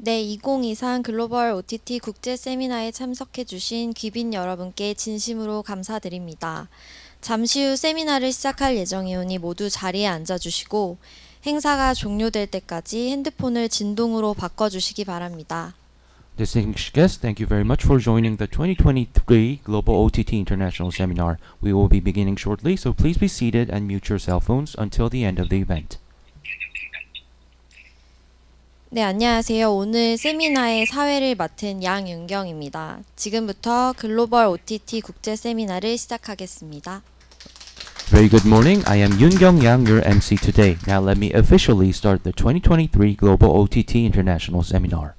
네, 2023 글로벌 OTT 국제 세미나에 참석해 주신 귀빈 여러분께 진심으로 감사드립니다. 잠시 후 세미나를 시작할 예정이오니 모두 자리에 앉아 주시고 행사가 종료될 때까지 핸드폰을 진동으로 바꿔 주시기 바랍니다. Distinguished guests, thank you very much for joining the 2023 Global OTT International Seminar. We will be beginning shortly, so please be seated and mute your cell phones until the end of the event. 네, 안녕하세요. 오늘 세미나의 사회를 맡은 양윤경입니다. 지금부터 글로벌 OTT 국제 세미나를 시작하겠습니다. Very good morning. I am Yoon Kyung Yang, your MC today. Now let me officially start the 2023 Global OTT International Seminar.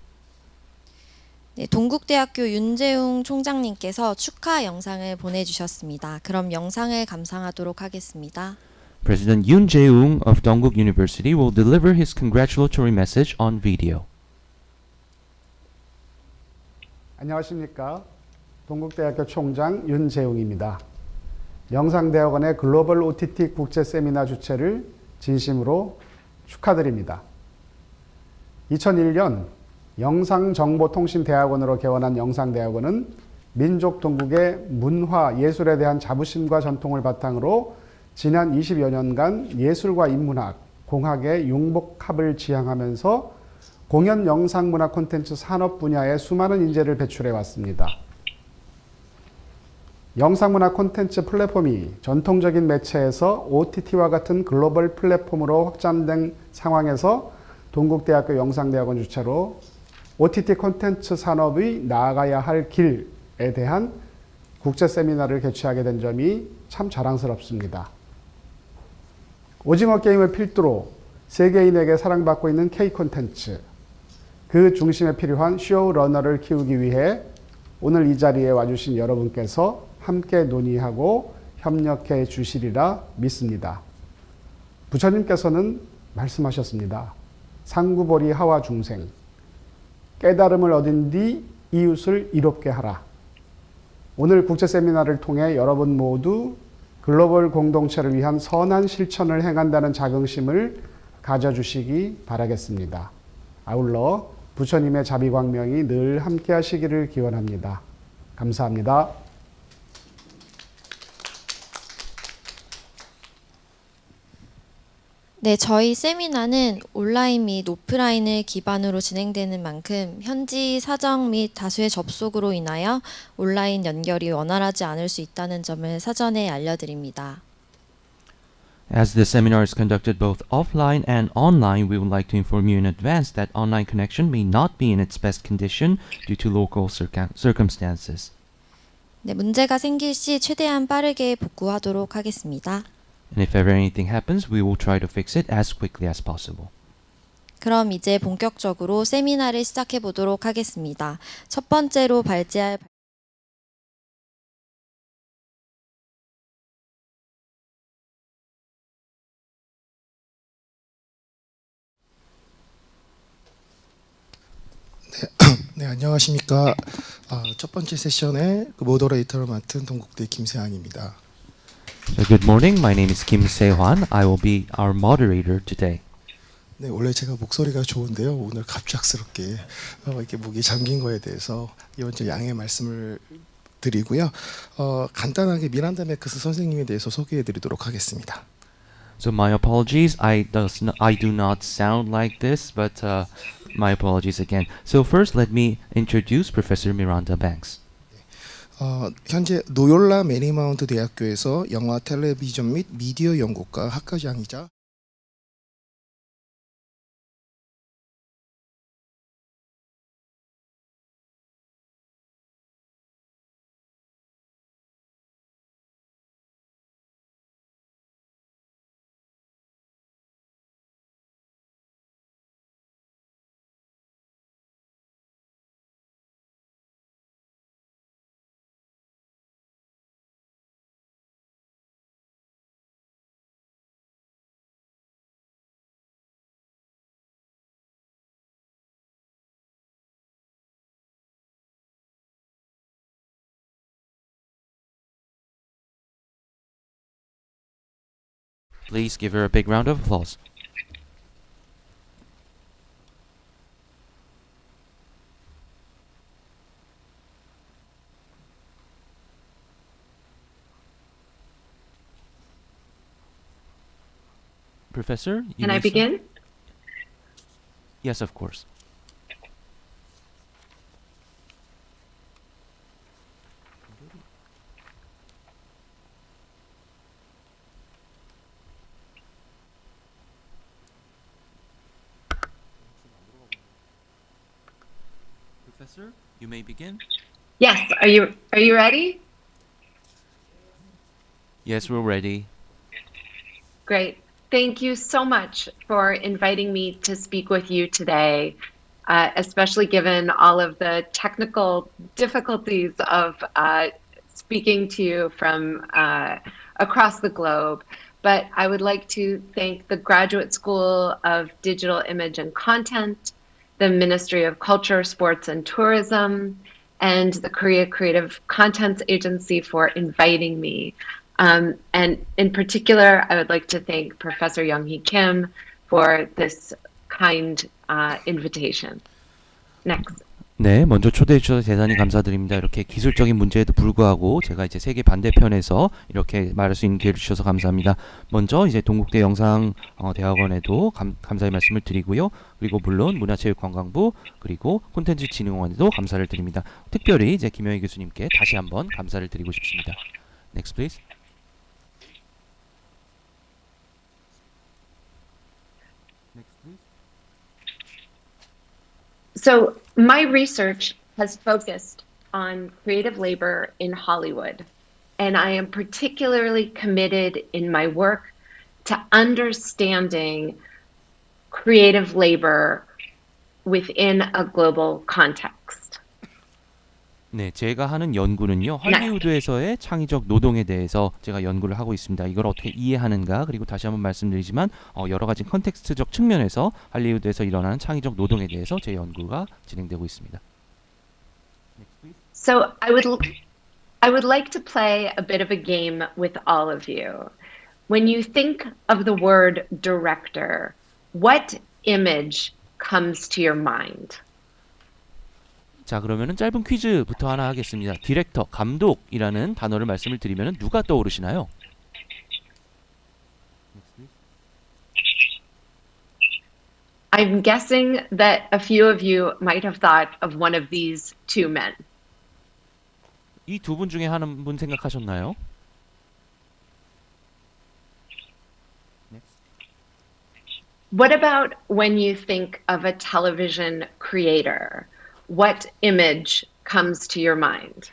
네, 동국대학교 윤재웅 총장님께서 축하 영상을 보내주셨습니다. 그럼 영상을 감상하도록 하겠습니다. President Yoon Jae-woong of Dongguk University will deliver his congratulatory message on video. 안녕하십니까. 동국대학교 총장 윤재웅입니다. 영상대학원의 글로벌 OTT 국제 세미나 주최를 진심으로 축하드립니다. 2001년 영상정보통신대학원으로 개원한 영상대학원은 민족 동국의 문화, 예술에 대한 자부심과 전통을 바탕으로 지난 20여 년간 예술과 인문학, 공학의 융복합을 지향하면서 공연 영상문화 콘텐츠 산업 분야에 수많은 인재를 배출해 왔습니다. 영상문화 콘텐츠 플랫폼이 전통적인 매체에서 OTT와 같은 글로벌 플랫폼으로 확장된 상황에서 동국대학교 영상대학원 주최로 OTT 콘텐츠 산업의 나아가야 할 길에 대한 국제 세미나를 개최하게 된 점이 참 자랑스럽습니다. 오징어 게임을 필두로 세계인에게 사랑받고 있는 K 콘텐츠, 그 중심에 필요한 쇼러너를 키우기 위해 오늘 이 자리에 와주신 여러분께서 함께 논의하고 협력해 주시리라 믿습니다. 부처님께서는 말씀하셨습니다. 상구보리 하와 중생, 깨달음을 얻은 뒤 이웃을 이롭게 하라. 오늘 국제 세미나를 통해 여러분 모두 글로벌 공동체를 위한 선한 실천을 행한다는 자긍심을 가져주시기 바라겠습니다. 아울러 부처님의 자비광명이 늘 함께 하시기를 기원합니다. 감사합니다. 네, 저희 세미나는 온라인 및 오프라인을 기반으로 진행되는 만큼 현지 사정 및 다수의 접속으로 인하여 온라인 연결이 원활하지 않을 수 있다는 점을 사전에 알려드립니다. As the seminar is conducted both offline and online, we would like to inform you in advance that online connection may not be in its best condition due to local circumstances. 네, 문제가 생길 시 최대한 빠르게 복구하도록 하겠습니다. And if ever anything happens, we will try to fix it as quickly as possible. 그럼 이제 본격적으로 세미나를 시작해 보도록 하겠습니다. 첫 번째로 발제할 네, 안녕하십니까. 첫 번째 세션의 모더레이터를 맡은 동국대 김세환입니다. So good morning. My name is Kim Se-hwan. I will be our moderator today. 네, 원래 제가 목소리가 좋은데요. 오늘 갑작스럽게 이렇게 목이 잠긴 거에 대해서 먼저 양해 말씀을 드리고요. 간단하게 미란다 메크스 선생님에 대해서 소개해드리도록 하겠습니다. So my apologies. I do not sound like this, but my apologies again. So first, let me introduce Professor Miranda Banks. 현재 노yor라 매리마운트 대학교에서 영화, 텔레비전 및 미디어 연구과 학과장이자 Please give her a big round of applause. Professor, you Can I may start. begin? Yes, of course. Professor, you may begin. Yes. Are you ready? Yes, we're ready. Great. Thank you so much for inviting me to speak with you today, especially given all of the technical difficulties of speaking to you from across the globe. But I would like to thank the Graduate School of Digital Image and Content, the Ministry of Culture, Sports, and Tourism, and the Korea Creative Contents Agency for inviting me. And in particular, I would like to thank Professor Young-hee Kim for this kind invitation. Next. 네, 먼저 초대해 주셔서 대단히 감사드립니다. 이렇게 기술적인 문제에도 불구하고 제가 이제 세계 반대편에서 이렇게 말할 수 있는 기회를 주셔서 감사합니다. 먼저 이제 동국대 영상 대학원에도 감사의 말씀을 드리고요. 그리고 물론 문화체육관광부 그리고 콘텐츠 진흥원에도 감사를 드립니다. 특별히 이제 김영희 교수님께 다시 한번 감사를 드리고 싶습니다. Next, please. So my research has focused on creative labor in Hollywood, and I am particularly committed in my work to understanding creative labor within a global context. 네, 제가 하는 연구는요, 할리우드에서의 창의적 노동에 대해서 제가 연구를 하고 있습니다. 이걸 어떻게 이해하는가, 그리고 다시 한번 말씀드리지만 여러 가지 컨텍스트적 측면에서 할리우드에서 일어나는 창의적 노동에 대해서 제 연구가 진행되고 있습니다. So I would like to play a bit of a game with all of you. When you think of the word director, what image comes to your mind? 자, 그러면은 짧은 퀴즈부터 하나 하겠습니다. 디렉터, 감독이라는 단어를 말씀을 드리면은 누가 떠오르시나요? I'm guessing that a few of you might have thought of one of these two men. 이 두 분 중에 한 분 생각하셨나요? What about when you think of a television creator? What image comes to your mind?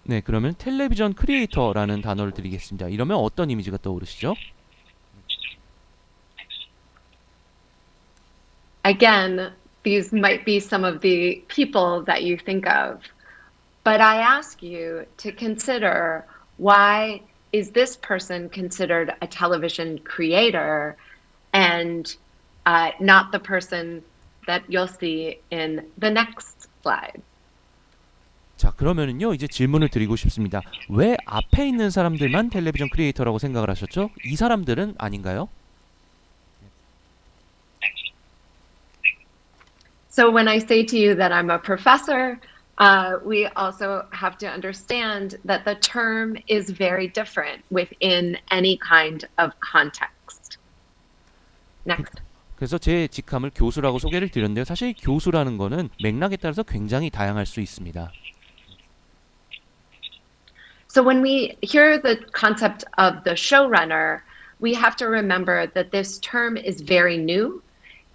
네, 그러면 텔레비전 크리에이터라는 단어를 드리겠습니다. 이러면 어떤 이미지가 떠오르시죠? Again, these might be some of the people that you think of, but I ask you to consider, why is this person considered a television creator and not the person that you'll see in the next slide? 자, 그러면은요, 이제 질문을 드리고 싶습니다. 왜 앞에 있는 사람들만 텔레비전 크리에이터라고 생각을 하셨죠? 이 사람들은 아닌가요? So when I say to you that I'm a professor, we also have to understand that the term is very different within any kind of context. Next. 그래서 제 직함을 교수라고 소개를 드렸는데요. 사실 교수라는 거는 맥락에 따라서 굉장히 다양할 수 있습니다. So when we hear the concept of the showrunner, we have to remember that this term is very new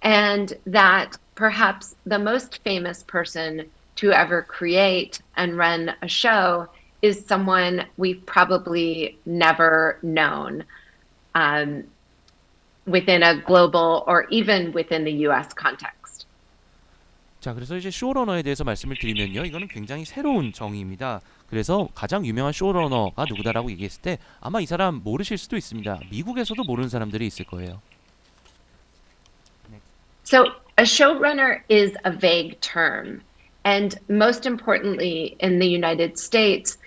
and that perhaps the most famous person to ever create and run a show is someone we've probably never known within a global or even within the US context. 자, 그래서 이제 쇼러너에 대해서 말씀을 드리면요, 이거는 굉장히 새로운 정의입니다. 그래서 가장 유명한 쇼러너가 누구다라고 얘기했을 때 아마 이 사람 모르실 수도 있습니다. 미국에서도 모르는 사람들이 있을 거예요. So a showrunner is a vague term, and most importantly, in the United States,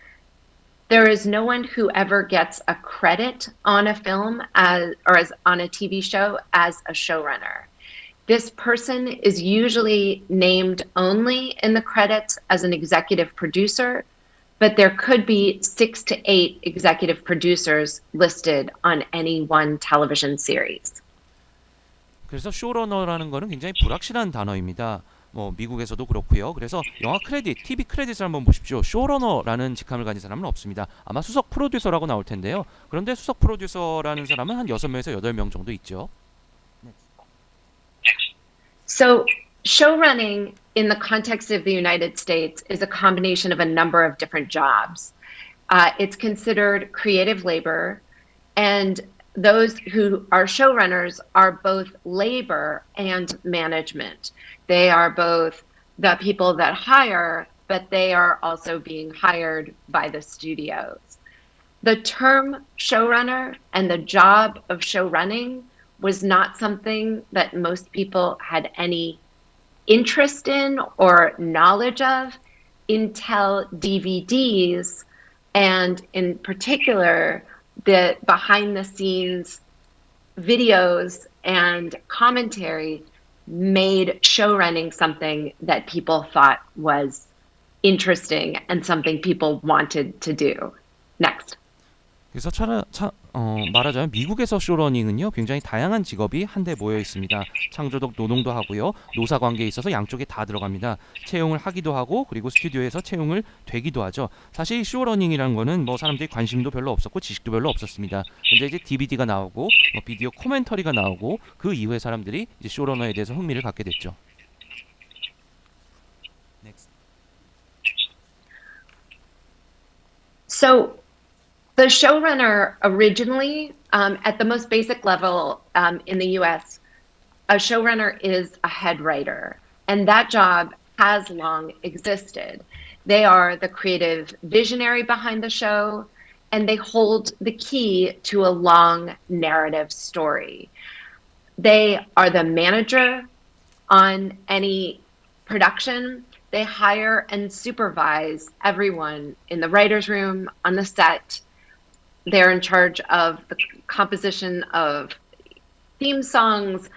there is no one who ever gets a credit on a film or on a TV show as a showrunner. This person is usually named only in the credits as an executive producer, but there could be 6 to 8 executive producers listed on any one television series. 그래서 쇼러너라는 거는 굉장히 불확실한 단어입니다. 뭐 미국에서도 그렇고요. 그래서 영화 크레딧, TV 크레딧을 한번 보십시오. 쇼러너라는 직함을 가진 사람은 없습니다. 아마 수석 프로듀서라고 나올 텐데요. 그런데 수석 프로듀서라는 사람은 한 6명에서 8명 정도 있죠. So show running in the context of the United States is a combination of a number of different jobs. It's considered creative labor, and those who are showrunners are both labor and management. They are both the people that hire, but they are also being hired by the studios. The term showrunner and the job of showrunning was not something that most people had any interest in or knowledge of until DVDs, and in particular, the behind the scenes videos and commentary made showrunning something that people thought was interesting and something people wanted to do. Next. 그래서 말하자면 미국에서 쇼러닝은요 굉장히 다양한 직업이 한데 모여 있습니다. 창조적 노동도 하고요, 노사 관계에 있어서 양쪽에 다 들어갑니다. 채용을 하기도 하고 그리고 스튜디오에서 채용을 되기도 하죠. 사실 쇼러닝이라는 거는 뭐 사람들이 관심도 별로 없었고 지식도 별로 없었습니다. 근데 이제 DVD가 나오고 뭐 비디오 코멘터리가 나오고 그 이후에 사람들이 이제 쇼러너에 대해서 흥미를 갖게 됐죠. Next. So the showrunner originally, at the most basic level in the US, a showrunner is a head writer, and that job has long existed. They are the creative visionary behind the show, and they hold the key to a long narrative story. They are the manager on any production. They hire and supervise everyone in the writer's room, on the set. They're in charge of the composition of theme songs,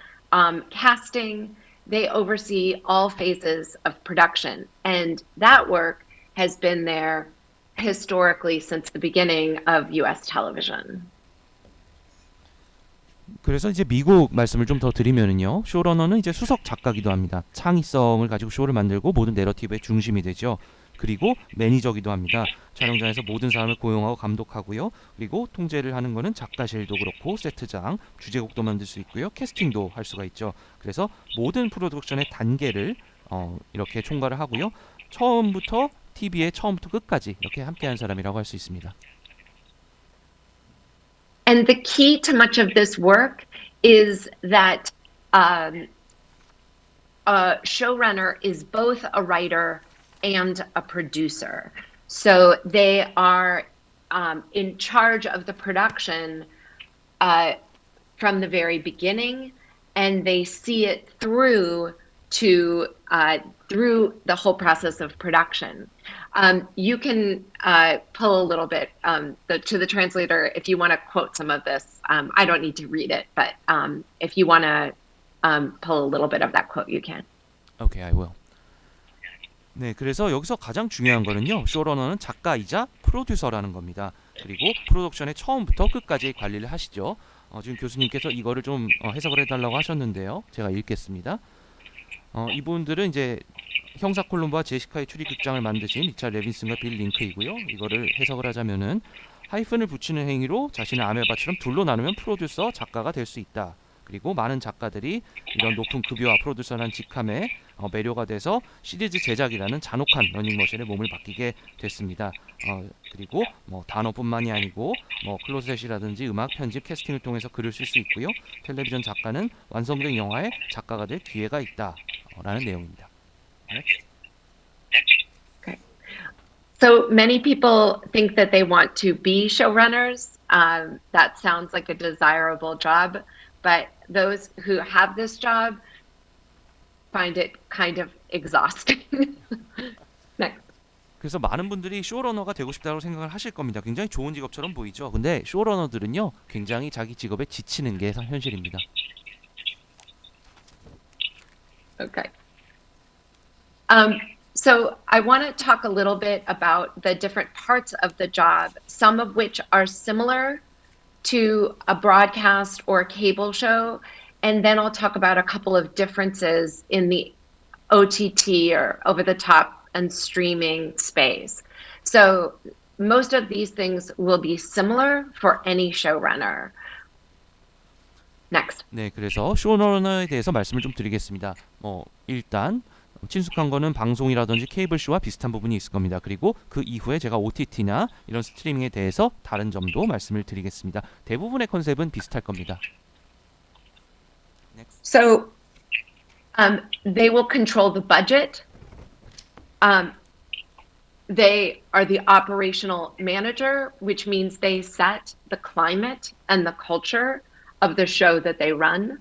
casting. They oversee all phases of production. And that work has been there historically since the beginning of US television. 그래서 이제 미국 말씀을 좀 더 드리면은요, 쇼러너는 이제 수석 작가기도 합니다. 창의성을 가지고 쇼를 만들고 모든 내러티브의 중심이 되죠. 그리고 매니저기도 합니다. 촬영장에서 모든 사람을 고용하고 감독하고요. 그리고 통제를 하는 거는 작가실도 그렇고 세트장, 주제곡도 만들 수 있고요. 캐스팅도 할 수가 있죠. 그래서 모든 프로덕션의 단계를 이렇게 총괄을 하고요. 처음부터 TV의 처음부터 끝까지 이렇게 함께한 사람이라고 할 수 있습니다. And the key to much of this work is that a showrunner is both a writer and a producer. So they are in charge of the production from the very beginning, and they see it through to through the whole process of production. You can pull a little bit to the translator if you want to quote some of this. I don't need to read it, but if you want to pull a little bit of that quote, you can. Okay, I will. 네, 그래서 여기서 가장 중요한 거는요, 쇼러너는 작가이자 프로듀서라는 겁니다. 그리고 프로덕션의 처음부터 끝까지 관리를 하시죠. 지금 교수님께서 이거를 좀 해석을 해달라고 하셨는데요. 제가 읽겠습니다. 이분들은 이제 형사 콜럼보와 제시카의 추리극장을 만드신 리차드 레빈슨과 빌 링크이고요. 이거를 해석을 하자면은 하이픈을 붙이는 행위로 자신의 아메바처럼 둘로 나누면 프로듀서, 작가가 될 수 있다. 그리고 많은 작가들이 이런 높은 급여와 프로듀서라는 직함에 매료가 돼서 시리즈 제작이라는 잔혹한 러닝머신에 몸을 맡기게 됐습니다. 그리고 뭐 단어뿐만이 아니고 뭐 클로셋이라든지 음악 편집, 캐스팅을 통해서 글을 쓸 수 있고요. 텔레비전 작가는 완성된 영화의 작가가 될 기회가 있다라는 내용입니다. Okay. So many people think that they want to be showrunners. That sounds like a desirable job, but those who have this job find it kind of exhausting. Next. 그래서 많은 분들이 쇼러너가 되고 싶다고 생각을 하실 겁니다. 굉장히 좋은 직업처럼 보이죠. 근데 쇼러너들은요, 굉장히 자기 직업에 지치는 게 현실입니다. Okay. So I want to talk a little bit about the different parts of the job, some of which are similar to a broadcast or a cable show, and then I'll talk about a couple of differences in the OTT or over the top and streaming space. So most of these things will be similar for any showrunner. Next. 네, 그래서 쇼러너에 대해서 말씀을 좀 드리겠습니다. 일단 친숙한 거는 방송이라든지 케이블 쇼와 비슷한 부분이 있을 겁니다. 그리고 그 이후에 제가 OTT나 이런 스트리밍에 대해서 다른 점도 말씀을 드리겠습니다. 대부분의 컨셉은 비슷할 겁니다. Next. So they will control the budget. They are the operational manager, which means they set the climate and the culture of the show that they run.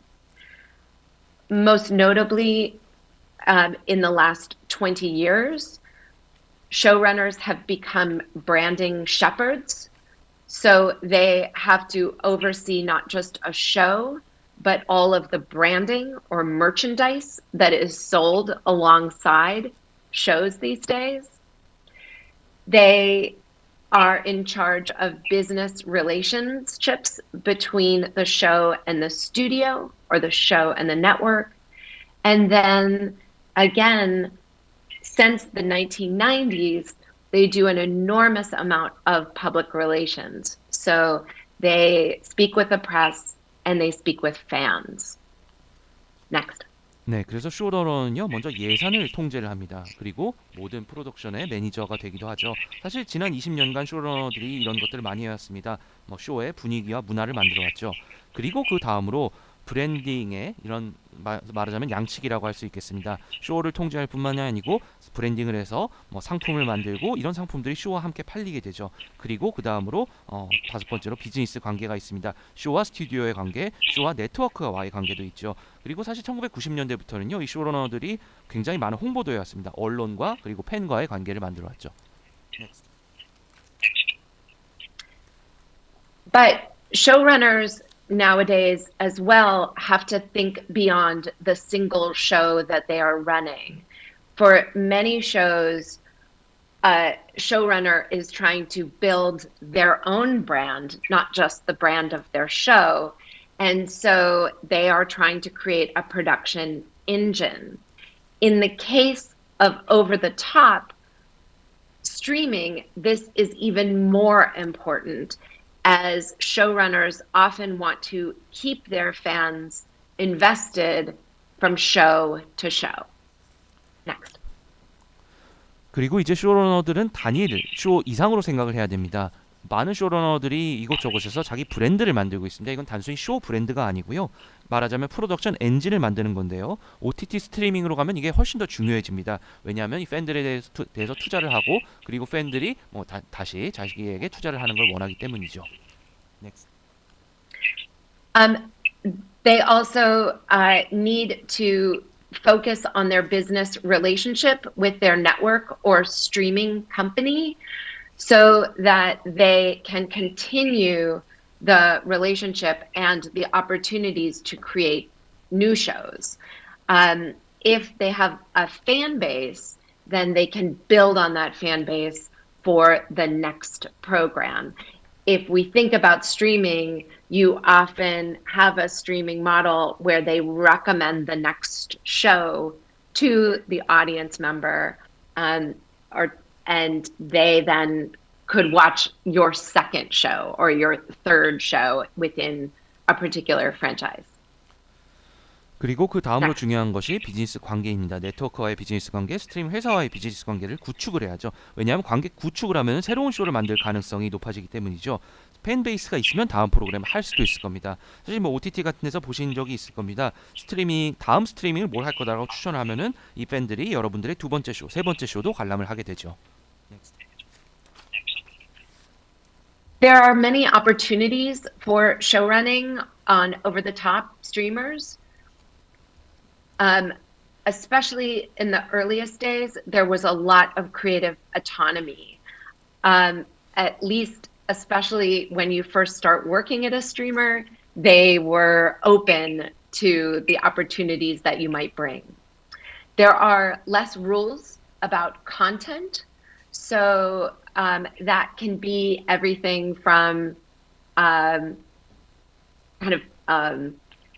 Most notably, in the last 20 years, showrunners have become branding shepherds. So they have to oversee not just a show, but all of the branding or merchandise that is sold alongside shows these days. They are in charge of business relationships between the show and the studio or the show and the network. And then again, since the 1990s, they do an enormous amount of public relations. So they speak with the press and they speak with fans. Next. 네, 그래서 쇼러너는요, 먼저 예산을 통제를 합니다. 그리고 모든 프로덕션의 매니저가 되기도 하죠. 사실 지난 20년간 쇼러너들이 이런 것들을 많이 해왔습니다. 쇼의 분위기와 문화를 만들어왔죠. 그리고 그 다음으로 브랜딩의 이런 말하자면 양측이라고 할 수 있겠습니다. 쇼를 통제할 뿐만이 아니고 브랜딩을 해서 상품을 만들고 이런 상품들이 쇼와 함께 팔리게 되죠. 그리고 그 다음으로 다섯 번째로 비즈니스 관계가 있습니다. 쇼와 스튜디오의 관계, 쇼와 네트워크와의 관계도 있죠. 그리고 사실 1990년대부터는요, 이 쇼러너들이 굉장히 많은 홍보도 해왔습니다. 언론과 그리고 팬과의 관계를 만들어왔죠. Next. But showrunners nowadays as well have to think beyond the single show that they are running. For many shows, a showrunner is trying to build their own brand, not just the brand of their show. And so they are trying to create a production engine. In the case of over-the-top streaming, this is even more important, as showrunners often want to keep their fans invested from show to show. Next. 그리고 이제 쇼러너들은 단일 쇼 이상으로 생각을 해야 됩니다. 많은 쇼러너들이 이곳저곳에서 자기 브랜드를 만들고 있습니다. 이건 단순히 쇼 브랜드가 아니고요. 말하자면 프로덕션 엔진을 만드는 건데요. OTT 스트리밍으로 가면 이게 훨씬 더 중요해집니다. 왜냐하면 이 팬들에 대해서 투자를 하고 그리고 팬들이 다시 자기에게 투자를 하는 걸 원하기 때문이죠. Next. They also need to focus on their business relationship with their network or streaming company so that they can continue the relationship and the opportunities to create new shows. If they have a fan base, then they can build on that fan base for the next program. If we think about streaming, you often have a streaming model where they recommend the next show to the audience member, and they then could watch your second show or your third show within a particular franchise. 그리고 그 다음으로 중요한 것이 비즈니스 관계입니다. 네트워크와의 비즈니스 관계, 스트림 회사와의 비즈니스 관계를 구축을 해야죠. 왜냐하면 관계 구축을 하면 새로운 쇼를 만들 가능성이 높아지기 때문이죠. 팬 베이스가 있으면 다음 프로그램을 할 수도 있을 겁니다. 사실 OTT 같은 데서 보신 적이 있을 겁니다. 다음 스트리밍을 뭘 할 거다라고 추천을 하면은 이 팬들이 여러분들의 두 번째 쇼, 세 번째 쇼도 관람을 하게 되죠. Next. There are many opportunities for show running on over-the-top streamers. Especially in the earliest days, there was a lot of creative autonomy. At least, especially when you first start working at a streamer, they were open to the opportunities that you might bring. There are less rules about content. So that can be everything from kind of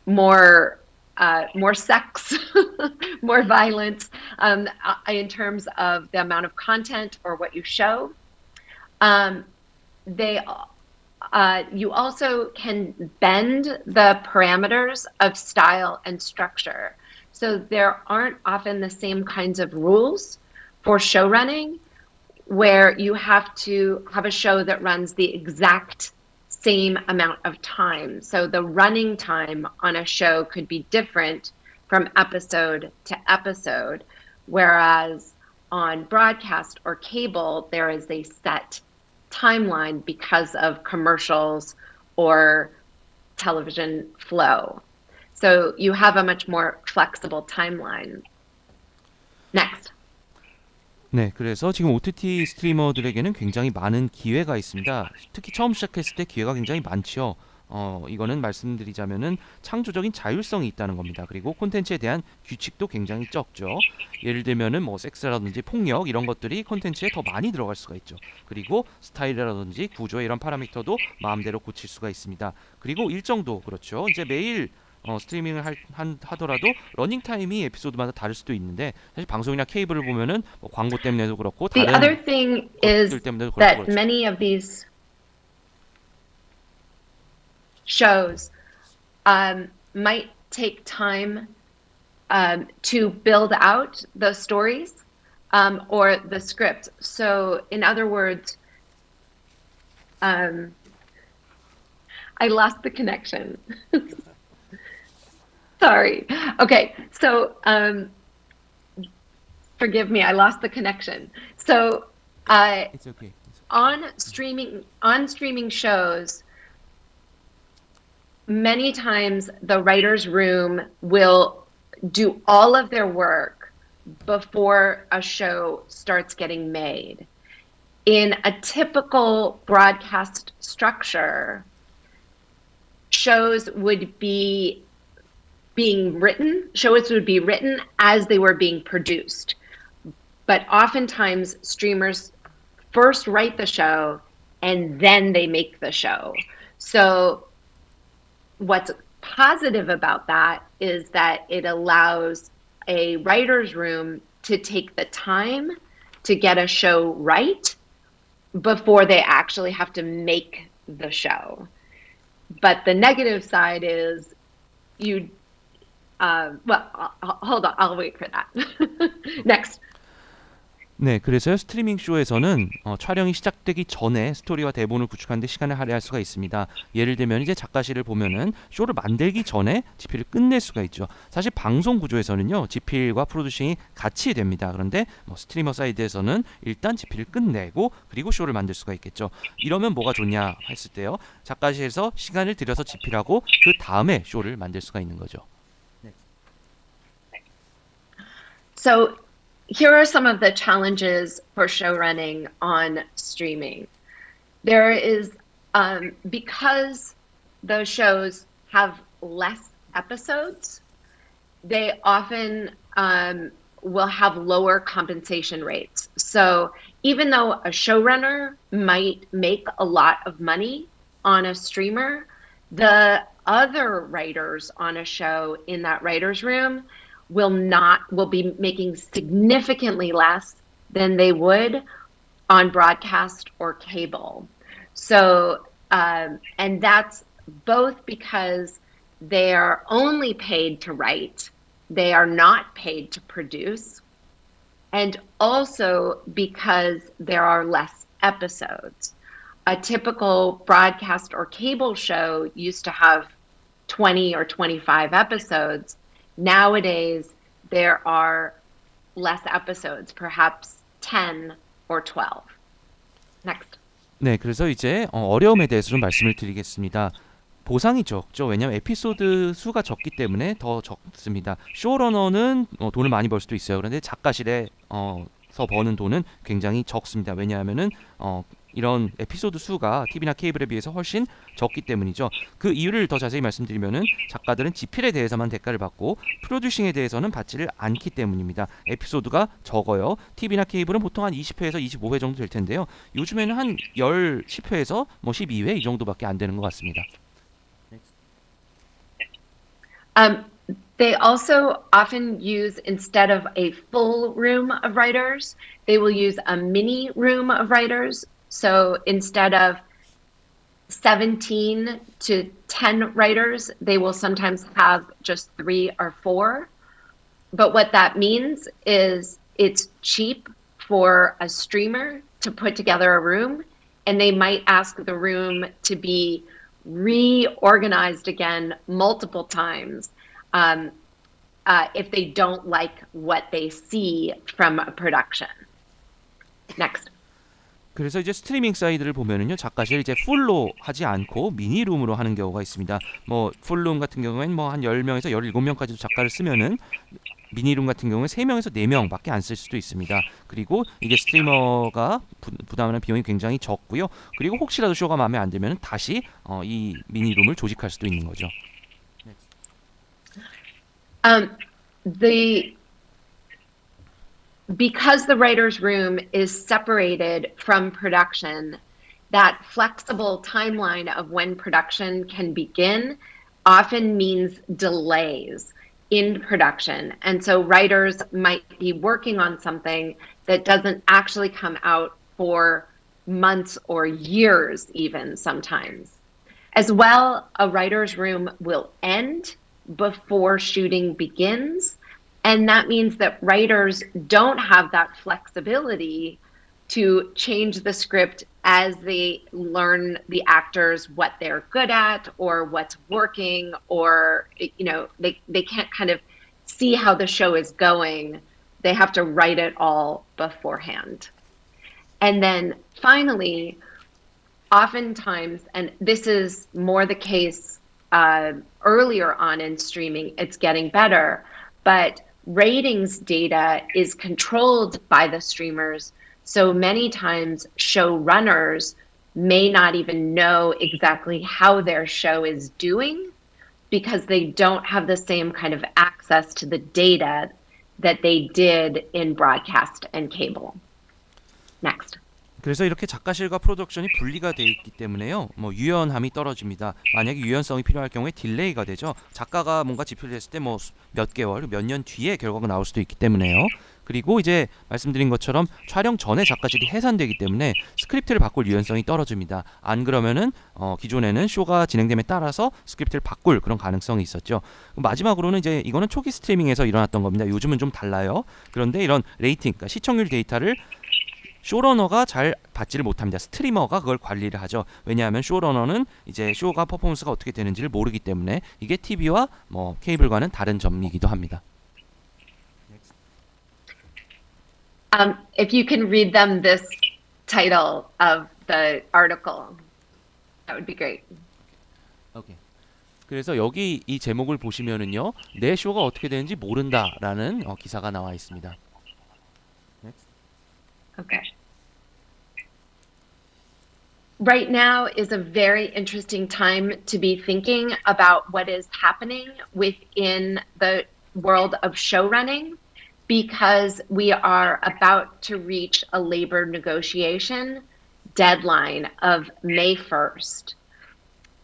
more sex, more violence in terms of the amount of content or what you show. You also can bend the parameters of style and structure. So there aren't often the same kinds of rules for show running, where you have to have a show that runs the exact same amount of time. So the running time on a show could be different from episode to episode, whereas on broadcast or cable, there is a set timeline because of commercials or television flow. So you have a much more flexible timeline. Next. 네, 그래서 지금 OTT 스트리머들에게는 굉장히 많은 기회가 있습니다. 특히 처음 시작했을 때 기회가 굉장히 많죠. 이거는 말씀드리자면은 창조적인 자율성이 있다는 겁니다. 그리고 콘텐츠에 대한 규칙도 굉장히 적죠. 예를 들면은 뭐 섹스라든지 폭력 이런 것들이 콘텐츠에 더 많이 들어갈 수가 있죠. 그리고 스타일이라든지 구조의 이런 파라미터도 마음대로 고칠 수가 있습니다. 그리고 일정도 그렇죠. 이제 매일 스트리밍을 하더라도 러닝 타임이 에피소드마다 다를 수도 있는데 사실 방송이나 케이블을 보면은 뭐 광고 때문에도 그렇고 The 다른 other thing is 것들 때문에도 that 그렇고 many of these shows might take time to build out the stories or the script. So in other words, I lost the connection. Sorry. Okay, so forgive me, I lost the connection. So It's okay. on streaming shows, many times the writer's room will do all of their work before a show starts getting made. In a typical broadcast structure, shows would be written as they were being produced. But oftentimes streamers first write the show and then they make the show. So what's positive about that is that it allows a writer's room to take the time to get a show right before they actually have to make the show. But the negative side is hold on, I'll wait for that. Next. 네, 그래서 스트리밍 쇼에서는 촬영이 시작되기 전에 스토리와 대본을 구축하는 데 시간을 할애할 수가 있습니다. 예를 들면 이제 작가실을 보면은 쇼를 만들기 전에 집필을 끝낼 수가 있죠. 사실 방송 구조에서는요, 집필과 프로듀싱이 같이 됩니다. 그런데 스트리머 사이드에서는 일단 집필을 끝내고 그리고 쇼를 만들 수가 있겠죠. 이러면 뭐가 좋냐 했을 때요, 작가실에서 시간을 들여서 집필하고 그 다음에 쇼를 만들 수가 있는 거죠. So here are some of the challenges for show running on streaming. There is, because those shows have less episodes, they often will have lower compensation rates. So even though a showrunner might make a lot of money on a streamer, the other writers on a show in that writer's room will be making significantly less than they would on broadcast or cable. So, and that's both because they are only paid to write, they are not paid to produce, and also because there are less episodes. A typical broadcast or cable show used to have 20 or 25 episodes. Nowadays, there are less episodes, perhaps 10 or 12. Next. 네, 그래서 이제 어려움에 대해서 좀 말씀을 드리겠습니다. 보상이 적죠. 왜냐하면 에피소드 수가 적기 때문에 더 적습니다. 쇼러너는 돈을 많이 벌 수도 있어요. 그런데 작가실에서 버는 돈은 굉장히 적습니다. 왜냐하면은 이런 에피소드 수가 TV나 케이블에 비해서 훨씬 적기 때문이죠. 그 이유를 더 자세히 말씀드리면은 작가들은 지필에 대해서만 대가를 받고 프로듀싱에 대해서는 받지를 않기 때문입니다. 에피소드가 적어요. TV나 케이블은 보통 한 20회에서 25회 정도 될 텐데요. 요즘에는 한 10회에서 뭐 12회 이 정도밖에 안 되는 것 같습니다. They also often use, instead of a full room of writers, they will use a mini room of writers. So instead of 17 to 10 writers, they will sometimes have just 3 or 4. But what that means is it's cheap for a streamer to put together a room, and they might ask the room to be reorganized again multiple times if they don't like what they see from a production. Next. 그래서 이제 스트리밍 사이트를 보면은요, 작가실 이제 풀로 하지 않고 미니룸으로 하는 경우가 있습니다. 뭐 풀룸 같은 경우에는 뭐 한 10명에서 17명까지도 작가를 쓰면은 미니룸 같은 경우는 3명에서 4명밖에 안 쓸 수도 있습니다. 그리고 이게 스트리머가 부담하는 비용이 굉장히 적고요. 그리고 혹시라도 쇼가 마음에 안 들면 다시 이 미니룸을 조직할 수도 있는 거죠. Because the writer's room is separated from production, that flexible timeline of when production can begin often means delays in production. And so writers might be working on something that doesn't actually come out for months or years even sometimes. As well, a writer's room will end before shooting begins. And that means that writers don't have that flexibility to change the script as they learn the actors what they're good at or what's working, or they can't kind of see how the show is going. They have to write it all beforehand. And then finally, oftentimes, and this is more the case earlier on in streaming, it's getting better, but ratings data is controlled by the streamers. So many times showrunners may not even know exactly how their show is doing because they don't have the same kind of access to the data that they did in broadcast and cable. Next. 그래서 이렇게 작가실과 프로덕션이 분리가 되어 있기 때문에요. 뭐 유연함이 떨어집니다. 만약에 유연성이 필요할 경우에 딜레이가 되죠. 작가가 뭔가 집필을 했을 때 뭐 몇 개월, 몇 년 뒤에 결과가 나올 수도 있기 때문에요. 그리고 이제 말씀드린 것처럼 촬영 전에 작가실이 해산되기 때문에 스크립트를 바꿀 유연성이 떨어집니다. 안 그러면은 기존에는 쇼가 진행됨에 따라서 스크립트를 바꿀 그런 가능성이 있었죠. 마지막으로는 이제 이거는 초기 스트리밍에서 일어났던 겁니다. 요즘은 좀 달라요. 그런데 이런 레이팅, 그러니까 시청률 데이터를 쇼러너가 잘 받지를 못합니다. 스트리머가 그걸 관리를 하죠. 왜냐하면 쇼러너는 이제 쇼가 퍼포먼스가 어떻게 되는지를 모르기 때문에 이게 TV와 뭐 케이블과는 다른 점이기도 합니다. If you can read them this title of the article, that would be great. 오케이. 그래서 여기 이 제목을 보시면은요, 내 쇼가 어떻게 되는지 모른다라는 기사가 나와 있습니다. Okay. Right now is a very interesting time to be thinking about what is happening within the world of show running, because we are about to reach a labor negotiation deadline of May 1st.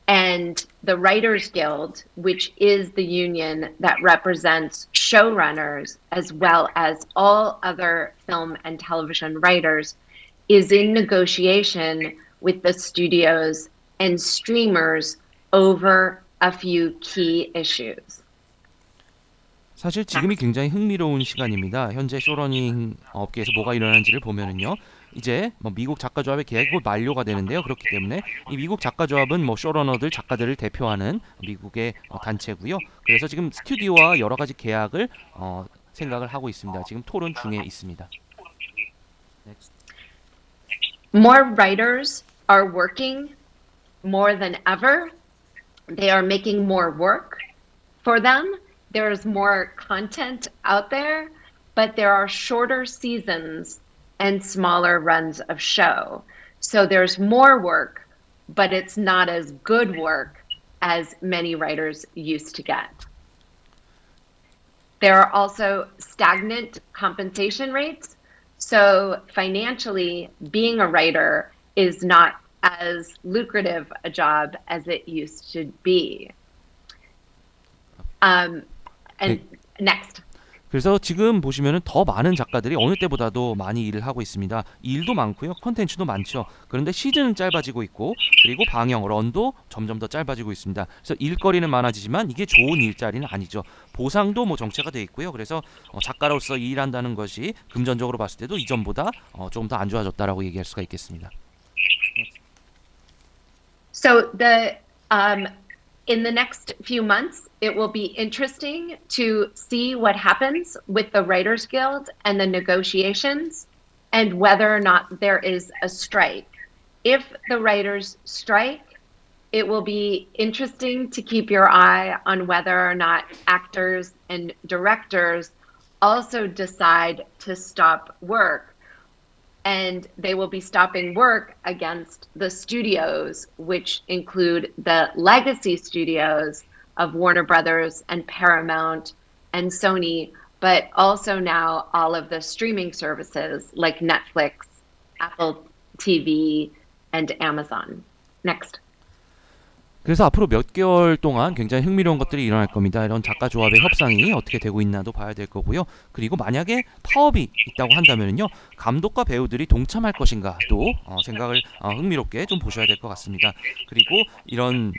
And the Writers Guild, which is the union that represents showrunners as well as all other film and television writers, is in negotiation with the studios and streamers over a few key issues. 사실 지금이 굉장히 흥미로운 시간입니다. 현재 쇼러닝 업계에서 뭐가 일어나는지를 보면은요, 이제 뭐 미국 작가조합의 계약이 곧 만료가 되는데요. 그렇기 때문에 이 미국 작가조합은 뭐 쇼러너들, 작가들을 대표하는 미국의 단체고요. 그래서 지금 스튜디오와 여러 가지 계약을 생각을 하고 있습니다. 지금 토론 중에 있습니다. More writers are working more than ever. They are making more work for them. There's more content out there, but there are shorter seasons and smaller runs of show. So there's more work, but it's not as good work as many writers used to get. There are also stagnant compensation rates. So financially, being a writer is not as lucrative a job as it used to be. And next. 그래서 지금 보시면은 더 많은 작가들이 어느 때보다도 많이 일을 하고 있습니다. 일도 많고요, 콘텐츠도 많죠. 그런데 시즌은 짧아지고 있고, 그리고 방영 런도 점점 더 짧아지고 있습니다. 그래서 일거리는 많아지지만 이게 좋은 일자리는 아니죠. 보상도 뭐 정체가 돼 있고요. 그래서 작가로서 일한다는 것이 금전적으로 봤을 때도 이전보다 조금 더 안 좋아졌다라고 얘기할 수가 있겠습니다. So in the next few months, it will be interesting to see what happens with the Writers Guild and the negotiations and whether or not there is a strike. If the writers strike, it will be interesting to keep your eye on whether or not actors and directors also decide to stop work. And they will be stopping work against the studios, which include the legacy studios of Warner Brothers and Paramount and Sony, but also now all of the streaming services like Netflix, Apple TV, and Amazon. Next. 그래서 앞으로 몇 개월 동안 굉장히 흥미로운 것들이 일어날 겁니다. 이런 작가 조합의 협상이 어떻게 되고 있나도 봐야 될 거고요. 그리고 만약에 파업이 있다고 한다면요, 감독과 배우들이 동참할 것인가도 생각을 흥미롭게 좀 보셔야 될 것 같습니다. 그리고 이런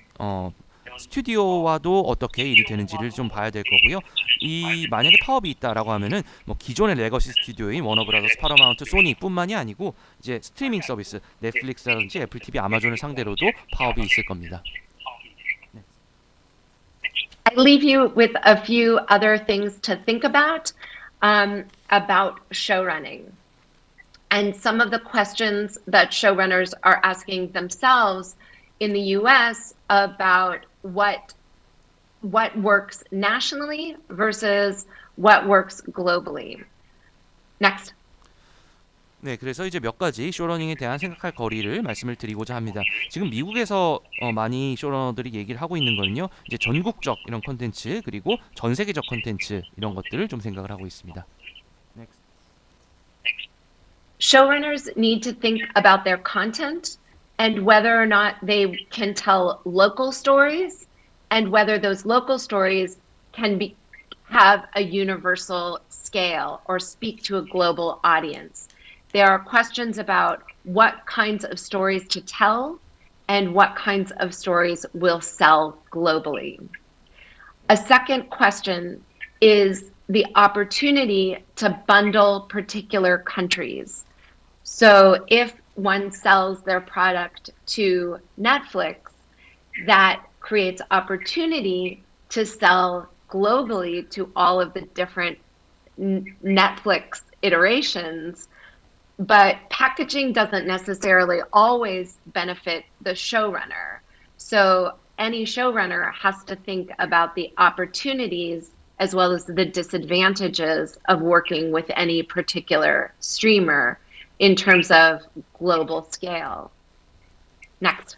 스튜디오와도 어떻게 일이 되는지를 좀 봐야 될 거고요. 이 만약에 파업이 있다라고 하면은 뭐 기존의 레거시 스튜디오인 워너브라더스, 파라마운트, 소니뿐만이 아니고 이제 스트리밍 서비스 넷플릭스라든지 애플 TV, 아마존을 상대로도 파업이 있을 겁니다. I leave you with a few other things to think about show running. And some of the questions that showrunners are asking themselves in the US about what works nationally versus what works globally. Next. 네, 그래서 이제 몇 가지 쇼러닝에 대한 생각할 거리를 말씀을 드리고자 합니다. 지금 미국에서 많이 쇼러너들이 얘기를 하고 있는 거는요, 이제 전국적 이런 콘텐츠 그리고 전 세계적 콘텐츠 이런 것들을 좀 생각을 하고 있습니다. Next. Showrunners need to think about their content and whether or not they can tell local stories and whether those local stories can have a universal scale or speak to a global audience. There are questions about what kinds of stories to tell and what kinds of stories will sell globally. A second question is the opportunity to bundle particular countries. So if one sells their product to Netflix, that creates opportunity to sell globally to all of the different Netflix iterations. But packaging doesn't necessarily always benefit the showrunner. So any showrunner has to think about the opportunities as well as the disadvantages of working with any particular streamer in terms of global scale. Next.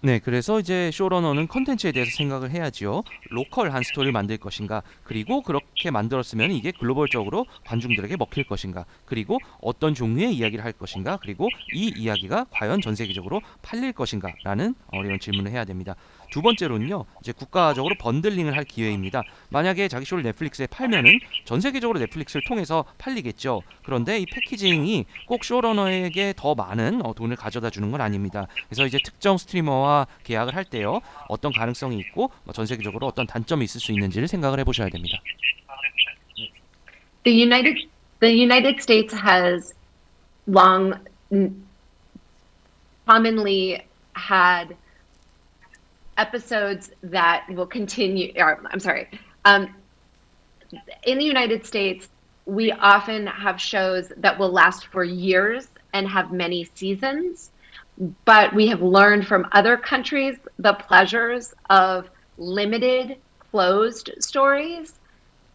네, 그래서 이제 쇼러너는 컨텐츠에 대해서 생각을 해야지요. 로컬한 스토리를 만들 것인가, 그리고 그렇게 만들었으면 이게 글로벌적으로 관중들에게 먹힐 것인가, 그리고 어떤 종류의 이야기를 할 것인가, 그리고 이 이야기가 과연 전 세계적으로 팔릴 것인가라는 어려운 질문을 해야 됩니다. 두 번째로는요, 이제 국가적으로 번들링을 할 기회입니다. 만약에 자기 쇼를 넷플릭스에 팔면은 전 세계적으로 넷플릭스를 통해서 팔리겠죠. 그런데 이 패키징이 꼭 쇼러너에게 더 많은 돈을 가져다 주는 건 아닙니다. 그래서 이제 특정 스트리머와 계약을 할 때요, 어떤 가능성이 있고 전 세계적으로 어떤 단점이 있을 수 있는지를 생각을 해보셔야 됩니다. The United States has long commonly had episodes that will continue, in the United States, we often have shows that will last for years and have many seasons, but we have learned from other countries the pleasures of limited, closed stories.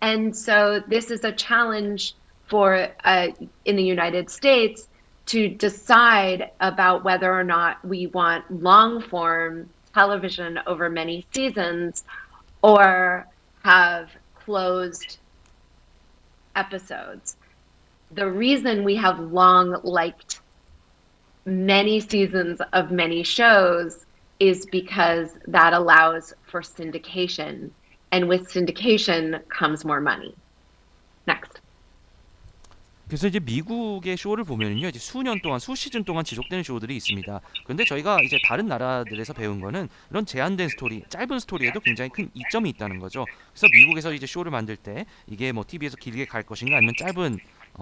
And so this is a challenge for, in the United States, to decide about whether or not we want long form television over many seasons or have closed episodes. The reason we have long liked many seasons of many shows is because that allows for syndication. And with syndication comes more money. Next. 그래서 이제 미국의 쇼를 보면은요, 이제 수년 동안, 수시즌 동안 지속되는 쇼들이 있습니다. 그런데 저희가 이제 다른 나라들에서 배운 거는 이런 제한된 스토리, 짧은 스토리에도 굉장히 큰 이점이 있다는 거죠. 그래서 미국에서 이제 쇼를 만들 때 이게 뭐 TV에서 길게 갈 것인가 아니면 짧은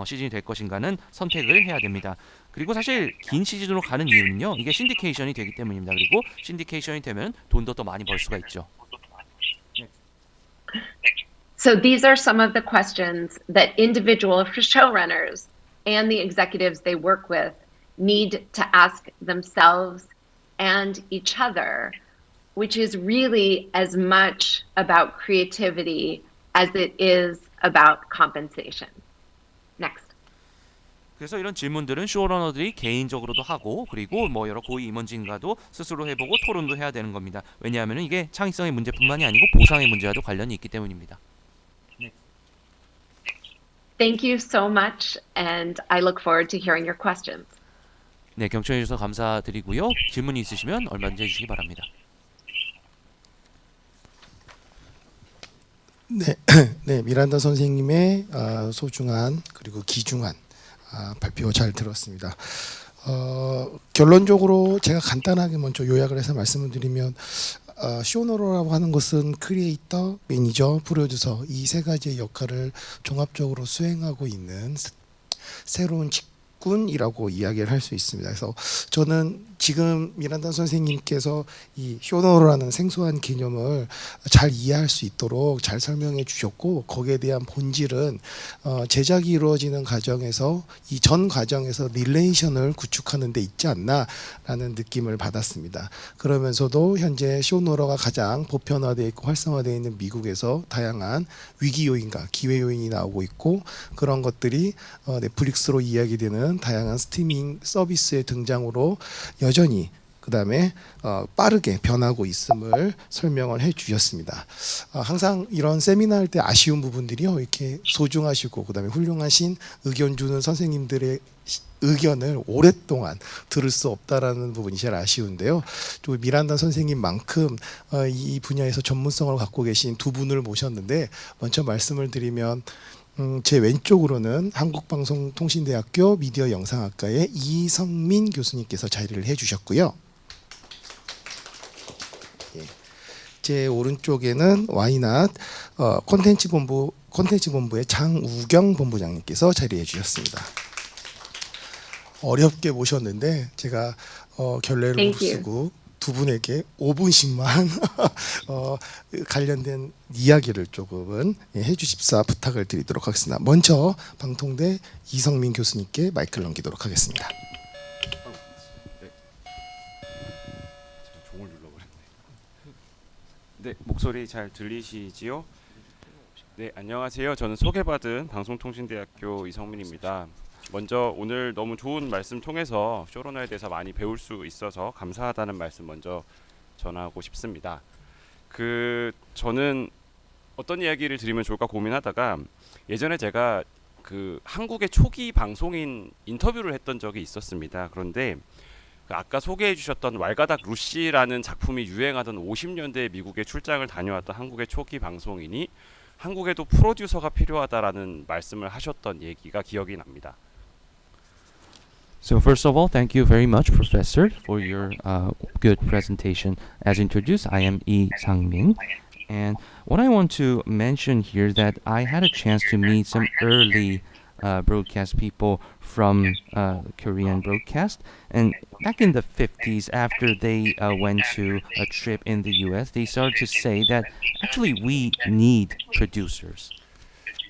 시즌이 될 것인가는 선택을 해야 됩니다. 그리고 사실 긴 시즌으로 가는 이유는요, 이게 신디케이션이 되기 때문입니다. 그리고 신디케이션이 되면 돈도 더 많이 벌 수가 있죠. So these are some of the questions that individual showrunners and the executives they work with need to ask themselves and each other, which is really as much about creativity as it is about compensation. Next. 그래서 이런 질문들은 쇼러너들이 개인적으로도 하고 그리고 뭐 여러 고위 임원진과도 스스로 해보고 토론도 해야 되는 겁니다. 왜냐하면 이게 창의성의 문제뿐만이 아니고 보상의 문제와도 관련이 있기 때문입니다. Thank you so much, and I look forward to hearing your questions. 네, 경청해 주셔서 감사드리고요. 질문이 있으시면 얼마든지 해주시기 바랍니다. 네, 네, 미란다 선생님의 소중한 그리고 귀중한 발표 잘 들었습니다. 결론적으로 제가 간단하게 먼저 요약을 해서 말씀을 드리면 쇼너로라고 하는 것은 크리에이터, 매니저, 프로듀서 이 세 가지의 역할을 종합적으로 수행하고 있는 새로운 직군이라고 이야기를 할 수 있습니다. 그래서 저는 지금 미란다 선생님께서 이 쇼너로라는 생소한 개념을 잘 이해할 수 있도록 잘 설명해 주셨고 거기에 대한 본질은 제작이 이루어지는 과정에서 이 전 과정에서 릴레이션을 구축하는 데 있지 않나라는 느낌을 받았습니다. 그러면서도 현재 쇼너로가 가장 보편화되어 있고 활성화되어 있는 미국에서 다양한 위기 요인과 기회 요인이 나오고 있고 그런 것들이 넷플릭스로 이야기되는 다양한 스트리밍 서비스의 등장으로 여전히 그 다음에 빠르게 변하고 있음을 설명을 해 주셨습니다. 항상 이런 세미나 할 때 아쉬운 부분들이요. 이렇게 소중하시고 그 다음에 훌륭하신 의견 주는 선생님들의 의견을 오랫동안 들을 수 없다라는 부분이 제일 아쉬운데요. 또 미란다 선생님만큼 이 분야에서 전문성을 갖고 계신 두 분을 모셨는데 먼저 말씀을 드리면 제 왼쪽으로는 한국방송통신대학교 미디어 영상학과의 이성민 교수님께서 자리를 해주셨고요. 제 오른쪽에는 와이낫 콘텐츠 본부의 장우경 본부장님께서 자리해 주셨습니다. 어렵게 모셨는데 제가 결례를 못 쓰고 두 분에게 5분씩만 관련된 이야기를 조금은 해주십사 부탁을 드리도록 하겠습니다. 먼저 방통대 이성민 교수님께 마이크를 넘기도록 하겠습니다. 종을 눌러버렸네. 네, 목소리 잘 들리시지요? 네, 안녕하세요. 저는 소개받은 방송통신대학교 이성민입니다. 먼저 오늘 너무 좋은 말씀 통해서 쇼러너에 대해서 많이 배울 수 있어서 감사하다는 말씀 먼저 전하고 싶습니다. 저는 어떤 이야기를 드리면 좋을까 고민하다가 예전에 제가 한국의 초기 방송인 인터뷰를 했던 적이 있었습니다. 그런데 아까 소개해 주셨던 왈가닥 루시라는 작품이 유행하던 50년대 미국에 출장을 다녀왔던 한국의 초기 방송인이 한국에도 프로듀서가 필요하다라는 말씀을 하셨던 얘기가 기억이 납니다. So first of all, thank you very much, Professor, for your good presentation. As introduced, I am Lee Sang-min, and what I want to mention here that I had a chance to meet some early broadcast people from Korean broadcast, and back in the 50s, after they went to a trip in the US, they started to say that actually we need producers.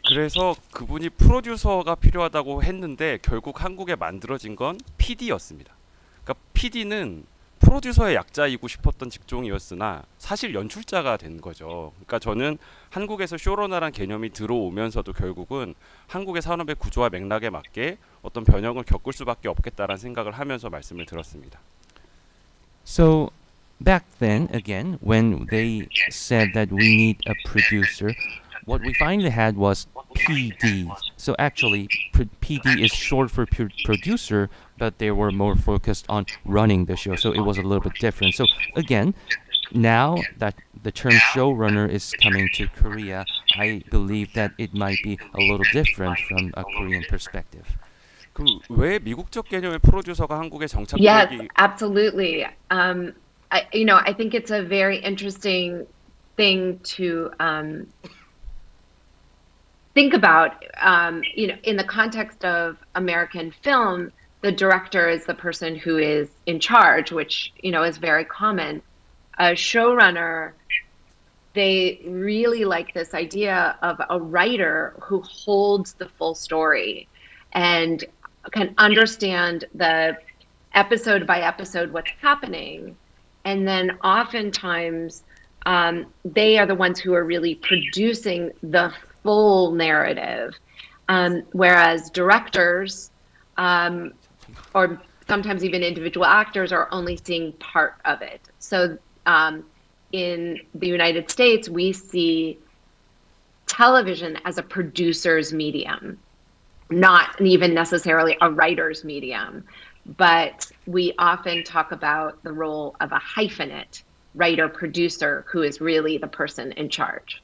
그래서 그분이 프로듀서가 필요하다고 했는데 결국 한국에 만들어진 건 PD였습니다. 그러니까 PD는 프로듀서의 약자이고 싶었던 직종이었으나 사실 연출자가 된 거죠. 그러니까 저는 한국에서 쇼러너라는 개념이 들어오면서도 결국은 한국의 산업의 구조와 맥락에 맞게 어떤 변형을 겪을 수밖에 없겠다라는 생각을 하면서 말씀을 들었습니다. So back then, again, when they said that we need a producer, what we finally had was PD. So actually, PD is short for producer, but they were more focused on running the show. So it was a little bit different. So again, now that the term showrunner is coming to Korea, I believe that it might be a little different from a Korean perspective. 그럼 왜 미국적 개념의 프로듀서가 한국에 Yes, 정착되기 absolutely. I think it's a very interesting thing to think about. In the context of American film, the director is the person who is in charge, which is very common. A showrunner, they really like this idea of a writer who holds the full story and can understand the episode by episode what's happening. And then oftentimes they are the ones who are really producing the full narrative. Whereas directors or sometimes even individual actors are only seeing part of it. So in the United States, we see television as a producer's medium, not even necessarily a writer's medium. But we often talk about the role of a hyphenate, writer-producer, who is really the person in charge.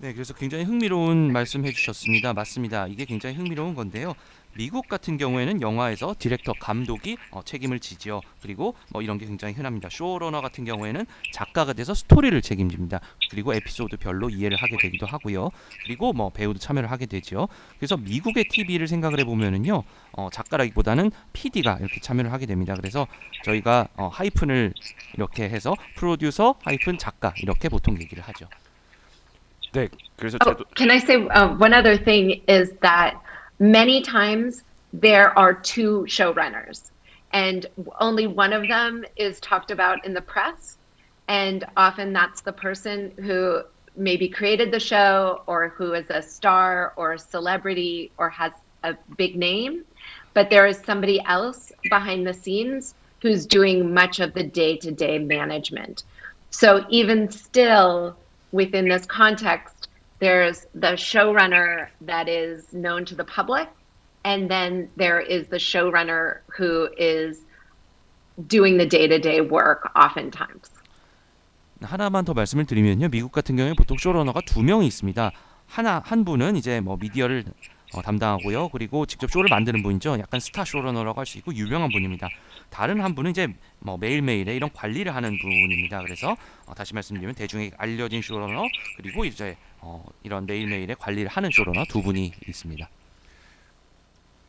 네, 그래서 굉장히 흥미로운 말씀해 주셨습니다. 맞습니다. 이게 굉장히 흥미로운 건데요. 미국 같은 경우에는 영화에서 디렉터 감독이 책임을 지죠. 그리고 이런 게 굉장히 흔합니다. 쇼러너 같은 경우에는 작가가 돼서 스토리를 책임집니다. 그리고 에피소드별로 이해를 하게 되기도 하고요. 그리고 배우도 참여를 하게 되죠. 그래서 미국의 TV를 생각을 해보면은요, 작가라기보다는 PD가 이렇게 참여를 하게 됩니다. 그래서 저희가 하이픈을 이렇게 해서 프로듀서 하이픈 작가 이렇게 보통 얘기를 하죠. 네, 그래서 Can I say one other thing is that many times there are two showrunners and only one of them is talked about in the press, and often that's the person who maybe created the show or who is a star or a celebrity or has a big name, but there is somebody else behind the scenes who's doing much of the day-to-day management. So even still within this context, there's the showrunner that is known to the public, and then there is the showrunner who is doing the day-to-day work oftentimes. 하나만 더 말씀을 드리면요, 미국 같은 경우에 보통 쇼러너가 두 명이 있습니다. 한 분은 이제 미디어를 담당하고요, 그리고 직접 쇼를 만드는 분이죠. 약간 스타 쇼러너라고 할 수 있고 유명한 분입니다. 다른 한 분은 이제 매일매일의 이런 관리를 하는 분입니다. 그래서 다시 말씀드리면 대중에게 알려진 쇼러너, 그리고 이제 이런 매일매일의 관리를 하는 쇼러너 두 분이 있습니다.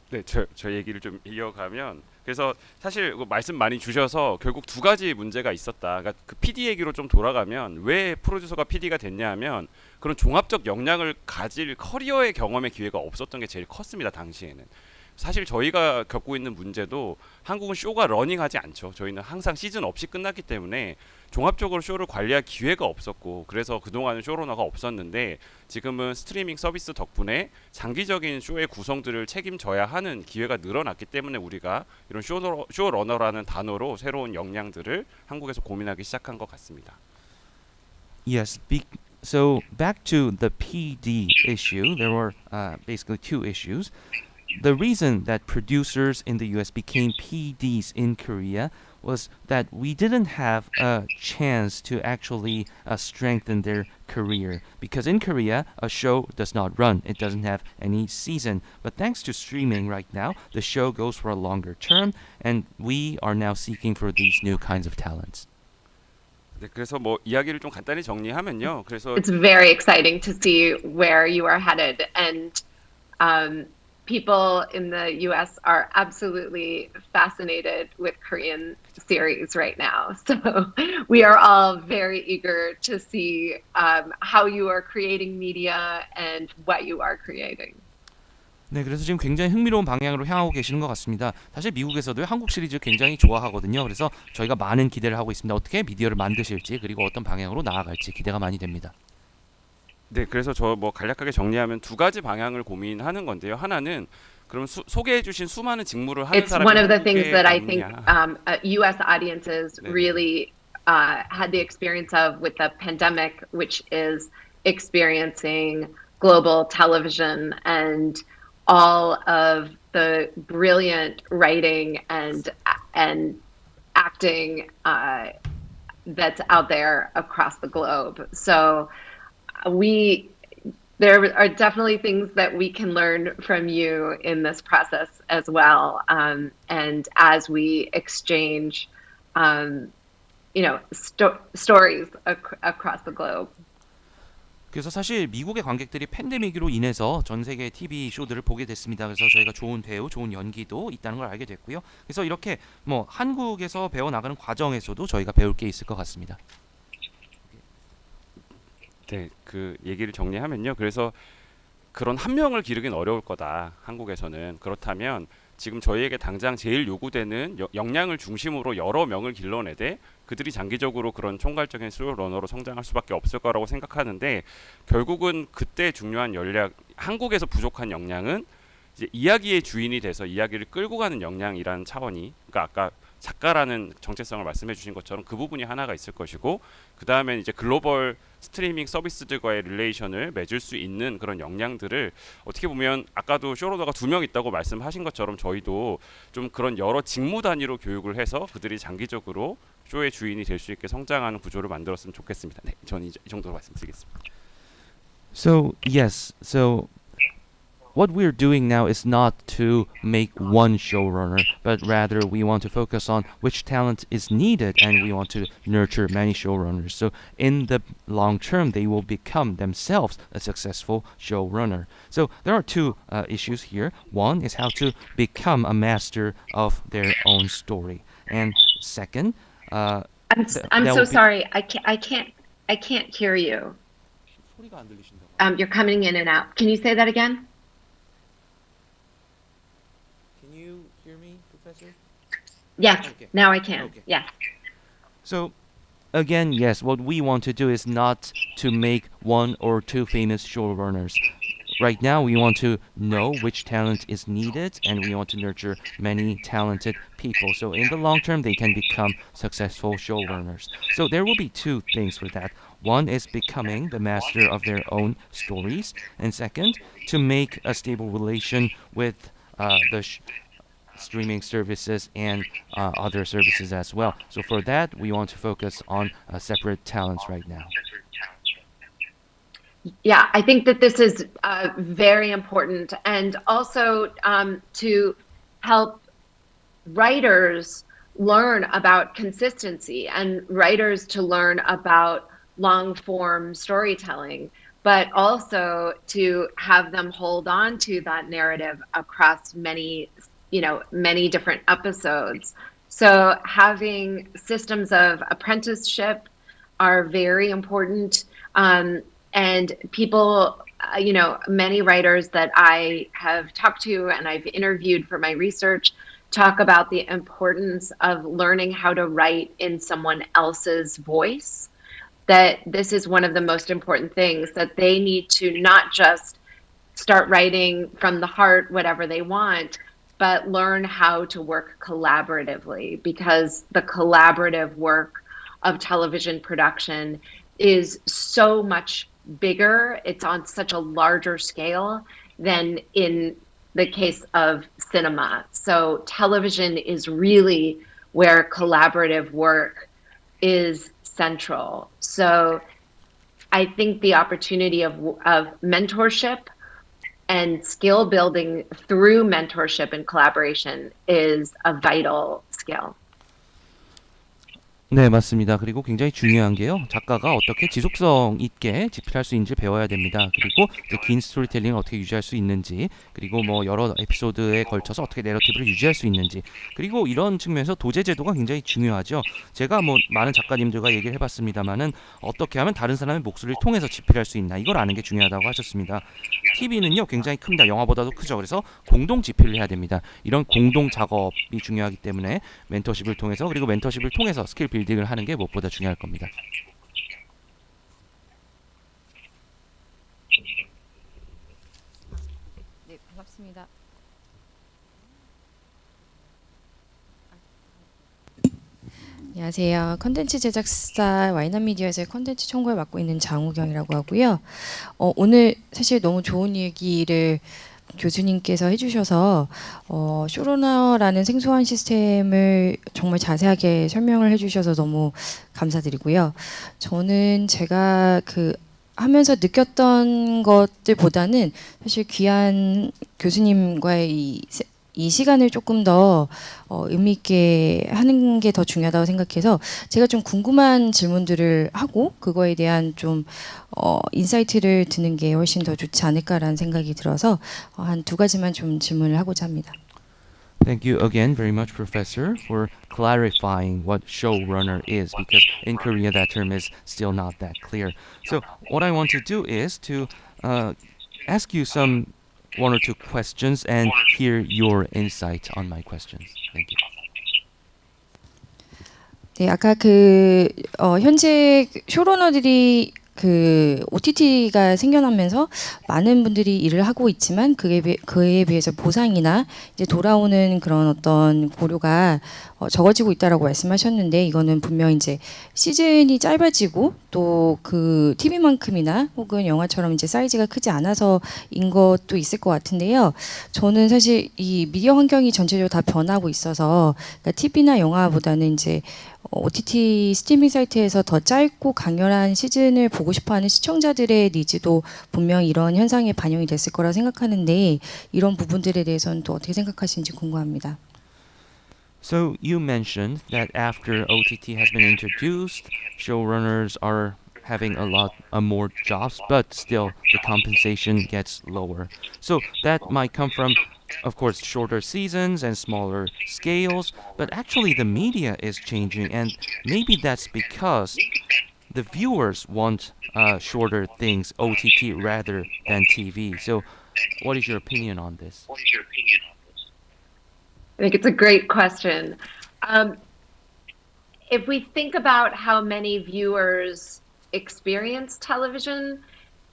네, 저 얘기를 좀 이어가면, 그래서 사실 말씀 많이 주셔서 결국 두 가지 문제가 있었다. 그러니까 그 PD 얘기로 좀 돌아가면 왜 프로듀서가 PD가 됐냐 하면 그런 종합적 역량을 가질 커리어의 경험의 기회가 없었던 게 제일 컸습니다, 당시에는. 사실 저희가 겪고 있는 문제도 한국은 쇼가 러닝하지 않죠. 저희는 항상 시즌 없이 끝났기 때문에 종합적으로 쇼를 관리할 기회가 없었고, 그래서 그동안은 쇼러너가 없었는데 지금은 스트리밍 서비스 덕분에 장기적인 쇼의 구성들을 책임져야 하는 기회가 늘어났기 때문에 우리가 이런 쇼러너라는 단어로 새로운 역량들을 한국에서 고민하기 시작한 것 같습니다. Yes, so back to the PD issue, there were basically two issues. The reason that producers in the US became PDs in Korea was that we didn't have a chance to actually strengthen their career, because in Korea a show does not run, it doesn't have any season, but thanks to streaming right now the show goes for a longer term, and we are now seeking for these new kinds of talents. 네, 그래서 이야기를 좀 간단히 정리하면요. 그래서 It's very exciting to see where you are headed, and people in the US are absolutely fascinated with Korean series right now. So we are all very eager to see how you are creating media and what you are creating. 네, 그래서 지금 굉장히 흥미로운 방향으로 향하고 계시는 것 같습니다. 사실 미국에서도 한국 시리즈 굉장히 좋아하거든요. 그래서 저희가 많은 기대를 하고 있습니다. 어떻게 미디어를 만드실지, 그리고 어떤 방향으로 나아갈지 기대가 많이 됩니다. 네, 그래서 저 간략하게 정리하면 두 가지 방향을 고민하는 건데요. 하나는 그럼 소개해 주신 수많은 직무를 하는 It's 사람이 one of the things 한국에 that I think 없냐. U.S. audiences 네네. really had the experience of with the pandemic, which is experiencing global television and all of the brilliant writing and acting that's out there across the globe. So there are definitely things that we can learn from you in this process as well. And as we exchange, stories across the globe. 그래서 사실 미국의 관객들이 팬데믹으로 인해서 전 세계 TV 쇼들을 보게 됐습니다. 그래서 저희가 좋은 배우, 좋은 연기도 있다는 걸 알게 됐고요. 그래서 이렇게 뭐 한국에서 배워 나가는 과정에서도 저희가 배울 게 있을 것 같습니다. 네, 그 얘기를 정리하면요. 그래서 그런 한 명을 기르긴 어려울 거다. 한국에서는. 그렇다면 지금 저희에게 당장 제일 요구되는 역량을 중심으로 여러 명을 길러내되 그들이 장기적으로 그런 총괄적인 쇼러너로 성장할 수밖에 없을 거라고 생각하는데, 결국은 그때 중요한 한국에서 부족한 역량은 이제 이야기의 주인이 돼서 이야기를 끌고 가는 역량이라는 차원이, 그러니까 아까 작가라는 정체성을 말씀해 주신 것처럼 그 부분이 하나가 있을 것이고, 그 다음에 이제 글로벌 스트리밍 서비스들과의 릴레이션을 맺을 수 있는 그런 역량들을 어떻게 보면 아까도 쇼러너가 2명 있다고 말씀하신 것처럼 저희도 좀 그런 여러 직무 단위로 교육을 해서 그들이 장기적으로 쇼의 주인이 될 수 있게 성장하는 구조를 만들었으면 좋겠습니다. 네, 저는 이 정도로 말씀드리겠습니다. So yes, so what we're doing now is not to make one showrunner, but rather we want to focus on which talent is needed and we want to nurture many showrunners. So in the long term, they will become themselves a successful showrunner. So there are two issues here. One is how to become a master of their own story. And second, I'm that so would be- sorry. I can't hear you. 소리가 안 들리신다고. You're coming in and out. Can you say that again? Can you hear me, Professor? Yes. Okay. Now I can. Okay. Yes. So, again, yes, what we want to do is not to make one or two famous showrunners. Right now, we want to know which talent is needed, and we want to nurture many talented people. So, in the long term, they can become successful showrunners. So, there will be two things for that. One is becoming the master of their own stories, and second, to make a stable relation with the streaming services and other services as well. So for that, we want to focus on separate talents right now. Yeah, I think that this is very important, and also to help writers learn about consistency and writers to learn about long form storytelling, but also to have them hold on to that narrative across many different episodes. So having systems of apprenticeship are very important. And people, many writers that I have talked to and I've interviewed for my research talk about the importance of learning how to write in someone else's voice. That this is one of the most important things, that they need to not just start writing from the heart whatever they want, but learn how to work collaboratively, because the collaborative work of television production is so much bigger. It's on such a larger scale than in the case of cinema. So television is really where collaborative work is central. So I think the opportunity of mentorship and skill building through mentorship and collaboration is a vital skill. 네, 맞습니다. 그리고 굉장히 중요한 게요. 작가가 어떻게 지속성 있게 집필할 수 있는지 배워야 됩니다. 그리고 이제 긴 스토리텔링을 어떻게 유지할 수 있는지, 그리고 뭐 여러 에피소드에 걸쳐서 어떻게 내러티브를 유지할 수 있는지, 그리고 이런 측면에서 도제 제도가 굉장히 중요하죠. 제가 뭐 많은 작가님들과 얘기를 해봤습니다만은 어떻게 하면 다른 사람의 목소리를 통해서 집필할 수 있나, 이걸 아는 게 중요하다고 하셨습니다. TV는요 굉장히 큽니다. 영화보다도 크죠. 그래서 공동 집필을 해야 됩니다. 이런 공동 작업이 중요하기 때문에 멘토십을 통해서, 그리고 멘토십을 통해서 스킬 빌딩을 하는 게 무엇보다 중요할 겁니다. 네, 반갑습니다. 안녕하세요. 컨텐츠 제작사 와이너미디어에서 컨텐츠 총괄 맡고 있는 장우경이라고 하고요. 오늘 사실 너무 좋은 얘기를 교수님께서 해주셔서 쇼러너라는 생소한 시스템을 정말 자세하게 설명을 해주셔서 너무 감사드리고요. 저는 제가 하면서 느꼈던 것들보다는 사실 귀한 교수님과의 이 시간을 조금 더 의미 있게 하는 게 더 중요하다고 생각해서 제가 좀 궁금한 질문들을 하고 그거에 대한 좀 인사이트를 드는 게 훨씬 더 좋지 않을까라는 생각이 들어서 한 두 가지만 좀 질문을 하고자 합니다. Thank you again very much, Professor, for clarifying what showrunner is, because in Korea that term is still not that clear. So what I want to do is to ask you some one or two questions and hear your insight on my questions. Thank you. 네, 아까 현재 쇼러너들이 OTT가 생겨나면서 많은 분들이 일을 하고 있지만 그에 비해서 보상이나 이제 돌아오는 그런 어떤 고려가 적어지고 있다라고 말씀하셨는데 이거는 분명 이제 시즌이 짧아지고 또 TV만큼이나 혹은 영화처럼 이제 사이즈가 크지 않아서인 것도 있을 것 같은데요. 저는 사실 이 미디어 환경이 전체적으로 다 변하고 있어서 그러니까 TV나 영화보다는 이제 OTT 스트리밍 사이트에서 더 짧고 강렬한 시즌을 보고 싶어하는 시청자들의 니즈도 분명 이런 현상에 반영이 됐을 거라 생각하는데 이런 부분들에 대해서는 또 어떻게 생각하시는지 궁금합니다. So you mentioned that after OTT has been introduced, showrunners are having a lot more jobs, but still the compensation gets lower. So that might come from, of course, shorter seasons and smaller scales, but actually the media is changing, and maybe that's because the viewers want shorter things, OTT rather than TV. So what is your opinion on this? I think it's a great question. If we think about how many viewers experience television,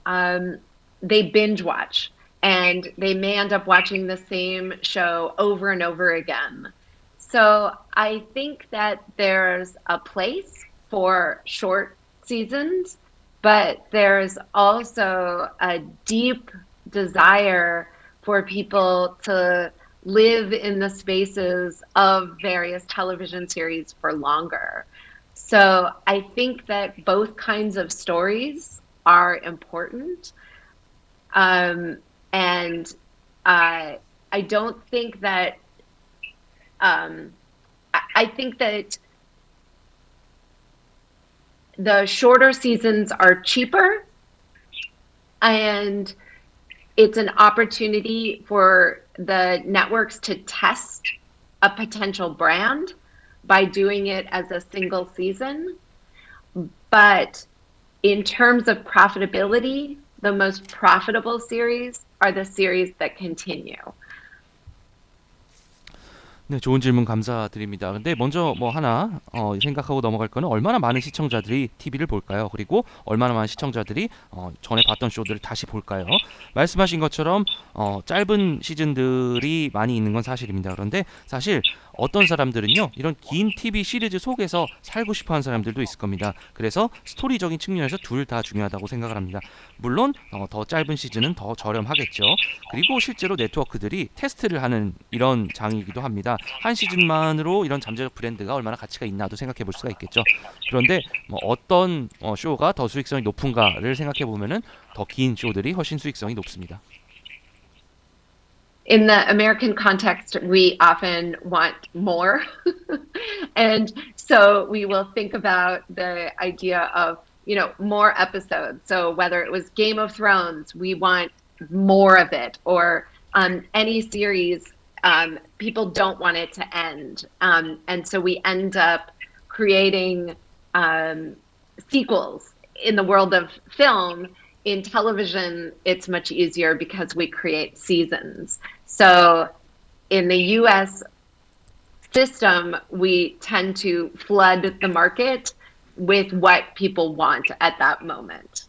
they binge watch and they may end up watching the same show over and over again. So I think that there's a place for short seasons, but there's also a deep desire for people to live in the spaces of various television series for longer. So I think that both kinds of stories are important. And I don't think that, I think that the shorter seasons are cheaper, and it's an opportunity for the networks to test a potential brand by doing it as a single season. But in terms of profitability, the most profitable series are the series that continue. 네, 좋은 질문 감사드립니다. 근데 먼저 하나 생각하고 넘어갈 거는 얼마나 많은 시청자들이 TV를 볼까요? 그리고 얼마나 많은 시청자들이 전에 봤던 쇼들을 다시 볼까요? 말씀하신 것처럼 짧은 시즌들이 많이 있는 건 사실입니다. 그런데 사실 어떤 사람들은요, 이런 긴 TV 시리즈 속에서 살고 싶어하는 사람들도 있을 겁니다. 그래서 스토리적인 측면에서 둘 다 중요하다고 생각을 합니다. 물론 더 짧은 시즌은 더 저렴하겠죠. 그리고 실제로 네트워크들이 테스트를 하는 이런 장이기도 합니다. 한 시즌만으로 이런 잠재적 브랜드가 얼마나 가치가 있나도 생각해 볼 수가 있겠죠. 그런데 어떤 쇼가 더 수익성이 높은가를 생각해 보면은 더 긴 쇼들이 훨씬 수익성이 높습니다. In the American context, we often want more. And so we will think about the idea of, more episodes. So whether it was Game of Thrones, we want more of it, or any series, people don't want it to end. And so we end up creating sequels. In the world of film, in television, it's much easier because we create seasons. So in the US system, we tend to flood the market with what people want at that moment.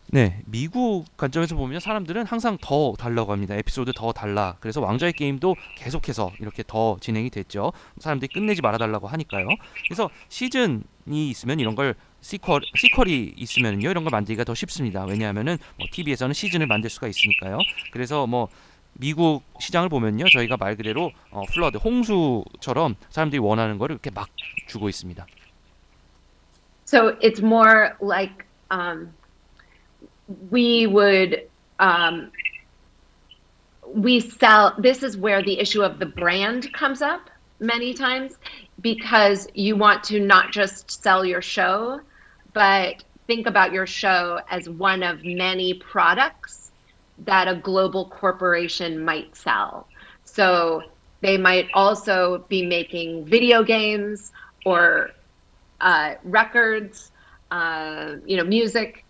네, 미국 관점에서 보면 사람들은 항상 더 달라고 합니다. 에피소드 더 달라. 그래서 왕좌의 게임도 계속해서 이렇게 더 진행이 됐죠. 사람들이 끝내지 말아달라고 하니까요. 그래서 시즌이 있으면 이런 걸 시퀄이 있으면요 이런 걸 만들기가 더 쉽습니다. 왜냐하면은 TV에서는 시즌을 만들 수가 있으니까요. 그래서 미국 시장을 보면요 저희가 말 그대로 플러드 홍수처럼 사람들이 원하는 거를 이렇게 막 주고 있습니다. So it's more like we would we sell. This is where the issue of the brand comes up many times, because you want to not just sell your show, but think about your show as one of many products that a global corporation might sell. So they might also be making video games or records, music,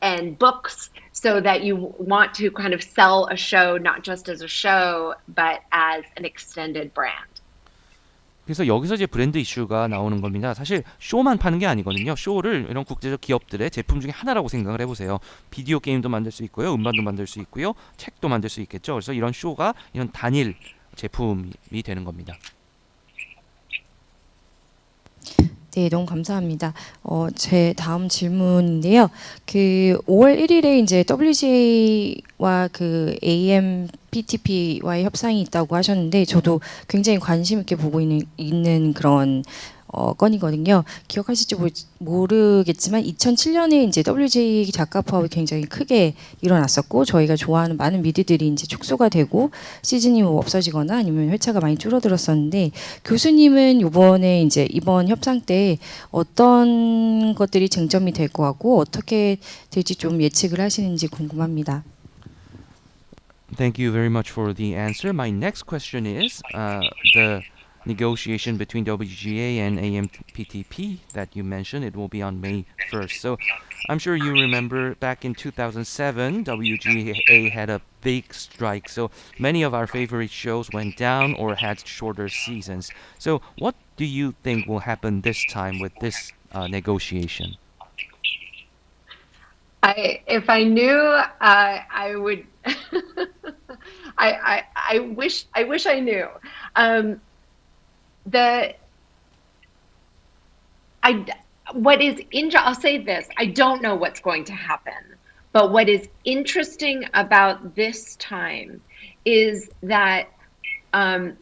and books, so that you want to kind of sell a show not just as a show, but as an extended brand. 그래서 여기서 이제 브랜드 이슈가 나오는 겁니다. 사실 쇼만 파는 게 아니거든요. 쇼를 이런 국제적 기업들의 제품 중에 하나라고 생각을 해보세요. 비디오 게임도 만들 수 있고요, 음반도 만들 수 있고요, 책도 만들 수 있겠죠. 그래서 이런 쇼가 이런 단일 제품이 되는 겁니다. 네, 너무 감사합니다. 제 다음 질문인데요. 그 5월 1일에 이제 WGA와 그 AMPTP와의 협상이 있다고 하셨는데, 저도 굉장히 관심 있게 보고 있는 그런 건이거든요. 기억하실지 모르겠지만 2007년에 이제 WGA 작가 파업이 굉장히 크게 일어났었고, 저희가 좋아하는 많은 미드들이 이제 축소가 되고 시즌이 없어지거나 아니면 회차가 많이 줄어들었었는데, 교수님은 이번 협상 때 어떤 것들이 쟁점이 될 것 같고 어떻게 될지 좀 예측을 하시는지 궁금합니다. Thank you very much for the answer. My next question is the negotiation between WGA and AMPTP that you mentioned. It will be on May 1st. So I'm sure you remember back in 2007, WGA had a big strike. So many of our favorite shows went down or had shorter seasons. So what do you think will happen this time with this negotiation? If I knew, I would. I wish I knew. I'll say this, I don't know what's going to happen, but what is interesting about this time is that the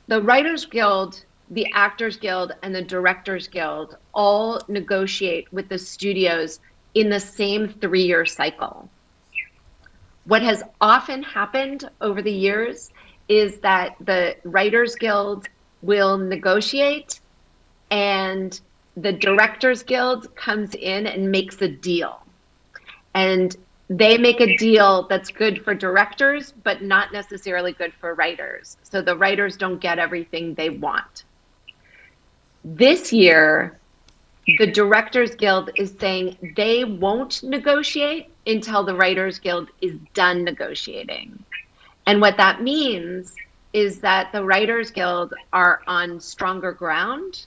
Writers Guild, the Actors Guild, and the Directors Guild all negotiate with the studios in the same 3-year cycle. What has often happened over the years is that the Writers Guild will negotiate and the Directors Guild comes in and makes a deal. And they make a deal that's good for directors, but not necessarily good for writers. So the writers don't get everything they want. This year, the Directors Guild is saying they won't negotiate until the Writers Guild is done negotiating. And what that means is that the Writers Guild are on stronger ground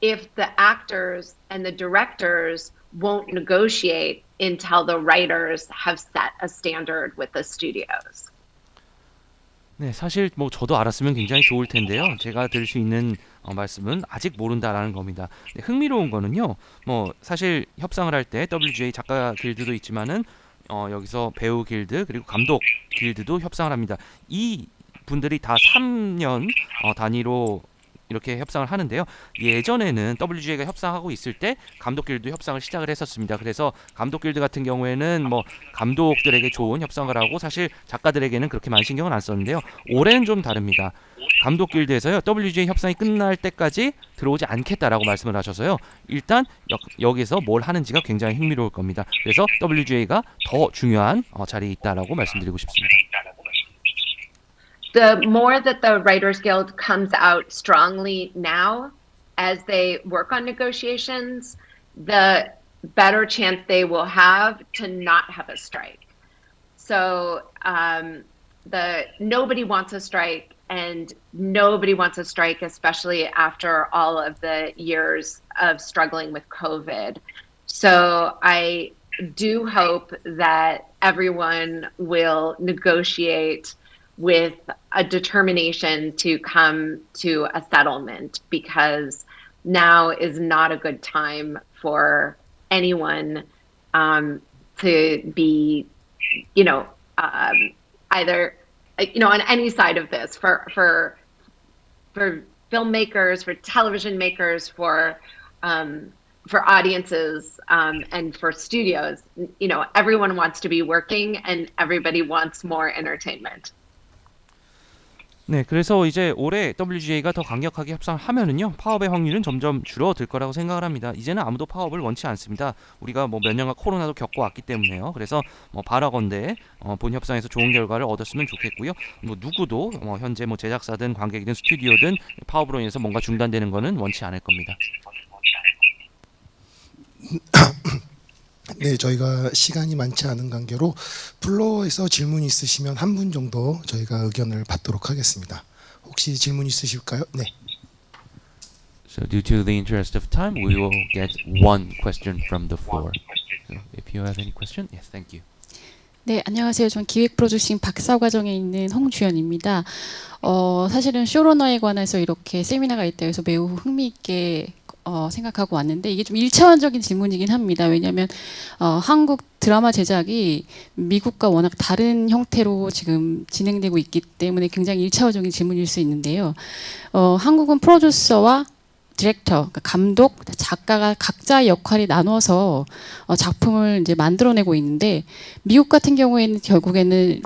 if the actors and the directors won't negotiate until the writers have set a standard with the studios. 네, 사실 저도 알았으면 굉장히 좋을 텐데요. 제가 드릴 수 있는 말씀은 아직 모른다라는 겁니다. 네, 흥미로운 거는요. 사실 협상을 할 때 WGA 작가 길드도 있지만은 여기서 배우 길드 그리고 감독 길드도 협상을 합니다. 이 분들이 다 3년 단위로 이렇게 협상을 하는데요. 예전에는 WGA가 협상하고 있을 때 감독 길드 협상을 시작을 했었습니다. 그래서 감독 길드 같은 경우에는 감독들에게 좋은 협상을 하고 사실 작가들에게는 그렇게 많이 신경을 안 썼는데요. 올해는 좀 다릅니다. 감독 길드에서요. WGA 협상이 끝날 때까지 들어오지 않겠다라고 말씀을 하셔서요. 일단 여기서 뭘 하는지가 굉장히 흥미로울 겁니다. 그래서 WGA가 더 중요한 자리에 있다라고 말씀드리고 싶습니다. The more that the Writers Guild comes out strongly now as they work on negotiations, the better chance they will have to not have a strike. So nobody wants a strike, and nobody wants a strike, especially after all of the years of struggling with COVID. So I do hope that everyone will negotiate with a determination to come to a settlement, because now is not a good time for anyone to be, either, on any side of this, for filmmakers, for television makers, for audiences, and for studios. Everyone wants to be working, and everybody wants more entertainment. 네, 그래서 이제 올해 WGA가 더 강력하게 협상하면은요, 파업의 확률은 점점 줄어들 거라고 생각을 합니다. 이제는 아무도 파업을 원치 않습니다. 우리가 뭐 몇 년간 코로나도 겪어왔기 때문에요. 그래서 바라건대 본 협상에서 좋은 결과를 얻었으면 좋겠고요. 뭐 누구도 현재 뭐 제작사든 관객이든 스튜디오든 파업으로 인해서 뭔가 중단되는 거는 원치 않을 겁니다. 네, 저희가 시간이 많지 않은 관계로 플로어에서 질문 있으시면 한 분 정도 저희가 의견을 받도록 하겠습니다. 혹시 질문 있으실까요? 네. So due to the interest of time, we will get one question from the floor. So if you have any question, yes, thank you. 네, 안녕하세요. 전 기획 프로듀싱 박사과정에 있는 홍주연입니다. 사실은 쇼러너에 관해서 이렇게 세미나가 있다 해서 매우 흥미있게 생각하고 왔는데, 이게 좀 1차원적인 질문이긴 합니다. 왜냐하면 한국 드라마 제작이 미국과 워낙 다른 형태로 지금 진행되고 있기 때문에 굉장히 1차원적인 질문일 수 있는데요. 한국은 프로듀서와 디렉터, 그러니까 감독, 작가가 각자의 역할이 나눠서 작품을 이제 만들어내고 있는데, 미국 같은 경우에는 결국에는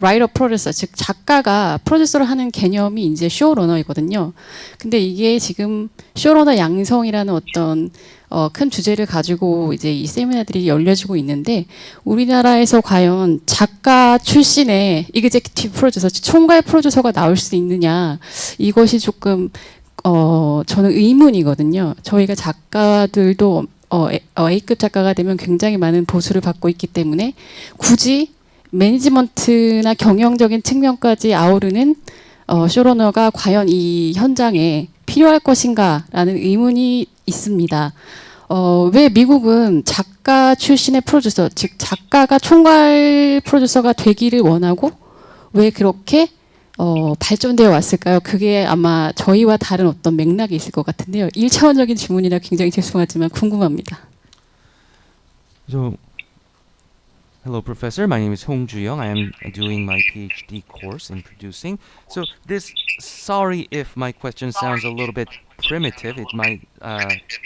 라이터 프로듀서, 즉 작가가 프로듀서를 하는 개념이 이제 쇼러너이거든요. 근데 이게 지금 쇼러너 양성이라는 어떤 큰 주제를 가지고 이제 이 세미나들이 열려지고 있는데, 우리나라에서 과연 작가 출신의 이그제큐티브 프로듀서, 즉 총괄 프로듀서가 나올 수 있느냐, 이것이 조금 저는 의문이거든요. 저희가 작가들도 A급 작가가 되면 굉장히 많은 보수를 받고 있기 때문에 굳이 매니지먼트나 경영적인 측면까지 아우르는 쇼러너가 과연 이 현장에 필요할 것인가라는 의문이 있습니다. 왜 미국은 작가 출신의 프로듀서, 즉 작가가 총괄 프로듀서가 되기를 원하고 왜 그렇게 발전되어 왔을까요? 그게 아마 저희와 다른 어떤 맥락이 있을 것 같은데요. 1차원적인 질문이라 굉장히 죄송하지만 궁금합니다. So, hello, Professor. My name is Hong Ju-young. I am doing my PhD course in producing. So, sorry if my question sounds a little bit primitive. It might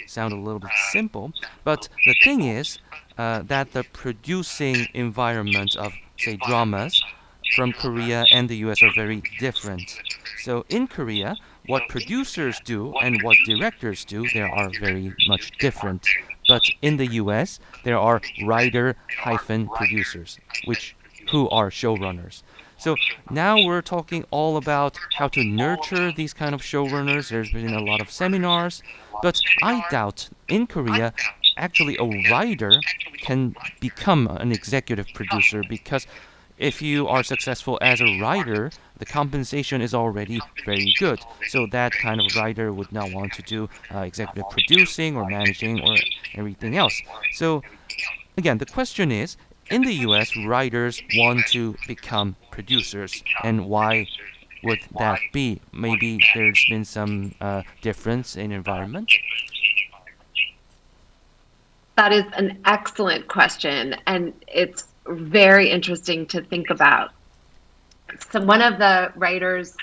sound a little bit simple. But the thing is that the producing environment of, say, dramas from Korea and the US are very different. So in Korea, what producers do and what directors do, there are very much different. But in the US, there are writer-producers, who are showrunners. So now we're talking all about how to nurture these kind of showrunners. There's been a lot of seminars, but I doubt in Korea actually a writer can become an executive producer, because if you are successful as a writer, the compensation is already very good. So that kind of writer would not want to do executive producing or managing or everything else. So again, the question is, in the US, writers want to become producers, and why would that be? Maybe there's been some difference in environment? That is an excellent question, and it's very interesting to think about. So one of the writers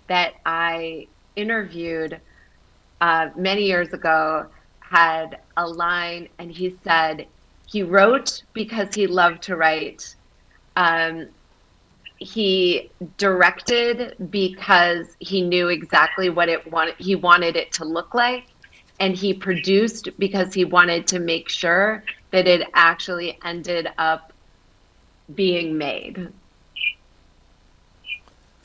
that I interviewed many years ago had a line, and he said he wrote because he loved to write. He directed because he knew exactly what he wanted it to look like, and he produced because he wanted to make sure that it actually ended up being made.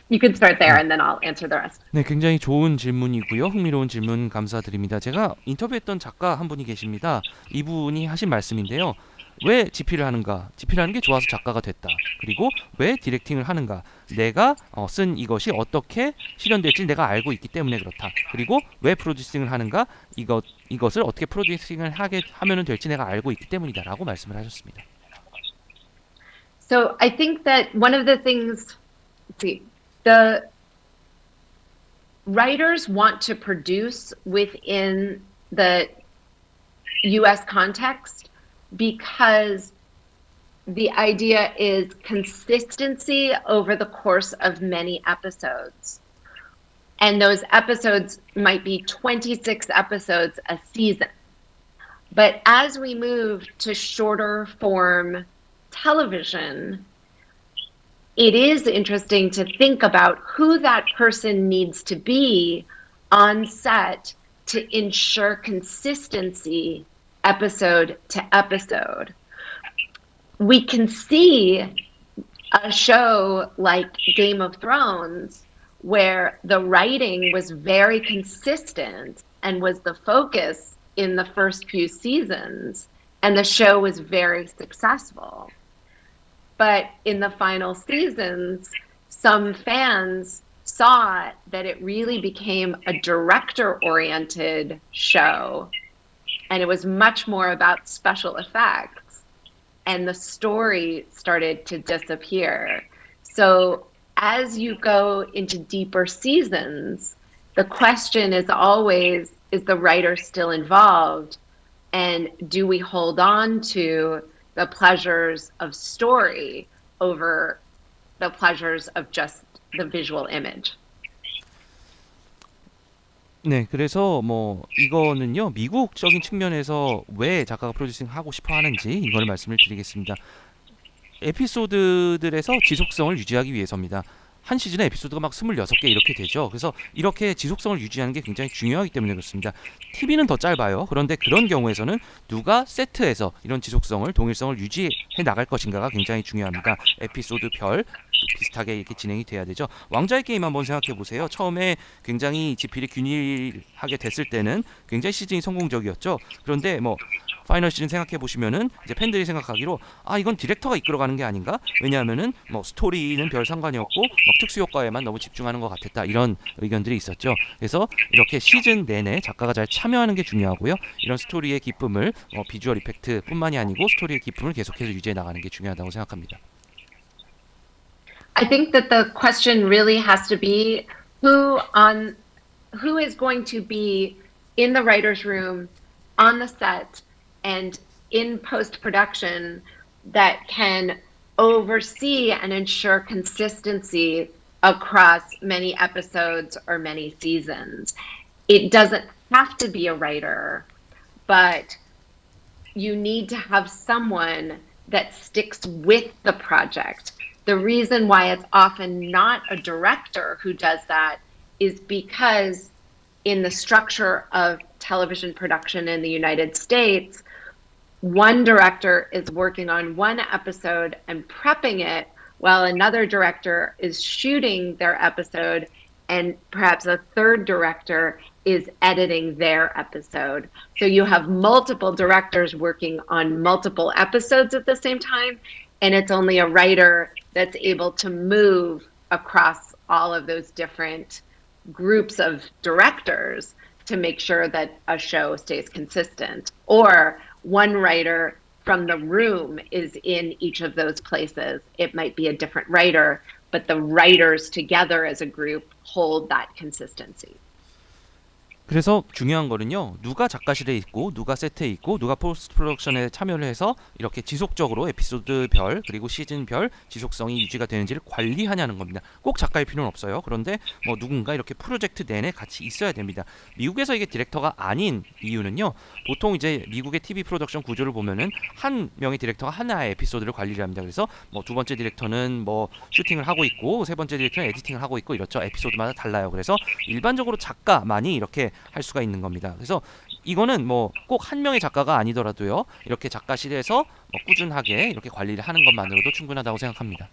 You can start there and then I'll answer the rest. 네, 굉장히 좋은 질문이고요. 흥미로운 질문 감사드립니다. 제가 인터뷰했던 작가 한 분이 계십니다. 이분이 하신 말씀인데요. 왜 집필을 하는가? 집필하는 게 좋아서 작가가 됐다. 그리고 왜 디렉팅을 하는가? 내가 쓴 이것이 어떻게 실현될지 내가 알고 있기 때문에 그렇다. 그리고 왜 프로듀싱을 하는가? 이것을 어떻게 프로듀싱을 하면은 될지 내가 알고 있기 때문이다라고 말씀을 하셨습니다. So I think that one of the things, the writers want to produce within the US context because the idea is consistency over the course of many episodes. And those episodes might be 26 episodes a season. But as we move to shorter form television, it is interesting to think about who that person needs to be on set to ensure consistency episode to episode. We can see a show like Game of Thrones where the writing was very consistent and was the focus in the first few seasons, and the show was very successful. But in the final seasons, some fans saw that it really became a director-oriented show, and it was much more about special effects, and the story started to disappear. So as you go into deeper seasons, the question is always, is the writer still involved? And do we hold on to the pleasures of story over the pleasures of just the visual image? 네, 그래서 뭐 이거는요 미국적인 측면에서 왜 작가가 프로듀싱 하고 싶어 하는지 이걸 말씀을 드리겠습니다. 에피소드들에서 지속성을 유지하기 위해서입니다. 한 시즌에 에피소드가 막 26개 이렇게 되죠. 그래서 이렇게 지속성을 유지하는 게 굉장히 중요하기 때문에 그렇습니다. TV는 더 짧아요. 그런데 그런 경우에서는 누가 세트에서 이런 지속성을, 동일성을 유지해 나갈 것인가가 굉장히 중요합니다. 에피소드별 비슷하게 이렇게 진행이 돼야 되죠. 왕좌의 게임 한번 생각해 보세요. 처음에 굉장히 지필이 균일하게 됐을 때는 굉장히 시즌이 성공적이었죠. 그런데 뭐 파이널 시즌 생각해 보시면은 이제 팬들이 생각하기로 이건 디렉터가 이끌어가는 게 아닌가? 왜냐하면은 뭐 스토리는 별 상관이 없고 막 특수 효과에만 너무 집중하는 것 같았다 이런 의견들이 있었죠. 그래서 이렇게 시즌 내내 작가가 잘 참여하는 게 중요하고요. 이런 스토리의 기쁨을 비주얼 이펙트뿐만이 아니고 스토리의 기쁨을 계속해서 유지해 나가는 게 중요하다고 생각합니다. I think that the question really has to be who is going to be in the writer's room, on the set, and in post-production that can oversee and ensure consistency across many episodes or many seasons. It doesn't have to be a writer, but you need to have someone that sticks with the project. The reason why it's often not a director who does that is because in the structure of television production in the United States, one director is working on one episode and prepping it while another director is shooting their episode, and perhaps a third director is editing their episode. So you have multiple directors working on multiple episodes at the same time, and it's only a writer that's able to move across all of those different groups of directors to make sure that a show stays consistent. Or one writer from the room is in each of those places. It might be a different writer, but the writers together as a group hold that consistency. 그래서 중요한 거는요, 누가 작가실에 있고 누가 세트에 있고 누가 포스트 프로덕션에 참여를 해서 이렇게 지속적으로 에피소드별 그리고 시즌별 지속성이 유지가 되는지를 관리하냐는 겁니다. 꼭 작가일 필요는 없어요. 그런데 뭐 누군가 이렇게 프로젝트 내내 같이 있어야 됩니다. 미국에서 이게 디렉터가 아닌 이유는요, 보통 이제 미국의 TV 프로덕션 구조를 보면은 한 명의 디렉터가 하나의 에피소드를 관리를 합니다. 그래서 뭐 두 번째 디렉터는 뭐 슈팅을 하고 있고 세 번째 디렉터는 에디팅을 하고 있고 이렇죠. 에피소드마다 달라요. 그래서 일반적으로 작가만이 이렇게 할 수가 있는 겁니다. 그래서 이거는 뭐 꼭 한 명의 작가가 아니더라도요, 이렇게 작가실에서 뭐 꾸준하게 이렇게 관리를 하는 것만으로도 충분하다고 생각합니다.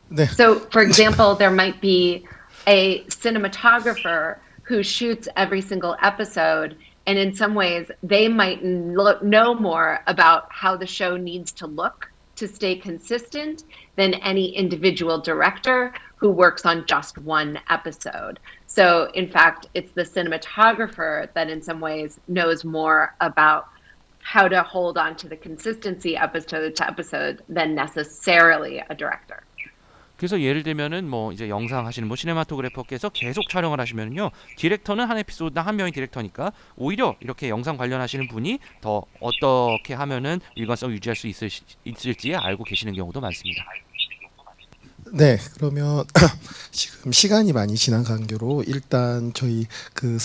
네. So, for example, there might be a cinematographer who shoots every single episode, And in some ways, they might know more about how the show needs to look to stay consistent than any individual director who works on just one episode. So in fact, it's the cinematographer that in some ways knows more about how to hold on to the consistency episode to episode than necessarily a director. 그래서 예를 들면은 뭐 이제 영상 하시는 뭐 시네마토그래퍼께서 계속 촬영을 하시면요, 디렉터는 한 에피소드당 한 명이 디렉터니까 오히려 이렇게 영상 관련하시는 분이 더 어떻게 하면은 일관성 유지할 수 있을지 알고 계시는 경우도 많습니다. 네, 그러면 지금 시간이 많이 지난 관계로 일단 저희 그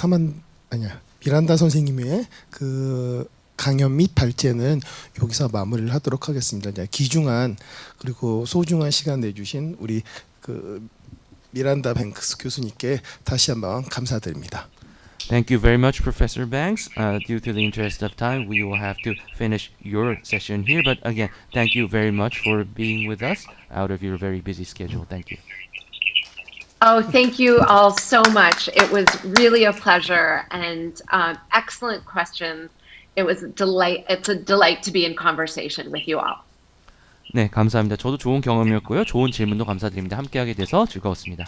미란다 선생님의 그 강연 및 발제는 여기서 마무리를 하도록 하겠습니다. 귀중한 그리고 소중한 시간 내주신 우리 그 미란다 뱅크스 교수님께 다시 한번 감사드립니다. Thank you very much, Professor Banks. Due to the interest of time, we will have to finish your session here. But again, thank you very much for being with us out of your very busy schedule. Thank you. Oh, thank you all so much. It was really a pleasure and excellent questions. It was a delight. It's a delight to be in conversation with you all. 네, 감사합니다. 저도 좋은 경험이었고요. 좋은 질문도 감사드립니다. 함께하게 돼서 즐거웠습니다.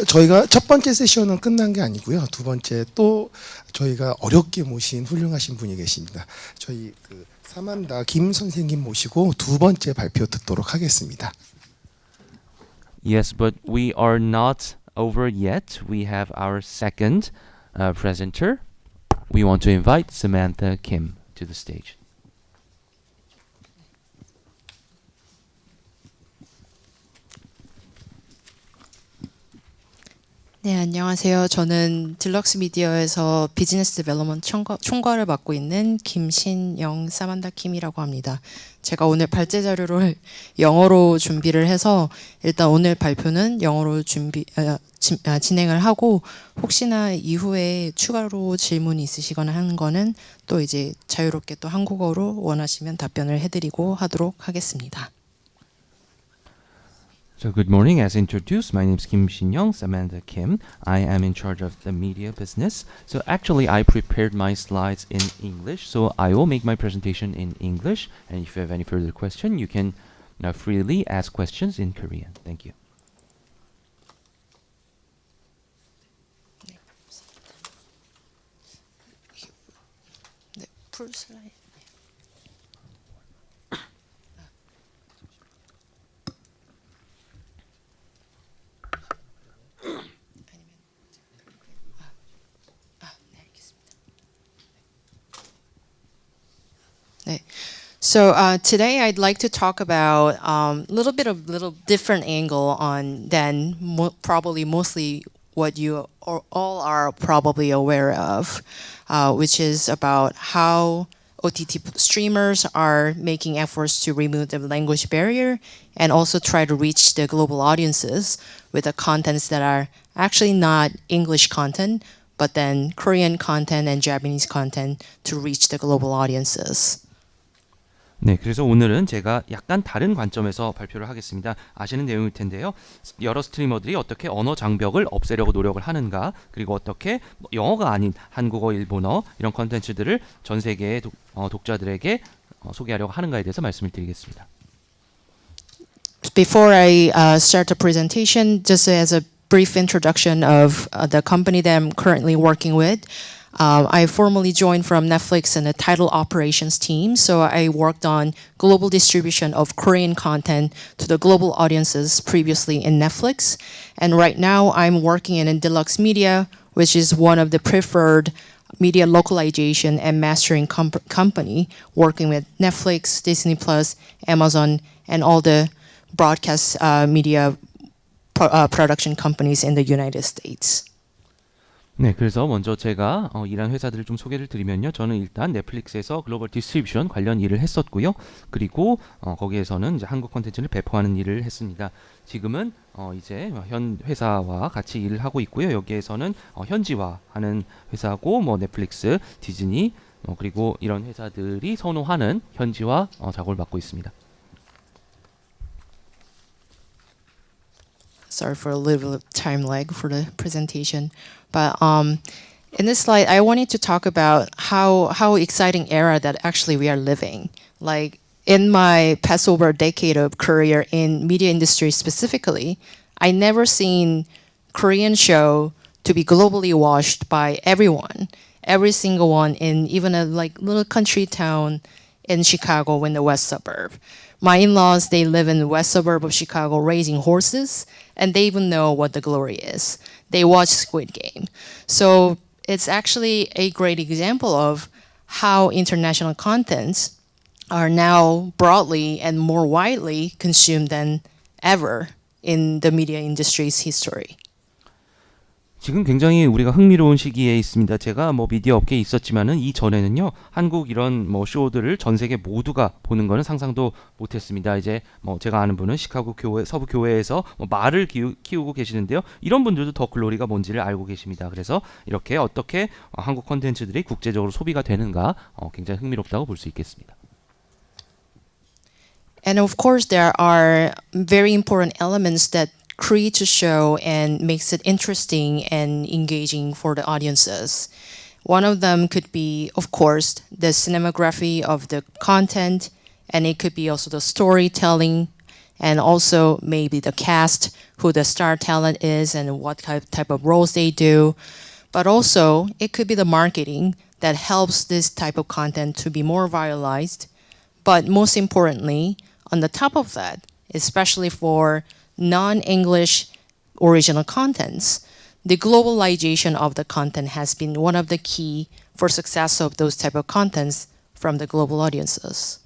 저희가 첫 번째 세션은 끝난 게 아니고요. 두 번째 또 저희가 어렵게 모신 훌륭하신 분이 계십니다. 저희 그 사만다 김 선생님 모시고 두 번째 발표 듣도록 하겠습니다. Yes, but we are not over yet. We have our second presenter. We want to invite Samantha Kim to the stage. 네, 안녕하세요. 저는 딜럭스 미디어에서 비즈니스 데벨롭먼트 총괄을 맡고 있는 김신영 사만다 킴이라고 합니다. 제가 오늘 발제 자료를 영어로 준비를 해서 일단 오늘 발표는 영어로 진행을 하고 혹시나 이후에 추가로 질문이 있으시거나 하는 거는 또 이제 자유롭게 또 한국어로 원하시면 답변을 해드리고 하도록 하겠습니다. So good morning. As introduced, my name is Kim Shin-young, Samantha Kim. I am in charge of the media business. So actually, I prepared my slides in English. So I will make my presentation in English. And if you have any further question, you can freely ask questions in Korean. Thank you. 네, 풀 슬라이드. So today I'd like to talk about a little different angle on than probably mostly what you all are probably aware of, which is about how OTT streamers are making efforts to remove the language barrier and also try to reach the global audiences with the contents that are actually not English content, but then Korean content and Japanese content to reach the global audiences. 네, 그래서 오늘은 제가 약간 다른 관점에서 발표를 하겠습니다. 아시는 내용일 텐데요. 여러 스트리머들이 어떻게 언어 장벽을 없애려고 노력을 하는가, 그리고 어떻게 영어가 아닌 한국어, 일본어 이런 컨텐츠들을 전 세계의 독자들에게 소개하려고 하는가에 대해서 말씀을 드리겠습니다. Before I start the presentation, just as a brief introduction of the company that I'm currently working with. I formally joined from Netflix in the title operations team, so I worked on global distribution of Korean content to the global audiences previously in Netflix. And right now I'm working in Deluxe Media, which is one of the preferred media localization and mastering company, working with Netflix, Disney+, Amazon, and all the broadcast media production companies in the United States. 네, 그래서 먼저 제가 일한 회사들을 좀 소개를 드리면요. 저는 일단 넷플릭스에서 글로벌 디스트리뷰션 관련 일을 했었고요. 그리고 거기에서는 이제 한국 콘텐츠를 배포하는 일을 했습니다. 지금은 이제 현 회사와 같이 일을 하고 있고요. 여기에서는 현지화하는 회사고 뭐 넷플릭스, 디즈니 그리고 이런 회사들이 선호하는 현지화 작업을 맡고 있습니다. Sorry for a little bit of time lag for the presentation. But In this slide, I wanted to talk about how exciting era that actually we are living. Like in my past over a decade of career in media industry specifically, I never seen Korean show to be globally watched by everyone, every single one in even a like little country town in Chicago in the west suburb. My in-laws, they live in the west suburb of Chicago raising horses, and they even know what the glory is. They watch Squid Game. So it's actually a great example of how international contents are now broadly and more widely consumed than ever in the media industry's history. 지금 굉장히 우리가 흥미로운 시기에 있습니다. 제가 뭐 미디어 업계에 있었지만은 이 전에는요, 한국 이런 뭐 쇼들을 전 세계 모두가 보는 거는 상상도 못했습니다. 이제 뭐 제가 아는 분은 시카고 교회, 서부 교회에서 뭐 말을 키우고 계시는데요. 이런 분들도 더 글로리가 뭔지를 알고 계십니다. 그래서 이렇게 어떻게 한국 콘텐츠들이 국제적으로 소비가 되는가 굉장히 흥미롭다고 볼 수 있겠습니다. And of course, there are very important elements that create a show and makes it interesting and engaging for the audiences. One of them could be, of course, the cinematography of the content, and it could be also the storytelling, and also maybe the cast, who the star talent is and what type of roles they do. But also, it could be the marketing that helps this type of content to be more viralized. But most importantly, on the top of that, especially for non-English original contents, the globalization of the content has been one of the key for success of those type of contents from the global audiences.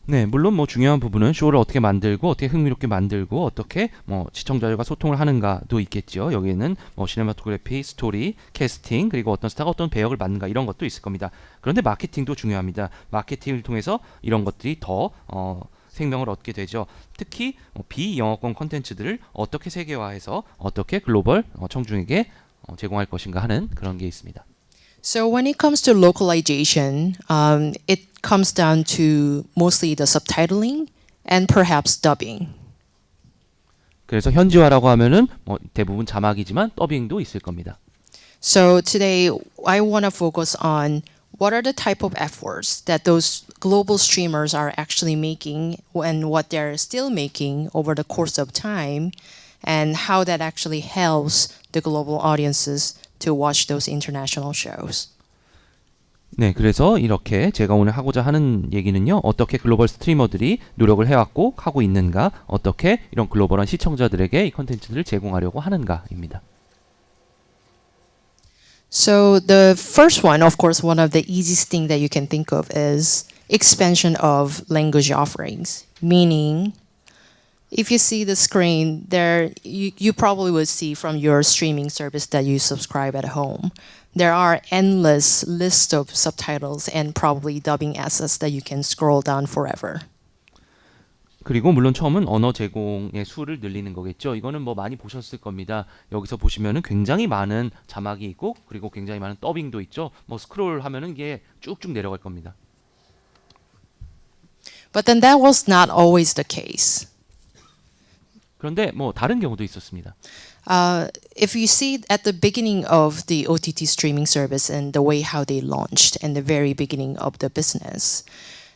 네, 물론 뭐 중요한 부분은 쇼를 어떻게 만들고 어떻게 흥미롭게 만들고 어떻게 뭐 시청자들과 소통을 하는가도 있겠죠. 여기에는 뭐 시네마토그래피, 스토리, 캐스팅, 그리고 어떤 스타가 어떤 배역을 맡는가 이런 것도 있을 겁니다. 그런데 마케팅도 중요합니다. 마케팅을 통해서 이런 것들이 더 생명을 얻게 되죠. 특히 비영어권 콘텐츠들을 어떻게 세계화해서 어떻게 글로벌 청중에게 제공할 것인가 하는 그런 게 있습니다. So when it comes to localization, it comes down to mostly the subtitling and perhaps dubbing. 그래서 현지화라고 하면은 뭐 대부분 자막이지만 더빙도 있을 겁니다. So today I want to focus on what are the type of efforts that those global streamers are actually making and what they're still making over the course of time, and how that actually helps the global audiences to watch those international shows. 네, 그래서 이렇게 제가 오늘 하고자 하는 얘기는요, 어떻게 글로벌 스트리머들이 노력을 해왔고 하고 있는가, 어떻게 이런 글로벌한 시청자들에게 이 컨텐츠들을 제공하려고 하는가입니다. So the first one, of course, one of the easiest thing that you can think of is expansion of language offerings. Meaning, if you see the screen there, you probably would see from your streaming service that you subscribe at home. There are endless lists of subtitles and probably dubbing assets that you can scroll down forever. 그리고 물론 처음은 언어 제공의 수를 늘리는 거겠죠. 이거는 뭐 많이 보셨을 겁니다. 여기서 보시면은 굉장히 많은 자막이 있고 그리고 굉장히 많은 더빙도 있죠. 뭐 스크롤 하면은 이게 쭉쭉 내려갈 겁니다. But then that was not always the case. 그런데 뭐 다른 경우도 있었습니다. If you see at the beginning of the OTT streaming service and the way how they launched and the very beginning of the business,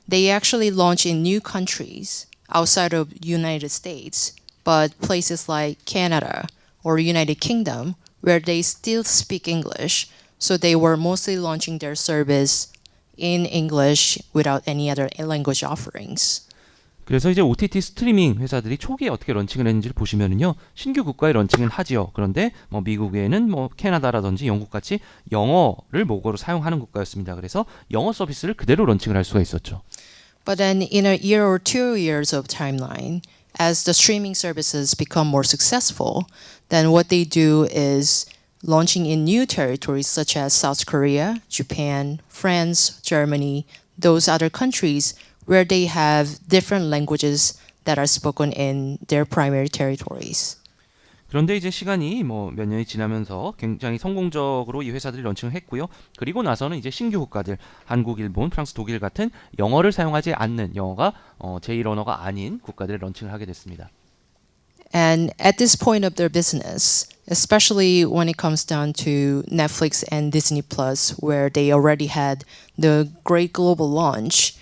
they actually launched in new countries outside of United States, but places like Canada or United Kingdom where they still speak English. So they were mostly launching their service in English without any other language offerings. 그래서 이제 OTT 스트리밍 회사들이 초기에 어떻게 런칭을 했는지를 보시면은요, 신규 국가에 런칭은 하지요. 그런데 뭐 미국에는 뭐 캐나다라든지 영국 같이 영어를 모국어로 사용하는 국가였습니다. 그래서 영어 서비스를 그대로 런칭을 할 수가 있었죠. But then in a year or 2 years of timeline, as the streaming services become more successful, then what they do is launching in new territories such as South Korea, Japan, France, Germany, those other countries where they have different languages that are spoken in their primary territories. 그런데 이제 시간이 뭐 몇 년이 지나면서 굉장히 성공적으로 이 회사들이 런칭을 했고요. 그리고 나서는 이제 신규 국가들, 한국, 일본, 프랑스, 독일 같은 영어를 사용하지 않는 영어가 제1 언어가 아닌 국가들에 런칭을 하게 됐습니다. And at this point of their business, especially when it comes down to Netflix and Disney Plus, where they already had the great global launch,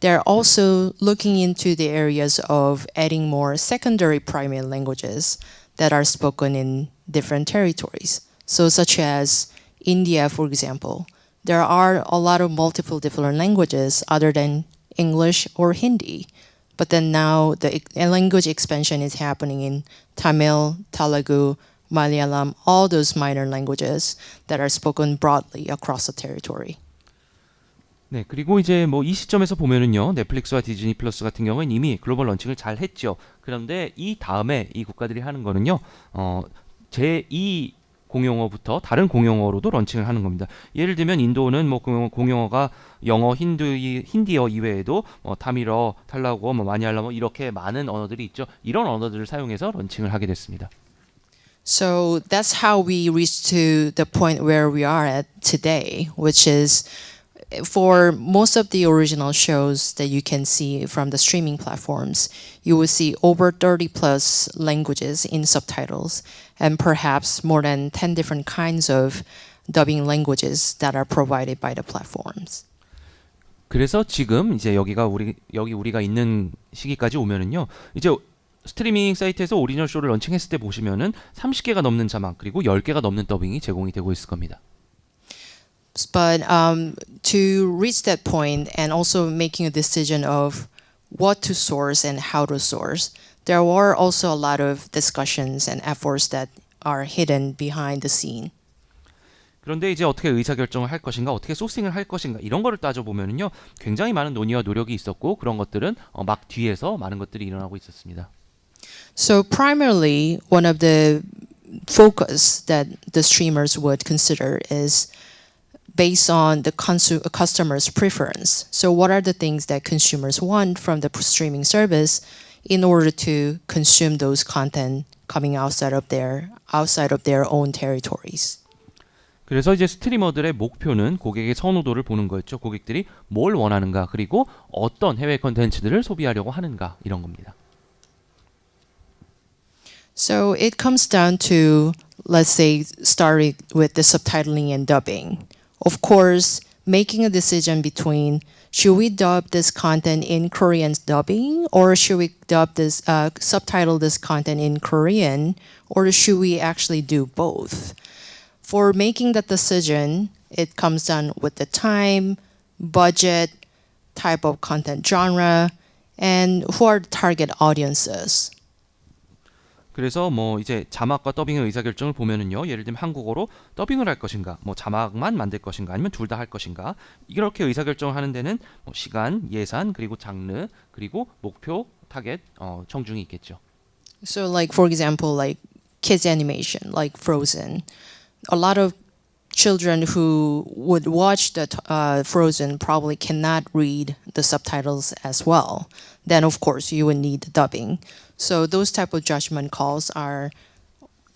they're also looking into the areas of adding more secondary primary languages that are spoken in different territories. So such as India, for example, there are a lot of multiple different languages other than English or Hindi. But then now the language expansion is happening in Tamil, Telugu, Malayalam, all those minor languages that are spoken broadly across the territory. 네, 그리고 이제 뭐 이 시점에서 보면은요, 넷플릭스와 디즈니 플러스 같은 경우는 이미 글로벌 런칭을 잘 했죠. 그런데 이 다음에 이 국가들이 하는 거는요, 제2 공용어부터 다른 공용어로도 런칭을 하는 겁니다. 예를 들면 인도는 뭐 공용어가 영어, 힌디어 이외에도 뭐 타밀어, 탈라고, 뭐 마니알라모 이렇게 많은 언어들이 있죠. 이런 언어들을 사용해서 런칭을 하게 됐습니다. So that's how we reached to the point where we are at today, which is for most of the original shows that you can see from the streaming platforms, you will see over 30 plus languages in subtitles and perhaps more than 10 different kinds of dubbing languages that are provided by the platforms. 그래서 지금 이제 여기 우리가 있는 시기까지 오면은요, 이제 스트리밍 사이트에서 오리지널 쇼를 런칭했을 때 보시면은 30개가 넘는 자막 그리고 10개가 넘는 더빙이 제공이 되고 있을 겁니다. But to reach that point and also making a decision of what to source and how to source, there were also a lot of discussions and efforts that are hidden behind the scene. 그런데 이제 어떻게 의사결정을 할 것인가, 어떻게 소싱을 할 것인가 이런 거를 따져보면은요, 굉장히 많은 논의와 노력이 있었고 그런 것들은 막 뒤에서 많은 것들이 일어나고 있었습니다. So primarily, one of the focus that the streamers would consider is based on the customer's preference. So what are the things that consumers want from the streaming service in order to consume those content coming outside of their own territories? 그래서 이제 스트리머들의 목표는 고객의 선호도를 보는 거였죠. 고객들이 뭘 원하는가, 그리고 어떤 해외 콘텐츠들을 소비하려고 하는가 이런 겁니다. So it comes down to, let's say, starting with the subtitling and dubbing. Of course, making a decision between should we dub this content in Korean dubbing or should we subtitle this content in Korean, or should we actually do both? For making that decision, it comes down with the time, budget, type of content genre, and who are the target audiences. 그래서 뭐 이제 자막과 더빙의 의사결정을 보면은요, 예를 들면 한국어로 더빙을 할 것인가, 뭐 자막만 만들 것인가, 아니면 둘 다 할 것인가, 이렇게 의사결정을 하는 데는 뭐 시간, 예산, 그리고 장르, 그리고 목표, 타겟, 청중이 있겠죠. So like for example, like kids animation, like Frozen, a lot of children who would watch the Frozen probably cannot read the subtitles as well. Then of course you would need dubbing. So those type of judgment calls are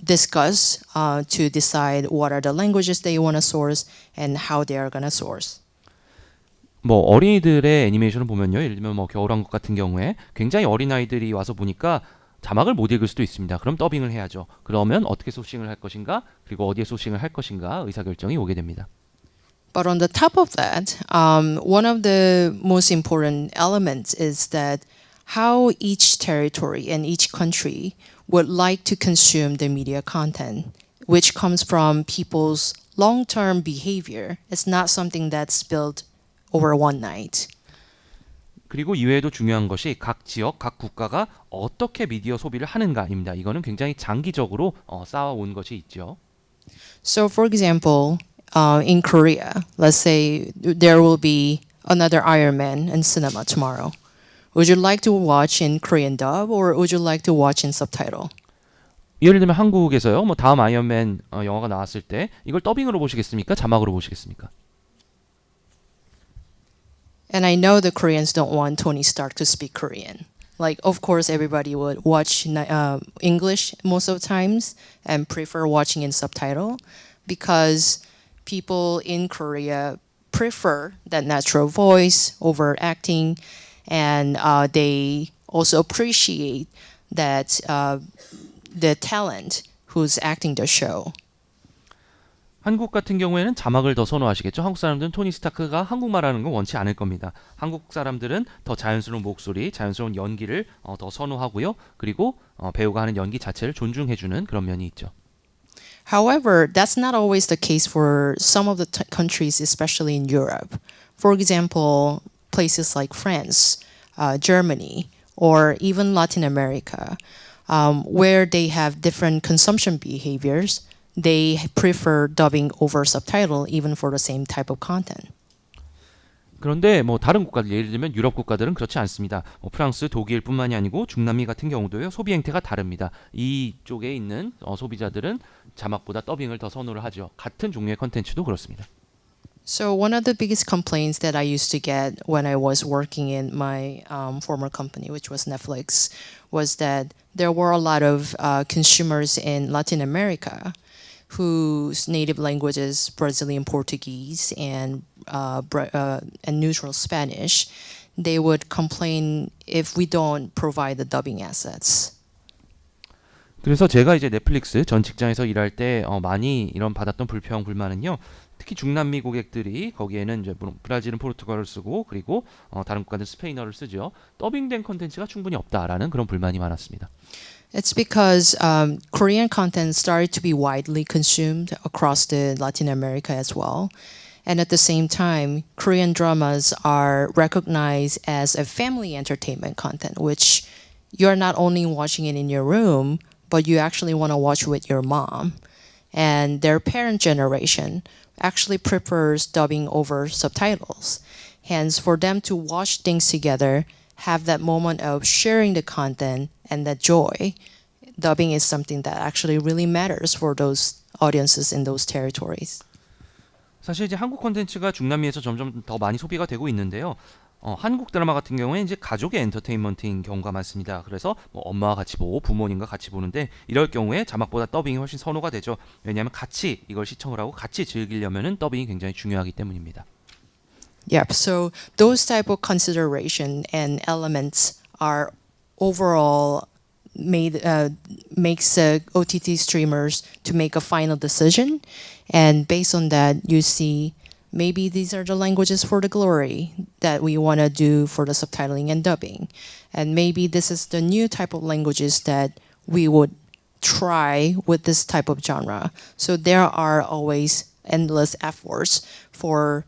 discussed to decide what are the languages they want to source and how they are going to source. 뭐 어린이들의 애니메이션을 보면요, 예를 들면 뭐 겨울왕국 같은 경우에 굉장히 어린 아이들이 와서 보니까 자막을 못 읽을 수도 있습니다. 그럼 더빙을 해야죠. 그러면 어떻게 소싱을 할 것인가, 그리고 어디에 소싱을 할 것인가 의사결정이 오게 됩니다. But on the top of that, one of the most important elements is that how each territory and each country would like to consume the media content, which comes from people's long-term behavior. It's not something that's built over one night. 그리고 이외에도 중요한 것이 각 지역, 각 국가가 어떻게 미디어 소비를 하는가입니다. 이거는 굉장히 장기적으로 쌓아온 것이 있죠. So for example, in Korea, let's say there will be another Iron Man in cinema tomorrow. Would you like to watch in Korean dub or would you like to watch in subtitle? 예를 들면 한국에서요, 뭐 다음 아이언맨 영화가 나왔을 때 이걸 더빙으로 보시겠습니까? 자막으로 보시겠습니까? And I know the Koreans don't want Tony Stark to speak Korean. Like, of course, everybody would watch English most of the times and prefer watching in subtitle because people in Korea prefer that natural voice over acting, and they also appreciate that the talent who's acting the show. 한국 같은 경우에는 자막을 더 선호하시겠죠. 한국 사람들은 토니 스타크가 한국말하는 건 원치 않을 겁니다. 한국 사람들은 더 자연스러운 목소리, 자연스러운 연기를 더 선호하고요. 그리고 배우가 하는 연기 자체를 존중해주는 그런 면이 있죠. However, that's not always the case for some of the countries, especially in Europe. For example, places like France, Germany, or even Latin America, where they have different consumption behaviors. They prefer dubbing over subtitle even for the same type of content. 그런데 뭐 다른 국가들 예를 들면 유럽 국가들은 그렇지 않습니다. 프랑스, 독일뿐만이 아니고 중남미 같은 경우도요. 소비 행태가 다릅니다. 이쪽에 있는 소비자들은 자막보다 더빙을 더 선호를 하죠. 같은 종류의 컨텐츠도 그렇습니다. So one of the biggest complaints that I used to get when I was working in my former company, which was Netflix, was that there were a lot of consumers in Latin America whose native language is Brazilian Portuguese and neutral Spanish. They would complain if we don't provide the dubbing assets. 그래서 제가 이제 넷플릭스 전 직장에서 일할 때 많이 이런 받았던 불평 불만은요. 특히 중남미 고객들이 거기에는 이제 브라질은 포르투갈어를 쓰고 그리고 다른 국가들 스페인어를 쓰죠. 더빙된 컨텐츠가 충분히 없다라는 그런 불만이 많았습니다. It's because Korean content started to be widely consumed across the Latin America as well. And at the same time, Korean dramas are recognized as a family entertainment content, which you're not only watching it in your room, but you actually want to watch with your mom. And their parent generation actually prefers dubbing over subtitles. Hence, for them to watch things together, have that moment of sharing the content and that joy, dubbing is something that actually really matters for those audiences in those territories. 사실 이제 한국 콘텐츠가 중남미에서 점점 더 많이 소비가 되고 있는데요. 한국 드라마 같은 경우에 이제 가족의 엔터테인먼트인 경우가 많습니다. 그래서 뭐 엄마와 같이 보고 부모님과 같이 보는데 이럴 경우에 자막보다 더빙이 훨씬 선호가 되죠. 왜냐하면 같이 이걸 시청을 하고 같이 즐기려면은 더빙이 굉장히 중요하기 때문입니다. Yep. So those type of consideration and elements are overall makes OTT streamers to make a final decision, and based on that, you see maybe these are the languages for the glory that we want to do for the subtitling and dubbing, and maybe this is the new type of languages that we would try with this type of genre. So there are always endless efforts for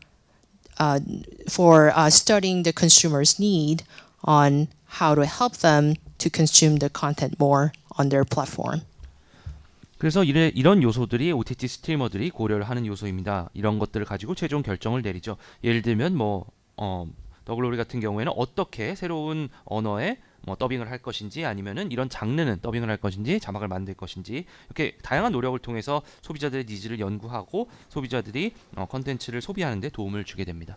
studying the consumer's need on how to help them to consume the content more on their platform. 그래서 이런 요소들이 OTT 스트리머들이 고려를 하는 요소입니다. 이런 것들을 가지고 최종 결정을 내리죠. 예를 들면 더 글로리 같은 경우에는 어떻게 새로운 언어에 더빙을 할 것인지 아니면은 이런 장르는 더빙을 할 것인지 자막을 만들 것인지 이렇게 다양한 노력을 통해서 소비자들의 니즈를 연구하고 소비자들이 컨텐츠를 소비하는 데 도움을 주게 됩니다.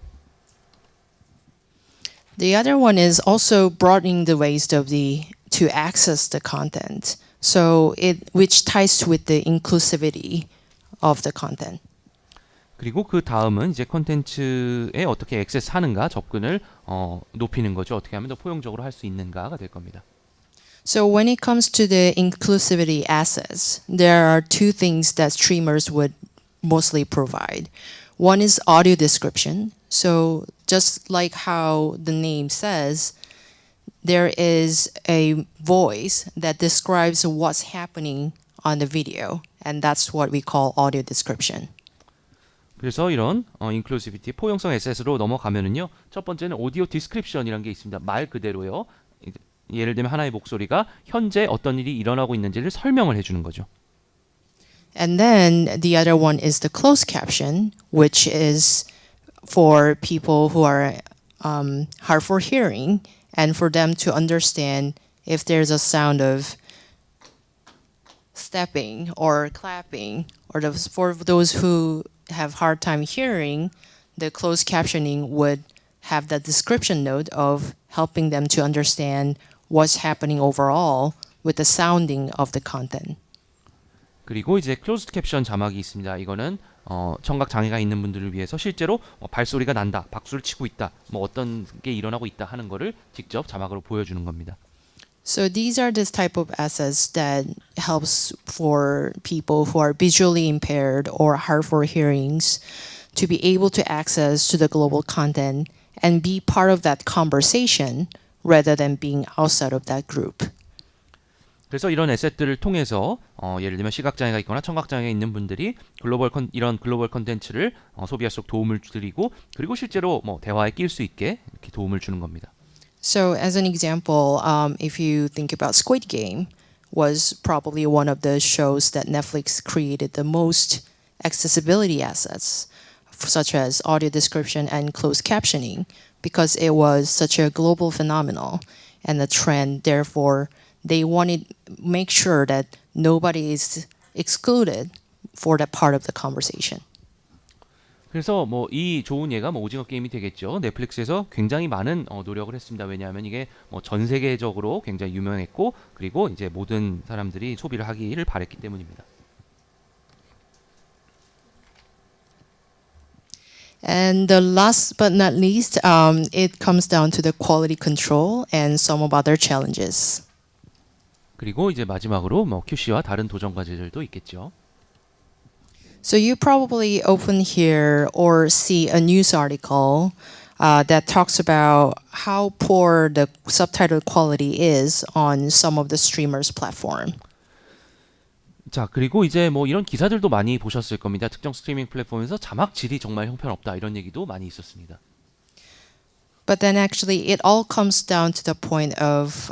The other one is also broadening the ways to access the content. So which ties with the inclusivity of the content. 그리고 그 다음은 이제 컨텐츠에 어떻게 액세스하는가 접근을 높이는 거죠. 어떻게 하면 더 포용적으로 할 수 있는가가 될 겁니다. So when it comes to the inclusivity assets, there are two things that streamers would mostly provide. One is audio description. So just like how the name says, there is a voice that describes what's happening on the video, and that's what we call audio description. 그래서 이런 인클루시비티 포용성 에셋으로 넘어가면은요. 첫 번째는 오디오 디스크립션이라는 게 있습니다. 말 그대로요. 예를 들면 하나의 목소리가 현재 어떤 일이 일어나고 있는지를 설명을 해주는 거죠. And then the other one is the closed caption, which is for people who are hard for hearing and for them to understand if there's a sound of stepping or clapping, or for those who have hard time hearing, the closed captioning would have that description note of helping them to understand what's happening overall with the sounding of the content. 그리고 이제 클로즈드 캡션 자막이 있습니다. 이거는 청각 장애가 있는 분들을 위해서 실제로 발소리가 난다, 박수를 치고 있다, 어떤 게 일어나고 있다 하는 거를 직접 자막으로 보여주는 겁니다. So these are the type of assets that helps for people who are visually impaired or hard for hearings to be able to access to the global content and be part of that conversation rather than being outside of that group. 그래서 이런 에셋들을 통해서 예를 들면 시각장애가 있거나 청각장애가 있는 분들이 이런 글로벌 컨텐츠를 소비할 수 있도록 도움을 드리고 그리고 실제로 대화에 낄 수 있게 이렇게 도움을 주는 겁니다. So as an example, if you think about Squid Game, was probably one of the shows that Netflix created the most accessibility assets, such as audio description and closed captioning, because it was such a global phenomenon and a trend. Therefore, they wanted to make sure that nobody is excluded for that part of the conversation. 그래서 이 좋은 예가 오징어 게임이 되겠죠. 넷플릭스에서 굉장히 많은 노력을 했습니다. 왜냐하면 이게 전 세계적으로 굉장히 유명했고 그리고 이제 모든 사람들이 소비를 하기를 바랬기 때문입니다. And the last but not least, it comes down to the quality control and some of other challenges. 그리고 이제 마지막으로 QC와 다른 도전 과제들도 있겠죠. So you probably often hear or see a news article that talks about how poor the subtitle quality is on some of the streamers' platform. 자, 그리고 이제 이런 기사들도 많이 보셨을 겁니다. 특정 스트리밍 플랫폼에서 자막 질이 정말 형편없다 이런 얘기도 많이 있었습니다. But then actually it all comes down to the point of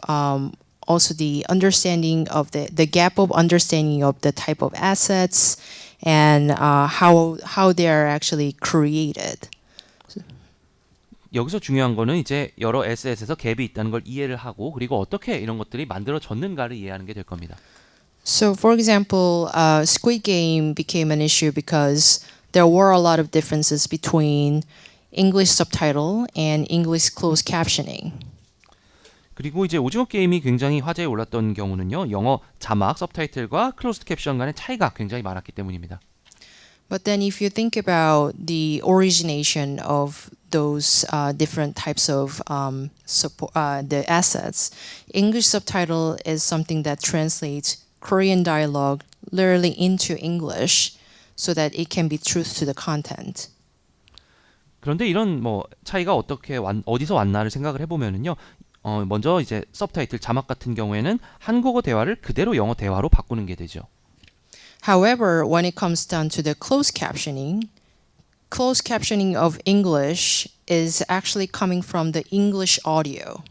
also the understanding of the gap of understanding of the type of assets and how they are actually created. 여기서 중요한 거는 이제 여러 에셋에서 갭이 있다는 걸 이해를 하고 그리고 어떻게 이런 것들이 만들어졌는가를 이해하는 게 될 겁니다. So for example, Squid Game became an issue because there were a lot of differences between English subtitle and English closed captioning. 그리고 이제 오징어 게임이 굉장히 화제에 올랐던 경우는요. 영어 자막, 서브타이틀과 클로즈드 캡션 간의 차이가 굉장히 많았기 때문입니다. But then if you think about the origination of those different types of the assets, English subtitle is something that translates Korean dialogue literally into English so that it can be truth to the content. 그런데 이런 차이가 어디서 왔나를 생각을 해보면은요. 먼저 이제 서브타이틀 자막 같은 경우에는 한국어 대화를 그대로 영어 대화로 바꾸는 게 되죠. However, when it comes down to the closed captioning of English is actually coming from the English audio,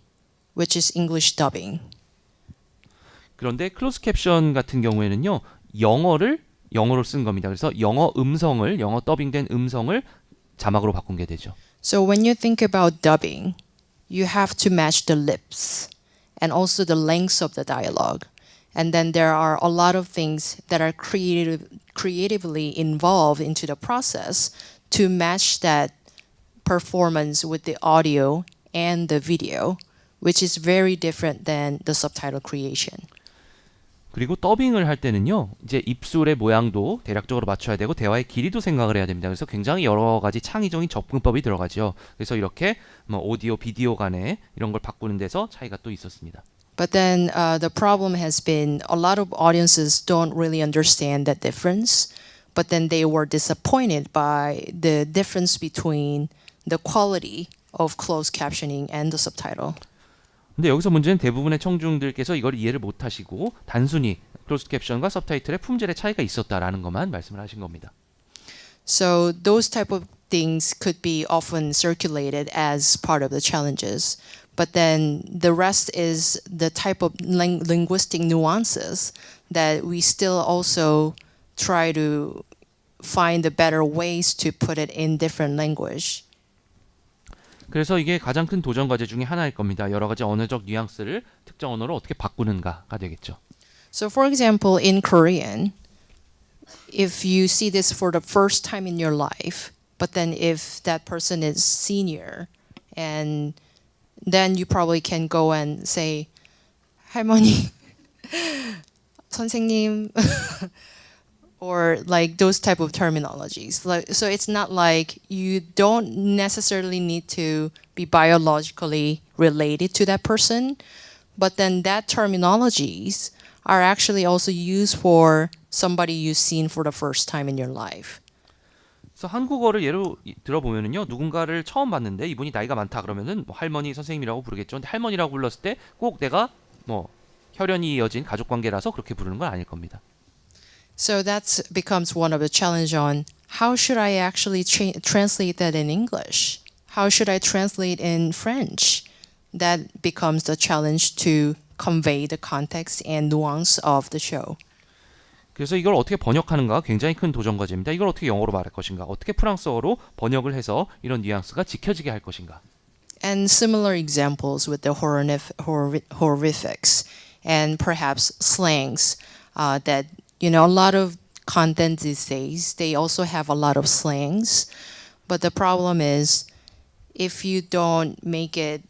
which is English dubbing. 그런데 클로즈 캡션 같은 경우에는요. 영어로 쓴 겁니다. 그래서 영어 더빙된 음성을 자막으로 바꾼 게 되죠. So when you think about dubbing, you have to match the lips and also the length of the dialogue. And then there are a lot of things that are creatively involved into the process to match that performance with the audio and the video, which is very different than the subtitle creation. 그리고 더빙을 할 때는요. 이제 입술의 모양도 대략적으로 맞춰야 되고 대화의 길이도 생각을 해야 됩니다. 그래서 굉장히 여러 가지 창의적인 접근법이 들어가죠. 그래서 이렇게 오디오, 비디오 간에 이런 걸 바꾸는 데서 차이가 또 있었습니다. But then the problem has been a lot of audiences don't really understand that difference, but then they were disappointed by the difference between the quality of closed captioning and the subtitle. 근데 여기서 문제는 대부분의 청중들께서 이걸 이해를 못 하시고 단순히 클로즈드 캡션과 서브타이틀의 품질의 차이가 있었다라는 것만 말씀을 하신 겁니다. So those type of things could be often circulated as part of the challenges. But then the rest is the type of linguistic nuances that we still also try to find the better ways to put it in different language. 그래서 이게 가장 큰 도전 과제 중에 하나일 겁니다. 여러 가지 언어적 뉘앙스를 특정 언어로 어떻게 바꾸는가가 되겠죠. So for example, in Korean, if you see this for the first time in your life, but then if that person is senior, and then you probably can go and say, 할머니, 선생님, or like those type of terminologies. So it's not like you don't necessarily need to be biologically related to that person, but then that terminologies are actually also used for somebody you've seen for the first time in your life. 그래서 한국어를 예로 들어보면은요, 누군가를 처음 봤는데 이분이 나이가 많다 그러면은 뭐 할머니 선생님이라고 부르겠죠. 근데 할머니라고 불렀을 때 꼭 내가 뭐 혈연이 이어진 가족 관계라서 그렇게 부르는 건 아닐 겁니다. So that becomes one of the challenge on how should I actually translate that in English? How should I translate in French? That becomes the challenge to convey the context and nuance of the show. 그래서 이걸 어떻게 번역하는가가 굉장히 큰 도전 과제입니다. 이걸 어떻게 영어로 말할 것인가? 어떻게 프랑스어로 번역을 해서 이런 뉘앙스가 지켜지게 할 것인가? And similar examples with the horrifics and perhaps slangs that, you know, a lot of content these days, they also have a lot of slangs. But the problem is if you don't make it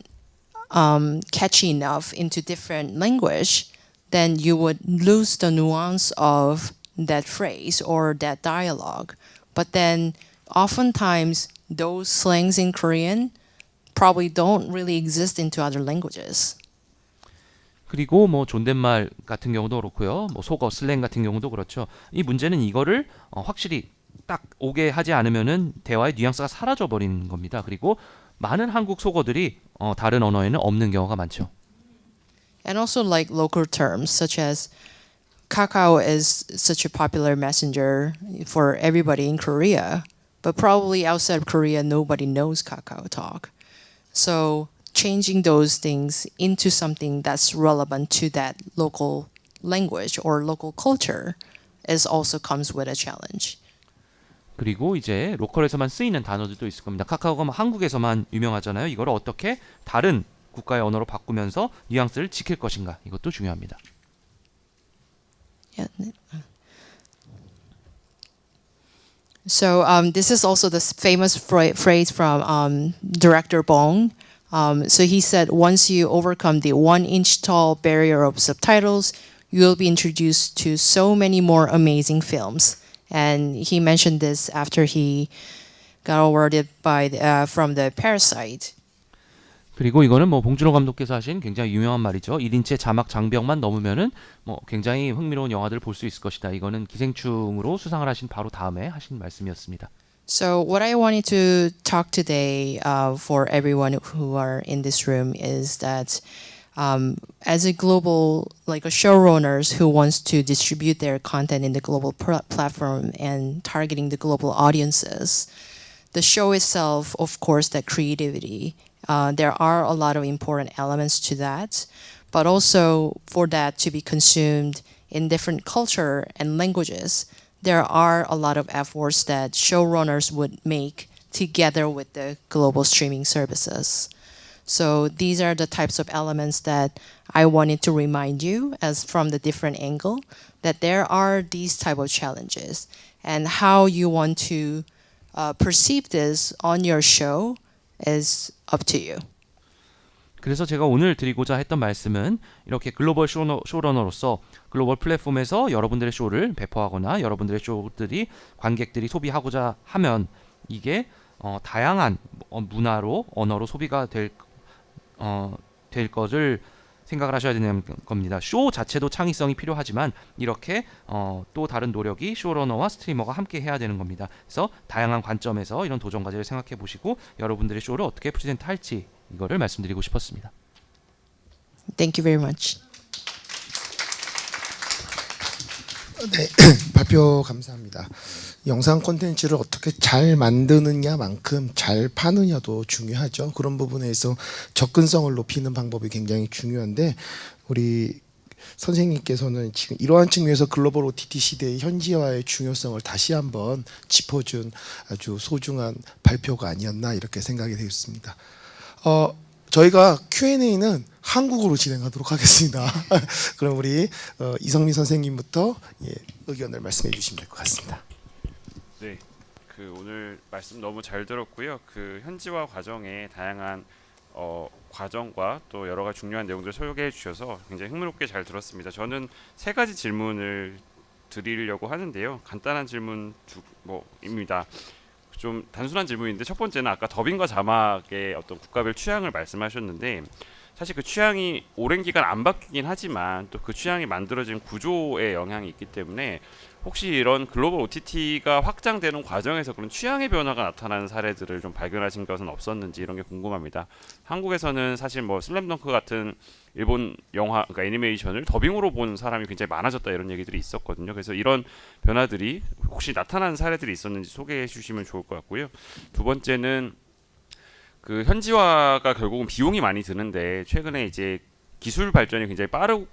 catchy enough into different language, then you would lose the nuance of that phrase or that dialogue. But then oftentimes those slangs in Korean probably don't really exist into other languages. 그리고 뭐 존댓말 같은 경우도 그렇고요. 뭐 속어 슬랭 같은 경우도 그렇죠. 이 문제는 이거를 확실히 딱 오게 하지 않으면은 대화의 뉘앙스가 사라져 버리는 겁니다. 그리고 많은 한국 속어들이 다른 언어에는 없는 경우가 많죠. And also like local terms such as Kakao is such a popular messenger for everybody in Korea, but probably outside of Korea nobody knows Kakao Talk. So changing those things into something that's relevant to that local language or local culture is also comes with a challenge. 그리고 이제 로컬에서만 쓰이는 단어들도 있을 겁니다. 카카오가 한국에서만 유명하잖아요. 이걸 어떻게 다른 국가의 언어로 바꾸면서 뉘앙스를 지킬 것인가, 이것도 중요합니다. Yeah. So this is also the famous phrase from director Bong. So he said, once you overcome the 1-inch tall barrier of subtitles, you will be introduced to so many more amazing films. And he mentioned this after he got awarded by from the Parasite. 그리고 이거는 뭐 봉준호 감독께서 하신 굉장히 유명한 말이죠. 1인치 자막 장벽만 넘으면은 뭐 굉장히 흥미로운 영화들을 볼 수 있을 것이다. 이거는 기생충으로 수상을 하신 바로 다음에 하신 말씀이었습니다. So what I wanted to talk today for everyone who are in this room is that as a global, like a showrunners who wants to distribute their content in the global platform and targeting the global audiences, the show itself, of course, that creativity. There are a lot of important elements to that, but also for that to be consumed in different culture and languages, there are a lot of efforts that showrunners would make together with the global streaming services. So these are the types of elements that I wanted to remind you as from the different angle that there are these type of challenges and how you want to perceive this on your show is up to you. 그래서 제가 오늘 드리고자 했던 말씀은 이렇게 글로벌 쇼러너로서 글로벌 플랫폼에서 여러분들의 쇼를 배포하거나 여러분들의 쇼들이 관객들이 소비하고자 하면 이게 다양한 문화로 언어로 소비가 될 것을 생각을 하셔야 되는 겁니다. 쇼 자체도 창의성이 필요하지만 이렇게 또 다른 노력이 쇼러너와 스트리머가 함께 해야 되는 겁니다. 그래서 다양한 관점에서 이런 도전 과제를 생각해 보시고 여러분들의 쇼를 어떻게 프레젠트 할지 이거를 말씀드리고 싶었습니다. Thank you very much. 네, 발표 감사합니다. 영상 콘텐츠를 어떻게 잘 만드느냐만큼 잘 파느냐도 중요하죠. 그런 부분에서 접근성을 높이는 방법이 굉장히 중요한데 우리 선생님께서는 지금 이러한 측면에서 글로벌 OTT 시대의 현지화의 중요성을 다시 한번 짚어준 아주 소중한 발표가 아니었나 이렇게 생각이 되었습니다. 저희가 Q&A는 한국어로 진행하도록 하겠습니다. 그럼 우리 이성민 선생님부터 의견을 말씀해 주시면 될 것 같습니다. 네, 오늘 말씀 너무 잘 들었고요. 현지화 과정의 다양한 과정과 또 여러 가지 중요한 내용들을 소개해 주셔서 굉장히 흥미롭게 잘 들었습니다. 저는 세 가지 질문을 드리려고 하는데요. 간단한 질문 입니다. 좀 단순한 질문인데 첫 번째는 아까 더빙과 자막의 어떤 국가별 취향을 말씀하셨는데 사실 그 취향이 오랜 기간 안 바뀌긴 하지만 또 그 취향이 만들어진 구조에 영향이 있기 때문에 혹시 이런 글로벌 OTT가 확장되는 과정에서 그런 취향의 변화가 나타나는 사례들을 좀 발견하신 것은 없었는지 이런 게 궁금합니다. 한국에서는 사실 뭐 슬램덩크 같은 일본 영화, 그러니까 애니메이션을 더빙으로 본 사람이 굉장히 많아졌다 이런 얘기들이 있었거든요. 그래서 이런 변화들이 혹시 나타나는 사례들이 있었는지 소개해 주시면 좋을 것 같고요. 두 번째는 그 현지화가 결국은 비용이 많이 드는데 최근에 이제 기술 발전이 굉장히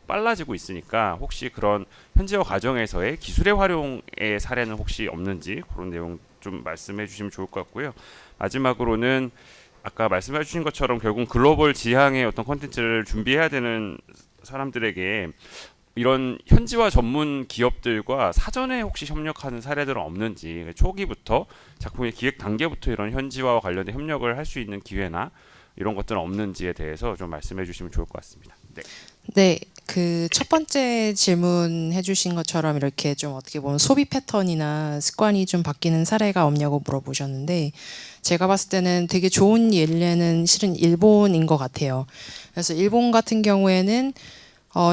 빨라지고 있으니까 혹시 그런 현지화 과정에서의 기술의 활용의 사례는 혹시 없는지 그런 내용 좀 말씀해 주시면 좋을 것 같고요. 마지막으로는 아까 말씀해 주신 것처럼 결국 글로벌 지향의 어떤 콘텐츠를 준비해야 되는 사람들에게 이런 현지화 전문 기업들과 사전에 혹시 협력하는 사례들은 없는지, 초기부터 작품의 기획 단계부터 이런 현지화와 관련된 협력을 할 수 있는 기회나 이런 것들은 없는지에 대해서 좀 말씀해 주시면 좋을 것 같습니다. 네. 네, 그 첫 번째 질문해 주신 것처럼 이렇게 좀 어떻게 보면 소비 패턴이나 습관이 좀 바뀌는 사례가 없냐고 물어보셨는데, 제가 봤을 때는 되게 좋은 예례는 실은 일본인 것 같아요. 그래서 일본 같은 경우에는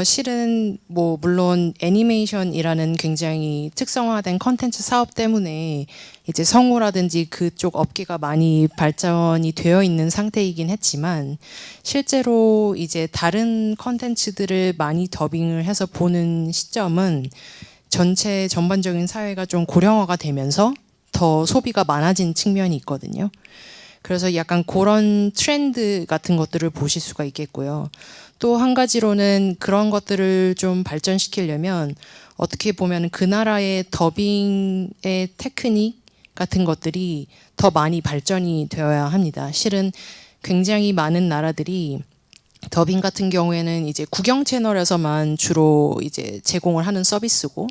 실은 뭐 물론 애니메이션이라는 굉장히 특성화된 컨텐츠 사업 때문에 이제 성우라든지 그쪽 업계가 많이 발전이 되어 있는 상태이긴 했지만, 실제로 이제 다른 컨텐츠들을 많이 더빙을 해서 보는 시점은 전체 전반적인 사회가 좀 고령화가 되면서 더 소비가 많아진 측면이 있거든요. 그래서 약간 그런 트렌드 같은 것들을 보실 수가 있겠고요. 또 한 가지로는 그런 것들을 좀 발전시키려면 어떻게 보면 그 나라의 더빙의 테크닉 같은 것들이 더 많이 발전이 되어야 합니다. 실은 굉장히 많은 나라들이 더빙 같은 경우에는 이제 국영 채널에서만 주로 이제 제공을 하는 서비스고,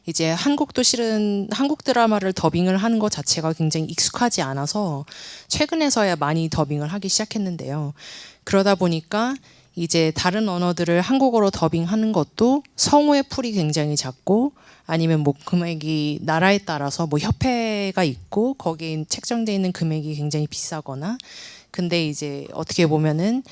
이제 한국도 실은 한국 드라마를 더빙을 하는 것 자체가 굉장히 익숙하지 않아서 최근에서야 많이 더빙을 하기 시작했는데요. 그러다 보니까 이제 다른 언어들을 한국어로 더빙하는 것도 성우의 풀이 굉장히 작고, 아니면 뭐 금액이 나라에 따라서 뭐 협회가 있고 거기에 책정되어 있는 금액이 굉장히 비싸거나, 근데 이제 어떻게 보면은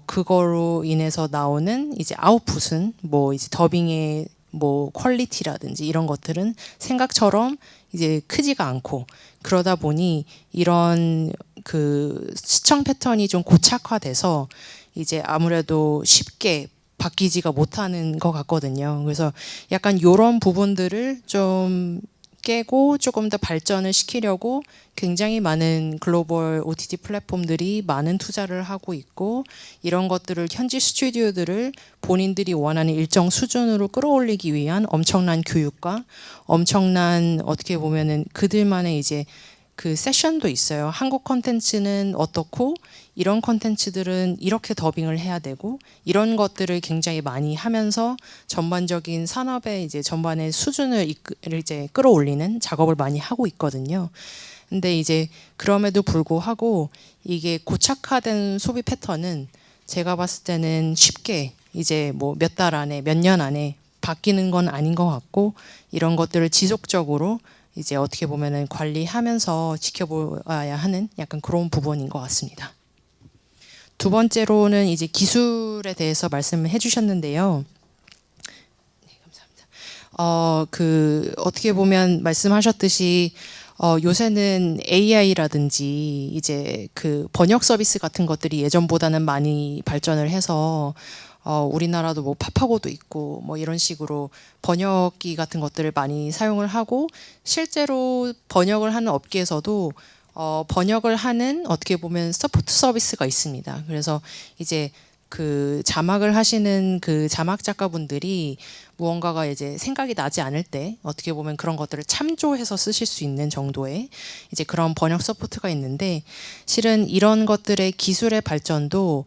그거로 인해서 나오는 이제 아웃풋은 뭐 이제 더빙의 뭐 퀄리티라든지 이런 것들은 생각처럼 이제 크지가 않고, 그러다 보니 이런 그 시청 패턴이 좀 고착화돼서 이제 아무래도 쉽게 바뀌지가 못하는 것 같거든요. 그래서 약간 이런 부분들을 좀 깨고 조금 더 발전을 시키려고 굉장히 많은 글로벌 OTT 플랫폼들이 많은 투자를 하고 있고, 이런 것들을 현지 스튜디오들을 본인들이 원하는 일정 수준으로 끌어올리기 위한 엄청난 교육과 엄청난 어떻게 보면은 그들만의 이제 그 세션도 있어요. 한국 콘텐츠는 어떻고 이런 콘텐츠들은 이렇게 더빙을 해야 되고, 이런 것들을 굉장히 많이 하면서 전반적인 산업의 이제 전반의 수준을 이제 끌어올리는 작업을 많이 하고 있거든요. 근데 이제 그럼에도 불구하고 이게 고착화된 소비 패턴은 제가 봤을 때는 쉽게 이제 뭐 몇 달 안에 몇 년 안에 바뀌는 건 아닌 것 같고, 이런 것들을 지속적으로 이제 어떻게 보면은 관리하면서 지켜봐야 하는 약간 그런 부분인 것 같습니다. 두 번째로는 이제 기술에 대해서 말씀을 해주셨는데요. 네, 감사합니다. 그 어떻게 보면 말씀하셨듯이 요새는 AI라든지 이제 그 번역 서비스 같은 것들이 예전보다는 많이 발전을 해서 우리나라도 뭐 파파고도 있고 뭐 이런 식으로 번역기 같은 것들을 많이 사용을 하고, 실제로 번역을 하는 업계에서도 번역을 하는 어떻게 보면 서포트 서비스가 있습니다. 그래서 이제 그 자막을 하시는 그 자막 작가분들이 무언가가 이제 생각이 나지 않을 때 어떻게 보면 그런 것들을 참조해서 쓰실 수 있는 정도의 이제 그런 번역 서포트가 있는데, 실은 이런 것들의 기술의 발전도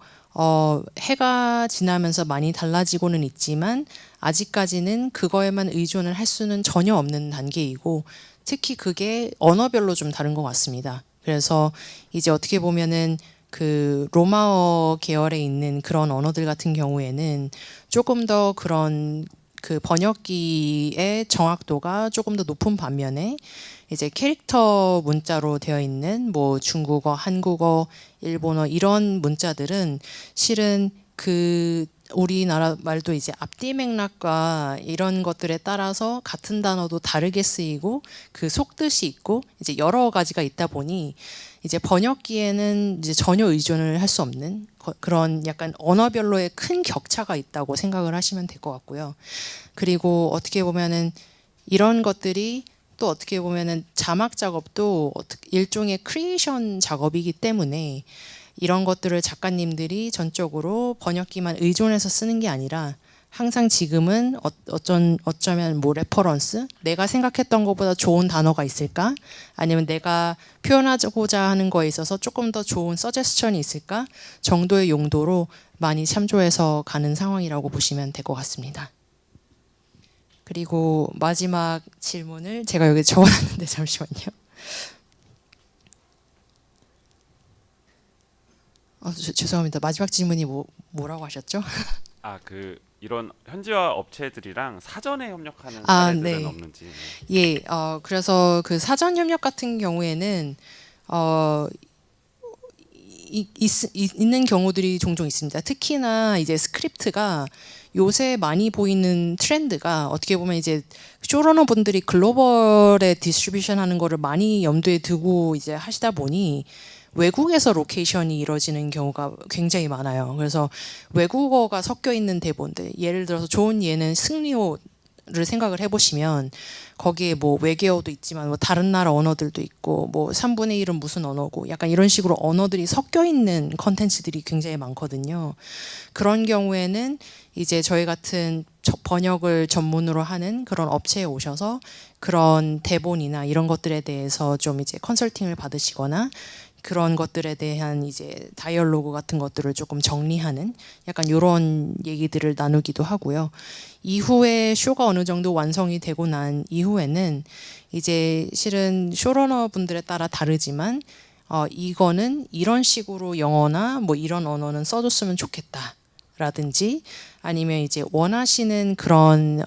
해가 지나면서 많이 달라지고는 있지만 아직까지는 그거에만 의존을 할 수는 전혀 없는 단계이고, 특히 그게 언어별로 좀 다른 것 같습니다. 그래서 이제 어떻게 보면은 그 로마어 계열에 있는 그런 언어들 같은 경우에는 조금 더 그런 그 번역기의 정확도가 조금 더 높은 반면에 이제 캐릭터 문자로 되어 있는 뭐 중국어, 한국어, 일본어 이런 문자들은 실은 그 우리나라 말도 이제 앞뒤 맥락과 이런 것들에 따라서 같은 단어도 다르게 쓰이고 그 속뜻이 있고 이제 여러 가지가 있다 보니 이제 번역기에는 이제 전혀 의존을 할 수 없는 그런 약간 언어별로의 큰 격차가 있다고 생각을 하시면 될 것 같고요. 그리고 어떻게 보면은 이런 것들이 또 어떻게 보면은 자막 작업도 일종의 크리에이션 작업이기 때문에 이런 것들을 작가님들이 전적으로 번역기만 의존해서 쓰는 게 아니라 항상 지금은 어쩌면 뭐 레퍼런스, 내가 생각했던 것보다 좋은 단어가 있을까? 아니면 내가 표현하고자 하는 거에 있어서 조금 더 좋은 서제스션이 있을까? 정도의 용도로 많이 참조해서 가는 상황이라고 보시면 될 것 같습니다. 그리고 마지막 질문을 제가 여기 적어놨는데 잠시만요. 죄송합니다. 마지막 질문이 뭐라고 하셨죠? 이런 현지화 업체들이랑 사전에 협력하는 사례들은 네. 없는지. 예, 그래서 그 사전 협력 같은 경우에는 있는 경우들이 종종 있습니다. 특히나 이제 스크립트가 요새 많이 보이는 트렌드가 어떻게 보면 이제 쇼러너 분들이 글로벌에 디스트리뷰션 하는 거를 많이 염두에 두고 이제 하시다 보니 외국에서 로케이션이 이루어지는 경우가 굉장히 많아요. 그래서 외국어가 섞여 있는 대본들, 예를 들어서 좋은 예는 승리호를 생각을 해보시면 거기에 뭐 외계어도 있지만 뭐 다른 나라 언어들도 있고 뭐 3분의 1은 무슨 언어고 약간 이런 식으로 언어들이 섞여 있는 컨텐츠들이 굉장히 많거든요. 그런 경우에는 이제 저희 같은 번역을 전문으로 하는 그런 업체에 오셔서 그런 대본이나 이런 것들에 대해서 좀 이제 컨설팅을 받으시거나 그런 것들에 대한 이제 다이얼로그 같은 것들을 조금 정리하는 약간 이런 얘기들을 나누기도 하고요. 이후에 쇼가 어느 정도 완성이 되고 난 이후에는 이제 실은 쇼러너 분들에 따라 다르지만 이거는 이런 식으로 영어나 뭐 이런 언어는 써줬으면 좋겠다. 라든지 아니면 이제 원하시는 그런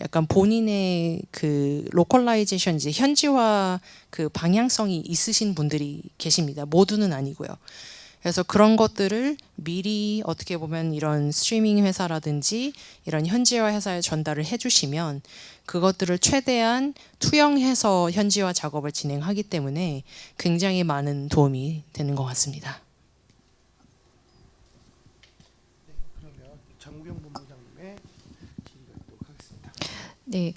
약간 본인의 그 로컬라이제이션 이제 현지화 그 방향성이 있으신 분들이 계십니다. 모두는 아니고요. 그래서 그런 것들을 미리 어떻게 보면 이런 스트리밍 회사라든지 이런 현지화 회사에 전달을 해주시면 그것들을 최대한 투영해서 현지화 작업을 진행하기 때문에 굉장히 많은 도움이 되는 것 같습니다. 네,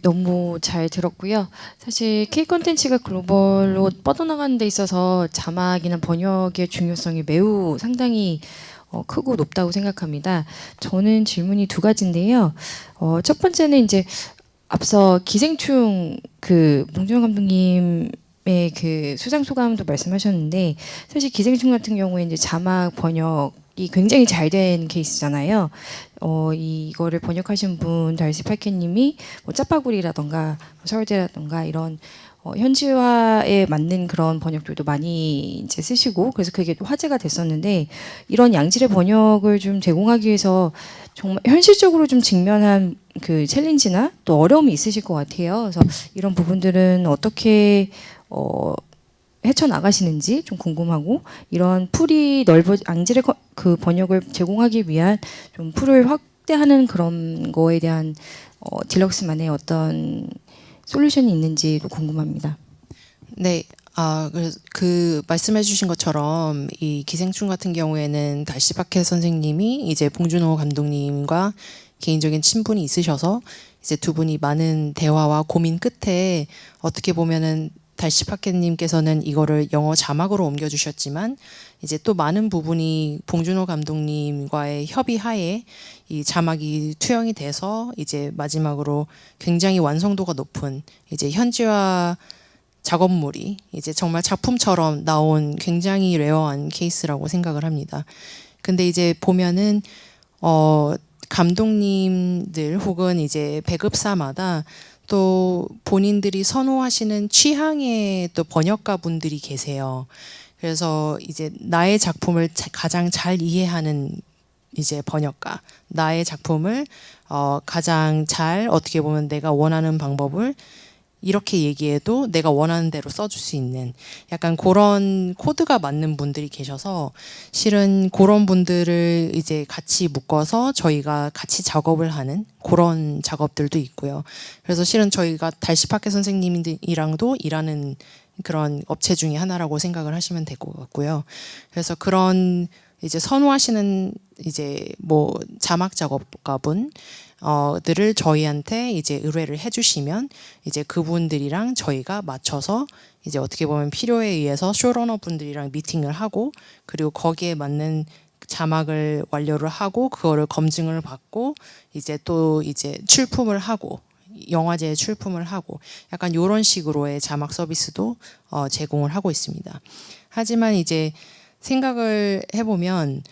너무 잘 들었고요. 사실 K 콘텐츠가 글로벌로 뻗어나가는 데 있어서 자막이나 번역의 중요성이 매우 상당히 크고 높다고 생각합니다. 저는 질문이 두 가지인데요. 첫 번째는 이제 앞서 기생충 봉준호 감독님의 그 수상 소감도 말씀하셨는데 사실 기생충 같은 경우에 이제 자막 번역이 굉장히 잘 된 케이스잖아요. 이거를 번역하신 분 달시 팔케님이 뭐 짜파구리라던가 서울대라던가 이런 현지화에 맞는 그런 번역들도 많이 이제 쓰시고 그래서 그게 또 화제가 됐었는데 이런 양질의 번역을 좀 제공하기 위해서 정말 현실적으로 좀 직면한 그 챌린지나 또 어려움이 있으실 것 같아요. 그래서 이런 부분들은 어떻게 헤쳐나가시는지 좀 궁금하고 이런 풀이 양질의 그 번역을 제공하기 위한 좀 풀을 확대하는 그런 거에 대한 딜럭스만의 어떤 솔루션이 있는지도 궁금합니다. 네, 그 말씀해주신 것처럼 이 기생충 같은 경우에는 달시바케 선생님이 이제 봉준호 감독님과 개인적인 친분이 있으셔서 이제 두 분이 많은 대화와 고민 끝에 어떻게 보면은 달시파케님께서는 이거를 영어 자막으로 옮겨주셨지만 이제 또 많은 부분이 봉준호 감독님과의 협의하에 이 자막이 투영이 돼서 이제 마지막으로 굉장히 완성도가 높은 이제 현지화 작업물이 이제 정말 작품처럼 나온 굉장히 레어한 케이스라고 생각을 합니다. 근데 이제 보면은 감독님들 혹은 이제 배급사마다 또 본인들이 선호하시는 취향의 또 번역가 분들이 계세요. 그래서 이제 나의 작품을 가장 잘 이해하는 이제 번역가, 나의 작품을 가장 잘 어떻게 보면 내가 원하는 방법을 이렇게 얘기해도 내가 원하는 대로 써줄 수 있는 약간 그런 코드가 맞는 분들이 계셔서 실은 그런 분들을 이제 같이 묶어서 저희가 같이 작업을 하는 그런 작업들도 있고요. 그래서 실은 저희가 달시파케 선생님이랑도 일하는 그런 업체 중에 하나라고 생각을 하시면 될 것 같고요. 그래서 그런 이제 선호하시는 이제 뭐 자막 작업가분 들을 저희한테 이제 의뢰를 해주시면 이제 그분들이랑 저희가 맞춰서 이제 어떻게 보면 필요에 의해서 쇼러너 분들이랑 미팅을 하고 그리고 거기에 맞는 자막을 완료를 하고 그거를 검증을 받고 이제 또 이제 출품을 하고 영화제에 출품을 하고 약간 이런 식으로의 자막 서비스도 제공을 하고 있습니다. 하지만 이제 생각을 해보면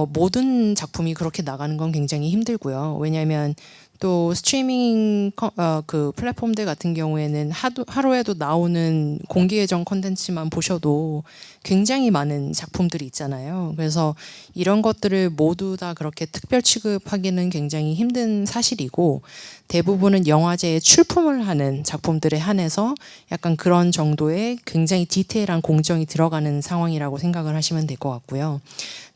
모든 작품이 그렇게 나가는 건 굉장히 힘들고요. 왜냐하면 또 스트리밍 그 플랫폼들 같은 경우에는 하루에도 나오는 공개 예정 콘텐츠만 보셔도 굉장히 많은 작품들이 있잖아요. 그래서 이런 것들을 모두 다 그렇게 특별 취급하기는 굉장히 힘든 사실이고 대부분은 영화제에 출품을 하는 작품들에 한해서 약간 그런 정도의 굉장히 디테일한 공정이 들어가는 상황이라고 생각을 하시면 될 것 같고요.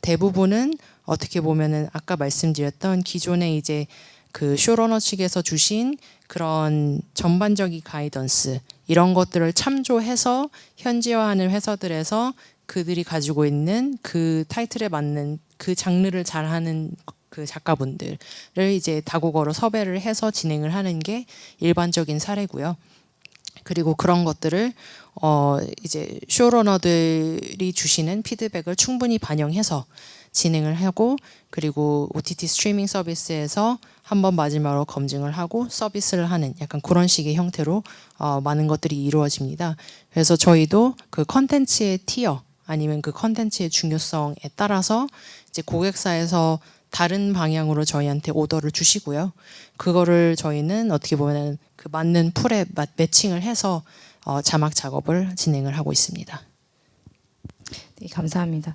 대부분은 어떻게 보면은 아까 말씀드렸던 기존에 이제 그 쇼러너 측에서 주신 그런 전반적인 가이던스 이런 것들을 참조해서 현지화하는 회사들에서 그들이 가지고 있는 그 타이틀에 맞는 그 장르를 잘하는 그 작가분들을 이제 다국어로 섭외를 해서 진행을 하는 게 일반적인 사례고요. 그리고 그런 것들을 이제 쇼러너들이 주시는 피드백을 충분히 반영해서 진행을 하고 그리고 OTT 스트리밍 서비스에서 한번 마지막으로 검증을 하고 서비스를 하는 약간 그런 식의 형태로 많은 것들이 이루어집니다. 그래서 저희도 그 컨텐츠의 티어 아니면 그 컨텐츠의 중요성에 따라서 이제 고객사에서 다른 방향으로 저희한테 오더를 주시고요. 그거를 저희는 어떻게 보면 그 맞는 풀에 매칭을 해서 자막 작업을 진행을 하고 있습니다. 네, 감사합니다.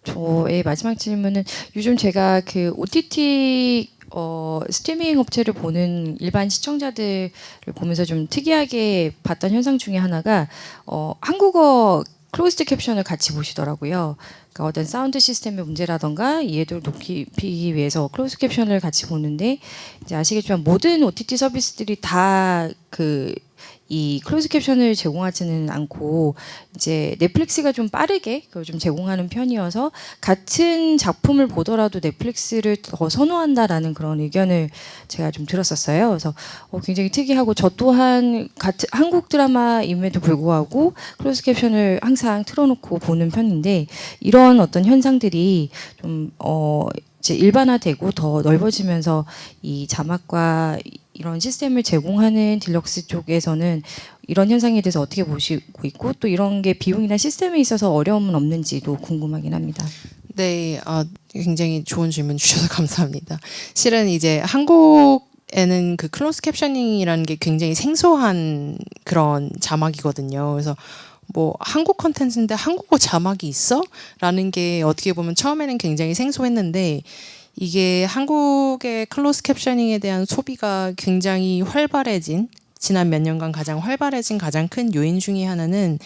저의 마지막 질문은 요즘 제가 그 OTT 스트리밍 업체를 보는 일반 시청자들을 보면서 좀 특이하게 봤던 현상 중에 하나가 한국어 클로즈드 캡션을 같이 보시더라고요. 그러니까 어떤 사운드 시스템의 문제라던가 이해도를 높이기 위해서 클로즈 캡션을 같이 보는데 이제 아시겠지만 모든 OTT 서비스들이 다 이 클로즈 캡션을 제공하지는 않고 이제 넷플릭스가 좀 빠르게 그걸 좀 제공하는 편이어서 같은 작품을 보더라도 넷플릭스를 더 선호한다라는 그런 의견을 제가 좀 들었었어요. 그래서 굉장히 특이하고 저 또한 같은 한국 드라마임에도 불구하고 클로즈 캡션을 항상 틀어놓고 보는 편인데 이런 어떤 현상들이 좀 이제 일반화되고 더 넓어지면서 이 자막과 이런 시스템을 제공하는 딜럭스 쪽에서는 이런 현상에 대해서 어떻게 보시고 있고 또 이런 게 비용이나 시스템에 있어서 어려움은 없는지도 궁금하긴 합니다. 네, 굉장히 좋은 질문 주셔서 감사합니다. 실은 이제 한국에는 그 클로즈 캡셔닝이라는 게 굉장히 생소한 그런 자막이거든요. 그래서 뭐 한국 컨텐츠인데 한국어 자막이 있어? 라는 게 어떻게 보면 처음에는 굉장히 생소했는데 이게 한국의 클로즈 캡셔닝에 대한 소비가 굉장히 활발해진 지난 몇 년간 가장 활발해진 가장 큰 요인 중에 하나는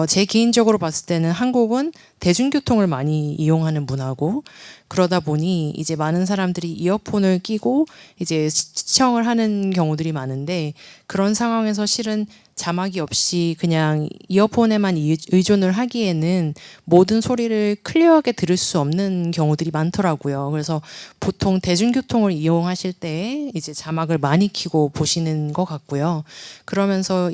제 개인적으로 봤을 때는 한국은 대중교통을 많이 이용하는 문화고 그러다 보니 이제 많은 사람들이 이어폰을 끼고 이제 시청을 하는 경우들이 많은데 그런 상황에서 실은 자막이 없이 그냥 이어폰에만 의존을 하기에는 모든 소리를 클리어하게 들을 수 없는 경우들이 많더라고요. 그래서 보통 대중교통을 이용하실 때 이제 자막을 많이 켜고 보시는 것 같고요. 그러면서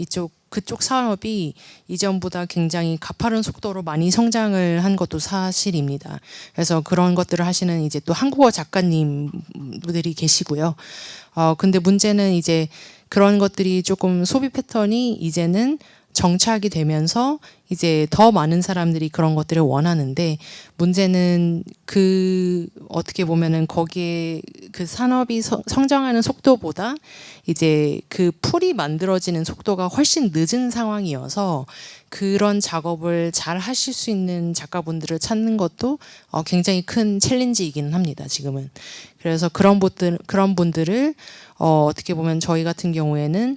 그쪽 산업이 이전보다 굉장히 가파른 속도로 많이 성장을 한 것도 사실입니다. 그래서 그런 것들을 하시는 이제 또 한국어 작가님들이 계시고요. 근데 문제는 이제 그런 것들이 조금 소비 패턴이 이제는 정착이 되면서 이제 더 많은 사람들이 그런 것들을 원하는데 문제는 어떻게 보면은 거기에 그 산업이 성장하는 속도보다 이제 그 풀이 만들어지는 속도가 훨씬 늦은 상황이어서 그런 작업을 잘 하실 수 있는 작가분들을 찾는 것도 굉장히 큰 챌린지이기는 합니다. 지금은. 그래서 그런 분들을 어떻게 보면 저희 같은 경우에는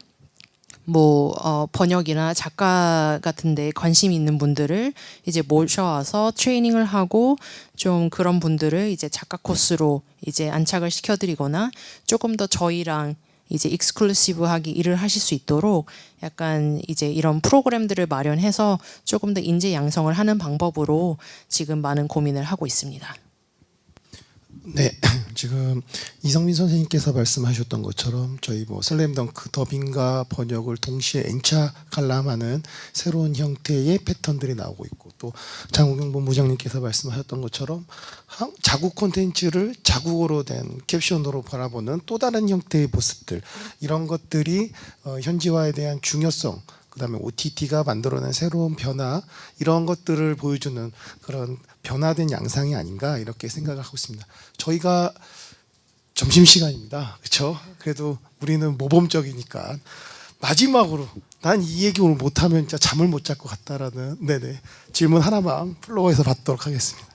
번역이나 작가 같은 데 관심 있는 분들을 이제 모셔와서 트레이닝을 하고 좀 그런 분들을 이제 작가 코스로 이제 안착을 시켜드리거나 조금 더 저희랑 이제 익스클루시브하게 일을 하실 수 있도록 약간 이제 이런 프로그램들을 마련해서 조금 더 인재 양성을 하는 방법으로 지금 많은 고민을 하고 있습니다. 네, 지금 이성민 선생님께서 말씀하셨던 것처럼 저희 슬램덩크 더빙과 번역을 동시에 N차 관람하는 새로운 형태의 패턴들이 나오고 있고, 또 장우경 본부장님께서 말씀하셨던 것처럼 자국 콘텐츠를 자국어로 된 캡션으로 바라보는 또 다른 형태의 모습들, 이런 것들이 현지화에 대한 중요성, 그다음에 OTT가 만들어낸 새로운 변화, 이런 것들을 보여주는 그런 변화된 양상이 아닌가 이렇게 생각을 하고 있습니다. 저희가 점심시간입니다. 그렇죠? 그래도 우리는 모범적이니까 마지막으로 난 이 얘기 오늘 못하면 진짜 잠을 못 잘 것 같다라는 질문 하나만 플로어에서 받도록 하겠습니다.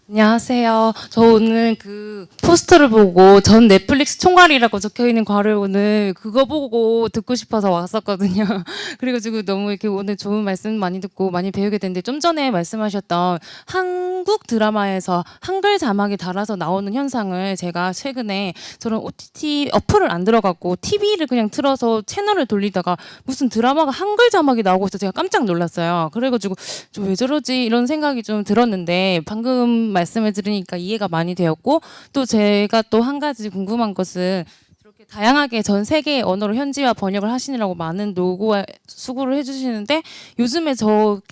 안녕하세요. 저 오늘 그 포스터를 보고 전 넷플릭스 총괄이라고 적혀있는 과를 오늘 그거 보고 듣고 싶어서 왔었거든요. 그래가지고 너무 이렇게 오늘 좋은 말씀 많이 듣고 많이 배우게 됐는데, 좀 전에 말씀하셨던 한국 드라마에서 한글 자막이 달아서 나오는 현상을 제가 최근에 저는 OTT 어플을 안 들어갔고 TV를 그냥 틀어서 채널을 돌리다가 무슨 드라마가 한글 자막이 나오고 있어서 제가 깜짝 놀랐어요. 그래가지고 왜 저러지 이런 생각이 좀 들었는데, 방금 말씀을 들으니까 이해가 많이 되었고, 또 제가 또 한 가지 궁금한 것은 이렇게 다양하게 전 세계의 언어로 현지화 번역을 하시느라고 많은 노고와 수고를 해주시는데, 요즘에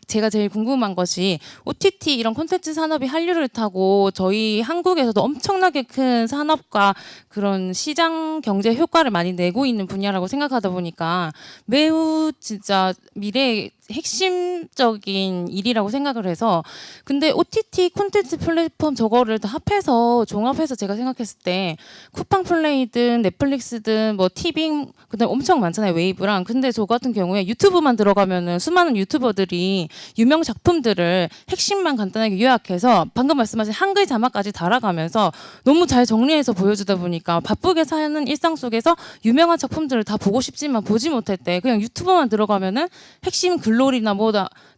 제가 제일 궁금한 것이 OTT 이런 콘텐츠 산업이 한류를 타고 저희 한국에서도 엄청나게 큰 산업과 그런 시장 경제 효과를 많이 내고 있는 분야라고 생각하다 보니까 매우 진짜 미래의 핵심적인 일이라고 생각을 해서, 근데 OTT 콘텐츠 플랫폼 저거를 다 합해서 종합해서 제가 생각했을 때 쿠팡 플레이든 넷플릭스든 티빙 그다음 엄청 많잖아요, 웨이브랑. 근데 저 같은 경우에 유튜브만 들어가면은 수많은 유튜버들이 유명 작품들을 핵심만 간단하게 요약해서 방금 말씀하신 한글 자막까지 달아가면서 너무 잘 정리해서 보여주다 보니까 바쁘게 사는 일상 속에서 유명한 작품들을 다 보고 싶지만 보지 못할 때 그냥 유튜브만 들어가면은 핵심 글로리나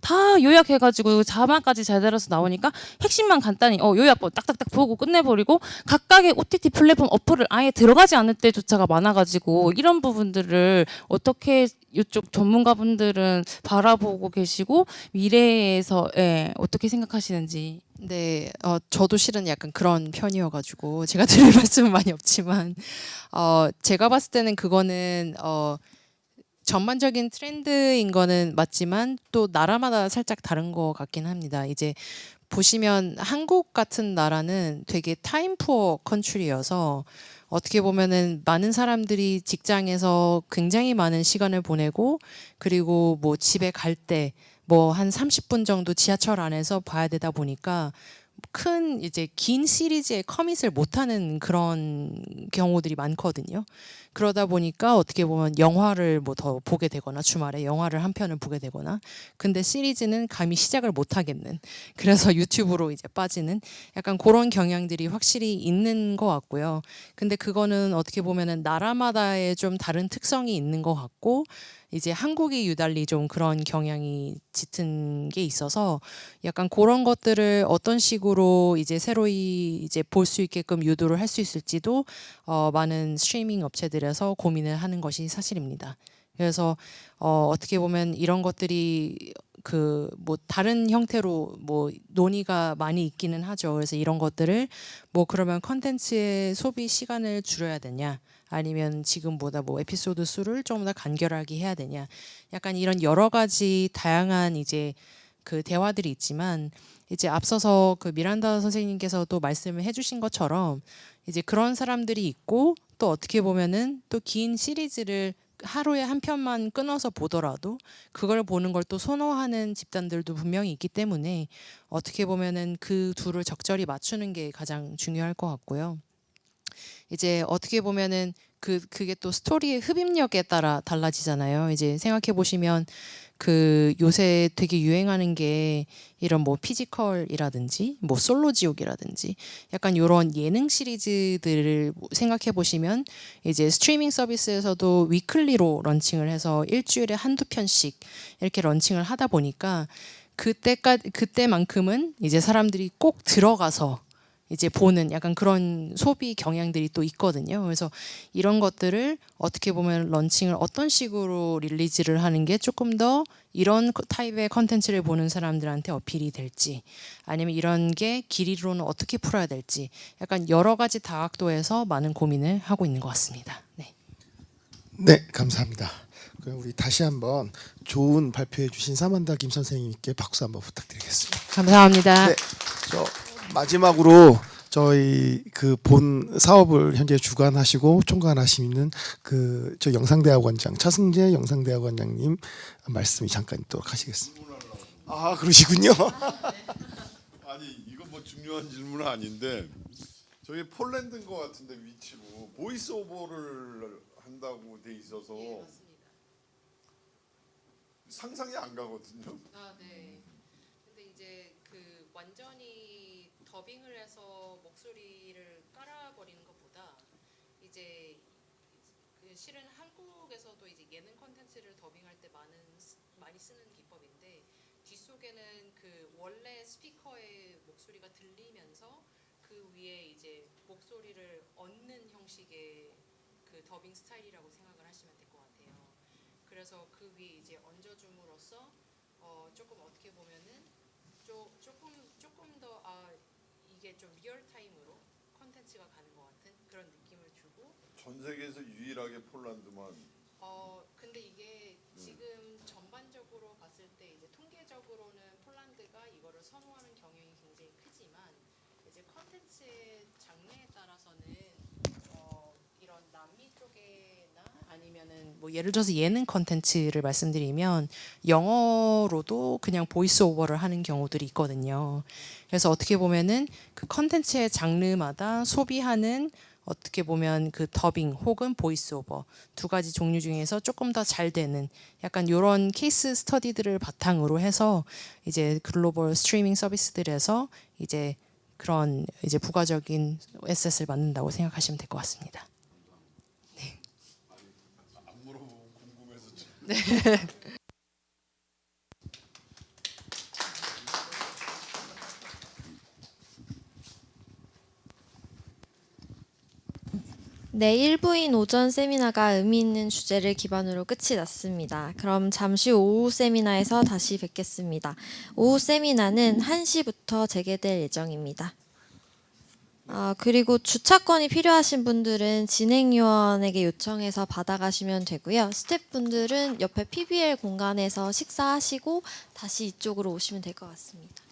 다 요약해가지고 자막까지 잘 달아서 나오니까 핵심만 간단히 요약본 딱딱딱 보고 끝내버리고 각각의 OTT 플랫폼 어플을 아예 들어가지 않을 때조차가 많아가지고, 이런 부분들을 어떻게 이쪽 전문가분들은 바라보고 계시고 미래에서 어떻게 생각하시는지. 네, 저도 실은 약간 그런 편이어가지고 제가 드릴 말씀은 많이 없지만 제가 봤을 때는 그거는 전반적인 트렌드인 거는 맞지만 또 나라마다 살짝 다른 것 같긴 합니다. 이제 보시면 한국 같은 나라는 되게 타임 푸어 컨트리여서 어떻게 보면은 많은 사람들이 직장에서 굉장히 많은 시간을 보내고, 그리고 집에 갈 때 한 30분 정도 지하철 안에서 봐야 되다 보니까 큰 이제 긴 시리즈에 커밋을 못하는 그런 경우들이 많거든요. 그러다 보니까 어떻게 보면 영화를 더 보게 되거나 주말에 영화를 한 편을 보게 되거나, 근데 시리즈는 감히 시작을 못 하겠는, 그래서 유튜브로 이제 빠지는 약간 그런 경향들이 확실히 있는 것 같고요. 근데 그거는 어떻게 보면은 나라마다의 좀 다른 특성이 있는 것 같고, 이제 한국이 유달리 좀 그런 경향이 짙은 게 있어서 약간 그런 것들을 어떤 식으로 이제 새로이 이제 볼 수 있게끔 유도를 할 수 있을지도 많은 스트리밍 업체들에서 고민을 하는 것이 사실입니다. 그래서 어떻게 보면 이런 것들이 다른 형태로 논의가 많이 있기는 하죠. 그래서 이런 것들을 그러면 컨텐츠의 소비 시간을 줄여야 되냐, 아니면 지금보다 에피소드 수를 좀 더 간결하게 해야 되냐, 약간 이런 여러 가지 다양한 이제 그 대화들이 있지만, 이제 앞서서 그 미란다 선생님께서도 말씀을 해주신 것처럼 이제 그런 사람들이 있고, 또 어떻게 보면은 또 긴 시리즈를 하루에 한 편만 끊어서 보더라도 그걸 보는 걸 또 선호하는 집단들도 분명히 있기 때문에 어떻게 보면은 그 둘을 적절히 맞추는 게 가장 중요할 것 같고요. 이제 어떻게 보면은 그게 또 스토리의 흡입력에 따라 달라지잖아요. 이제 생각해 보시면 그 요새 되게 유행하는 게 이런 뭐 피지컬이라든지 뭐 솔로지옥이라든지 약간 요런 예능 시리즈들을 생각해 보시면 이제 스트리밍 서비스에서도 위클리로 런칭을 해서 일주일에 한두 편씩 이렇게 런칭을 하다 보니까 그때만큼은 이제 사람들이 꼭 들어가서 이제 보는 약간 그런 소비 경향들이 또 있거든요. 그래서 이런 것들을 어떻게 보면 런칭을 어떤 식으로 릴리즈를 하는 게 조금 더 이런 타입의 컨텐츠를 보는 사람들한테 어필이 될지 아니면 이런 게 길이로는 어떻게 풀어야 될지 약간 여러 가지 다각도에서 많은 고민을 하고 있는 것 같습니다. 네. 네, 감사합니다. 그럼 우리 다시 한번 좋은 발표해 주신 사만다 김 선생님께 박수 한번 부탁드리겠습니다. 감사합니다. 네, 저 마지막으로 저희 그 본 사업을 현재 주관하시고 총괄하시는 그 저 영상대학원장 차승재 영상대학원장님 말씀이 잠깐 있도록 하시겠습니다. 아, 그러시군요. 아니 이건 뭐 중요한 질문은 아닌데 저기 폴란드인 것 같은데 위치로 보이스 오버를 한다고 돼 있어서 상상이 안 가거든요. 아, 네. 근데 이제 그 완전히 더빙을 해서 목소리를 깔아버리는 것보다 이제 그 실은 한국에서도 이제 예능 콘텐츠를 더빙할 때 많이 쓰는 기법인데 뒷속에는 그 원래 스피커의 목소리가 들리면서 그 위에 이제 목소리를 얹는 형식의 그 더빙 스타일이라고 생각을 하시면 될 것 같아요. 그래서 그 위에 이제 얹어줌으로써 조금 어떻게 보면은 조금 더 이게 좀 리얼 타임으로 컨텐츠가 가는 것 같은 그런 느낌을 주고 전 세계에서 유일하게 폴란드만. 근데 이게 지금 전반적으로 봤을 때 이제 통계적으로는 폴란드가 이거를 선호하는 경향이 굉장히 크지만 이제 컨텐츠의 장르에 따라서는 이런 남미 쪽에나 아니면은 뭐 예를 들어서 예능 컨텐츠를 말씀드리면 영어로도 그냥 보이스 오버를 하는 경우들이 있거든요. 그래서 어떻게 보면은 그 컨텐츠의 장르마다 소비하는 어떻게 보면 그 더빙 혹은 보이스 오버 두 가지 종류 중에서 조금 더 잘 되는 약간 이런 케이스 스터디들을 바탕으로 해서 이제 글로벌 스트리밍 서비스들에서 이제 그런 이제 부가적인 에셋을 만든다고 생각하시면 될 것 같습니다. 네. 안 물어보고 궁금해서. 네. 네, 일부인 오전 세미나가 의미 있는 주제를 기반으로 끝이 났습니다. 그럼 잠시 후 오후 세미나에서 다시 뵙겠습니다. 오후 세미나는 1시부터 재개될 예정입니다. 그리고 주차권이 필요하신 분들은 진행요원에게 요청해서 받아가시면 되고요. 스태프분들은 옆에 PBL 공간에서 식사하시고 다시 이쪽으로 오시면 될 것 같습니다.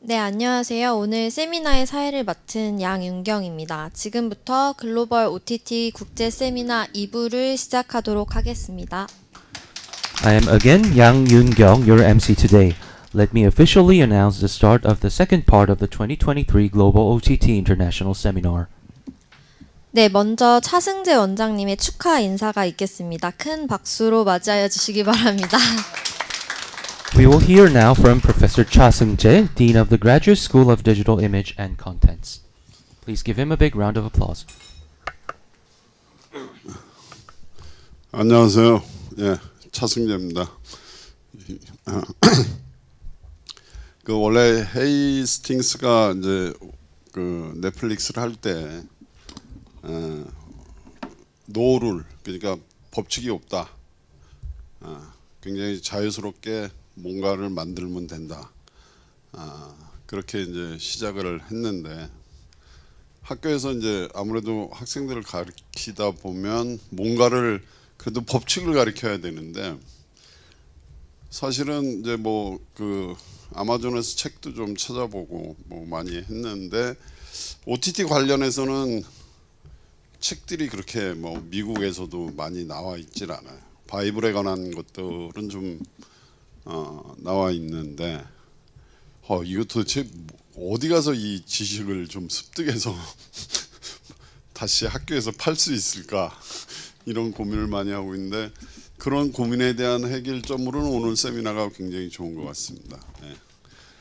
네, 안녕하세요. 오늘 세미나의 사회를 맡은 양윤경입니다. 지금부터 글로벌 OTT 국제 세미나 2부를 시작하도록 하겠습니다. I am again Yang Yoon-kyung, your MC today. Let me officially announce the start of the second part of the 2023 Global OTT International Seminar. 네, 먼저 차승재 원장님의 축하 인사가 있겠습니다. 큰 박수로 맞이하여 주시기 바랍니다. We will hear now from Professor Cha Seung-jae, Dean of the Graduate School of Digital Image and Contents. Please give him a big round of applause. 안녕하세요. 예, 차승재입니다. 그 원래 헤이스팅스가 이제 그 넷플릭스를 할 때 노룰, 그러니까 법칙이 없다. 굉장히 자유스럽게 뭔가를 만들면 된다. 그렇게 이제 시작을 했는데 학교에서 이제 아무래도 학생들을 가르치다 보면 뭔가를 그래도 법칙을 가르쳐야 되는데 사실은 이제 뭐 그 아마존에서 책도 좀 찾아보고 뭐 많이 했는데 OTT 관련해서는 책들이 그렇게 뭐 미국에서도 많이 나와 있질 않아요. 바이블에 관한 것들은 좀 나와 있는데 이거 도대체 어디 가서 이 지식을 좀 습득해서 다시 학교에서 팔 수 있을까 이런 고민을 많이 하고 있는데 그런 고민에 대한 해결점으로는 오늘 세미나가 굉장히 좋은 것 같습니다. 네.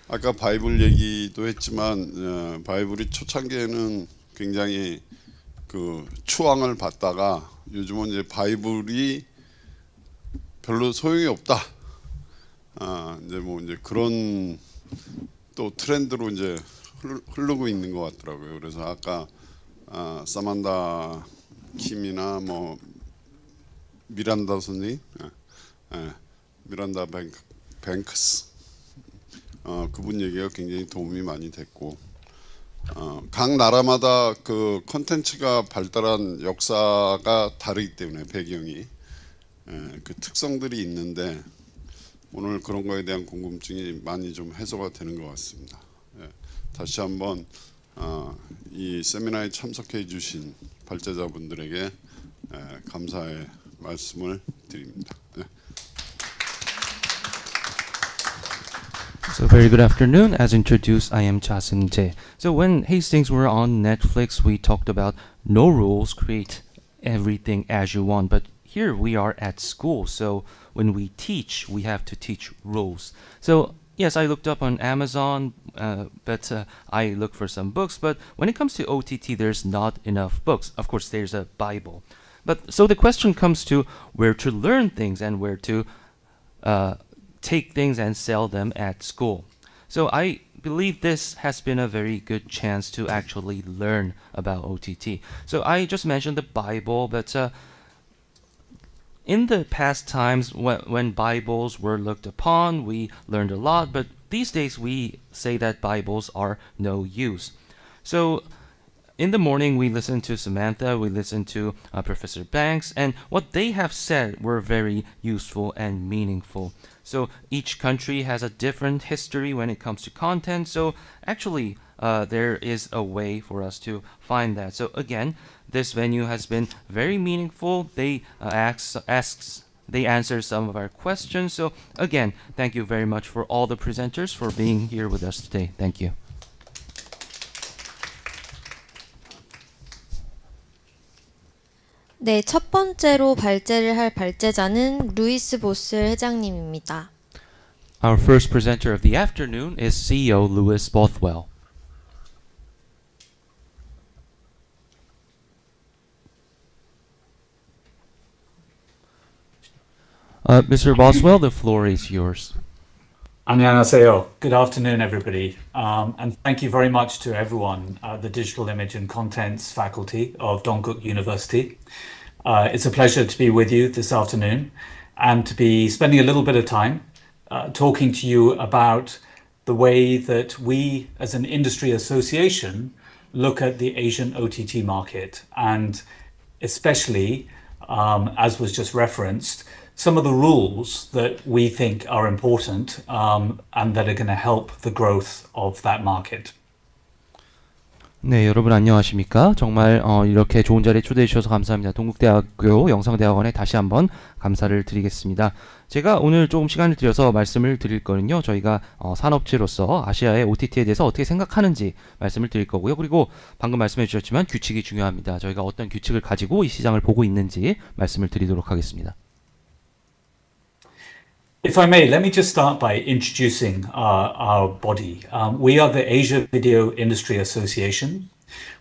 아까 바이블 얘기도 했지만 바이블이 초창기에는 굉장히 그 추앙을 받다가 요즘은 이제 바이블이 별로 소용이 없다. 이제 뭐 이제 그런 또 트렌드로 이제 흐르고 있는 것 같더라고요. 그래서 아까 사만다 킴이나 뭐 미란다 선생님, 미란다 뱅크스, 그분 얘기가 굉장히 도움이 많이 됐고, 각 나라마다 그 콘텐츠가 발달한 역사가 다르기 때문에 배경이 그 특성들이 있는데 오늘 그런 거에 대한 궁금증이 많이 좀 해소가 되는 것 같습니다. 다시 한번 이 세미나에 참석해 주신 발제자분들에게 감사의 말씀을 드립니다. So very good afternoon. As introduced, I am Cha Seung-jae. So when Hastings were on Netflix, we talked about no rules, create everything as you want. But here we are at school, so when we teach, we have to teach rules. So yes, I looked up on Amazon, but I looked for some books. But when it comes to OTT, there's not enough books. Of course, there's a Bible. But so the question comes to where to learn things and where to take things and sell them at school. So I believe this has been a very good chance to actually learn about OTT. So I just mentioned the Bible, but in the past times when Bibles were looked upon, we learned a lot, but these days we say that Bibles are no use. So in the morning we listened to Samantha, we listened to Professor Banks, and what they have said were very useful and meaningful. So each country has a different history when it comes to content, so actually there is a way for us to find that. So again, this venue has been very meaningful. They they answer some of our questions. So again, thank you very much for all the presenters for being here with us today. Thank you. 네, 첫 번째로 발제를 할 발제자는 루이스보스웰 회장님입니다. Our first presenter of the afternoon is CEO Lui스보스웰. Mr. Boswell, the floor is yours. 안녕하세요. Good afternoon, everybody. And thank you very much to everyone at the Digital Image and Contents faculty of Dongguk University. It's a pleasure to be with you this afternoon and to be spending a little bit of time talking to you about the way that we as an industry association look at the Asian OTT market and especially, as was just referenced, some of the rules that we think are important and that are going to help the growth of that market. 네, 여러분 안녕하십니까? 정말 이렇게 좋은 자리에 초대해 주셔서 감사합니다. 동국대학교 영상대학원에 다시 한번 감사를 드리겠습니다. 제가 오늘 조금 시간을 들여서 말씀을 드릴 거는요. 저희가 산업체로서 아시아의 OTT에 대해서 어떻게 생각하는지 말씀을 드릴 거고요. 그리고 방금 말씀해 주셨지만 규칙이 중요합니다. 저희가 어떤 규칙을 가지고 이 시장을 보고 있는지 말씀을 드리도록 하겠습니다. If I may, let me just start by introducing our body. We are the Asia Video Industry Association.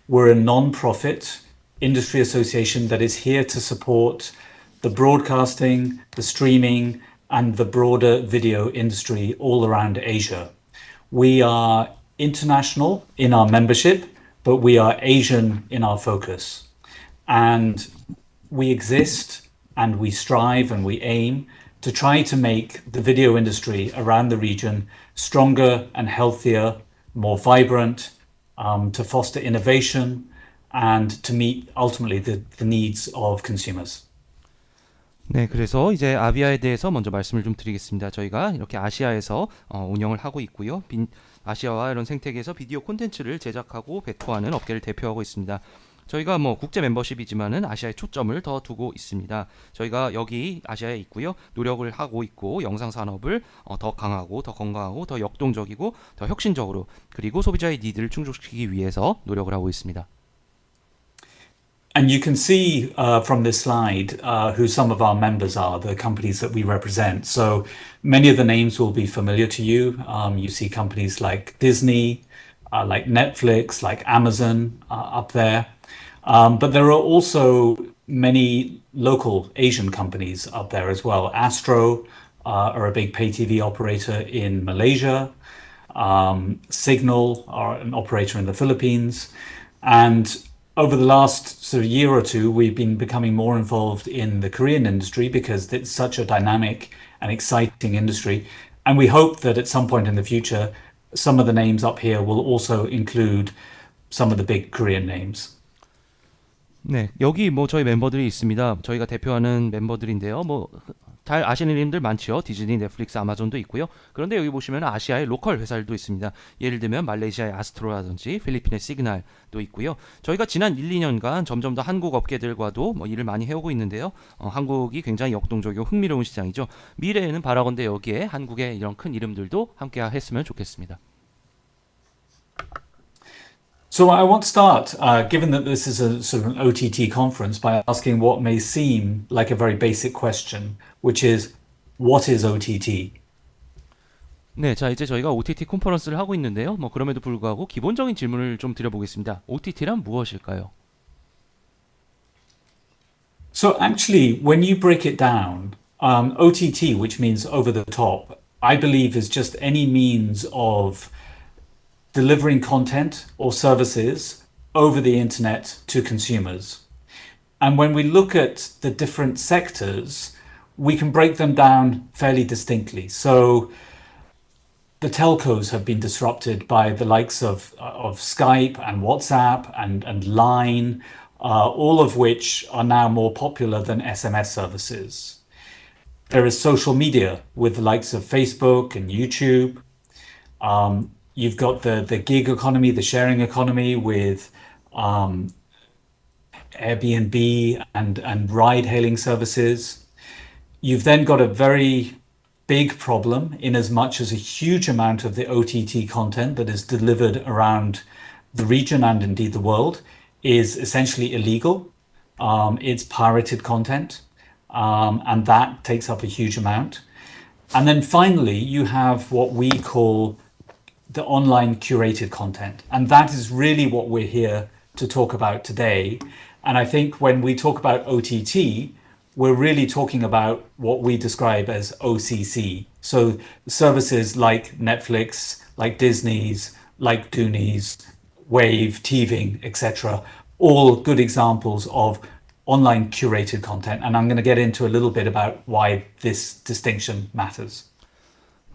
We're a non-profit industry association that is here to support the broadcasting, the streaming, and the broader video industry all around Asia. We are international in our membership, but we are Asian in our focus. And we exist and we strive and we aim to try to make the video industry around the region stronger and healthier, more vibrant, to foster innovation and to meet ultimately the needs of consumers. 네, 그래서 이제 아비아에 대해서 먼저 말씀을 좀 드리겠습니다. 저희가 이렇게 아시아에서 운영을 하고 있고요. 아시아와 이런 생태계에서 비디오 콘텐츠를 제작하고 배포하는 업계를 대표하고 있습니다. 저희가 국제 멤버십이지만은 아시아에 초점을 더 두고 있습니다. 저희가 여기 아시아에 있고요. 노력을 하고 있고 영상 산업을 더 강하고 더 건강하고 더 역동적이고 더 혁신적으로 그리고 소비자의 니드를 충족시키기 위해서 노력을 하고 있습니다. And you can see from this slide who some of our members are, the companies that we represent. So many of the names will be familiar to you. You see companies like Disney, like Netflix, like Amazon up there. But there are also many local Asian companies up there as well. Astro are a big pay TV operator in Malaysia. Signal are an operator in the Philippines. And over the last sort of year or two, we've been becoming more involved in the Korean industry because it's such a dynamic and exciting industry. And we hope that at some point in the future, some of the names up here will also include some of the big Korean names. 네, 여기 저희 멤버들이 있습니다. 저희가 대표하는 멤버들인데요. 잘 아시는 이름들 많죠. 디즈니, 넷플릭스, 아마존도 있고요. 그런데 여기 보시면 아시아의 로컬 회사들도 있습니다. 예를 들면 말레이시아의 아스트로라든지 필리핀의 시그널도 있고요. 저희가 지난 1, 2년간 점점 더 한국 업계들과도 일을 많이 해오고 있는데요. 한국이 굉장히 역동적이고 흥미로운 시장이죠. 미래에는 바라건대 여기에 한국의 이런 큰 이름들도 함께 했으면 좋겠습니다. So I want to start, given that this is a sort of an OTT conference, by asking what may seem like a very basic question, which is, what is OTT? 네, 자 이제 저희가 OTT 컨퍼런스를 하고 있는데요. 그럼에도 불구하고 기본적인 질문을 좀 드려보겠습니다. OTT란 무엇일까요? So actually, when you break it down, OTT, which means over the top, I believe is just any means of delivering content or services over the internet to consumers. And when we look at the different sectors, we can break them down fairly distinctly. So the telcos have been disrupted by the likes of Skype and WhatsApp and Line, all of which are now more popular than SMS services. There is social media with the likes of Facebook and YouTube. You've got the gig economy, the sharing economy with Airbnb and ride-hailing services. You've then got a very big problem in as much as a huge amount of the OTT content that is delivered around the region and indeed the world is essentially illegal. It's pirated content, and that takes up a huge amount. And then finally, you have what we call the online curated content. And that is really what we're here to talk about today. And I think when we talk about OTT, we're really talking about what we describe as OCC. So services like Netflix, like Disney's, like Dooney's, Wave, TVing, etc. All good examples of online curated content. And I'm going to get into a little bit about why this distinction matters.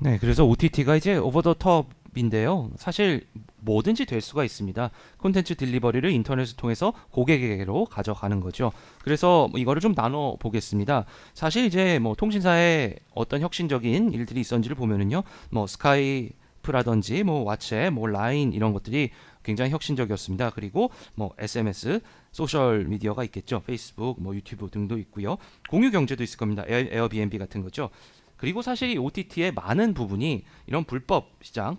네, 그래서 OTT가 이제 오버 더 톱 불법인데요. 사실 뭐든지 될 수가 있습니다. 콘텐츠 딜리버리를 인터넷을 통해서 고객에게로 가져가는 거죠. 그래서 이거를 좀 나눠 보겠습니다. 사실 이제 뭐 통신사에 어떤 혁신적인 일들이 있었는지를 보면은요, 뭐 스카이프라든지 뭐 왓츠앱, 뭐 라인 이런 것들이 굉장히 혁신적이었습니다. 그리고 뭐 SMS, 소셜 미디어가 있겠죠. 페이스북, 뭐 유튜브 등도 있고요. 공유 경제도 있을 겁니다. 에어비앤비 같은 거죠. 그리고 사실 이 OTT의 많은 부분이 이런 불법 시장,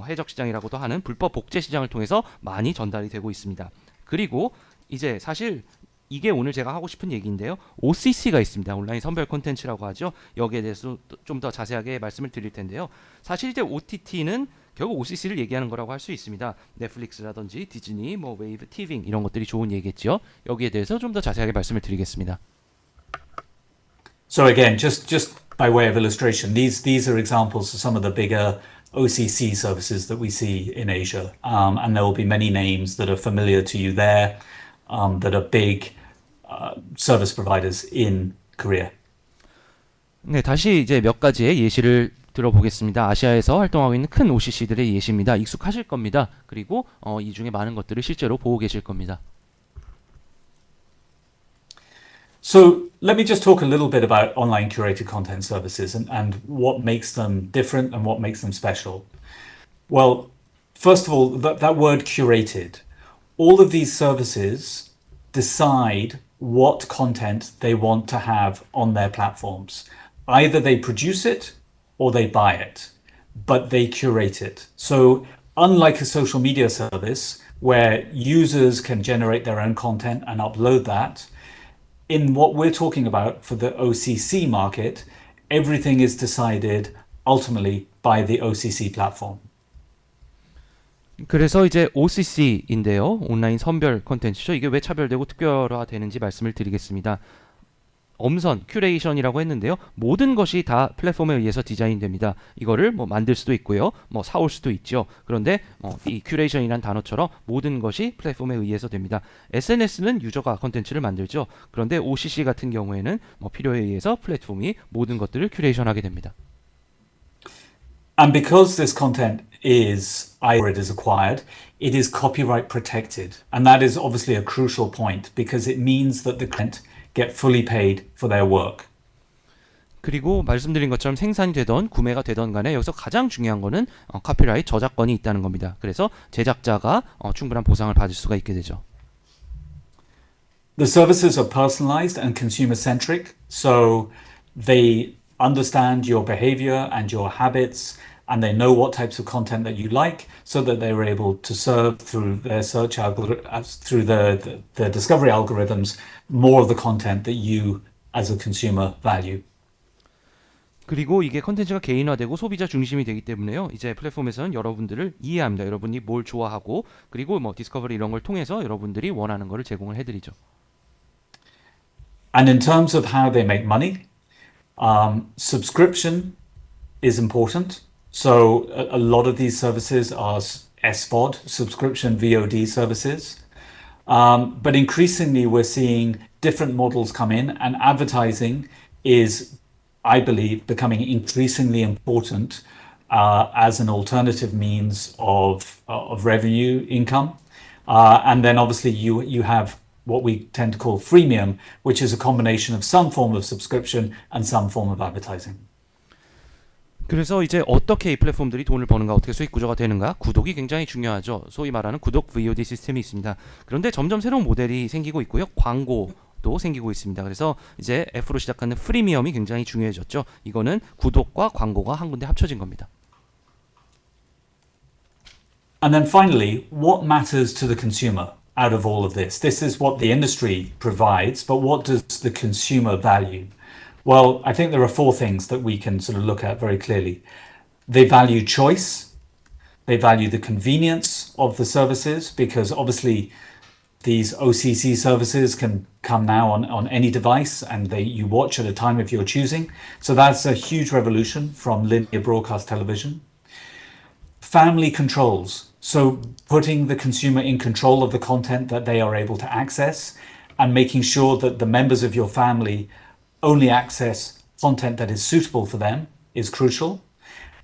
해적 시장이라고도 하는 불법 복제 시장을 통해서 많이 전달이 되고 있습니다. 그리고 이제 사실 이게 오늘 제가 하고 싶은 얘기인데요. OCC가 있습니다. 온라인 선별 콘텐츠라고 하죠. 여기에 대해서 좀 더 자세하게 말씀을 드릴 텐데요. 사실 이제 OTT는 결국 OCC를 얘기하는 거라고 할 수 있습니다. 넷플릭스라든지 디즈니, 뭐 웨이브, 티빙 이런 것들이 좋은 얘기겠죠. 여기에 대해서 좀 더 자세하게 말씀을 드리겠습니다. So again, just by way of illustration, these are examples of some of the bigger OCC services that we see in Asia, and there will be many names that are familiar to you there, that are big service providers in Korea. 네, 다시 이제 몇 가지의 예시를 들어보겠습니다. 아시아에서 활동하고 있는 큰 OCC들의 예시입니다. 익숙하실 겁니다. 그리고 이 중에 많은 것들을 실제로 보고 계실 겁니다. So let me just talk a little bit about online curated content services and what makes them different and what makes them special. Well, first of all, that word curated. All of these services decide what content they want to have on their platforms. Either they produce it or they buy it, but they curate it. So unlike a social media service where users can generate their own content and upload that, in what we're talking about for the OCC market, everything is decided ultimately by the OCC platform. 그래서 이제 OCC인데요. 온라인 선별 콘텐츠죠. 이게 왜 차별되고 특별화되는지 말씀을 드리겠습니다. 엄선, 큐레이션이라고 했는데요. 모든 것이 다 플랫폼에 의해서 디자인됩니다. 이거를 뭐 만들 수도 있고요. 뭐 사올 수도 있죠. 그런데 이 큐레이션이란 단어처럼 모든 것이 플랫폼에 의해서 됩니다. SNS는 유저가 콘텐츠를 만들죠. 그런데 OCC 같은 경우에는 뭐 필요에 의해서 플랫폼이 모든 것들을 큐레이션하게 됩니다. And because this content is, either it is acquired, it is copyright protected. And that is obviously a crucial point because it means that the content get fully paid for their work. 그리고 말씀드린 것처럼 생산이 되던 구매가 되던 간에 여기서 가장 중요한 거는 카피라이트 저작권이 있다는 겁니다. 그래서 제작자가 충분한 보상을 받을 수가 있게 되죠. The services are personalized and consumer centric, so they understand your behavior and your habits, and they know what types of content that you like, so that they're able to serve through their search through the discovery algorithms more of the content that you as a consumer value. 그리고 이게 컨텐츠가 개인화되고 소비자 중심이 되기 때문에요. 이제 플랫폼에서는 여러분들을 이해합니다. 여러분이 뭘 좋아하고 그리고 뭐 디스커버리 이런 걸 통해서 여러분들이 원하는 거를 제공을 해드리죠. And in terms of how they make money, subscription is important. So a lot of these services are SVOD, subscription VOD services. But increasingly we're seeing different models come in, and advertising is, I believe, becoming increasingly important as an alternative means of revenue income. And then obviously you have what we tend to call freemium, which is a combination of some form of subscription and some form of advertising. 그래서 이제 어떻게 이 플랫폼들이 돈을 버는가, 어떻게 수익 구조가 되는가, 구독이 굉장히 중요하죠. 소위 말하는 구독 VOD 시스템이 있습니다. 그런데 점점 새로운 모델이 생기고 있고요. 광고도 생기고 있습니다. 그래서 이제 F로 시작하는 프리미엄이 굉장히 중요해졌죠. 이거는 구독과 광고가 한 군데 합쳐진 겁니다. And then finally, what matters to the consumer out of all of this? This is what the industry provides, but what does the consumer value? Well, I think there are four things that we can sort of look at very clearly. They value choice. They value the convenience of the services, because obviously these OCC services can come now on any device, and you watch at a time of your choosing. So that's a huge revolution from linear broadcast television. Family controls. So putting the consumer in control of the content that they are able to access, and making sure that the members of your family only access content that is suitable for them is crucial.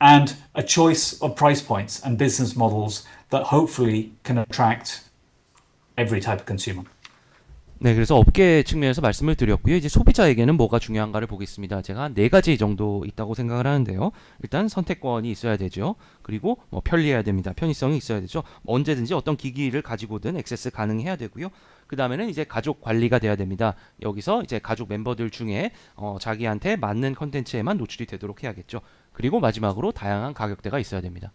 and a choice of price points and business models that hopefully can attract every type of consumer. 네, 그래서 업계 측면에서 말씀을 드렸고요. 이제 소비자에게는 뭐가 중요한가를 보겠습니다. 제가 한 4가지 정도 있다고 생각을 하는데요. 일단 선택권이 있어야 되죠. 그리고 뭐 편리해야 됩니다. 편의성이 있어야 되죠. 언제든지 어떤 기기를 가지고든 액세스 가능해야 되고요. 그 다음에는 이제 가족 관리가 돼야 됩니다. 여기서 이제 가족 멤버들 중에 자기한테 맞는 컨텐츠에만 노출이 되도록 해야겠죠. 그리고 마지막으로 다양한 가격대가 있어야 됩니다.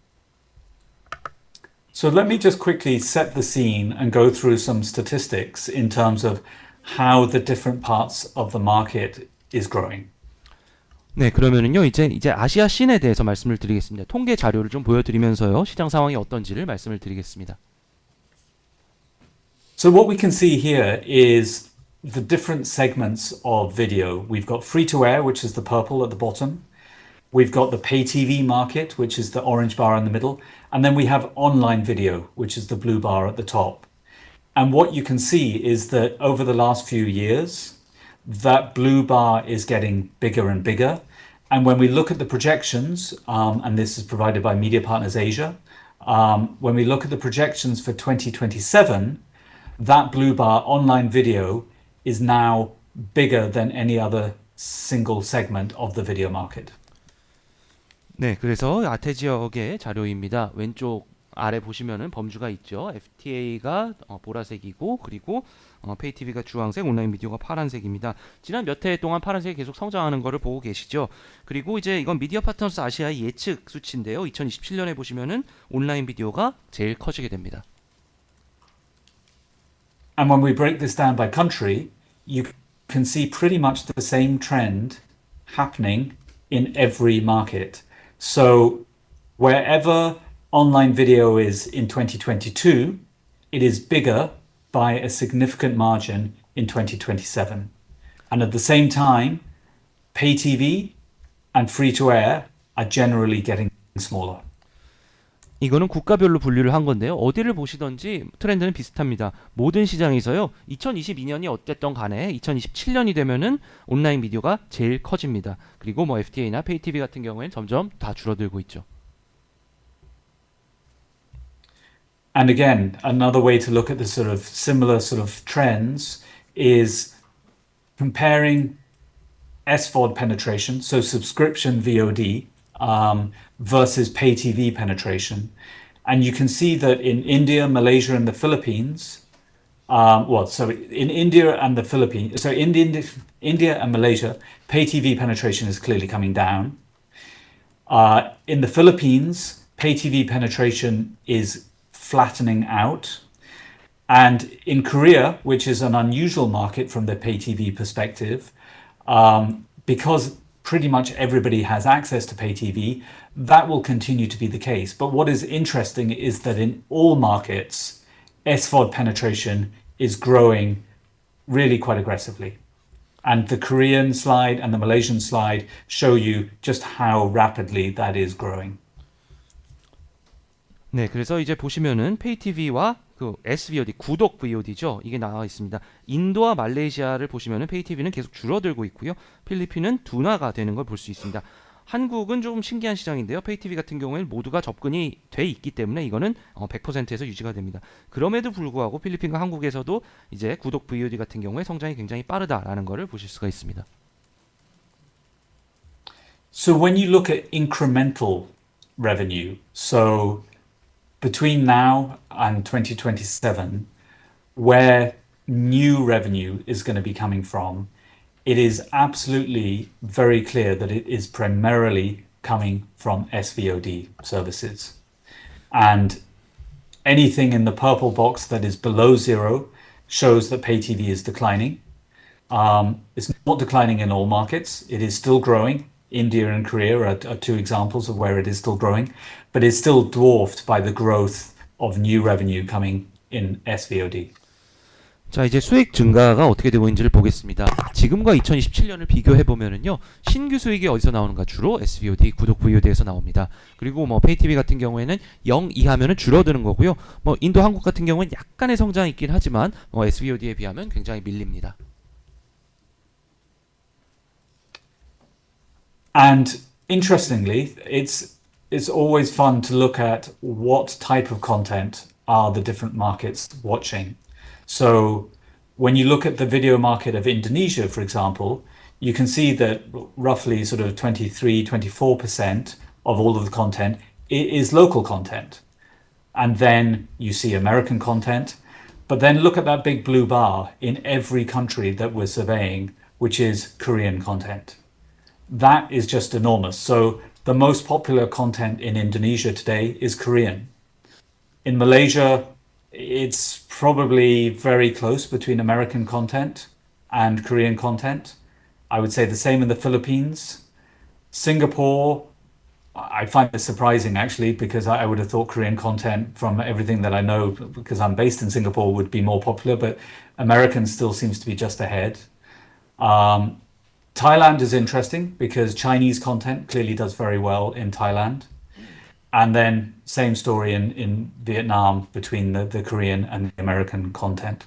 So let me just quickly set the scene and go through some statistics in terms of how the different parts of the market is growing. 네, 그러면은요, 이제 아시아 씬에 대해서 말씀을 드리겠습니다. 통계 자료를 좀 보여드리면서요, 시장 상황이 어떤지를 말씀을 드리겠습니다. So what we can see here is the different segments of video. We've got free to air, which is the purple at the bottom. We've got the pay TV market, which is the orange bar in the middle. And then we have online video, which is the blue bar at the top. And what you can see is that over the last few years, that blue bar is getting bigger and bigger. And when we look at the projections, and this is provided by Media Partners Asia, when we look at the projections for 2027, that blue bar online video is now bigger than any other single segment of the video market. 네, 그래서 아태 지역의 자료입니다. 왼쪽 아래 보시면은 범주가 있죠. FTA가 보라색이고, 그리고 페이TV가 주황색, 온라인 미디어가 파란색입니다. 지난 몇 해 동안 파란색이 계속 성장하는 것을 보고 계시죠. 그리고 이제 이건 미디어 파트너스 아시아의 예측 수치인데요. 2027년에 보시면은 온라인 비디오가 제일 커지게 됩니다. And when we break this down by country, you can see pretty much the same trend happening in every market. So wherever online video is in 2022, it is bigger by a significant margin in 2027. And at the same time, pay TV and free to air are generally getting smaller. 이거는 국가별로 분류를 한 건데요. 어디를 보시던지 트렌드는 비슷합니다. 모든 시장에서요. 2022년이 어땠던 간에 2027년이 되면은 온라인 비디오가 제일 커집니다. 그리고 뭐 FTA나 페이TV 같은 경우에는 점점 다 줄어들고 있죠. And again, another way to look at the sort of similar sort of trends is comparing SVOD penetration, so subscription VOD, versus pay TV penetration. And you can see that in India, Malaysia, and the Philippines, in India and the Philippines, so in India and Malaysia, pay TV penetration is clearly coming down. In the Philippines, pay TV penetration is flattening out. And in Korea, which is an unusual market from the pay TV perspective, because pretty much everybody has access to pay TV, that will continue to be the case. But what is interesting is that in all markets, SVOD penetration is growing really quite aggressively. And the Korean slide and the Malaysian slide show you just how rapidly that is growing. 네, 그래서 이제 보시면은 페이TV와 그 SVOD, 구독 VOD죠. 이게 나와 있습니다. 인도와 말레이시아를 보시면은 페이TV는 계속 줄어들고 있고요. 필리핀은 둔화가 되는 걸 볼 수 있습니다. 한국은 조금 신기한 시장인데요. 페이TV 같은 경우에는 모두가 접근이 돼 있기 때문에 이거는 100%에서 유지가 됩니다. 그럼에도 불구하고 필리핀과 한국에서도 이제 구독 VOD 같은 경우에 성장이 굉장히 빠르다라는 것을 보실 수가 있습니다. So when you look at incremental revenue, so between now and 2027, where new revenue is going to be coming from, it is absolutely very clear that it is primarily coming from SVOD services. And anything in the purple box that is below zero shows that pay TV is declining. It's not declining in all markets. It is still growing. India and Korea are two examples of where it is still growing, but it's still dwarfed by the growth of new revenue coming in SVOD. 자, 이제 수익 증가가 어떻게 되고 있는지를 보겠습니다. 지금과 2027년을 비교해 보면은요, 신규 수익이 어디서 나오는가? 주로 SVOD, 구독 VOD에서 나옵니다. 그리고 뭐 페이TV 같은 경우에는 0 이하면은 줄어드는 거고요. 뭐 인도, 한국 같은 경우는 약간의 성장이 있긴 하지만 뭐 SVOD에 비하면 굉장히 밀립니다. And interestingly, it's always fun to look at what type of content are the different markets watching. So when you look at the video market of Indonesia, for example, you can see that roughly sort of 24% of all of the content is local content. And then you see American content. But then look at that big blue bar in every country that we're surveying, which is Korean content. That is just enormous. So the most popular content in Indonesia today is Korean. In Malaysia, it's probably very close between American content and Korean content. I would say the same in the Philippines. Singapore, I find this surprising actually, because I would have thought Korean content, from everything that I know, because I'm based in Singapore, would be more popular, but American still seems to be just ahead. Thailand is interesting because Chinese content clearly does very well in Thailand. And then same story in Vietnam between the Korean and the American content.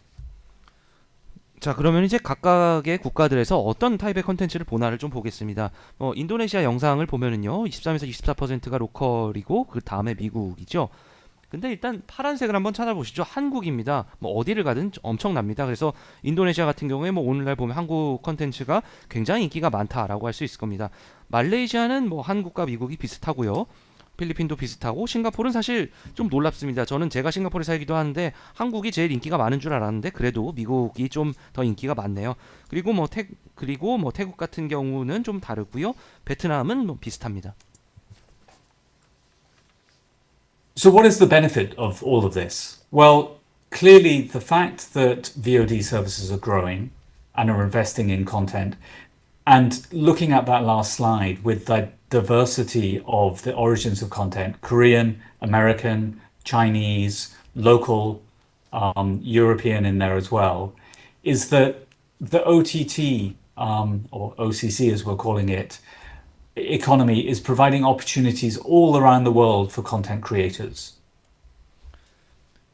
자, 그러면 이제 각각의 국가들에서 어떤 타입의 컨텐츠를 보나를 좀 보겠습니다. 인도네시아 영상을 보면은요, 23에서 24%가 로컬이고 그 다음에 미국이죠. 근데 일단 파란색을 한번 찾아보시죠. 한국입니다. 어디를 가든 엄청납니다. 그래서 인도네시아 같은 경우에 오늘날 보면 한국 컨텐츠가 굉장히 인기가 많다라고 할 수 있을 겁니다. 말레이시아는 한국과 미국이 비슷하고요. 필리핀도 비슷하고, 싱가포르는 사실 좀 놀랍습니다. 저는 제가 싱가포르에 살기도 하는데 한국이 제일 인기가 많은 줄 알았는데 그래도 미국이 좀 더 인기가 많네요. 그리고 태국 같은 경우는 좀 다르고요. 베트남은 비슷합니다. So what is the benefit of all of this? Well, clearly the fact that VOD services are growing and are investing in content, and looking at that last slide with the diversity of the origins of content, Korean, American, Chinese, local, European in there as well, is that the OTT, or OCC as we're calling it, economy is providing opportunities all around the world for content creators.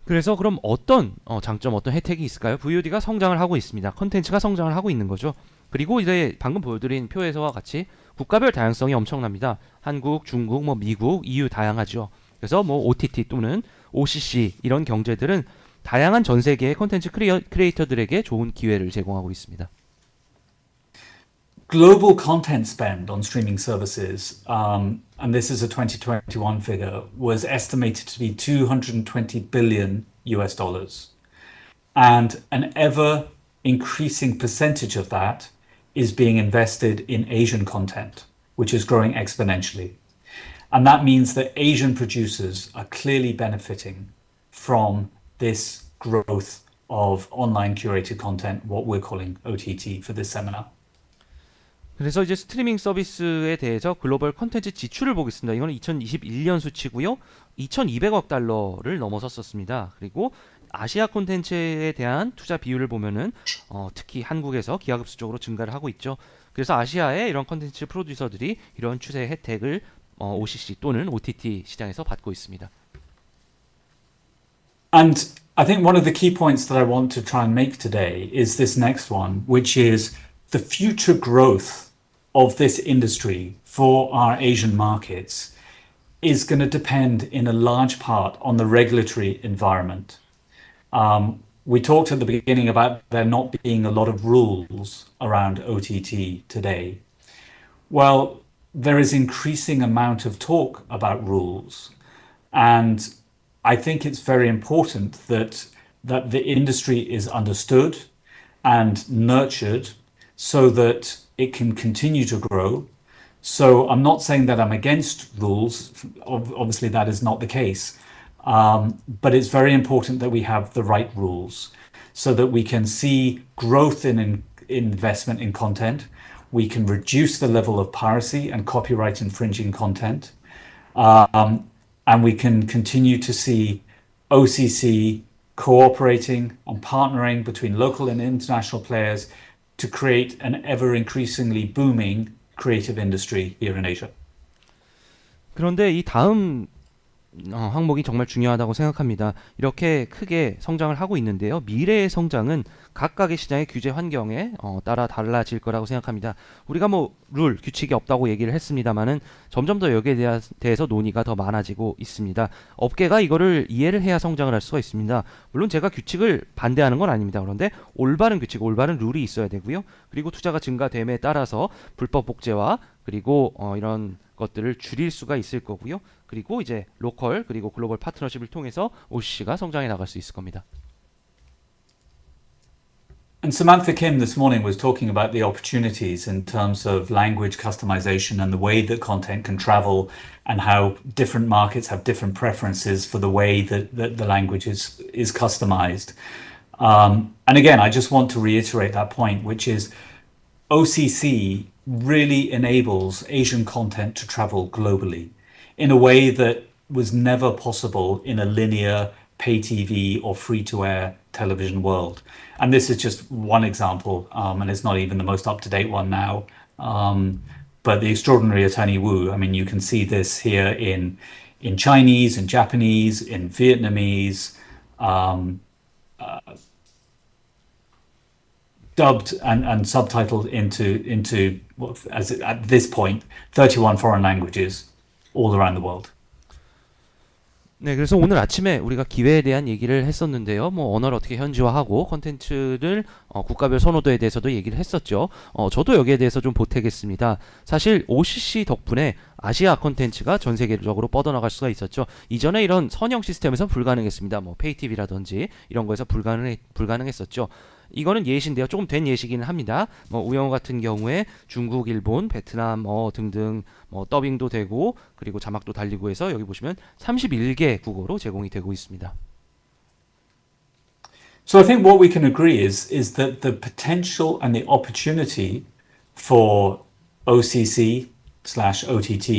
그래서 그럼 어떤 장점, 어떤 혜택이 있을까요? VOD가 성장을 하고 있습니다. 컨텐츠가 성장을 하고 있는 거죠. 그리고 이제 방금 보여드린 표에서와 같이 국가별 다양성이 엄청납니다. 한국, 중국, 미국, EU 다양하죠. 그래서 OTT 또는 OCC 이런 경제들은 다양한 전 세계의 콘텐츠 크리에이터들에게 좋은 기회를 제공하고 있습니다. Global content spend on streaming services, and this is a 2021 figure, was estimated to be $220 billion US dollars. And an ever increasing percentage of that is being invested in Asian content, which is growing exponentially. And that means that Asian producers are clearly benefiting from this growth of online curated content, what we're calling OTT for this seminar. 그래서 이제 스트리밍 서비스에 대해서 글로벌 콘텐츠 지출을 보겠습니다. 이거는 2021년 수치고요. 2,200억 달러를 넘어섰었습니다. 그리고 아시아 콘텐츠에 대한 투자 비율을 보면은 특히 한국에서 기하급수적으로 증가를 하고 있죠. 그래서 아시아의 이런 콘텐츠 프로듀서들이 이런 추세의 혜택을 OCC 또는 OTT 시장에서 받고 있습니다. And I think one of the key points that I want to try and make today is this next one, which is the future growth of this industry for our Asian markets is going to depend in a large part on the regulatory environment. We talked at the beginning about there not being a lot of rules around OTT today. Well, there is increasing amount of talk about rules, and I think it's very important that the industry is understood and nurtured so that it can continue to grow. So I'm not saying that I'm against rules. Obviously, that is not the case. But it's very important that we have the right rules so that we can see growth in investment in content. We can reduce the level of piracy and copyright infringing content. And we can continue to see OCC cooperating and partnering between local and international players to create an ever increasingly booming creative industry here in Asia. 그런데 이 다음 항목이 정말 중요하다고 생각합니다. 이렇게 크게 성장을 하고 있는데요. 미래의 성장은 각각의 시장의 규제 환경에 따라 달라질 거라고 생각합니다. 우리가 뭐 룰, 규칙이 없다고 얘기를 했습니다만은 점점 더 여기에 대해서 논의가 더 많아지고 있습니다. 업계가 이거를 이해를 해야 성장을 할 수가 있습니다. 물론 제가 규칙을 반대하는 건 아닙니다. 그런데 올바른 규칙, 올바른 룰이 있어야 되고요. 그리고 투자가 증가됨에 따라서 불법 복제와 그리고 이런 것들을 줄일 수가 있을 거고요. 그리고 이제 로컬 그리고 글로벌 파트너십을 통해서 OCC가 성장해 나갈 수 있을 겁니다. And Samantha Kim this morning was talking about the opportunities in terms of language customization and the way that content can travel and how different markets have different preferences for the way that the language is customized. And again, I just want to reiterate that point, which is OCC really enables Asian content to travel globally in a way that was never possible in a linear pay TV or free-to-air television world. And this is just one example, and it's not even the most up-to-date one now. But the extraordinary attorney Wu, I mean, you can see this here in Chinese, in Japanese, in Vietnamese, dubbed and subtitled into at this point 31 foreign languages all around the world. 네, 그래서 오늘 아침에 우리가 기회에 대한 얘기를 했었는데요. 뭐 언어를 어떻게 현지화하고 콘텐츠를 국가별 선호도에 대해서도 얘기를 했었죠. 저도 여기에 대해서 좀 보태겠습니다. 사실 OCC 덕분에 아시아 콘텐츠가 전 세계적으로 뻗어나갈 수가 있었죠. 이전에 이런 선형 시스템에서 불가능했습니다. 뭐 페이티비라든지 이런 거에서 불가능했었죠. 이거는 예시인데요. 조금 된 예시기는 합니다. 뭐 우영어 같은 경우에 중국, 일본, 베트남 등등 더빙도 되고 그리고 자막도 달리고 해서 여기 보시면 31개 국어로 제공이 되고 있습니다. So I think what we can agree is that the potential and the opportunity for OCC/OTT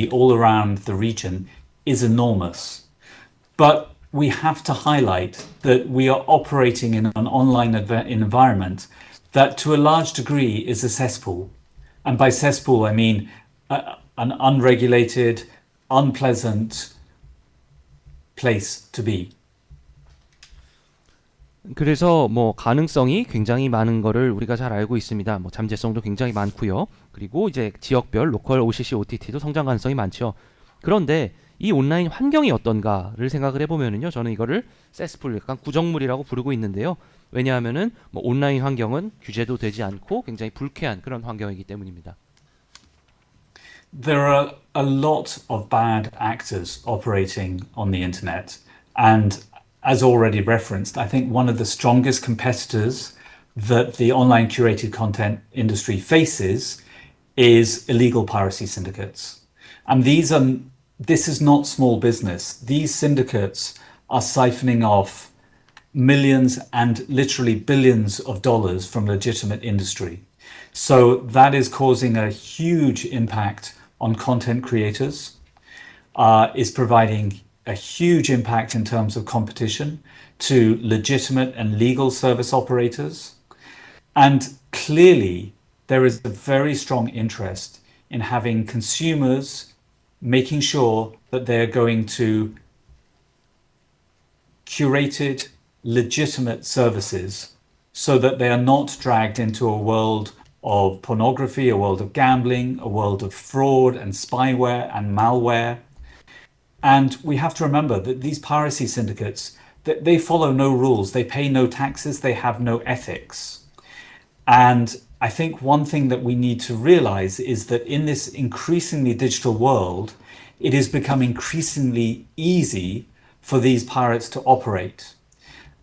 all around the region is enormous. But we have to highlight that we are operating in an online environment that to a large degree is a cesspool. And by cesspool, I mean an unregulated, unpleasant place to be. 그래서 뭐 가능성이 굉장히 많은 거를 우리가 잘 알고 있습니다. 뭐 잠재성도 굉장히 많고요. 그리고 이제 지역별 로컬 OCC, OTT도 성장 가능성이 많죠. 그런데 이 온라인 환경이 어떤가를 생각을 해보면은요, 저는 이거를 세스풀, 약간 구정물이라고 부르고 있는데요. 왜냐하면은 뭐 온라인 환경은 규제도 되지 않고 굉장히 불쾌한 그런 환경이기 때문입니다. There are a lot of bad actors operating on the internet, and as already referenced, I think one of the strongest competitors that the online curated content industry faces is illegal piracy syndicates. And this is not small business. These syndicates are siphoning off millions and literally billions of dollars from legitimate industry. So that is causing a huge impact on content creators, is providing a huge impact in terms of competition to legitimate and legal service operators. And clearly, there is a very strong interest in having consumers making sure that they're going to curated, legitimate services so that they are not dragged into a world of pornography, a world of gambling, a world of fraud and spyware and malware. And we have to remember that these piracy syndicates, they follow no rules, they pay no taxes, they have no ethics. And I think one thing that we need to realize is that in this increasingly digital world, it has become increasingly easy for these pirates to operate.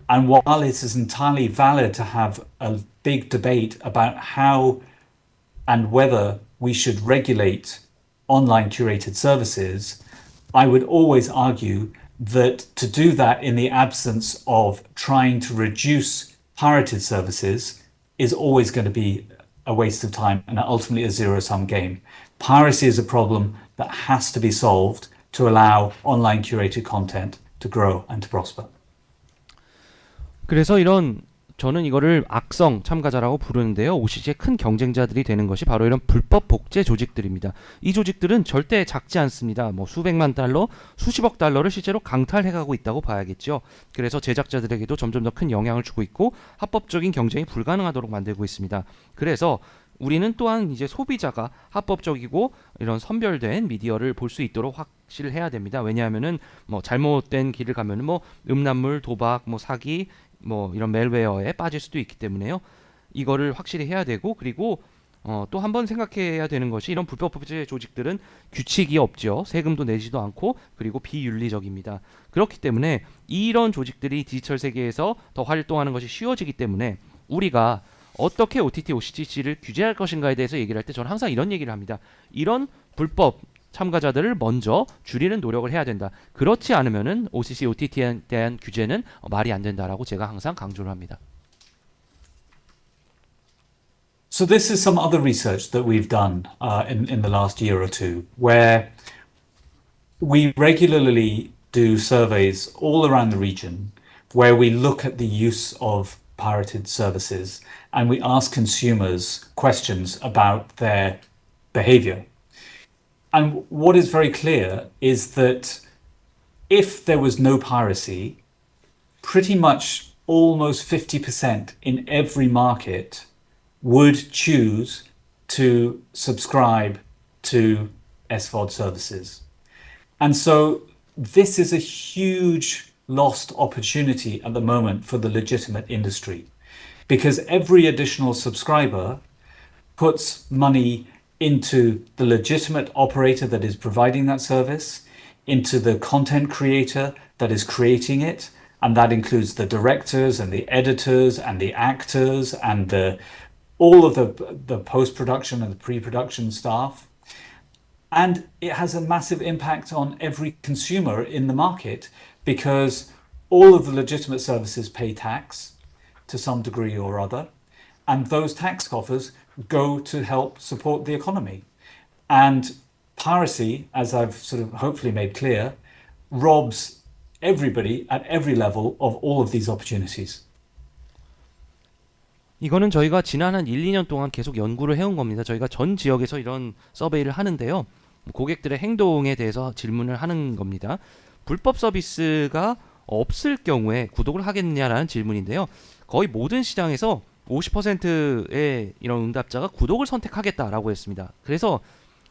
And while it is entirely valid to have a big debate about how and whether we should regulate online curated services, I would always argue that to do that in the absence of trying to reduce pirated services is always going to be a waste of time and ultimately a zero-sum game. Piracy is a problem that has to be solved to allow online curated content to grow and to prosper. 그래서 이런 저는 이거를 악성 참가자라고 부르는데요. OTT의 큰 경쟁자들이 되는 것이 바로 이런 불법 복제 조직들입니다. 이 조직들은 절대 작지 않습니다. 뭐 수백만 달러, 수십억 달러를 실제로 강탈해가고 있다고 봐야겠죠. 그래서 제작자들에게도 점점 더 큰 영향을 주고 있고 합법적인 경쟁이 불가능하도록 만들고 있습니다. 그래서 우리는 또한 이제 소비자가 합법적이고 이런 선별된 미디어를 볼 수 있도록 확실히 해야 됩니다. 왜냐하면은 뭐 잘못된 길을 가면은 뭐 음란물, 도박, 뭐 사기, 뭐 이런 멜웨어에 빠질 수도 있기 때문에요. 이거를 확실히 해야 되고, 그리고 또 한 번 생각해야 되는 것이 이런 불법 복제 조직들은 규칙이 없죠. 세금도 내지도 않고, 그리고 비윤리적입니다. 그렇기 때문에 이런 조직들이 디지털 세계에서 더 활동하는 것이 쉬워지기 때문에 우리가 어떻게 OTT, OCT를 규제할 것인가에 대해서 얘기를 할 때 저는 항상 이런 얘기를 합니다. 이런 불법 참가자들을 먼저 줄이는 노력을 해야 된다. 그렇지 않으면은 OCC, OTT에 대한 규제는 말이 안 된다라고 제가 항상 강조를 합니다. So this is some other research that we've done in the last year or two, where we regularly do surveys all around the region where we look at the use of pirated services and we ask consumers questions about their behavior. And what is very clear is that if there was no piracy, pretty much almost 50% in every market would choose to subscribe to SVOD services. And so this is a huge lost opportunity at the moment for the legitimate industry, because every additional subscriber puts money into the legitimate operator that is providing that service, into the content creator that is creating it, and that includes the directors and the editors and the actors and all of the post-production and the pre-production staff. And it has a massive impact on every consumer in the market, because all of the legitimate services pay tax to some degree or other, and those tax coffers go to help support the economy. And piracy, as I've sort of hopefully made clear, robs everybody at every level of all of these opportunities. 이거는 저희가 지난 한 1, 2년 동안 계속 연구를 해온 겁니다. 저희가 전 지역에서 이런 서베이를 하는데요. 고객들의 행동에 대해서 질문을 하는 겁니다. 불법 서비스가 없을 경우에 구독을 하겠느냐라는 질문인데요. 거의 모든 시장에서 50%의 이런 응답자가 구독을 선택하겠다라고 했습니다. 그래서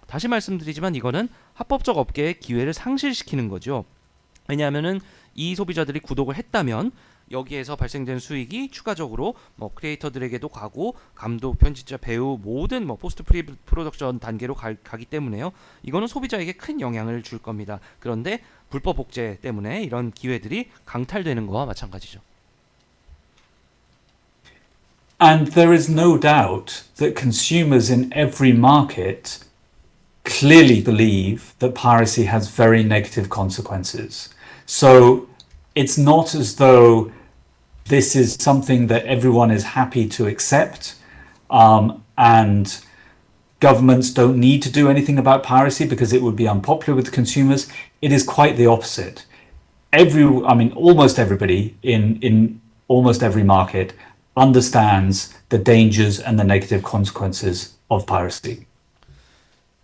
다시 말씀드리지만 이거는 합법적 업계의 기회를 상실시키는 거죠. 왜냐하면은 이 소비자들이 구독을 했다면 여기에서 발생된 수익이 추가적으로 뭐 크리에이터들에게도 가고 감독, 편집자, 배우 모든 뭐 포스트 프로덕션 단계로 가기 때문에요. 이거는 소비자에게 큰 영향을 줄 겁니다. 그런데 불법 복제 때문에 이런 기회들이 강탈되는 거와 마찬가지죠. And there is no doubt that consumers in every market clearly believe that piracy has very negative consequences. So it's not as though this is something that everyone is happy to accept, and governments don't need to do anything about piracy because it would be unpopular with consumers. It is quite the opposite. Almost everybody in almost every market understands the dangers and the negative consequences of piracy.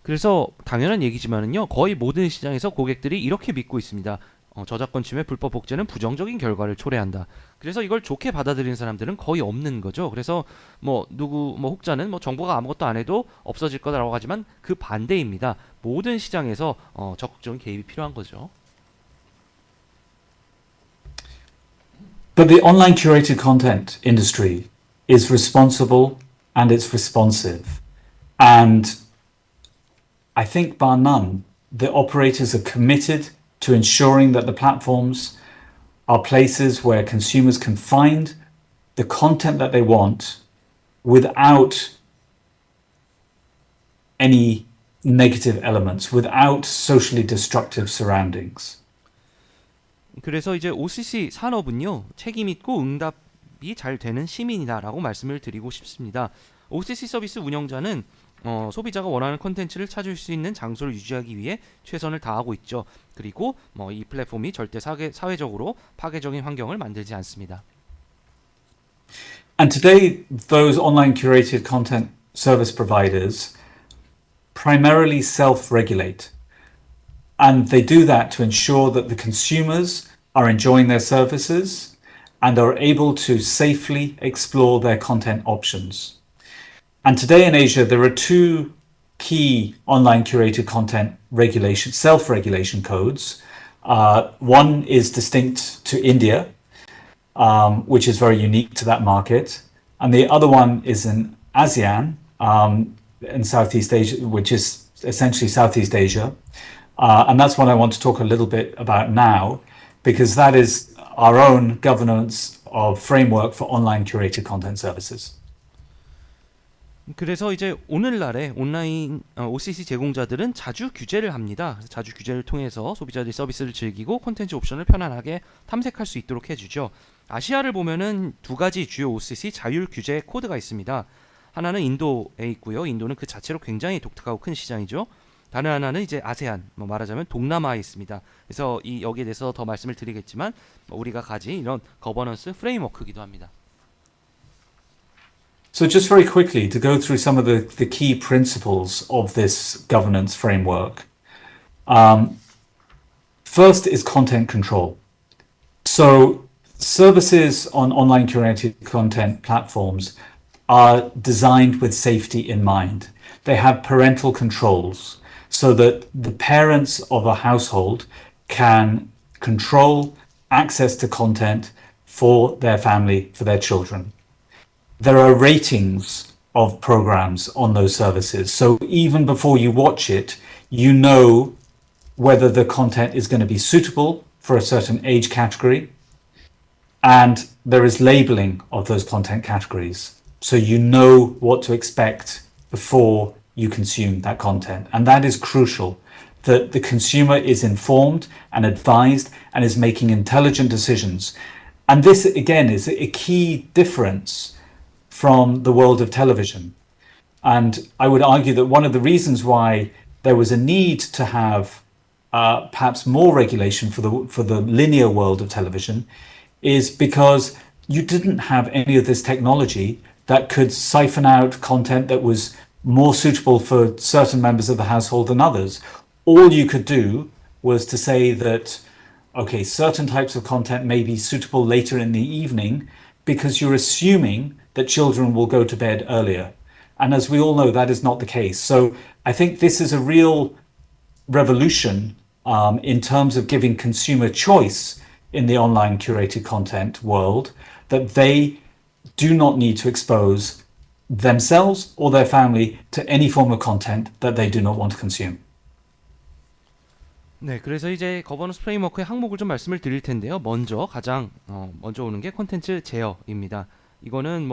그래서 당연한 얘기지만은요, 거의 모든 시장에서 고객들이 이렇게 믿고 있습니다. 저작권 침해, 불법 복제는 부정적인 결과를 초래한다. 그래서 이걸 좋게 받아들이는 사람들은 거의 없는 거죠. 그래서 혹자는 정부가 아무것도 안 해도 없어질 거라고 하지만 그 반대입니다. 모든 시장에서 적극적인 개입이 필요한 거죠. But the online curated content industry is responsible and it's responsive. And I think bar none, the operators are committed to ensuring that the platforms are places where consumers can find the content that they want without any negative elements, without socially destructive surroundings. 그래서 이제 OCC 산업은요, 책임 있고 응답이 잘 되는 시민이다라고 말씀을 드리고 싶습니다. OCC 서비스 운영자는 소비자가 원하는 콘텐츠를 찾을 수 있는 장소를 유지하기 위해 최선을 다하고 있죠. 그리고 이 플랫폼이 절대 사회적으로 파괴적인 환경을 만들지 않습니다. And today, those online curated content service providers primarily self-regulate. And they do that to ensure that the consumers are enjoying their services and are able to safely explore their content options. And today in Asia, there are two key online curated content regulation, self-regulation codes. One is distinct to India, which is very unique to that market. And the other one is in ASEAN, in Southeast Asia, which is essentially Southeast Asia. And that's what I want to talk a little bit about now, because that is our own governance of framework for online curated content services. 그래서 이제 오늘날의 온라인 OCC 제공자들은 자주 규제를 합니다. 그래서 자주 규제를 통해서 소비자들이 서비스를 즐기고 콘텐츠 옵션을 편안하게 탐색할 수 있도록 해주죠. 아시아를 보면은 두 가지 주요 OCC 자율 규제 코드가 있습니다. 하나는 인도에 있고요. 인도는 그 자체로 굉장히 독특하고 큰 시장이죠. 다른 하나는 이제 아세안, 말하자면 동남아에 있습니다. 그래서 여기에 대해서 더 말씀을 드리겠지만 우리가 가진 이런 거버넌스 프레임워크이기도 합니다. So just very quickly to go through some of the key principles of this governance framework. First is content control. So services on online curated content platforms are designed with safety in mind. They have parental controls so that the parents of a household can control access to content for their family, for their children. There are ratings of programs on those services. So even before you watch it, you know whether the content is going to be suitable for a certain age category. And there is labeling of those content categories. So you know what to expect before you consume that content. And that is crucial, that the consumer is informed and advised and is making intelligent decisions. And this, again, is a key difference from the world of television. And I would argue that one of the reasons why there was a need to have perhaps more regulation for the linear world of television is because you didn't have any of this technology that could siphon out content that was more suitable for certain members of the household than others. All you could do was to say that, okay, certain types of content may be suitable later in the evening because you're assuming that children will go to bed earlier. And as we all know, that is not the case. So I think this is a real revolution in terms of giving consumer choice in the online curated content world, that they do not need to expose themselves or their family to any form of content that they do not want to consume. 네, 그래서 이제 거버넌스 프레임워크의 항목을 좀 말씀을 드릴 텐데요. 가장 먼저 오는 게 콘텐츠 제어입니다. 이거는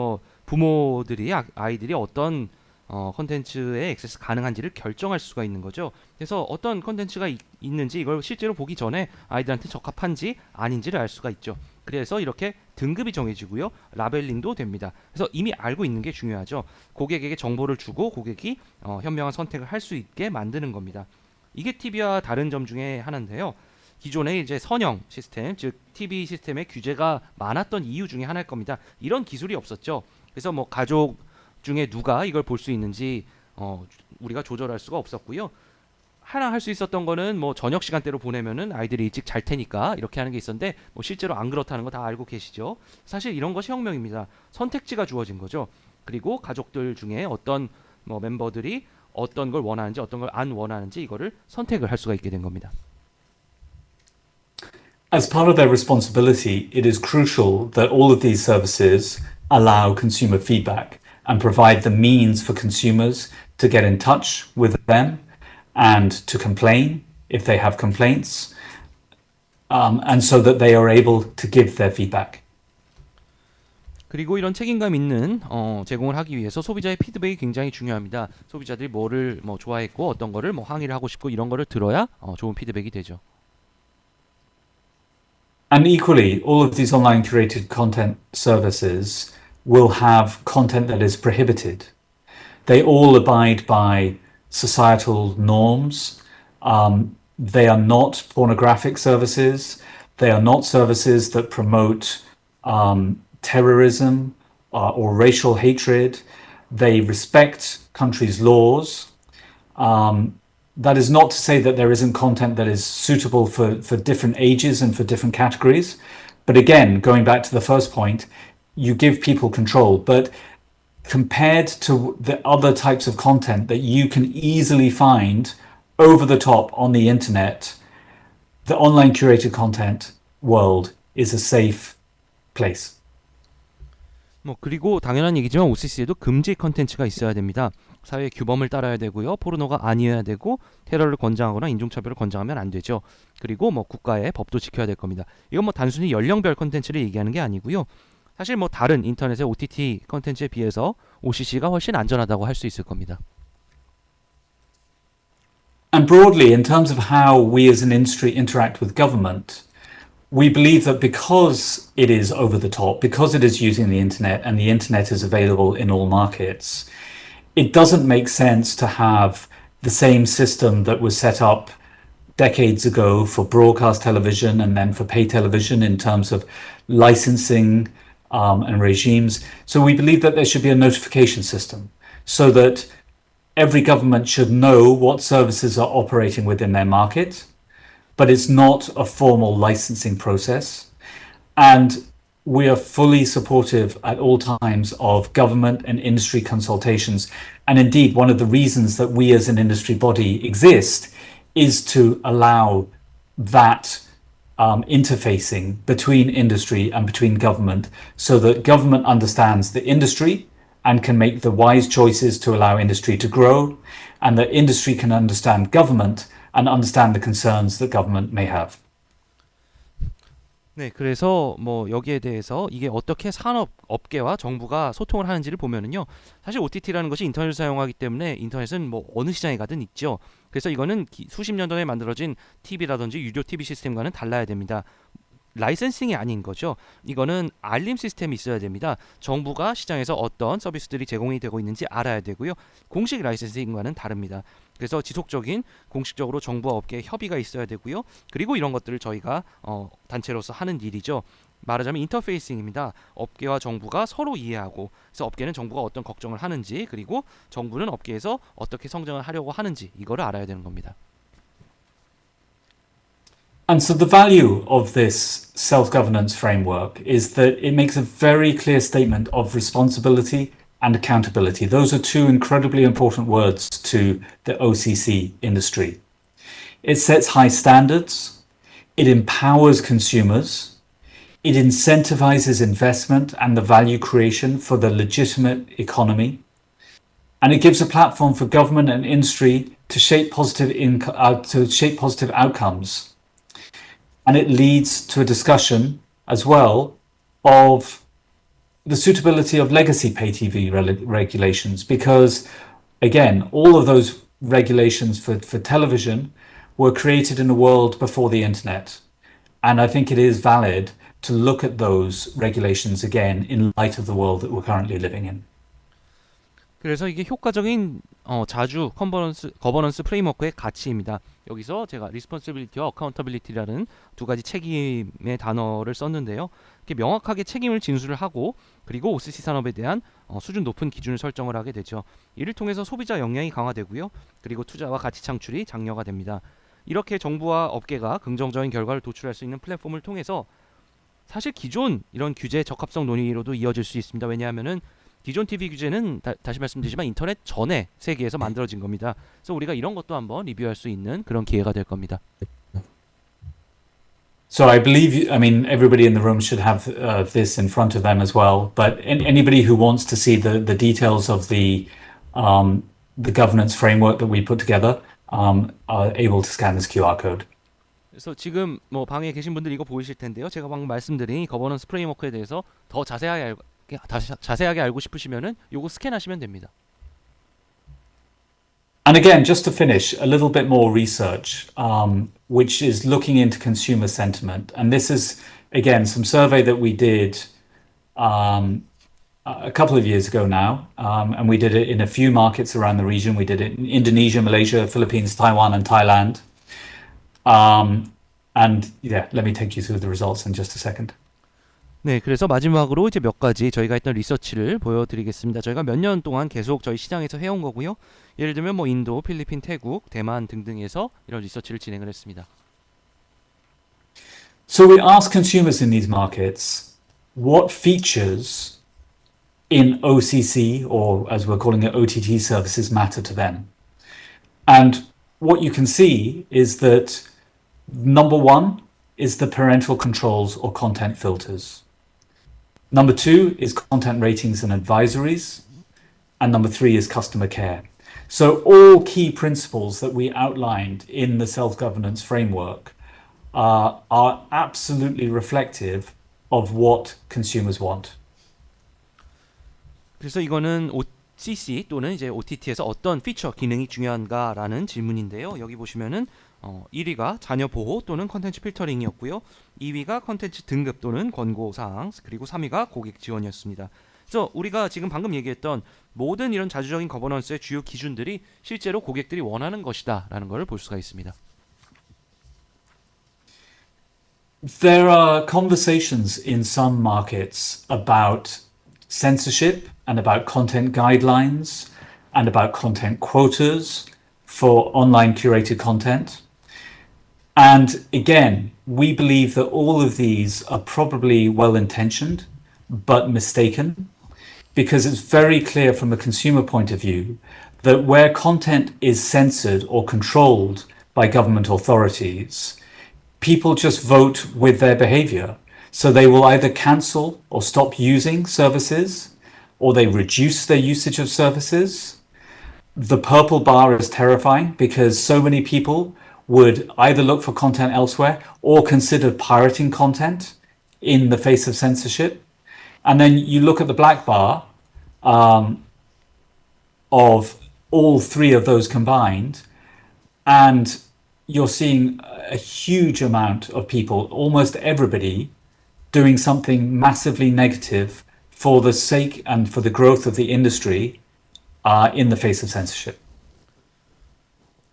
부모들이 아이들이 어떤 콘텐츠에 액세스 가능한지를 결정할 수가 있는 거죠. 그래서 어떤 콘텐츠가 있는지 이걸 실제로 보기 전에 아이들한테 적합한지 아닌지를 알 수가 있죠. 그래서 이렇게 등급이 정해지고요. 라벨링도 됩니다. 그래서 이미 알고 있는 게 중요하죠. 고객에게 정보를 주고 고객이 현명한 선택을 할 수 있게 만드는 겁니다. 이게 TV와 다른 점 중에 하나인데요. 기존의 이제 선형 시스템, 즉 TV 시스템에 규제가 많았던 이유 중에 하나일 겁니다. 이런 기술이 없었죠. 그래서 가족 중에 누가 이걸 볼 수 있는지 우리가 조절할 수가 없었고요. 하나 할 수 있었던 거는 저녁 시간대로 보내면은 아이들이 일찍 잘 테니까 이렇게 하는 게 있었는데 실제로 안 그렇다는 거 다 알고 계시죠. 사실 이런 것이 혁명입니다. 선택지가 주어진 거죠. 그리고 가족들 중에 어떤 멤버들이 어떤 걸 원하는지 어떤 걸 안 원하는지 이거를 선택을 할 수가 있게 된 겁니다. As part of their responsibility, it is crucial that all of these services allow consumer feedback and provide the means for consumers to get in touch with them and to complain if they have complaints, and so that they are able to give their feedback. 그리고 이런 책임감 있는 제공을 하기 위해서 소비자의 피드백이 굉장히 중요합니다. 소비자들이 뭐를 좋아했고 어떤 거를 항의를 하고 싶고 이런 거를 들어야 좋은 피드백이 되죠. And equally, all of these online curated content services will have content that is prohibited. They all abide by societal norms. They are not pornographic services. They are not services that promote terrorism or racial hatred. They respect countries' laws. That is not to say that there isn't content that is suitable for different ages and for different categories. But again, going back to the first point, you give people control. But compared to the other types of content that you can easily find over the top on the internet, the online curated content world is a safe place. 뭐 그리고 당연한 얘기지만 OCC에도 금지 컨텐츠가 있어야 됩니다. 사회 규범을 따라야 되고요. 포르노가 아니어야 되고 테러를 권장하거나 인종차별을 권장하면 안 되죠. 그리고 뭐 국가의 법도 지켜야 될 겁니다. 이건 뭐 단순히 연령별 컨텐츠를 얘기하는 게 아니고요. 사실 뭐 다른 인터넷의 OTT 컨텐츠에 비해서 OCC가 훨씬 안전하다고 할 수 있을 겁니다. And broadly, in terms of how we as an industry interact with government, we believe that because it is over the top, because it is using the internet and the internet is available in all markets, it doesn't make sense to have the same system that was set up decades ago for broadcast television and then for pay television in terms of licensing and regimes. So we believe that there should be a notification system so that every government should know what services are operating within their market, but it's not a formal licensing process. And we are fully supportive at all times of government and industry consultations. And indeed, one of the reasons that we as an industry body exist is to allow that interfacing between industry and between government so that government understands the industry and can make the wise choices to allow industry to grow, and that industry can understand government and understand the concerns that government may have. 네, 그래서 뭐 여기에 대해서 이게 어떻게 산업 업계와 정부가 소통을 하는지를 보면은요. 사실 OTT라는 것이 인터넷을 사용하기 때문에 인터넷은 뭐 어느 시장에 가든 있죠. 그래서 이거는 수십 년 전에 만들어진 TV라든지 유료 TV 시스템과는 달라야 됩니다. 라이센싱이 아닌 거죠. 이거는 알림 시스템이 있어야 됩니다. 정부가 시장에서 어떤 서비스들이 제공이 되고 있는지 알아야 되고요. 공식 라이센싱과는 다릅니다. 그래서 지속적인 공식적으로 정부와 업계의 협의가 있어야 되고요. 그리고 이런 것들을 저희가 단체로서 하는 일이죠. 말하자면 인터페이싱입니다. 업계와 정부가 서로 이해하고, 그래서 업계는 정부가 어떤 걱정을 하는지, 그리고 정부는 업계에서 어떻게 성장을 하려고 하는지, 이거를 알아야 되는 겁니다. And so the value of this self-governance framework is that it makes a very clear statement of responsibility and accountability. Those are two incredibly important words to the OCC industry. It sets high standards, it empowers consumers, it incentivizes investment and the value creation for the legitimate economy, and it gives a platform for government and industry to shape positive outcomes. And it leads to a discussion as well of the suitability of legacy pay TV regulations, because again, all of those regulations for television were created in a world before the internet. And I think it is valid to look at those regulations again in light of the world that we're currently living in. 그래서 이게 효과적인 자주 거버넌스 프레임워크의 가치입니다. 여기서 제가 responsibility와 accountability라는 두 가지 책임의 단어를 썼는데요. 이렇게 명확하게 책임을 진술을 하고, 그리고 OCC 산업에 대한 수준 높은 기준을 설정을 하게 되죠. 이를 통해서 소비자 역량이 강화되고요. 그리고 투자와 가치 창출이 장려가 됩니다. 이렇게 정부와 업계가 긍정적인 결과를 도출할 수 있는 플랫폼을 통해서 사실 기존 이런 규제 적합성 논의로도 이어질 수 있습니다. 왜냐하면은 기존 TV 규제는 다시 말씀드리지만 인터넷 전에 세계에서 만들어진 겁니다. 그래서 우리가 이런 것도 한번 리뷰할 수 있는 그런 기회가 될 겁니다. So I believe, I mean, everybody in the room should have this in front of them as well. But anybody who wants to see the details of the governance framework that we put together are able to scan this QR code. 그래서 지금 뭐 방에 계신 분들 이거 보이실 텐데요. 제가 방금 말씀드린 거버넌스 프레임워크에 대해서 더 자세하게 알고 싶으시면은 요거 스캔하시면 됩니다. And again, just to finish, a little bit more research, which is looking into consumer sentiment. And this is, again, some survey that we did a couple of years ago now. And we did it in a few markets around the region. We did it in Indonesia, Malaysia, Philippines, Taiwan, and Thailand. And yeah, let me take you through the results in just a second. 네, 그래서 마지막으로 이제 몇 가지 저희가 했던 리서치를 보여드리겠습니다. 저희가 몇 년 동안 계속 저희 시장에서 해온 거고요. 예를 들면 뭐 인도, 필리핀, 태국, 대만 등등에서 이런 리서치를 진행을 했습니다. So we ask consumers in these markets what features in OCC, or as we're calling it, OTT services, matter to them. And what you can see is that number one is the parental controls or content filters. Number two is content ratings and advisories. And number three is customer care. So all key principles that we outlined in the self-governance framework are absolutely reflective of what consumers want. 그래서 이거는 OCC 또는 이제 OTT에서 어떤 피처 기능이 중요한가라는 질문인데요. 여기 보시면은 1위가 자녀 보호 또는 컨텐츠 필터링이었고요. 2위가 컨텐츠 등급 또는 권고 사항, 그리고 3위가 고객 지원이었습니다. 그래서 우리가 지금 방금 얘기했던 모든 이런 자주적인 거버넌스의 주요 기준들이 실제로 고객들이 원하는 것이다라는 걸 볼 수가 있습니다. There are conversations in some markets about censorship and about content guidelines and about content quotas for online curated content. And again, we believe that all of these are probably well-intentioned but mistaken, because it's very clear from a consumer point of view that where content is censored or controlled by government authorities, people just vote with their behavior. So they will either cancel or stop using services, or they reduce their usage of services. The purple bar is terrifying because so many people would either look for content elsewhere or consider pirating content in the face of censorship. And then you look at the black bar of all three of those combined, and you're seeing a huge amount of people, almost everybody, doing something massively negative for the sake and for the growth of the industry in the face of censorship.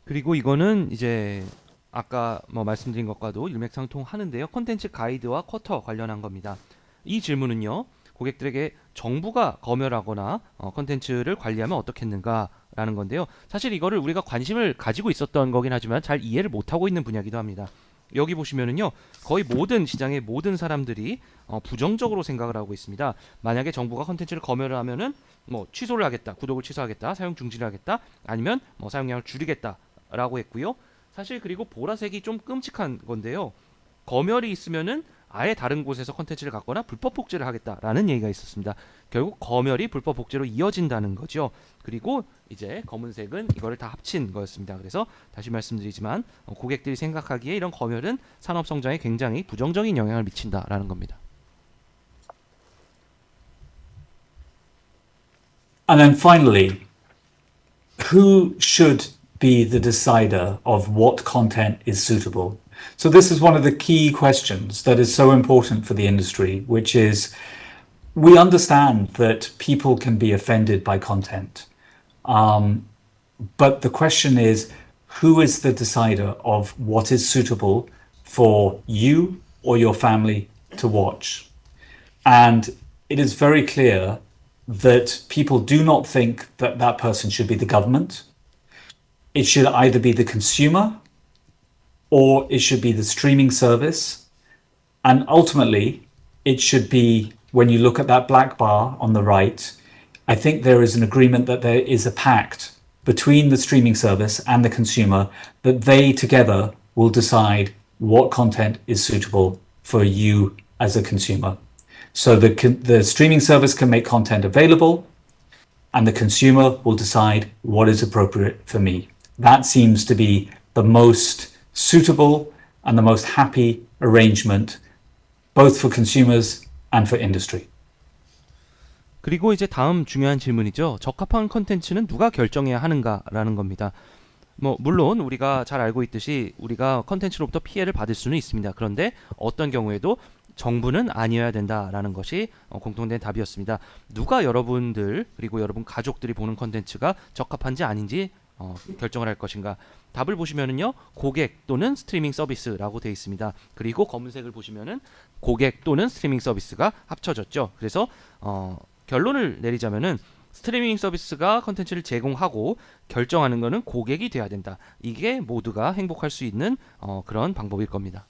그리고 이거는 이제 아까 뭐 말씀드린 것과도 일맥상통하는데요. 콘텐츠 가이드와 쿼터 관련한 겁니다. 이 질문은요. 고객들에게 정부가 검열하거나 콘텐츠를 관리하면 어떻겠는가라는 건데요. 사실 이거를 우리가 관심을 가지고 있었던 거긴 하지만 잘 이해를 못하고 있는 분야이기도 합니다. 여기 보시면은요. 거의 모든 시장의 모든 사람들이 부정적으로 생각을 하고 있습니다. 만약에 정부가 콘텐츠를 검열을 하면은 뭐 취소를 하겠다, 구독을 취소하겠다, 사용 중지를 하겠다, 아니면 뭐 사용량을 줄이겠다라고 했고요. 사실 그리고 보라색이 좀 끔찍한 건데요. 검열이 있으면은 아예 다른 곳에서 콘텐츠를 갖거나 불법 복제를 하겠다라는 얘기가 있었습니다. 결국 검열이 불법 복제로 이어진다는 거죠. 그리고 이제 검은색은 이거를 다 합친 거였습니다. 그래서 다시 말씀드리지만 고객들이 생각하기에 이런 검열은 산업 성장에 굉장히 부정적인 영향을 미친다라는 겁니다. And then finally, who should be the decider of what content is suitable? So this is one of the key questions that is so important for the industry, which is we understand that people can be offended by content. But the question is, who is the decider of what is suitable for you or your family to watch? And it is very clear that people do not think that that person should be the government. It should either be the consumer or it should be the streaming service. And ultimately, it should be, when you look at that black bar on the right, I think there is an agreement that there is a pact between the streaming service and the consumer that they together will decide what content is suitable for you as a consumer. So the streaming service can make content available and the consumer will decide what is appropriate for me. That seems to be the most suitable and the most happy arrangement, both for consumers and for industry. 그리고 이제 다음 중요한 질문이죠. 적합한 콘텐츠는 누가 결정해야 하는가라는 겁니다. 뭐 물론 우리가 잘 알고 있듯이 우리가 콘텐츠로부터 피해를 받을 수는 있습니다. 그런데 어떤 경우에도 정부는 아니어야 된다라는 것이 공통된 답이었습니다. 누가 여러분들 그리고 여러분 가족들이 보는 콘텐츠가 적합한지 아닌지 결정을 할 것인가? 답을 보시면은요, 고객 또는 스트리밍 서비스라고 되어 있습니다. 그리고 검은색을 보시면은 고객 또는 스트리밍 서비스가 합쳐졌죠. 그래서 결론을 내리자면은 스트리밍 서비스가 컨텐츠를 제공하고 결정하는 것은 고객이 돼야 된다. 이게 모두가 행복할 수 있는 그런 방법일 겁니다.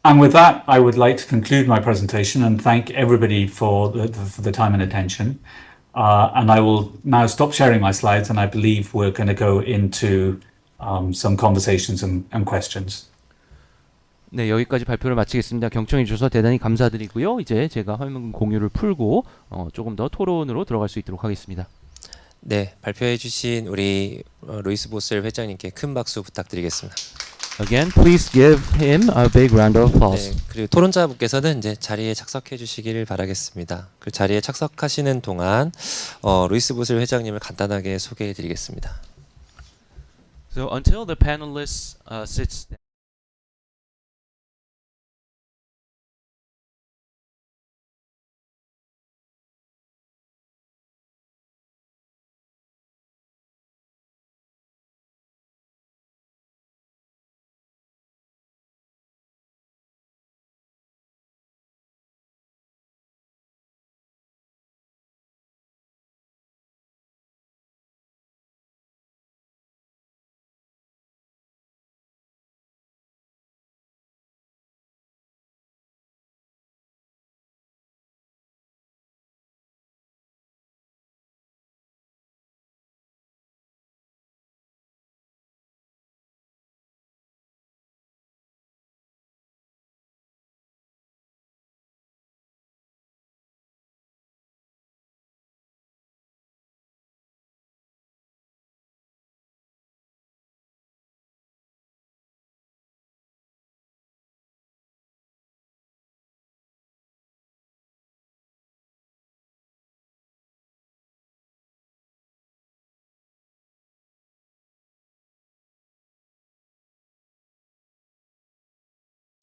And with that, I would like to conclude my presentation and thank everybody for the time and attention. And I will now stop sharing my slides, and I believe we're going to go into some conversations and questions. 네, 여기까지 발표를 마치겠습니다. 경청해 주셔서 대단히 감사드리고요. 이제 제가 화면 공유를 풀고 조금 더 토론으로 들어갈 수 있도록 하겠습니다. 네, 발표해 주신 우리 루이스보스웰 회장님께 큰 박수 부탁드리겠습니다. Again, please give him a big round of applause. 네, 그리고 토론자분께서는 이제 자리에 착석해 주시기를 바라겠습니다. 그 자리에 착석하시는 동안 루이스보스웰 회장님을 간단하게 소개해 드리겠습니다. So until the panelists sits down.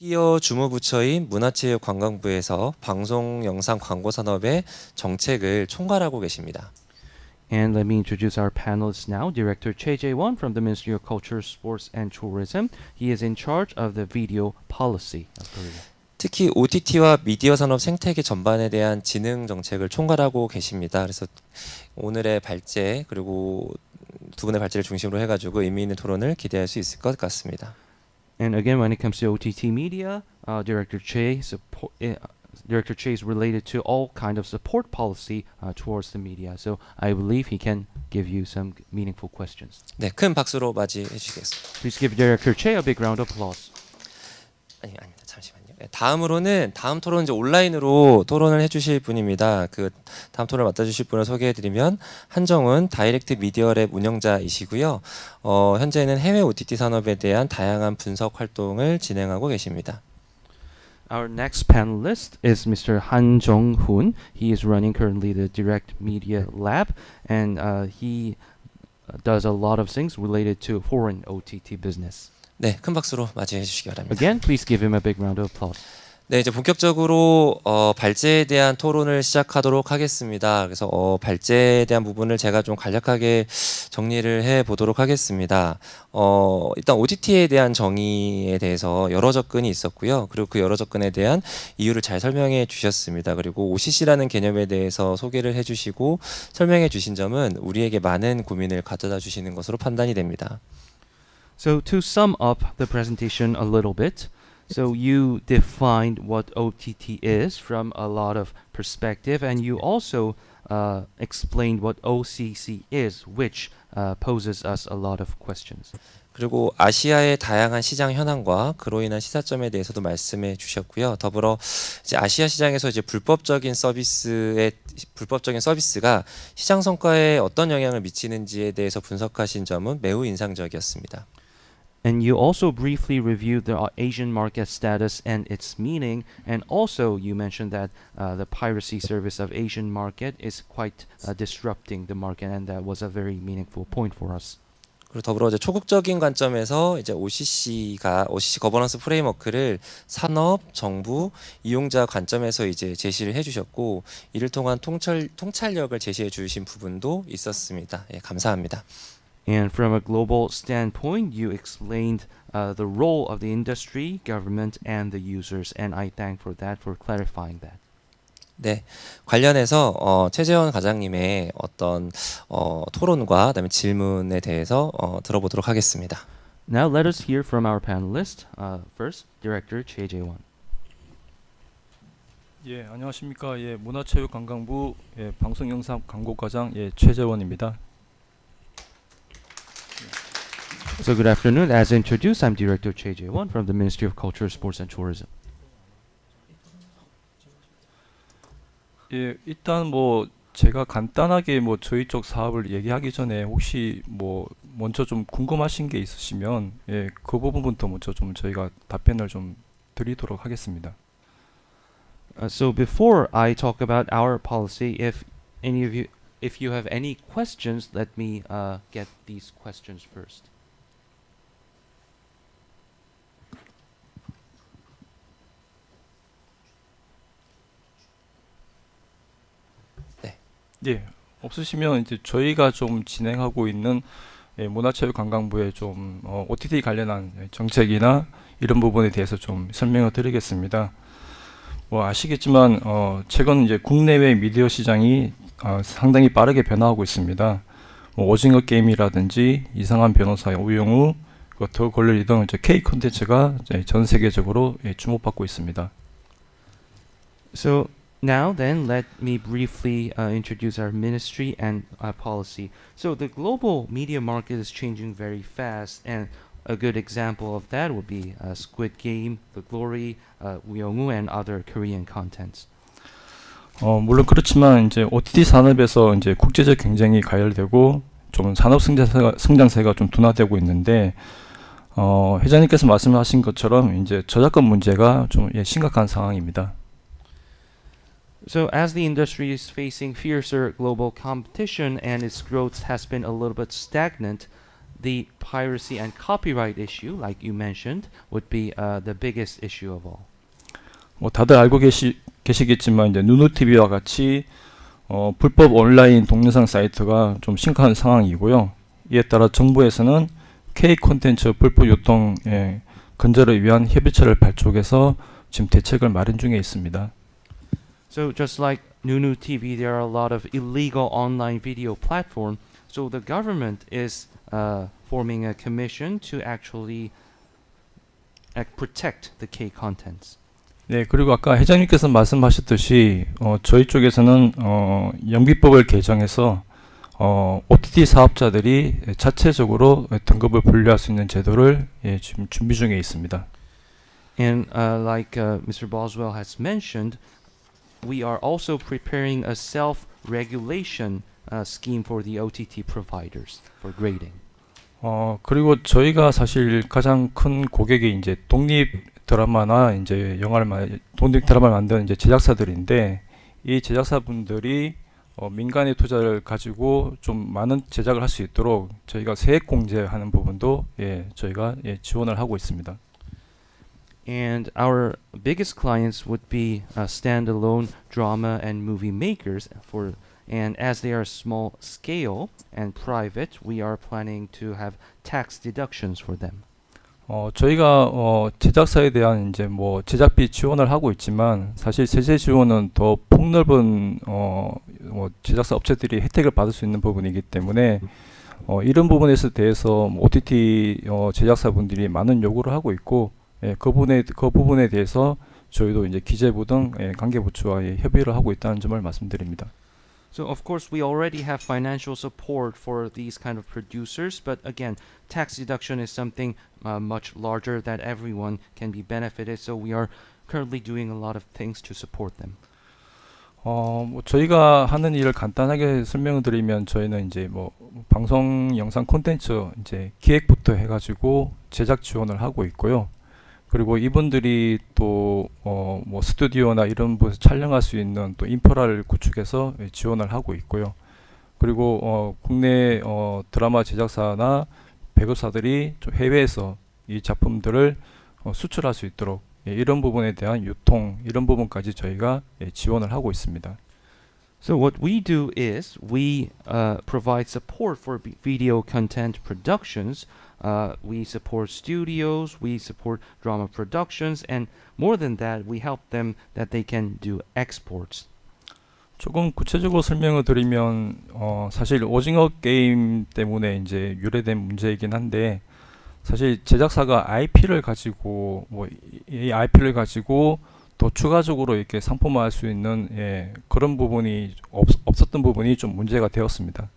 미디어 주무부처인 문화체육관광부에서 방송 영상 광고 산업의 정책을 총괄하고 계십니다. And let me introduce our panelists now. Director Choi Jae-won from the Ministry of Culture, Sports and Tourism. He is in charge of the video policy of Korea. 특히 OTT와 미디어 산업 생태계 전반에 대한 진흥 정책을 총괄하고 계십니다. 그래서 오늘의 발제 그리고 두 분의 발제를 중심으로 해가지고 의미 있는 토론을 기대할 수 있을 것 같습니다. And again, when it comes to OTT media, Director Choi is related to all kind of support policy towards the media. So I believe he can give you some meaningful questions. 네, 큰 박수로 맞이해 주시겠습니다. Please give Director Choi a big round of applause. 아닙니다. 잠시만요. 다음으로는 다음 토론 이제 온라인으로 토론을 해주실 분입니다. 그 다음 토론을 맡아주실 분을 소개해드리면 한정훈 다이렉트 미디어랩 운영자이시고요. 현재는 해외 OTT 산업에 대한 다양한 분석 활동을 진행하고 계십니다. Our next panelist is Mr. Han Jong-hoon. He is running currently the Direct Media Lab, and he does a lot of things related to foreign OTT business. 네, 큰 박수로 맞이해 주시기 바랍니다. Again, please give him a big round of applause. 네, 이제 본격적으로 발제에 대한 토론을 시작하도록 하겠습니다. 그래서 발제에 대한 부분을 제가 좀 간략하게 정리를 해 보도록 하겠습니다. 일단 OTT에 대한 정의에 대해서 여러 접근이 있었고요. 그리고 그 여러 접근에 대한 이유를 잘 설명해 주셨습니다. 그리고 OCC라는 개념에 대해서 소개를 해 주시고 설명해 주신 점은 우리에게 많은 고민을 가져다 주시는 것으로 판단이 됩니다. So to sum up the presentation a little bit, so you defined what OTT is from a lot of perspective, and you also explained what OCC is, which poses us a lot of questions. 그리고 아시아의 다양한 시장 현황과 그로 인한 시사점에 대해서도 말씀해 주셨고요. 더불어 이제 아시아 시장에서 이제 불법적인 서비스가 시장 성과에 어떤 영향을 미치는지에 대해서 분석하신 점은 매우 인상적이었습니다. And you also briefly reviewed the Asian market status and its meaning, and also you mentioned that the piracy service of Asian market is quite disrupting the market, and that was a very meaningful point for us. 그리고 더불어 이제 초국적인 관점에서 이제 OCC 거버넌스 프레임워크를 산업, 정부, 이용자 관점에서 이제 제시를 해주셨고 이를 통한 통찰력을 제시해 주신 부분도 있었습니다. 예, 감사합니다. And from a global standpoint, you explained the role of the industry, government, and the users, and I thank for that, for clarifying that. 네, 관련해서 최재원 과장님의 어떤 토론과 그다음에 질문에 대해서 들어보도록 하겠습니다. Now let us hear from our panelist. First, Director Choi Jae-won. 예, 안녕하십니까. 예, 문화체육관광부 예, 방송영상 광고과장 예, 최재원입니다. So good afternoon. As introduced, I'm Director Choi Jae-won from the Ministry of Culture, Sports and Tourism. 예, 일단 뭐 제가 간단하게 뭐 저희 쪽 사업을 얘기하기 전에 혹시 뭐 먼저 좀 궁금하신 게 있으시면 예, 그 부분부터 먼저 좀 저희가 답변을 좀 드리도록 하겠습니다. So before I talk about our policy, if you have any questions, let me get these questions first. 예, 없으시면 이제 저희가 좀 진행하고 있는 예, 문화체육관광부의 좀 OTT 관련한 정책이나 이런 부분에 대해서 좀 설명을 드리겠습니다. 뭐 아시겠지만 최근 이제 국내외 미디어 시장이 상당히 빠르게 변화하고 있습니다. 뭐 오징어 게임이라든지 이상한 변호사의 우영우, 더 걸릴 등 이제 K 콘텐츠가 전 세계적으로 예, 주목받고 있습니다. So now then, let me briefly introduce our ministry and policy. So the global media market is changing very fast, and a good example of that would be Squid Game, The Glory, 우영우, and other Korean contents. 물론 그렇지만 이제 OTT 산업에서 이제 국제적 경쟁이 가열되고 좀 산업 성장세가 좀 둔화되고 있는데 회장님께서 말씀하신 것처럼 이제 저작권 문제가 좀 예, 심각한 상황입니다. So as the industry is facing fiercer global competition and its growth has been a little bit stagnant, the piracy and copyright issue, like you mentioned, would be the biggest issue of all. 뭐 다들 알고 계시겠지만 이제 누누TV와 같이 불법 온라인 동영상 사이트가 좀 심각한 상황이고요. 이에 따라 정부에서는 K 콘텐츠 불법 유통 근절을 위한 협의체를 발족해서 지금 대책을 마련 중에 있습니다. So just like Nunu TV, there are a lot of illegal online video platforms. So the government is forming a commission to actually protect the K contents. 네, 그리고 아까 회장님께서 말씀하셨듯이 저희 쪽에서는 영비법을 개정해서 OTT 사업자들이 자체적으로 등급을 분류할 수 있는 제도를 지금 준비 중에 있습니다. And like Mr. Boswell has mentioned, we are also preparing a self-regulation scheme for the OTT providers for grading. 그리고 저희가 사실 가장 큰 고객이 이제 독립 드라마나 이제 독립 드라마를 만드는 이제 제작사들인데 이 제작사분들이 민간의 투자를 가지고 좀 많은 제작을 할 수 있도록 저희가 세액 공제하는 부분도 저희가 지원을 하고 있습니다. And our biggest clients would be standalone drama and movie makers and as they are small scale and private, we are planning to have tax deductions for them. 저희가 제작사에 대한 이제 뭐 제작비 지원을 하고 있지만 사실 세제 지원은 더 폭넓은 제작사 업체들이 혜택을 받을 수 있는 부분이기 때문에 이런 부분에 대해서 OTT 제작사분들이 많은 요구를 하고 있고 그 부분에 대해서 저희도 이제 기재부 등 관계부처와 협의를 하고 있다는 점을 말씀드립니다. So of course we already have financial support for these kind of producers, but again, tax deduction is something much larger that everyone can be benefited. So we are currently doing a lot of things to support them. 뭐 저희가 하는 일을 간단하게 설명을 드리면 저희는 이제 뭐 방송 영상 콘텐츠 이제 기획부터 해가지고 제작 지원을 하고 있고요. 그리고 이분들이 또 뭐 스튜디오나 이런 곳에서 촬영할 수 있는 또 인프라를 구축해서 지원을 하고 있고요. 그리고 국내 드라마 제작사나 배급사들이 좀 해외에서 이 작품들을 수출할 수 있도록 이런 부분에 대한 유통 이런 부분까지 저희가 지원을 하고 있습니다. So what we do is we provide support for video content productions. We support studios, we support drama productions, and more than that, we help them that they can do exports. 조금 구체적으로 설명을 드리면 사실 오징어 게임 때문에 이제 유래된 문제이긴 한데 사실 제작사가 IP를 가지고 이 IP를 가지고 더 추가적으로 이렇게 상품화할 수 있는 그런 부분이 없었던 부분이 좀 문제가 되었습니다.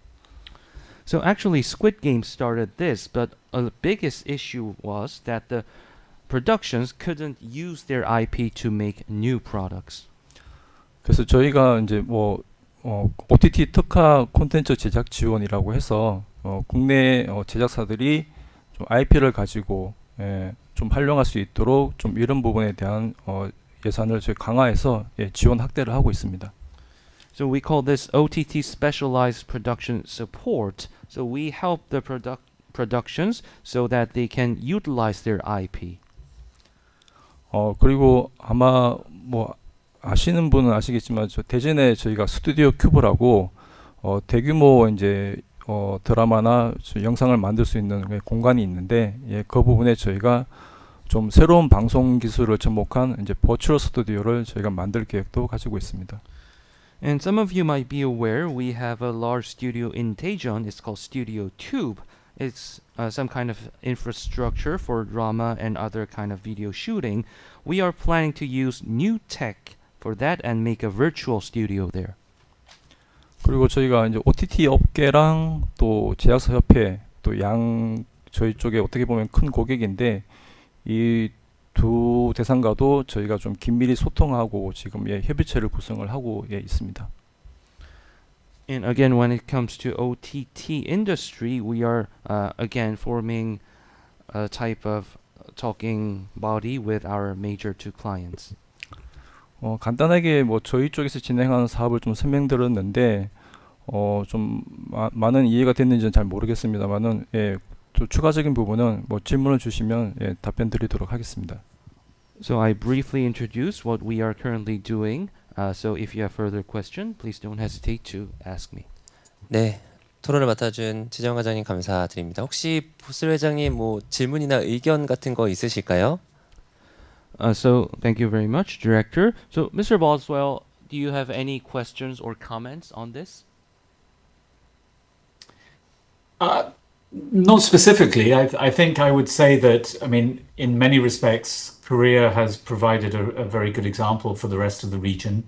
So actually, Squid Game started this, but the biggest issue was that the productions couldn't use their IP to make new products. 그래서 저희가 이제 OTT 특화 콘텐츠 제작 지원이라고 해서 국내 제작사들이 좀 IP를 가지고 좀 활용할 수 있도록 좀 이런 부분에 대한 예산을 저희 강화해서 지원 확대를 하고 있습니다. So we call this OTT Specialized Production Support. So we help the productions so that they can utilize their IP. 그리고 아마 아시는 분은 아시겠지만 대전에 저희가 스튜디오 큐브라고 대규모 이제 드라마나 영상을 만들 수 있는 공간이 있는데 그 부분에 저희가 좀 새로운 방송 기술을 접목한 이제 버추얼 스튜디오를 저희가 만들 계획도 가지고 있습니다. And some of you might be aware we have a large studio in Daejeon. It's called Studio Tube. It's some kind of infrastructure for drama and other kind of video shooting. We are planning to use new tech for that and make a virtual studio there. 그리고 저희가 이제 OTT 업계랑 또 제작사 협회 또 저희 쪽에 어떻게 보면 큰 고객인데 이 두 대상과도 저희가 좀 긴밀히 소통하고 지금 협의체를 구성을 하고 있습니다. And again, when it comes to OTT industry, we are again forming a type of talking body with our major two clients. 간단하게 저희 쪽에서 진행하는 사업을 좀 설명드렸는데 좀 많은 이해가 됐는지는 잘 모르겠습니다만은 또 추가적인 부분은 질문을 주시면 답변 드리도록 하겠습니다. So I briefly introduced what we are currently doing. So if you have further question, please don't hesitate to ask me. 네, 토론을 맡아준 지정 과장님 감사드립니다. 혹시 보스 회장님 질문이나 의견 같은 거 있으실까요? So thank you very much, Director. So Mr. Boswell, do you have any questions or comments on this? Not specifically. I think I would say that, I mean, in many respects, Korea has provided a very good example for the rest of the region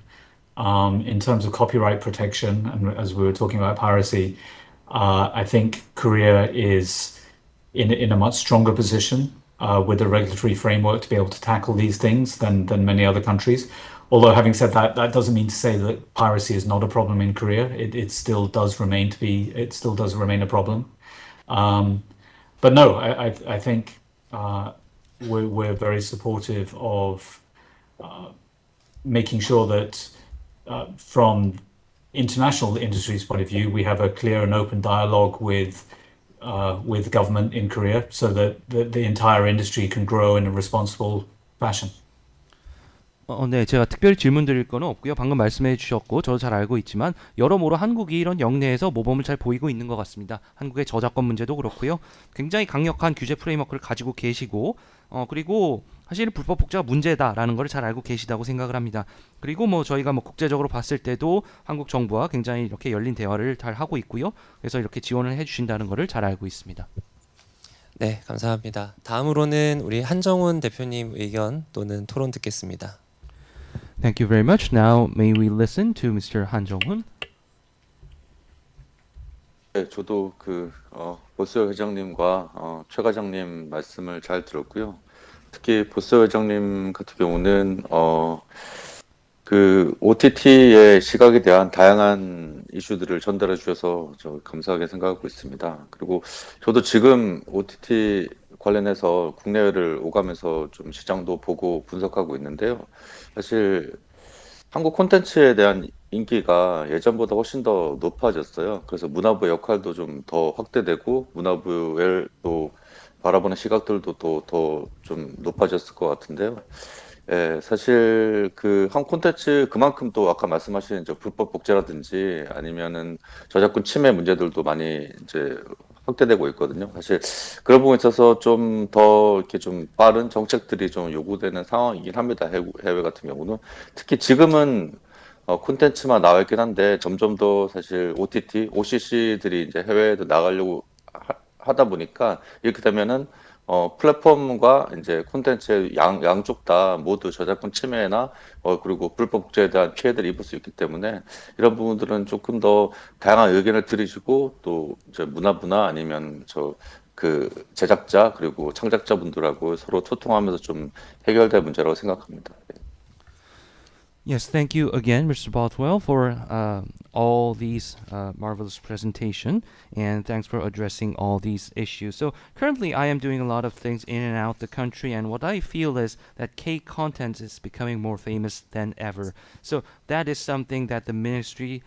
in terms of copyright protection. And as we were talking about piracy, I think Korea is in a much stronger position with a regulatory framework to be able to tackle these things than many other countries. Although having said that, that doesn't mean to say that piracy is not a problem in Korea. It still does remain a problem. But no, I think we're very supportive of making sure that from international industry's point of view, we have a clear and open dialogue with government in Korea so that the entire industry can grow in a responsible fashion. 네, 제가 특별히 질문 드릴 거는 없고요. 방금 말씀해 주셨고 저도 잘 알고 있지만 여러모로 한국이 이런 영내에서 모범을 잘 보이고 있는 것 같습니다. 한국의 저작권 문제도 그렇고요. 굉장히 강력한 규제 프레임워크를 가지고 계시고 그리고 사실 불법 복제가 문제다라는 걸 잘 알고 계시다고 생각을 합니다. 그리고 저희가 국제적으로 봤을 때도 한국 정부와 굉장히 이렇게 열린 대화를 잘 하고 있고요. 그래서 이렇게 지원을 해주신다는 것을 잘 알고 있습니다. 네, 감사합니다. 다음으로는 우리 한정훈 대표님 의견 또는 토론 듣겠습니다. Thank you very much. Now may we listen to Mr. Han Jong-hun. 네, 저도 보스 회장님과 최 과장님 말씀을 잘 들었고요. 특히 보스 회장님 같은 경우는 OTT의 시각에 대한 다양한 이슈들을 전달해 주셔서 저 감사하게 생각하고 있습니다. 그리고 저도 지금 OTT 관련해서 국내외를 오가면서 좀 시장도 보고 분석하고 있는데요. 사실 한국 콘텐츠에 대한 인기가 예전보다 훨씬 더 높아졌어요. 그래서 문화부의 역할도 좀 더 확대되고 문화부를 또 바라보는 시각들도 또 더 좀 높아졌을 것 같은데요. 예, 사실 그 한 콘텐츠 그만큼 또 아까 말씀하신 저 불법 복제라든지 아니면은 저작권 침해 문제들도 많이 이제 확대되고 있거든요. 사실 그런 부분에 있어서 좀 더 이렇게 좀 빠른 정책들이 좀 요구되는 상황이긴 합니다. 해외 같은 경우는 특히 지금은 콘텐츠만 나와 있긴 한데 점점 더 사실 OTT, OCC들이 이제 해외에도 나가려고 하다 보니까 이렇게 되면은 플랫폼과 이제 콘텐츠의 양쪽 다 모두 저작권 침해나 그리고 불법 복제에 대한 피해들을 입을 수 있기 때문에 이런 부분들은 조금 더 다양한 의견을 들으시고 또 이제 문화부나 아니면 그 제작자 그리고 창작자분들하고 서로 소통하면서 좀 해결될 문제라고 생각합니다. Yes, thank you again, Mr. Bothwell, for all these marvelous presentation, and thanks for addressing all these issues. So currently, I am doing a lot of things in and out the country, and what I feel is that K content is becoming more famous than ever. So that is something that the ministry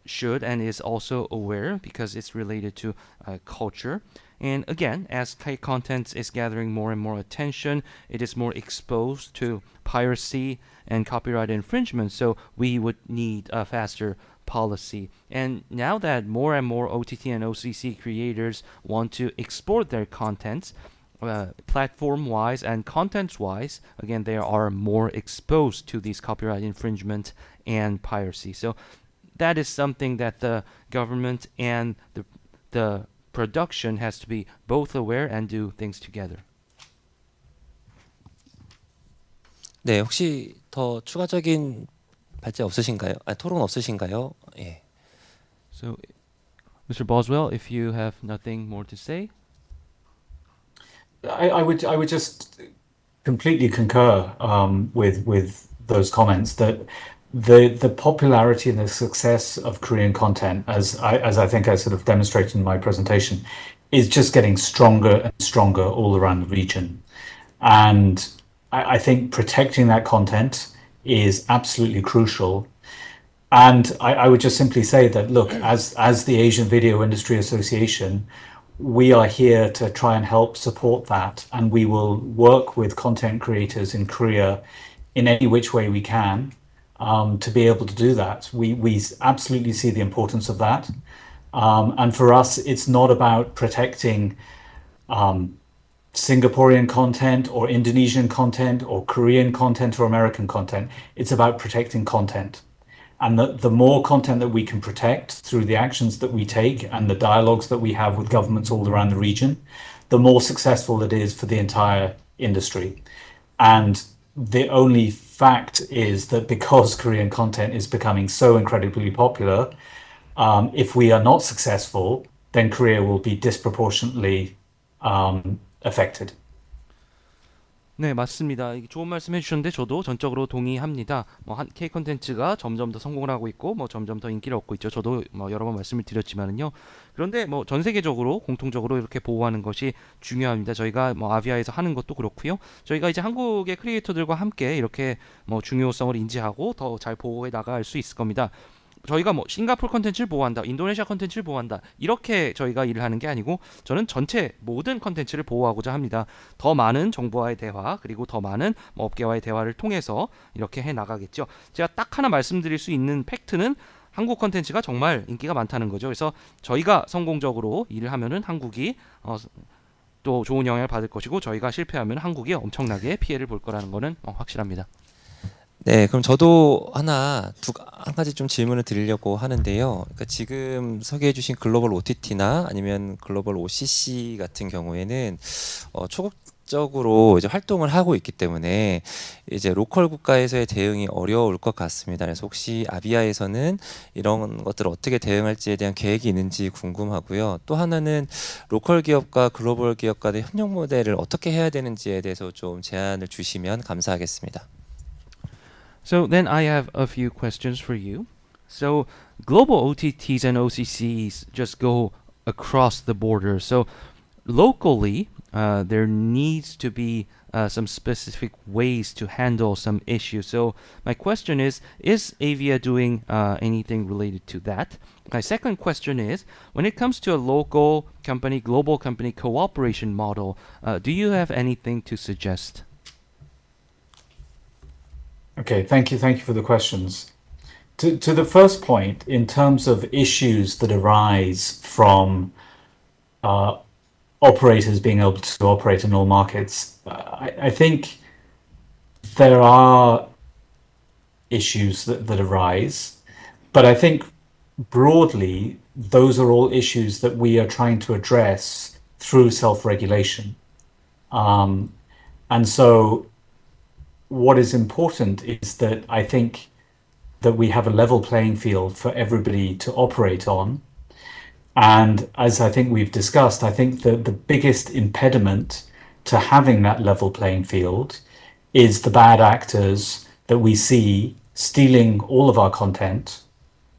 should and is also aware because it's related to culture. And again, as K content is gathering more and more attention, it is more exposed to piracy and copyright infringement, so we would need a faster policy. And now that more and more OTT and OCC creators want to export their contents, platform-wise and content-wise, again, they are more exposed to these copyright infringement and piracy. So that is something that the government and the production has to be both aware and do things together. 네, 혹시 더 추가적인 발제 없으신가요? 토론 없으신가요? 예. So, Mr. Boswell, if you have nothing more to say. I would just completely concur with those comments that the popularity and the success of Korean content, as I think I sort of demonstrated in my presentation, is just getting stronger and stronger all around the region. And I think protecting that content is absolutely crucial. And I would just simply say that, look, as the Asian Video Industry Association, we are here to try and help support that. And we will work with content creators in Korea in any which way we can to be able to do that. We absolutely see the importance of that. And for us, it's not about protecting Singaporean content or Indonesian content or Korean content or American content. It's about protecting content. And the more content that we can protect through the actions that we take and the dialogues that we have with governments all around the region, the more successful it is for the entire industry. And the only fact is that because Korean content is becoming so incredibly popular, if we are not successful, then Korea will be disproportionately affected. 네, 맞습니다. 좋은 말씀 해주셨는데 저도 전적으로 동의합니다. 한 K 콘텐츠가 점점 더 성공을 하고 있고 점점 더 인기를 얻고 있죠. 저도 여러 번 말씀을 드렸지만은요. 그런데 전 세계적으로 공통적으로 이렇게 보호하는 것이 중요합니다. 저희가 아비아에서 하는 것도 그렇고요. 저희가 이제 한국의 크리에이터들과 함께 이렇게 중요성을 인지하고 더 잘 보호해 나갈 수 있을 겁니다. 저희가 싱가포르 컨텐츠를 보호한다, 인도네시아 컨텐츠를 보호한다 이렇게 저희가 일을 하는 게 아니고 저는 전체 모든 컨텐츠를 보호하고자 합니다. 더 많은 정부와의 대화 그리고 더 많은 업계와의 대화를 통해서 이렇게 해 나가겠죠. 제가 딱 하나 말씀드릴 수 있는 팩트는 한국 컨텐츠가 정말 인기가 많다는 거죠. 그래서 저희가 성공적으로 일을 하면은 한국이 또 좋은 영향을 받을 것이고 저희가 실패하면 한국이 엄청나게 피해를 볼 거라는 거는 확실합니다. 네, 그럼 저도 한 가지 좀 질문을 드리려고 하는데요. 그러니까 지금 소개해주신 글로벌 OTT나 아니면 글로벌 OCC 같은 경우에는 초국적으로 이제 활동을 하고 있기 때문에 이제 로컬 국가에서의 대응이 어려울 것 같습니다. 그래서 혹시 아비아에서는 이런 것들을 어떻게 대응할지에 대한 계획이 있는지 궁금하고요. 또 하나는 로컬 기업과 글로벌 기업 간의 협력 모델을 어떻게 해야 되는지에 대해서 좀 제안을 주시면 감사하겠습니다. So then I have a few questions for you. So global OTTs and OCCs just go across the border. So locally, there needs to be some specific ways to handle some issues. So my question is Avia doing anything related to that? My second question is, when it comes to a local company, global company cooperation model, do you have anything to suggest? Okay, thank you for the questions. To the first point, in terms of issues that arise from operators being able to operate in all markets, I think there are issues that arise, but I think broadly those are all issues that we are trying to address through self-regulation. And so what is important is that I think that we have a level playing field for everybody to operate on. And as I think we've discussed, I think that the biggest impediment to having that level playing field is the bad actors that we see stealing all of our content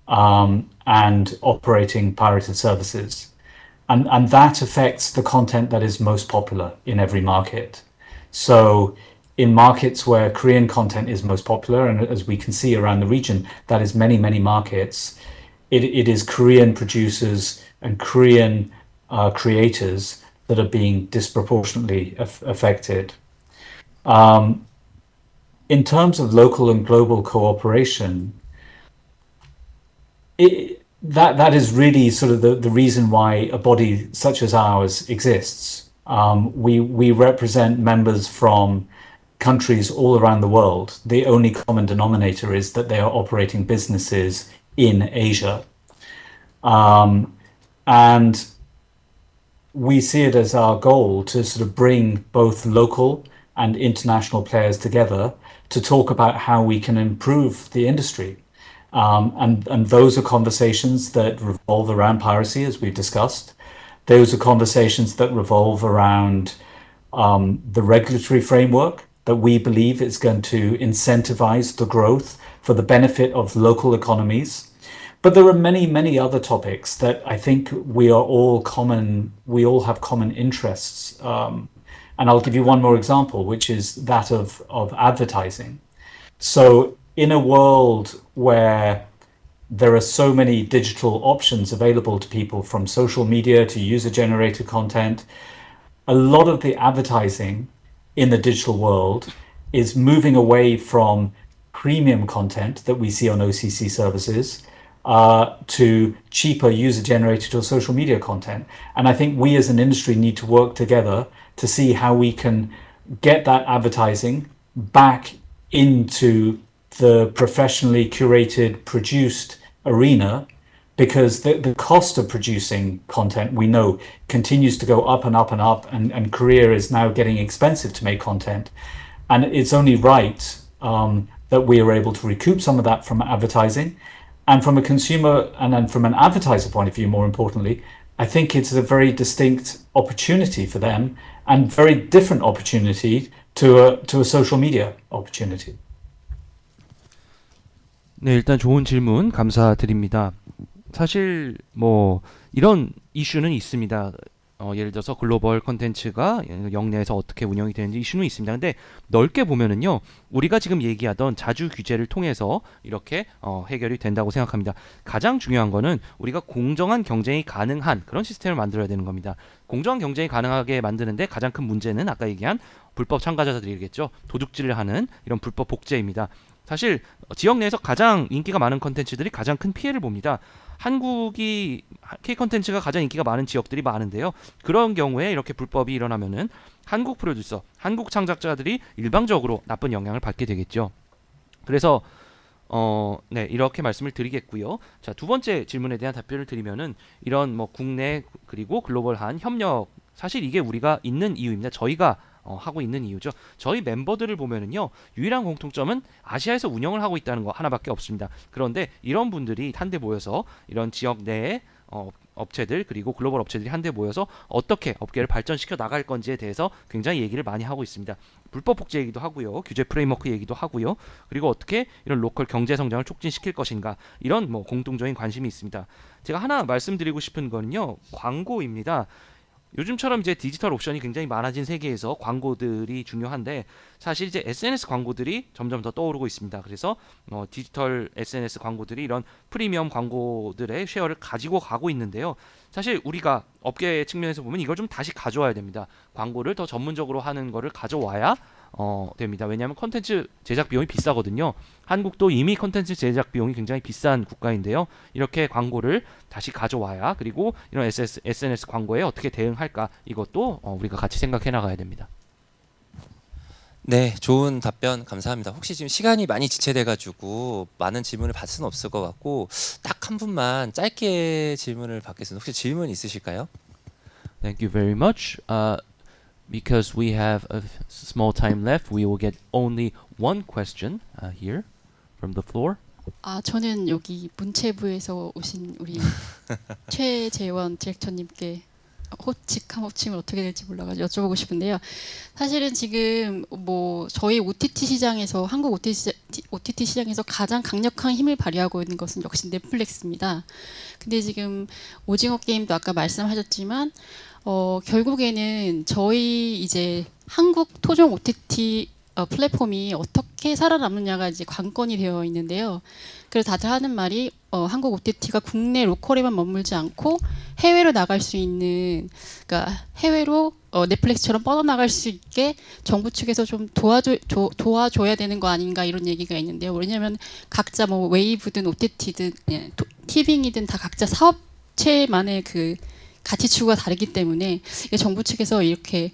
and operating pirated services. And that affects the content that is most popular in every market. So in markets where Korean content is most popular, and as we can see around the region, that is many, many markets, it is Korean producers and Korean creators that are being disproportionately affected. In terms of local and global cooperation, that is really sort of the reason why a body such as ours exists. We represent members from countries all around the world. The only common denominator is that they are operating businesses in Asia. And we see it as our goal to sort of bring both local and international players together to talk about how we can improve the industry. And those are conversations that revolve around piracy, as we've discussed. Those are conversations that revolve around the regulatory framework that we believe is going to incentivize the growth for the benefit of local economies. But there are many, many other topics that I think we all have common interests. And I'll give you one more example, which is that of advertising. So in a world where there are so many digital options available to people, from social media to user-generated content, a lot of the advertising in the digital world is moving away from premium content that we see on OCC services to cheaper user-generated or social media content. And I think we as an industry need to work together to see how we can get that advertising back into the professionally curated, produced arena, because the cost of producing content, we know, continues to go up and up and up, and Korea is now getting expensive to make content. And it's only right that we are able to recoup some of that from advertising. And from a consumer and then from an advertiser point of view, more importantly, I think it's a very distinct opportunity for them and very different opportunity to a social media opportunity. 네, 일단 좋은 질문 감사드립니다. 사실 뭐 이런 이슈는 있습니다. 예를 들어서 글로벌 콘텐츠가 영내에서 어떻게 운영이 되는지 이슈는 있습니다. 근데 넓게 보면은요, 우리가 지금 얘기하던 자주 규제를 통해서 이렇게 해결이 된다고 생각합니다. 가장 중요한 거는 우리가 공정한 경쟁이 가능한 그런 시스템을 만들어야 되는 겁니다. 공정한 경쟁이 가능하게 만드는데 가장 큰 문제는 아까 얘기한 불법 참가자들이겠죠. 도둑질을 하는 이런 불법 복제입니다. 사실 지역 내에서 가장 인기가 많은 콘텐츠들이 가장 큰 피해를 봅니다. 한국이 K-콘텐츠가 가장 인기가 많은 지역들이 많은데요. 그런 경우에 이렇게 불법이 일어나면은 한국 프로듀서, 한국 창작자들이 일방적으로 나쁜 영향을 받게 되겠죠. 그래서 네, 이렇게 말씀을 드리겠고요. 자, 두 번째 질문에 대한 답변을 드리면은 이런 뭐 국내 그리고 글로벌한 협력, 사실 이게 우리가 있는 이유입니다. 저희가 하고 있는 이유죠. 저희 멤버들을 보면은요, 유일한 공통점은 아시아에서 운영을 하고 있다는 거 하나밖에 없습니다. 그런데 이런 분들이 한데 모여서 이런 지역 내의 업체들 그리고 글로벌 업체들이 한데 모여서 어떻게 업계를 발전시켜 나갈 건지에 대해서 굉장히 얘기를 많이 하고 있습니다. 불법 복제 얘기도 하고요, 규제 프레임워크 얘기도 하고요, 그리고 어떻게 이런 로컬 경제 성장을 촉진시킬 것인가, 이런 뭐 공통적인 관심이 있습니다. 제가 하나 말씀드리고 싶은 거는요, 광고입니다. 요즘처럼 이제 디지털 옵션이 굉장히 많아진 세계에서 광고들이 중요한데 사실 이제 SNS 광고들이 점점 더 떠오르고 있습니다. 그래서 디지털 SNS 광고들이 이런 프리미엄 광고들의 쉐어를 가지고 가고 있는데요. 사실 우리가 업계 측면에서 보면 이걸 좀 다시 가져와야 됩니다. 광고를 더 전문적으로 하는 거를 가져와야 됩니다. 왜냐하면 컨텐츠 제작 비용이 비싸거든요. 한국도 이미 컨텐츠 제작 비용이 굉장히 비싼 국가인데요. 이렇게 광고를 다시 가져와야 그리고 이런 SNS 광고에 어떻게 대응할까 이것도 우리가 같이 생각해 나가야 됩니다. 네, 좋은 답변 감사합니다. 혹시 지금 시간이 많이 지체돼가지고 많은 질문을 받을 수는 없을 것 같고 딱 한 분만 짧게 질문을 받겠습니다. 혹시 질문 있으실까요? Thank you very much. Because we have a small time left, we will get only one question here from the floor. 저는 여기 문체부에서 오신 우리 최재원 디렉터님께 호칭을 어떻게 될지 몰라가지고 여쭤보고 싶은데요. 사실은 지금 뭐 저희 OTT 시장에서 한국 OTT 시장에서 가장 강력한 힘을 발휘하고 있는 것은 역시 넷플릭스입니다. 근데 지금 오징어 게임도 아까 말씀하셨지만 결국에는 저희 이제 한국 토종 OTT 플랫폼이 어떻게 살아남느냐가 이제 관건이 되어 있는데요. 그래서 다들 하는 말이 한국 OTT가 국내 로컬에만 머물지 않고 해외로 나갈 수 있는, 그러니까 해외로 넷플릭스처럼 뻗어나갈 수 있게 정부 측에서 좀 도와줘야 되는 거 아닌가 이런 얘기가 있는데요. 왜냐하면 각자 뭐 웨이브든 OTT든 티빙이든 다 각자 사업체만의 그 가치 추구가 다르기 때문에 정부 측에서 이렇게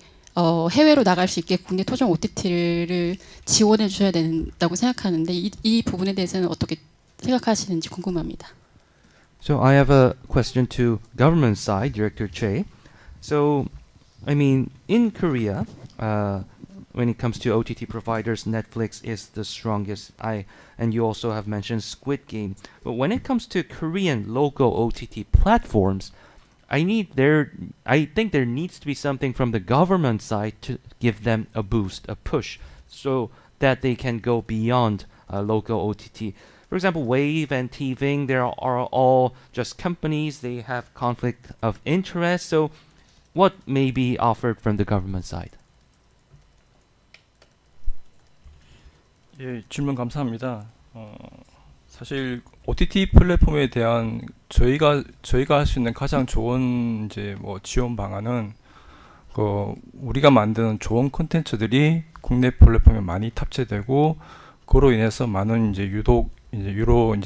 해외로 나갈 수 있게 국내 토종 OTT를 지원해 주셔야 된다고 생각하는데 이 부분에 대해서는 어떻게 생각하시는지 궁금합니다. So I have a question to government side, Director Che. So, I mean, in Korea, when it comes to OTT providers, Netflix is the strongest. And you also have mentioned Squid Game. But when it comes to Korean local OTT platforms, I think there needs to be something from the government side to give them a boost, a push, so that they can go beyond local OTT. For example, Wave and TVing, they are all just companies. They have conflict of interest. So what may be offered from the government side? 예, 질문 감사합니다. 사실 OTT 플랫폼에 대한 저희가 할 수 있는 가장 좋은 이제 뭐 지원 방안은 우리가 만드는 좋은 콘텐츠들이 국내 플랫폼에 많이 탑재되고 그로 인해서 많은 이제 유로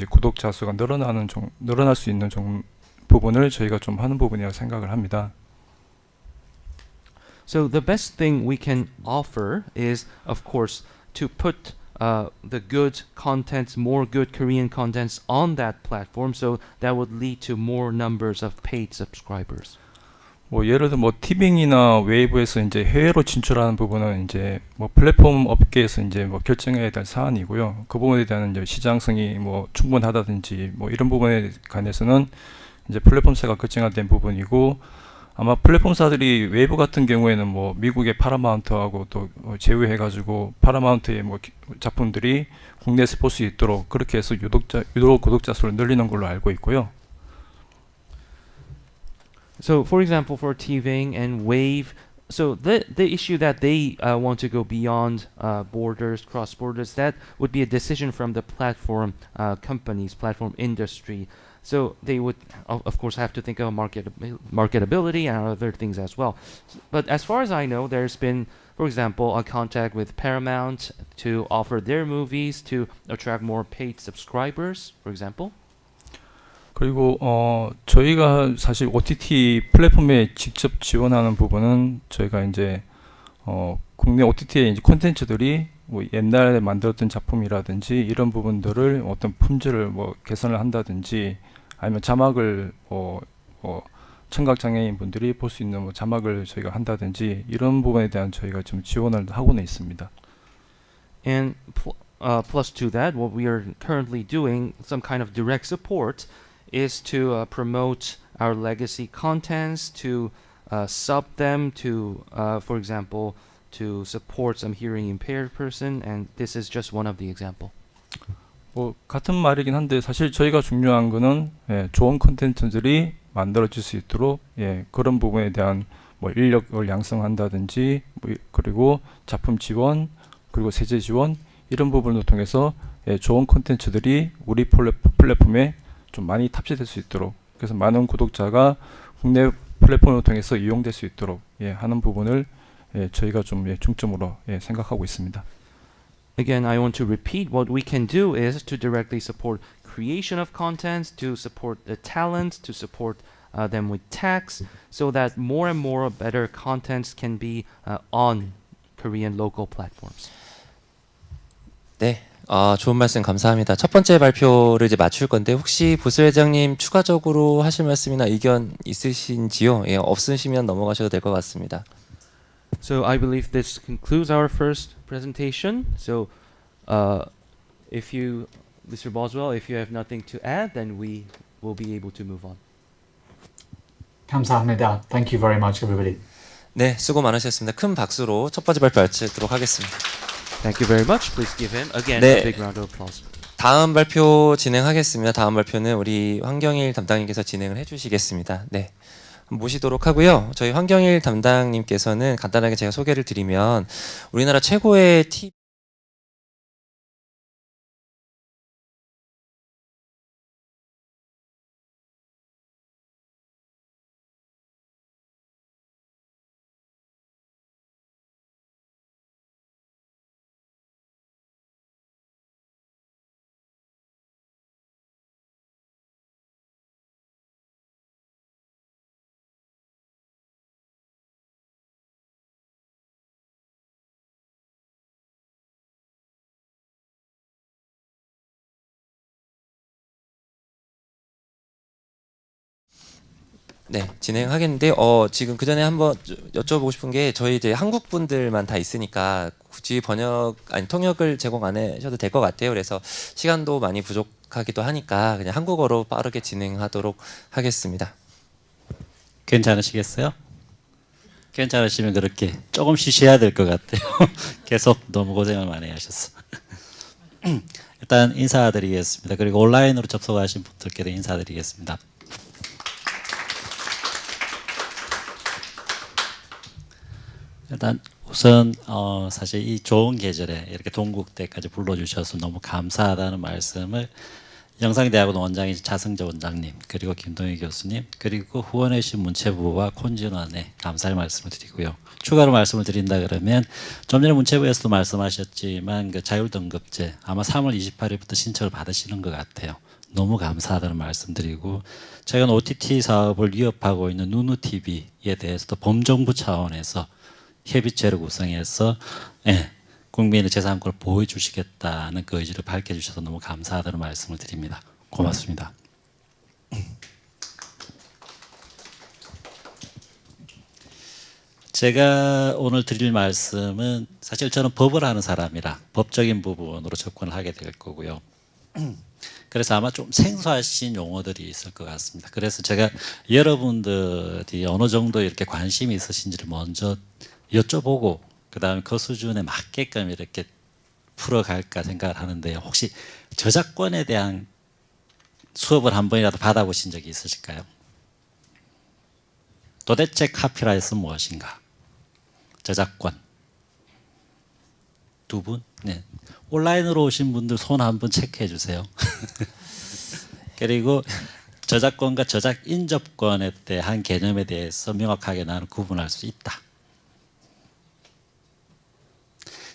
구독자 수가 늘어날 수 있는 부분을 저희가 좀 하는 부분이라고 생각을 합니다. So the best thing we can offer is, of course, to put the good contents, more good Korean contents on that platform, so that would lead to more numbers of paid subscribers. 뭐 예를 들어 뭐 티빙이나 웨이브에서 이제 해외로 진출하는 부분은 이제 뭐 플랫폼 업계에서 이제 뭐 결정해야 될 사안이고요. 그 부분에 대한 이제 시장성이 뭐 충분하다든지 뭐 이런 부분에 관해서는 이제 플랫폼사가 결정된 부분이고, 아마 플랫폼사들이 웨이브 같은 경우에는 뭐 미국의 파라마운트하고 또 제휴해가지고 파라마운트의 뭐 작품들이 국내에서 볼 수 있도록 그렇게 해서 유독 구독자 수를 늘리는 걸로 알고 있고요. So, for example, for TVing and Wave, so the issue that they want to go beyond borders, cross borders, that would be a decision from the platform companies, platform industry. So they would, of course, have to think of marketability and other things as well. But as far as I know, there's been, for example, a contact with Paramount to offer their movies to attract more paid subscribers, for example. 그리고 저희가 사실 OTT 플랫폼에 직접 지원하는 부분은 저희가 이제 국내 OTT의 이제 콘텐츠들이 뭐 옛날에 만들었던 작품이라든지 이런 부분들을 어떤 품질을 뭐 개선을 한다든지 아니면 자막을 청각 장애인 분들이 볼 수 있는 뭐 자막을 저희가 한다든지 이런 부분에 대한 저희가 좀 지원을 하고는 있습니다. And plus to that, what we are currently doing, some kind of direct support, is to promote our legacy contents, to sub them, to, for example, to support some hearing impaired person, and this is just one of the example. 뭐 같은 말이긴 한데 사실 저희가 중요한 거는 좋은 콘텐츠들이 만들어질 수 있도록 그런 부분에 대한 뭐 인력을 양성한다든지 그리고 작품 지원 그리고 세제 지원 이런 부분을 통해서 좋은 콘텐츠들이 우리 플랫폼에 좀 많이 탑재될 수 있도록 그래서 많은 구독자가 국내 플랫폼을 통해서 이용될 수 있도록 하는 부분을 저희가 좀 중점으로 생각하고 있습니다. Again, I want to repeat what we can do is to directly support creation of content, to support the talent, to support them with tax, so that more and more better contents can be on Korean local platforms. 네, 좋은 말씀 감사합니다. 첫 번째 발표를 이제 마칠 건데 혹시 보스 회장님 추가적으로 하실 말씀이나 의견 있으신지요? 없으시면 넘어가셔도 될 것 같습니다. So I believe this concludes our first presentation. So, if you, Mr. Boswell, if you have nothing to add, then we will be able to move on. 감사합니다. Thank you very much, everybody. 네, 수고 많으셨습니다. 큰 박수로 첫 번째 발표 마치도록 하겠습니다. Thank you very much. Please give him again 네, a big round of applause. 다음 발표 진행하겠습니다. 다음 발표는 우리 환경일 담당님께서 진행을 해주시겠습니다. 네. 모시도록 하고요. 저희 환경일 담당님께서는 간단하게 제가 소개를 드리면 우리나라 최고의 TV 네, 진행하겠는데 지금 그 전에 한번 여쭤보고 싶은 게 저희 이제 한국 분들만 다 있으니까 굳이 통역을 제공 안 하셔도 될 것 같아요. 그래서 시간도 많이 부족하기도 하니까 그냥 한국어로 빠르게 진행하도록 하겠습니다. 괜찮으시겠어요? 괜찮으시면 그렇게 조금 쉬셔야 될 것 같아요. 계속 너무 고생을 많이 하셨어. 일단 인사드리겠습니다. 그리고 온라인으로 접속하신 분들께도 인사드리겠습니다. 일단 우선 사실 이 좋은 계절에 이렇게 동국대까지 불러주셔서 너무 감사하다는 말씀을 영상대학원 원장인 자승재 원장님 그리고 김동희 교수님 그리고 후원해주신 문체부와 콘진원에 감사의 말씀을 드리고요. 추가로 말씀을 드린다 그러면 좀 전에 문체부에서도 말씀하셨지만 그 자율등급제 아마 3월 28일부터 신청을 받으시는 것 같아요. 너무 감사하다는 말씀드리고 최근 OTT 사업을 위협하고 있는 누누TV에 대해서도 범정부 차원에서 협의체를 구성해서 국민의 재산권을 보호해 주시겠다는 그 의지를 밝혀주셔서 너무 감사하다는 말씀을 드립니다. 고맙습니다. 제가 오늘 드릴 말씀은 사실 저는 법을 하는 사람이라 법적인 부분으로 접근을 하게 될 거고요. 그래서 아마 좀 생소하신 용어들이 있을 것 같습니다. 그래서 제가 여러분들이 어느 정도 이렇게 관심이 있으신지를 먼저 여쭤보고 그 다음에 그 수준에 맞게끔 이렇게 풀어갈까 생각을 하는데요. 혹시 저작권에 대한 수업을 한 번이라도 받아보신 적이 있으실까요? 도대체 카피라이트는 무엇인가? 저작권. 두 분? 네. 온라인으로 오신 분들 손 한번 체크해 주세요. 그리고 저작권과 저작 인접권에 대한 개념에 대해서 명확하게 나는 구분할 수 있다.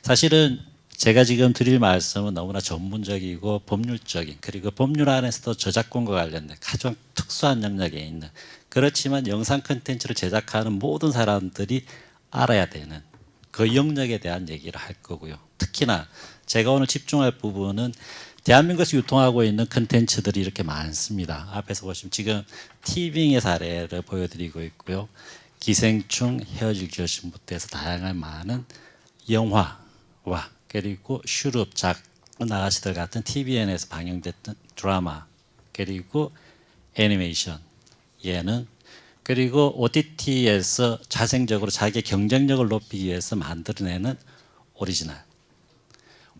사실은 제가 지금 드릴 말씀은 너무나 전문적이고 법률적인 그리고 법률 안에서도 저작권과 관련된 가장 특수한 영역에 있는 그렇지만 영상 콘텐츠를 제작하는 모든 사람들이 알아야 되는 그 영역에 대한 얘기를 할 거고요. 특히나 제가 오늘 집중할 부분은 대한민국에서 유통하고 있는 콘텐츠들이 이렇게 많습니다. 앞에서 보시면 지금 티빙의 사례를 보여드리고 있고요. 기생충, 헤어질 결심부터 해서 다양한 많은 영화와 그리고 슈룹, 나가시들 같은 TVN에서 방영됐던 드라마 그리고 애니메이션, 예능 그리고 OTT에서 자생적으로 자기의 경쟁력을 높이기 위해서 만들어내는 오리지널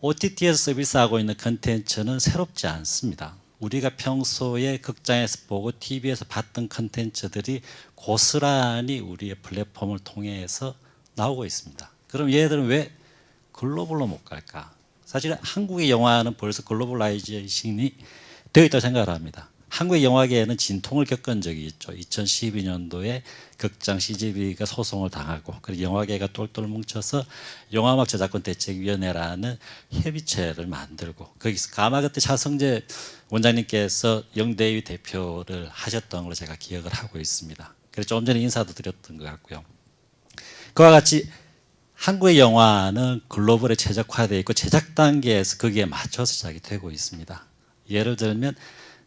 OTT에서 서비스하고 있는 컨텐츠는 새롭지 않습니다. 우리가 평소에 극장에서 보고 TV에서 봤던 컨텐츠들이 고스란히 우리의 플랫폼을 통해서 나오고 있습니다. 그럼 얘들은 왜 글로벌로 못 갈까? 사실 한국의 영화는 벌써 글로벌라이제이션이 되어 있다고 생각을 합니다. 한국의 영화계에는 진통을 겪은 적이 있죠. 2012년도에 극장 CGV가 소송을 당하고 그리고 영화계가 똘똘 뭉쳐서 영화음악 저작권 대책위원회라는 협의체를 만들고 거기서 아마 그때 차성재 원장님께서 영대위 대표를 하셨던 걸로 제가 기억을 하고 있습니다. 그래서 좀 전에 인사도 드렸던 것 같고요. 그와 같이 한국의 영화는 글로벌에 최적화되어 있고 제작 단계에서 거기에 맞춰서 제작이 되고 있습니다. 예를 들면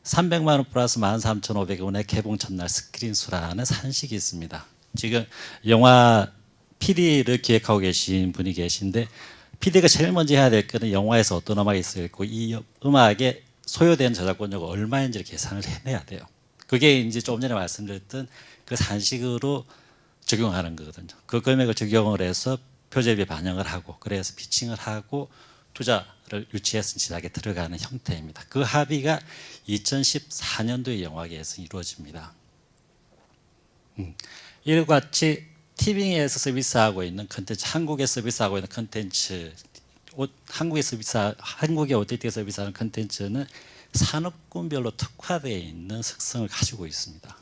300만 원 플러스 13,500원의 개봉 첫날 스크린 수라는 산식이 있습니다. 지금 영화 PD를 기획하고 계신 분이 계신데 PD가 제일 먼저 해야 될 거는 영화에서 어떤 음악이 있고 이 음악에 소요되는 저작권료가 얼마인지를 계산을 해내야 돼요. 그게 이제 조금 전에 말씀드렸던 그 산식으로 적용하는 거거든요. 그 금액을 적용을 해서 표제비에 반영을 하고 그래서 피칭을 하고 투자를 유치해서 제작에 들어가는 형태입니다. 그 합의가 2014년도에 영화계에서 이루어집니다. 이와 같이 TV에서 서비스하고 있는 컨텐츠, 한국에 서비스하고 있는 컨텐츠, 한국의 OTT 서비스하는 컨텐츠는 산업군별로 특화되어 있는 특성을 가지고 있습니다.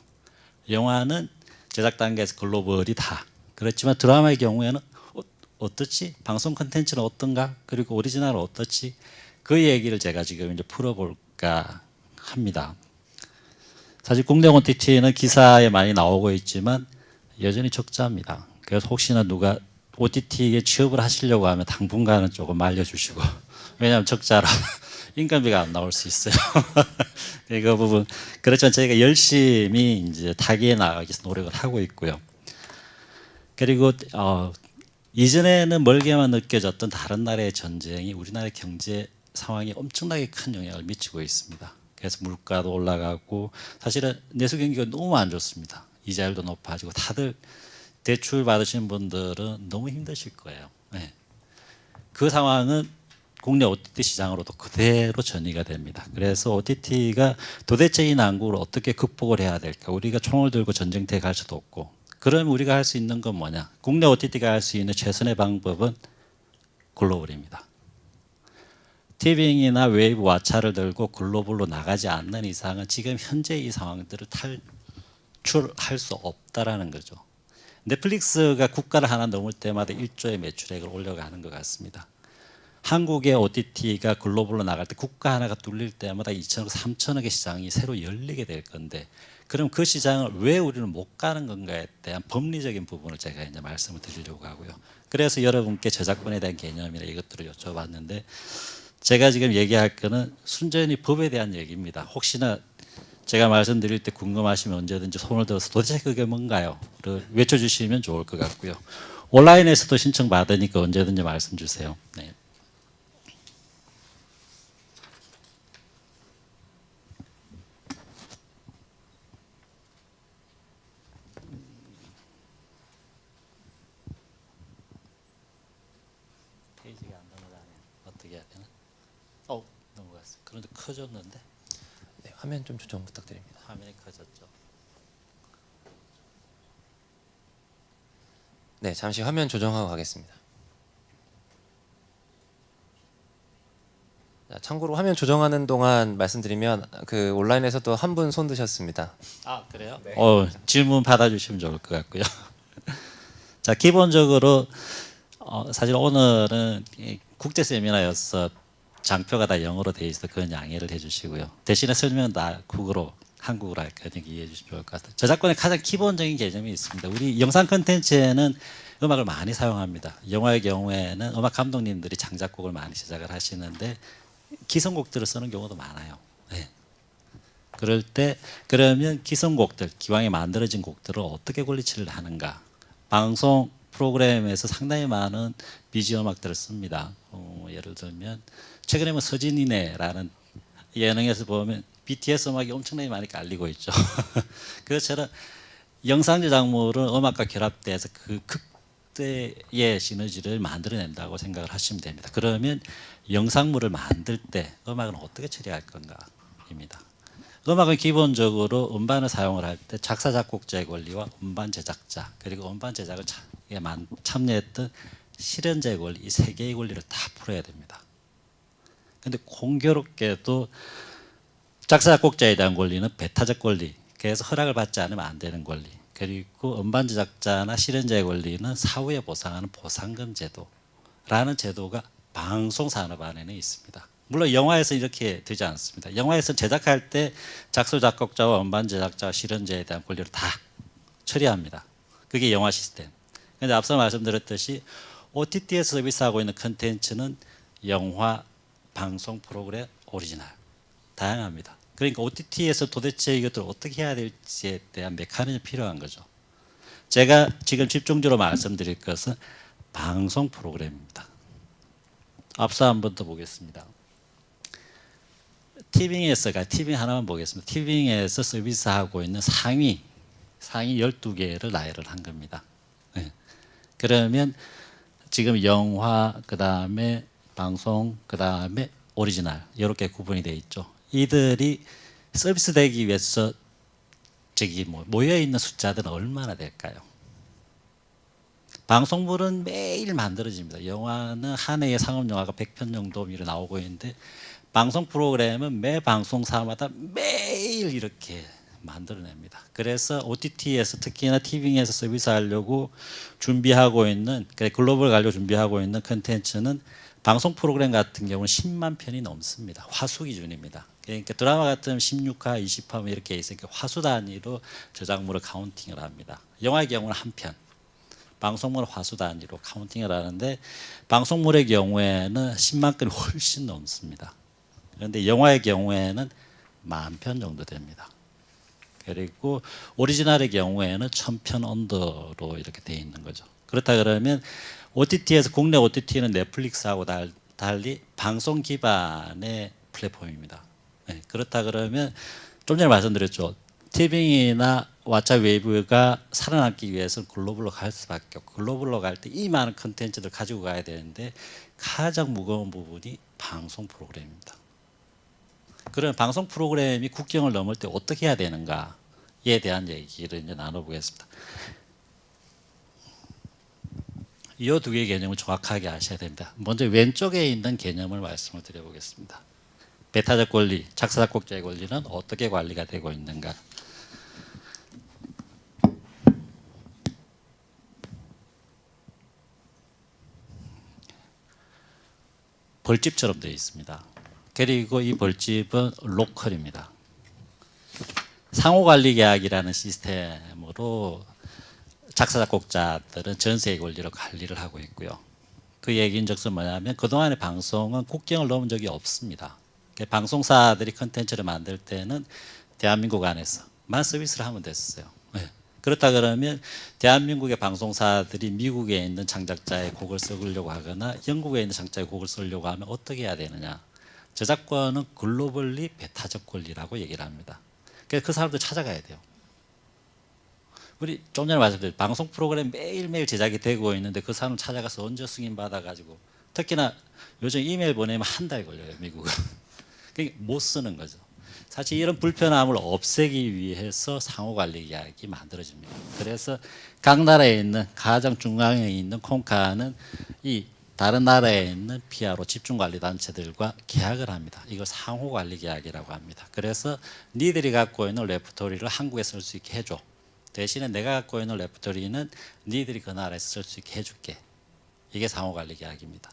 영화는 제작 단계에서 글로벌이 다. 그렇지만 드라마의 경우에는 어떻지? 방송 컨텐츠는 어떤가? 그리고 오리지널은 어떻지? 그 얘기를 제가 지금 이제 풀어볼까 합니다. 사실 국내 OTT는 기사에 많이 나오고 있지만 여전히 적자입니다. 그래서 혹시나 누가 OTT에 취업을 하시려고 하면 당분간은 조금 말려주시고 왜냐하면 적자라 인건비가 안 나올 수 있어요. 그 부분 그렇지만 저희가 열심히 이제 타기에 나가기 위해서 노력을 하고 있고요. 그리고 이전에는 멀게만 느껴졌던 다른 나라의 전쟁이 우리나라의 경제 상황에 엄청나게 큰 영향을 미치고 있습니다. 그래서 물가도 올라가고 사실은 내수 경기가 너무 안 좋습니다. 이자율도 높아지고 다들 대출 받으시는 분들은 너무 힘드실 거예요. 네. 그 상황은 국내 OTT 시장으로도 그대로 전이가 됩니다. 그래서 OTT가 도대체 이 난국을 어떻게 극복을 해야 될까? 우리가 총을 들고 전쟁터에 갈 수도 없고 그럼 우리가 할 수 있는 건 뭐냐? 국내 OTT가 할 수 있는 최선의 방법은 글로벌입니다. 티빙이나 웨이브 왓챠를 들고 글로벌로 나가지 않는 이상은 지금 현재 이 상황들을 탈출할 수 없다라는 거죠. 넷플릭스가 국가를 하나 넘을 때마다 1조의 매출액을 올려가는 것 같습니다. 한국의 OTT가 글로벌로 나갈 때 국가 하나가 뚫릴 때마다 2천억, 3천억의 시장이 새로 열리게 될 건데 그럼 그 시장을 왜 우리는 못 가는 건가에 대한 법리적인 부분을 제가 이제 말씀을 드리려고 하고요. 그래서 여러분께 저작권에 대한 개념이나 이것들을 여쭤봤는데 제가 지금 얘기할 거는 순전히 법에 대한 얘기입니다. 혹시나 제가 말씀드릴 때 궁금하시면 언제든지 손을 들어서 도대체 그게 뭔가요? 외쳐주시면 좋을 것 같고요. 온라인에서도 신청 받으니까 언제든지 말씀 주세요. 네. 페이지가 안 넘어가네요. 어떻게 해야 되나? 넘어갔어요. 그런데 커졌는데? 네, 화면 좀 조정 부탁드립니다. 화면이 커졌죠. 네, 잠시 화면 조정하고 가겠습니다. 자, 참고로 화면 조정하는 동안 말씀드리면 그 온라인에서도 한 분 손 드셨습니다. 아, 그래요? 네. 질문 받아주시면 좋을 것 같고요. 자, 기본적으로 사실 오늘은 국제 세미나여서 장표가 다 영어로 되어 있어서 그건 양해를 해주시고요. 대신에 설명은 다 국어로 한국어로 할 거니까 이해해 주시면 좋을 것 같아요. 저작권의 가장 기본적인 개념이 있습니다. 우리 영상 콘텐츠에는 음악을 많이 사용합니다. 영화의 경우에는 음악 감독님들이 장작곡을 많이 제작을 하시는데 기성곡들을 쓰는 경우도 많아요. 네. 그럴 때 그러면 기성곡들, 기왕에 만들어진 곡들을 어떻게 퀄리티를 하는가? 방송 프로그램에서 상당히 많은 BGM 음악들을 씁니다. 예를 들면 최근에 서진이네라는 예능에서 보면 BTS 음악이 엄청나게 많이 깔리고 있죠. 그것처럼 영상 제작물은 음악과 결합돼서 그 극대의 시너지를 만들어낸다고 생각을 하시면 됩니다. 그러면 영상물을 만들 때 음악은 어떻게 처리할 건가? 음악입니다. 음악은 기본적으로 음반을 사용을 할 때 작사 작곡자의 권리와 음반 제작자 그리고 음반 제작을 참여했던 실현자의 권리 이 세 개의 권리를 다 풀어야 됩니다. 그런데 공교롭게도 작사 작곡자에 대한 권리는 배타적 권리, 그래서 허락을 받지 않으면 안 되는 권리, 그리고 음반 제작자나 실현자의 권리는 사후에 보상하는 보상금 제도라는 제도가 방송산업 안에는 있습니다. 물론 영화에서 이렇게 되지 않습니다. 영화에서는 제작할 때 작사 작곡자와 음반 제작자와 실현자에 대한 권리를 다 처리합니다. 그게 영화 시스템. 그런데 앞서 말씀드렸듯이 OTT에 서비스하고 있는 컨텐츠는 영화, 방송 프로그램, 오리지널 다양합니다. 그러니까 OTT에서 도대체 이것들을 어떻게 해야 될지에 대한 메커니즘이 필요한 거죠. 제가 지금 집중적으로 말씀드릴 것은 방송 프로그램입니다. 앞서 한 번 더 보겠습니다. 티빙 하나만 보겠습니다. 티빙에서 서비스하고 있는 상위 12개를 나열을 한 겁니다. 네. 그러면 지금 영화, 그 다음에 방송, 그 다음에 오리지널 이렇게 구분이 되어 있죠. 이들이 서비스 되기 위해서 모여 있는 숫자들은 얼마나 될까요? 방송물은 매일 만들어집니다. 영화는 한 해에 상업 영화가 100편 정도 나오고 있는데 방송 프로그램은 매 방송사마다 매일 이렇게 만들어냅니다. 그래서 OTT에서 특히나 TV에서 서비스하려고 준비하고 있는 글로벌 가려고 준비하고 있는 컨텐츠는 방송 프로그램 같은 경우는 10만 편이 넘습니다. 화수 기준입니다. 그러니까 드라마 같은 16화, 20화 이렇게 있으니까 화수 단위로 저작물을 카운팅을 합니다. 영화의 경우는 한 편, 방송물은 화수 단위로 카운팅을 하는데 방송물의 경우에는 10만 건이 훨씬 넘습니다. 그런데 영화의 경우에는 10,000편 정도 됩니다. 그리고 오리지널의 경우에는 1,000편 언더로 이렇게 되어 있는 거죠. 그렇다 그러면 OTT에서 국내 OTT는 넷플릭스하고 달리 방송 기반의 플랫폼입니다. 네, 그렇다 그러면 좀 전에 말씀드렸죠. 티빙이나 왓챠 웨이브가 살아남기 위해서는 글로벌로 갈 수밖에 없고 글로벌로 갈 때 이 많은 컨텐츠를 가지고 가야 되는데 가장 무거운 부분이 방송 프로그램입니다. 그런 방송 프로그램이 국경을 넘을 때 어떻게 해야 되는가에 대한 얘기를 이제 나눠보겠습니다. 이 두 개의 개념을 정확하게 아셔야 됩니다. 먼저 왼쪽에 있는 개념을 말씀을 드려보겠습니다. 배타적 권리, 작사 작곡자의 권리는 어떻게 관리가 되고 있는가? 벌집처럼 되어 있습니다. 그리고 이 벌집은 로컬입니다. 상호관리 계약이라는 시스템으로 작사 작곡자들은 전세의 권리로 관리를 하고 있고요. 그 얘기인즉슨 뭐냐면 그동안의 방송은 국경을 넘은 적이 없습니다. 방송사들이 컨텐츠를 만들 때는 대한민국 안에서만 서비스를 하면 됐어요. 네. 그렇다 그러면 대한민국의 방송사들이 미국에 있는 창작자의 곡을 쓰려고 하거나 영국에 있는 창작자의 곡을 쓰려고 하면 어떻게 해야 되느냐? 저작권은 글로벌리 배타적 권리라고 얘기를 합니다. 그래서 그 사람들 찾아가야 돼요. 우리 좀 전에 말씀드린 방송 프로그램 매일매일 제작이 되고 있는데 그 사람 찾아가서 언제 승인 받아가지고 특히나 요즘 이메일 보내면 한 달 걸려요, 미국은. 그러니까 못 쓰는 거죠. 사실 이런 불편함을 없애기 위해서 상호관리 계약이 만들어집니다. 그래서 각 나라에 있는 가장 중앙에 있는 콩카는 이 다른 나라에 있는 PRO 집중관리단체들과 계약을 합니다. 이걸 상호관리 계약이라고 합니다. 그래서 니들이 갖고 있는 레퍼토리를 한국에 쓸 수 있게 해줘. 대신에 내가 갖고 있는 레퍼토리는 니들이 그 나라에서 쓸 수 있게 해줄게. 이게 상호관리 계약입니다.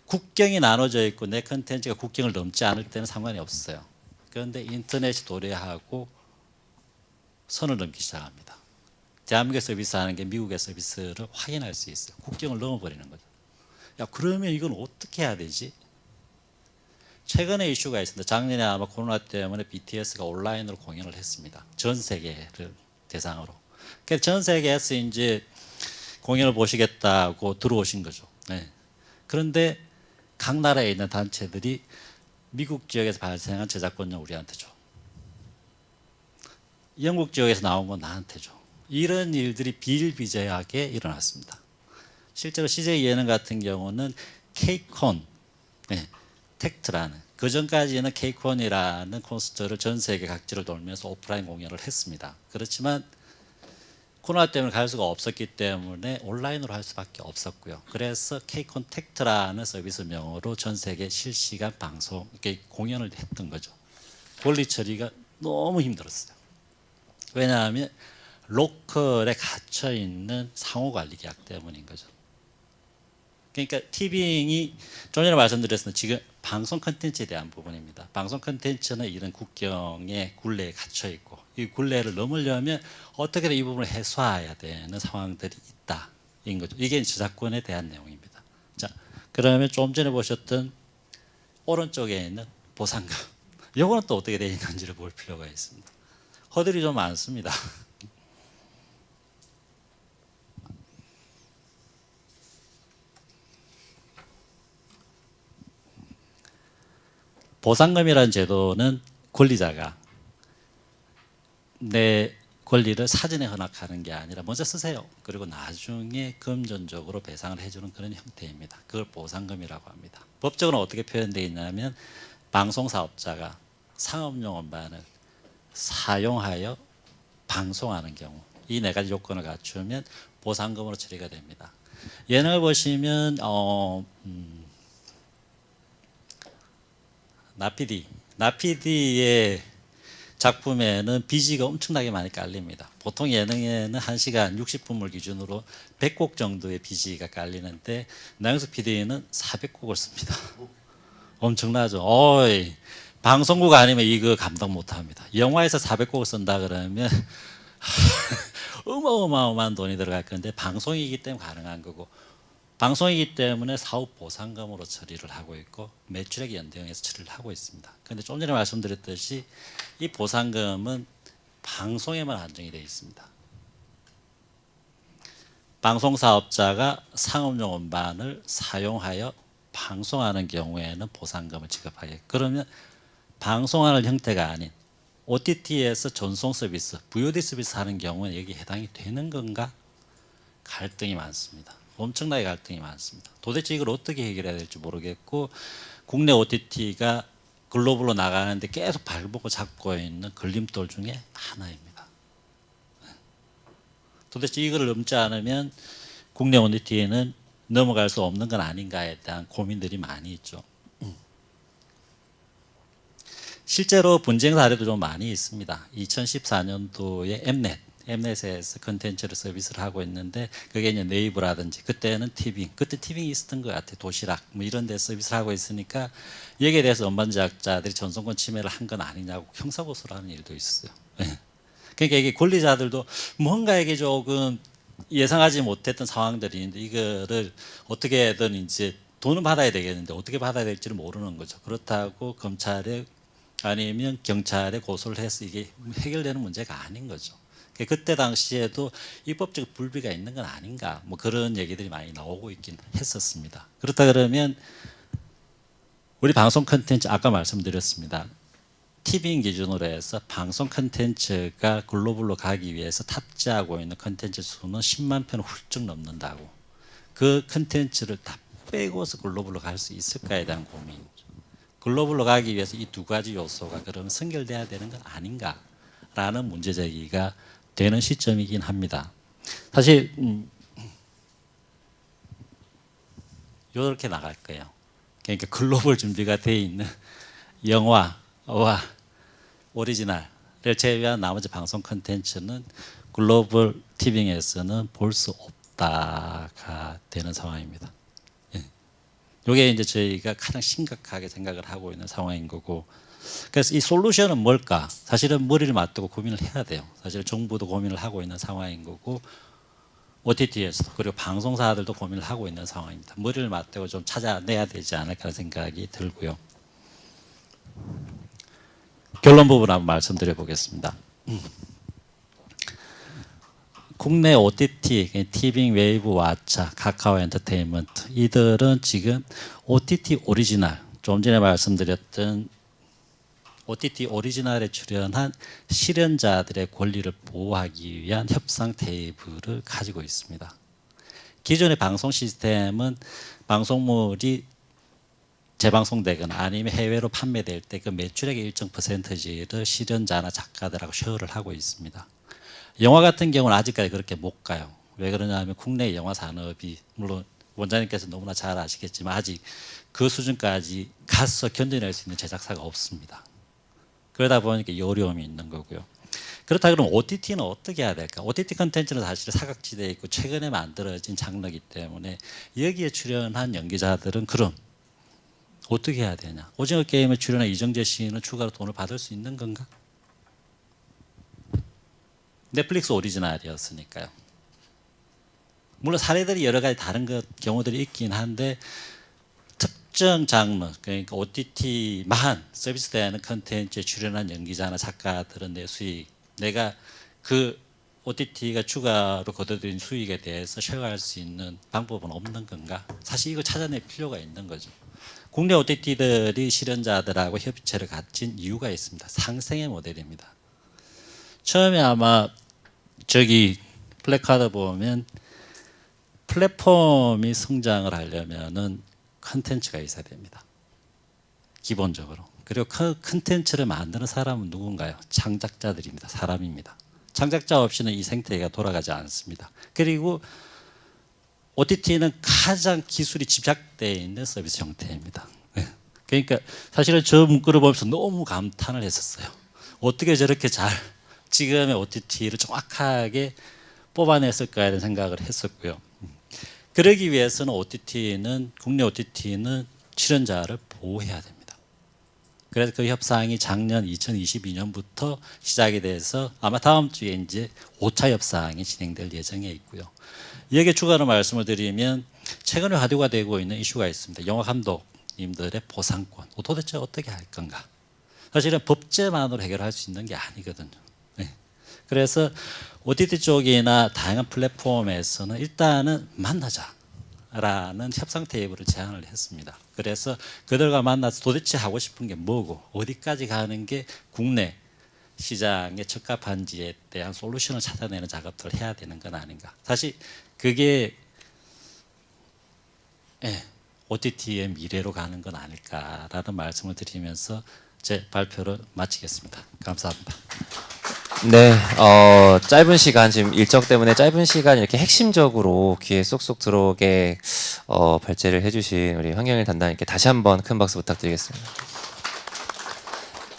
국경이 나눠져 있고 내 컨텐츠가 국경을 넘지 않을 때는 상관이 없어요. 그런데 인터넷이 도래하고 선을 넘기 시작합니다. 대한민국에 서비스하는 게 미국의 서비스를 확인할 수 있어요. 국경을 넘어버리는 거죠. 야, 그러면 이건 어떻게 해야 되지? 최근에 이슈가 있습니다. 작년에 아마 코로나 때문에 BTS가 온라인으로 공연을 했습니다. 전 세계를 대상으로. 그래서 전 세계에서 이제 공연을 보시겠다고 들어오신 거죠. 네. 그런데 각 나라에 있는 단체들이 미국 지역에서 발생한 저작권료 우리한테 줘. 영국 지역에서 나온 건 나한테 줘. 이런 일들이 비일비재하게 일어났습니다. 실제로 CJ 예능 같은 경우는 케이콘, 네, 텍트라는 그 전까지는 케이콘이라는 콘서트를 전 세계 각지를 돌면서 오프라인 공연을 했습니다. 그렇지만 코로나 때문에 갈 수가 없었기 때문에 온라인으로 할 수밖에 없었고요. 그래서 K-콘택트라는 서비스 명으로 전 세계 실시간 방송, 공연을 했던 거죠. 권리 처리가 너무 힘들었어요. 왜냐하면 로컬에 갇혀 있는 상호 관리 계약 때문인 거죠. 그러니까 티빙이 좀 전에 말씀드렸습니다. 지금 방송 컨텐츠에 대한 부분입니다. 방송 컨텐츠는 이런 국경의 굴레에 갇혀 있고 이 굴레를 넘으려면 어떻게든 이 부분을 해소해야 되는 상황들이 있다인 거죠. 이게 저작권에 대한 내용입니다. 자, 그러면 좀 전에 보셨던 오른쪽에 있는 보상금. 이거는 또 어떻게 되어 있는지를 볼 필요가 있습니다. 허들이 좀 많습니다. 보상금이라는 제도는 권리자가 내 권리를 사전에 헌납하는 게 아니라 먼저 쓰세요. 그리고 나중에 금전적으로 배상을 해주는 그런 형태입니다. 그걸 보상금이라고 합니다. 법적으로 어떻게 표현되어 있냐면 방송사업자가 상업용 음반을 사용하여 방송하는 경우 이 네 가지 요건을 갖추면 보상금으로 처리가 됩니다. 예능을 보시면 나피디의 작품에는 BG가 엄청나게 많이 깔립니다. 보통 예능에는 1시간 60분을 기준으로 100곡 정도의 BG가 깔리는데 나영석 PD는 400곡을 씁니다. 엄청나죠. 방송국 아니면 이거 감당 못합니다. 영화에서 400곡을 쓴다 그러면 어마어마한 돈이 들어갈 건데 방송이기 때문에 가능한 거고 방송이기 때문에 사업 보상금으로 처리를 하고 있고 매출액 연동해서 처리를 하고 있습니다. 그런데 좀 전에 말씀드렸듯이 이 보상금은 방송에만 한정이 되어 있습니다. 방송사업자가 상업용 음반을 사용하여 방송하는 경우에는 보상금을 지급하게. 그러면 방송하는 형태가 아닌 OTT에서 전송 서비스, VOD 서비스 하는 경우는 여기 해당이 되는 건가? 갈등이 많습니다. 엄청나게 갈등이 많습니다. 도대체 이걸 어떻게 해결해야 될지 모르겠고 국내 OTT가 글로벌로 나가는데 계속 발보고 잡고 있는 걸림돌 중에 하나입니다. 도대체 이걸 넘지 않으면 국내 OTT는 넘어갈 수 없는 건 아닌가에 대한 고민들이 많이 있죠. 실제로 분쟁 사례도 좀 많이 있습니다. 2014년도에 엠넷에서 컨텐츠를 서비스를 하고 있는데 그게 이제 네이버라든지 그때는 그때 티빙이 있었던 것 같아요. 도시락 뭐 이런 데 서비스를 하고 있으니까 여기에 대해서 음반 제작자들이 전송권 침해를 한 건 아니냐고 형사고소를 하는 일도 있었어요. 그러니까 이게 권리자들도 뭔가 이게 조금 예상하지 못했던 상황들이 있는데 이거를 어떻게든 이제 돈은 받아야 되겠는데 어떻게 받아야 될지를 모르는 거죠. 그렇다고 검찰에 아니면 경찰에 고소를 해서 이게 해결되는 문제가 아닌 거죠. 그때 당시에도 입법적 불비가 있는 건 아닌가 뭐 그런 얘기들이 많이 나오고 있긴 했었습니다. 그렇다 그러면 우리 방송 컨텐츠 아까 말씀드렸습니다. 티빙 기준으로 해서 방송 컨텐츠가 글로벌로 가기 위해서 탑재하고 있는 컨텐츠 수는 10만 편을 훌쩍 넘는다고. 그 컨텐츠를 다 빼고서 글로벌로 갈 수 있을까에 대한 고민이죠. 글로벌로 가기 위해서 이 두 가지 요소가 그러면 선결돼야 되는 건 아닌가라는 문제 제기가 되는 시점이긴 합니다. 사실 이렇게 나갈 거예요. 그러니까 글로벌 준비가 되어 있는 영화와 오리지널을 제외한 나머지 방송 컨텐츠는 글로벌 티빙에서는 볼 수 없다가 되는 상황입니다. 이게 이제 저희가 가장 심각하게 생각을 하고 있는 상황인 거고, 그래서 이 솔루션은 뭘까? 사실은 머리를 맞대고 고민을 해야 돼요. 사실 정부도 고민을 하고 있는 상황인 거고, OTT에서도 그리고 방송사들도 고민을 하고 있는 상황입니다. 머리를 맞대고 좀 찾아내야 되지 않을까 하는 생각이 들고요. 결론 부분 한번 말씀드려 보겠습니다. 국내 OTT, 티빙, 웨이브, 왓챠, 카카오 엔터테인먼트 이들은 지금 OTT 오리지널, 좀 전에 말씀드렸던 OTT 오리지널에 출연한 실현자들의 권리를 보호하기 위한 협상 테이블을 가지고 있습니다. 기존의 방송 시스템은 방송물이 재방송되거나 아니면 해외로 판매될 때 그 매출액의 일정 퍼센트지를 실현자나 작가들하고 쉐어를 하고 있습니다. 영화 같은 경우는 아직까지 그렇게 못 가요. 왜 그러냐면 국내 영화 산업이 물론 원장님께서 너무나 잘 아시겠지만 아직 그 수준까지 가서 견뎌낼 수 있는 제작사가 없습니다. 그러다 보니까 어려움이 있는 거고요. 그렇다 그러면 OTT는 어떻게 해야 될까? OTT 콘텐츠는 사실 사각지대에 있고 최근에 만들어진 장르이기 때문에 여기에 출연한 연기자들은 그럼 어떻게 해야 되냐? 오징어 게임에 출연한 이정재 씨는 추가로 돈을 받을 수 있는 건가? 넷플릭스 오리지널이었으니까요. 물론 사례들이 여러 가지 다른 경우들이 있긴 한데 특정 장르, 그러니까 OTT만 서비스되는 컨텐츠에 출연한 연기자나 작가들은 내 수익, 내가 그 OTT가 추가로 거둬들인 수익에 대해서 쉐어할 수 있는 방법은 없는 건가? 사실 이거 찾아낼 필요가 있는 거죠. 국내 OTT들이 실현자들하고 협의체를 갖춘 이유가 있습니다. 상생의 모델입니다. 처음에 아마 저기 플래카드 보면 플랫폼이 성장을 하려면은 컨텐츠가 있어야 됩니다. 기본적으로. 그리고 그 컨텐츠를 만드는 사람은 누군가요? 창작자들입니다. 사람입니다. 창작자 없이는 이 생태계가 돌아가지 않습니다. 그리고 OTT는 가장 기술이 집약되어 있는 서비스 형태입니다. 그러니까 사실은 저 문구를 보면서 너무 감탄을 했었어요. 어떻게 저렇게 잘 지금의 OTT를 정확하게 뽑아냈을까에 대한 생각을 했었고요. 그러기 위해서는 국내 OTT는 출연자를 보호해야 됩니다. 그래서 그 협상이 작년 2022년부터 시작이 돼서 아마 다음 주에 이제 5차 협상이 진행될 예정에 있고요. 여기에 추가로 말씀을 드리면 최근에 화두가 되고 있는 이슈가 있습니다. 영화 감독님들의 보상권. 도대체 어떻게 할 건가? 사실은 법제만으로 해결할 수 있는 게 아니거든요. 네. 그래서 OTT 쪽이나 다양한 플랫폼에서는 일단은 만나자라는 협상 테이블을 제안을 했습니다. 그래서 그들과 만나서 도대체 하고 싶은 게 뭐고 어디까지 가는 게 국내 시장에 적합한지에 대한 솔루션을 찾아내는 작업들을 해야 되는 건 아닌가. 사실 그게 OTT의 미래로 가는 건 아닐까라는 말씀을 드리면서 제 발표를 마치겠습니다. 감사합니다. 네, 짧은 시간, 지금 일정 때문에 짧은 시간 이렇게 핵심적으로 귀에 쏙쏙 들어오게 발제를 해주신 우리 환경일 담당님께 다시 한번 큰 박수 부탁드리겠습니다.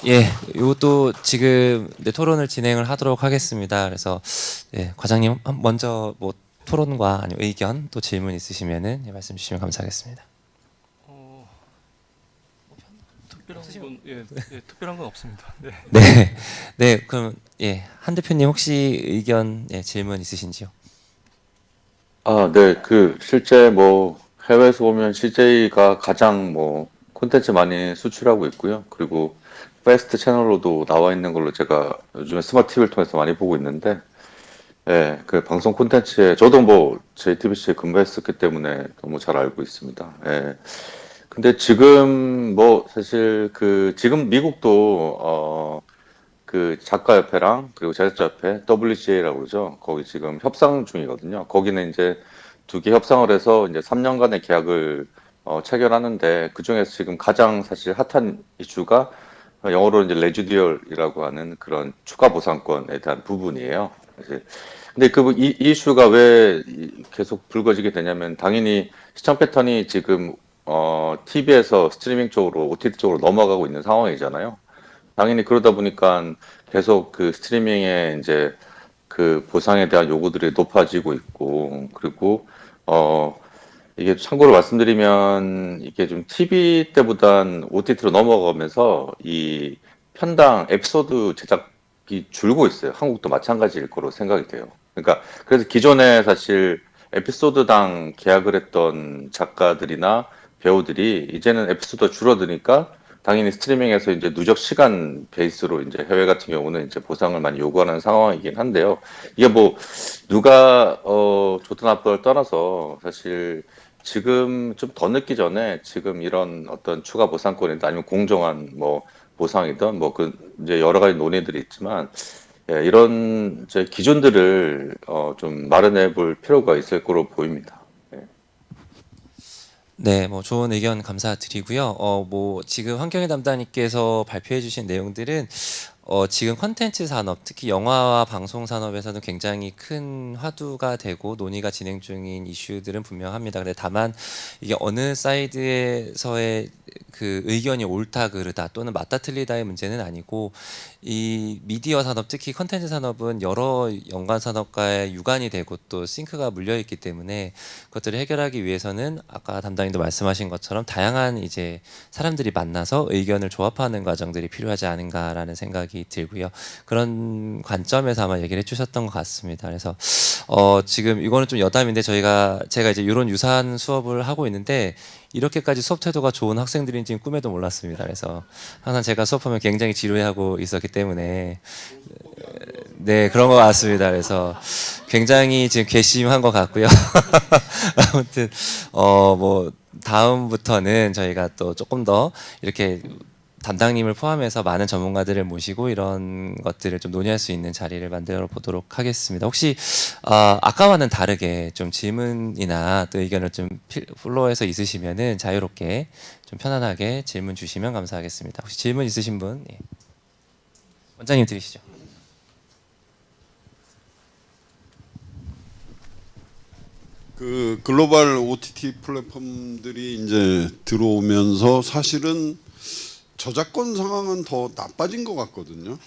예, 이것도 지금 토론을 진행을 하도록 하겠습니다. 그래서 과장님 먼저 뭐 토론과 아니면 의견 또 질문 있으시면은 말씀 주시면 감사하겠습니다. 특별한 건 없습니다. 네. 네, 네, 그럼 한 대표님 혹시 의견 질문 있으신지요? 네, 실제 해외에서 보면 CJ가 가장 콘텐츠 많이 수출하고 있고요. 그리고 패스트 채널로도 나와 있는 걸로 제가 요즘에 스마트 TV를 통해서 많이 보고 있는데, 그 방송 콘텐츠에 저도 JTBC에 근무했었기 때문에 너무 잘 알고 있습니다. 근데 지금 사실 지금 미국도 그 작가협회랑 그리고 제작자협회 WGA라고 그러죠. 거기 지금 협상 중이거든요. 거기는 이제 두 개 협상을 해서 이제 3년간의 계약을 체결하는데 그 중에서 지금 가장 사실 핫한 이슈가 영어로 이제 레지듀얼이라고 하는 그런 추가 보상권에 대한 부분이에요. 근데 이 이슈가 왜 계속 불거지게 되냐면 당연히 시청 패턴이 지금 TV에서 스트리밍 쪽으로 OTT 쪽으로 넘어가고 있는 상황이잖아요. 당연히 그러다 보니까 계속 그 스트리밍에 이제 그 보상에 대한 요구들이 높아지고 있고, 그리고 이게 참고로 말씀드리면 이게 좀 TV 때보단 OTT로 넘어가면서 이 편당 에피소드 제작이 줄고 있어요. 한국도 마찬가지일 거로 생각이 돼요. 그러니까 그래서 기존에 사실 에피소드당 계약을 했던 작가들이나 배우들이 이제는 에피소드가 줄어드니까 당연히 스트리밍에서 이제 누적 시간 베이스로 이제 해외 같은 경우는 이제 보상을 많이 요구하는 상황이긴 한데요. 이게 누가 좋든 나쁘든 떠나서 사실 지금 좀 더 늦기 전에 지금 이런 어떤 추가 보상권이든 아니면 공정한 보상이든 이제 여러 가지 논의들이 있지만 이런 이제 기준들을 좀 마련해 볼 필요가 있을 거로 보입니다. 네, 뭐 좋은 의견 감사드리고요. 뭐 지금 환경의 담당님께서 발표해주신 내용들은 지금 콘텐츠 산업, 특히 영화와 방송 산업에서는 굉장히 큰 화두가 되고 논의가 진행 중인 이슈들은 분명합니다. 근데 다만 이게 어느 사이드에서의 그 의견이 옳다 그르다 또는 맞다 틀리다의 문제는 아니고, 이 미디어 산업, 특히 콘텐츠 산업은 여러 연관 산업과의 유관이 되고 또 싱크가 물려 있기 때문에 그것들을 해결하기 위해서는 아까 담당님도 말씀하신 것처럼 다양한 이제 사람들이 만나서 의견을 조합하는 과정들이 필요하지 않은가라는 생각이 들고요. 그런 관점에서 아마 얘기를 해주셨던 것 같습니다. 그래서 지금 이거는 좀 여담인데 제가 이제 이런 유사한 수업을 하고 있는데 이렇게까지 수업 태도가 좋은 학생들인지는 꿈에도 몰랐습니다. 그래서 항상 제가 수업하면 굉장히 지루해하고 있었기 때문에 네, 그런 것 같습니다. 그래서 굉장히 지금 괘씸한 것 같고요. 아무튼 뭐 다음부터는 저희가 또 조금 더 이렇게 담당님을 포함해서 많은 전문가들을 모시고 이런 것들을 좀 논의할 수 있는 자리를 만들어 보도록 하겠습니다. 혹시 아까와는 다르게 좀 질문이나 또 의견을 좀 플로어에서 있으시면은 자유롭게 좀 편안하게 질문 주시면 감사하겠습니다. 혹시 질문 있으신 분? 예. 원장님 들으시죠. 그 글로벌 OTT 플랫폼들이 이제 들어오면서 사실은 저작권 상황은 더 나빠진 것 같거든요.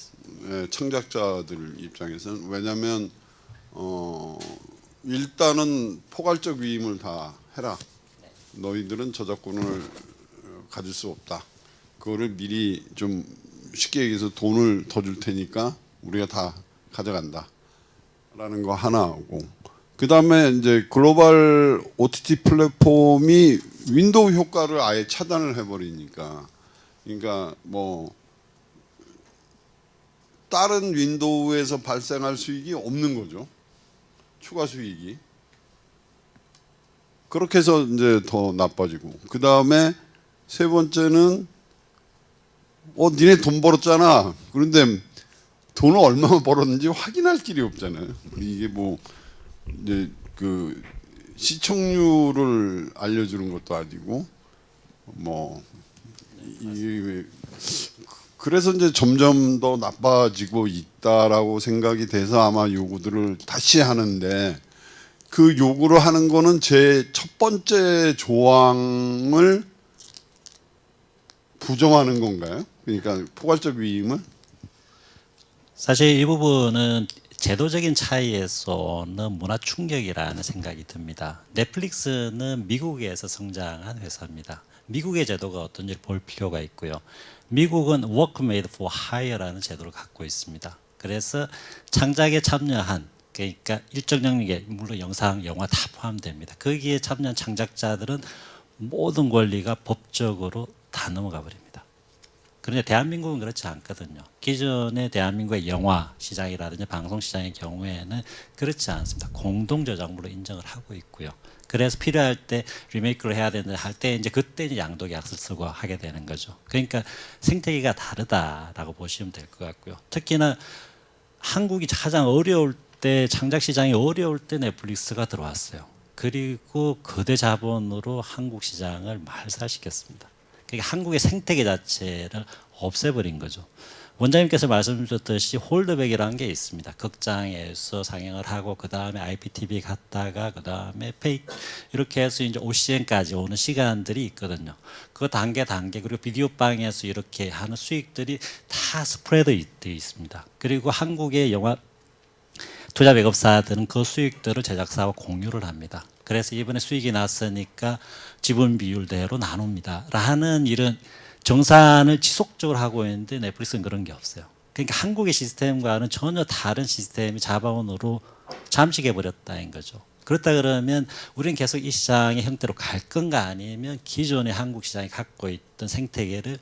예, 창작자들 입장에서는. 왜냐하면 일단은 포괄적 위임을 다 해라. 너희들은 저작권을 가질 수 없다. 그거를 미리 좀 쉽게 얘기해서 돈을 더 줄 테니까 우리가 다 가져간다. 라는 거 하나하고, 그 다음에 이제 글로벌 OTT 플랫폼이 윈도우 효과를 아예 차단을 해버리니까, 그러니까 뭐 다른 윈도우에서 발생할 수익이 없는 거죠. 추가 수익이. 그렇게 해서 이제 더 나빠지고, 그 다음에 세 번째는 니네 돈 벌었잖아. 그런데 돈을 얼마나 벌었는지 확인할 길이 없잖아요. 이게 뭐 이제 그 시청률을 알려주는 것도 아니고 뭐 이게 그래서 이제 점점 더 나빠지고 있다라고 생각이 돼서 아마 요구들을 다시 하는데, 그 요구를 하는 거는 제 첫 번째 조항을 부정하는 건가요? 그러니까 포괄적 위임을? 사실 이 부분은 제도적인 차이에서 오는 문화 충격이라는 생각이 듭니다. 넷플릭스는 미국에서 성장한 회사입니다. 미국의 제도가 어떤지 볼 필요가 있고요. 미국은 Work Made for Hire라는 제도를 갖고 있습니다. 그래서 창작에 참여한, 그러니까 일정 영역에 물론 영상, 영화 다 포함됩니다. 거기에 참여한 창작자들은 모든 권리가 법적으로 다 넘어가 버립니다. 그런데 대한민국은 그렇지 않거든요. 기존의 대한민국의 영화 시장이라든지 방송 시장의 경우에는 그렇지 않습니다. 공동 저작물로 인정을 하고 있고요. 그래서 필요할 때 리메이크를 해야 되는데 할 때 이제 그때 이제 양도계약서를 쓰고 하게 되는 거죠. 그러니까 생태계가 다르다라고 보시면 될 것 같고요. 특히나 한국이 가장 어려울 때, 창작 시장이 어려울 때 넷플릭스가 들어왔어요. 그리고 거대 자본으로 한국 시장을 말살시켰습니다. 그러니까 한국의 생태계 자체를 없애버린 거죠. 원장님께서 말씀 주셨듯이 홀드백이라는 게 있습니다. 극장에서 상영을 하고 그 다음에 IPTV 갔다가 그 다음에 페이 이렇게 해서 이제 OCN까지 오는 시간들이 있거든요. 그 단계 그리고 비디오방에서 이렇게 하는 수익들이 다 스프레드 되어 있습니다. 그리고 한국의 영화 투자 배급사들은 그 수익들을 제작사와 공유를 합니다. 그래서 이번에 수익이 났으니까 지분 비율대로 나눕니다. 라는 이런 정산을 지속적으로 하고 있는데 넷플릭스는 그런 게 없어요. 그러니까 한국의 시스템과는 전혀 다른 시스템이 자본으로 잠식해 버렸다는 거죠. 그렇다 그러면 우리는 계속 이 시장의 형태로 갈 건가, 아니면 기존의 한국 시장이 갖고 있던 생태계를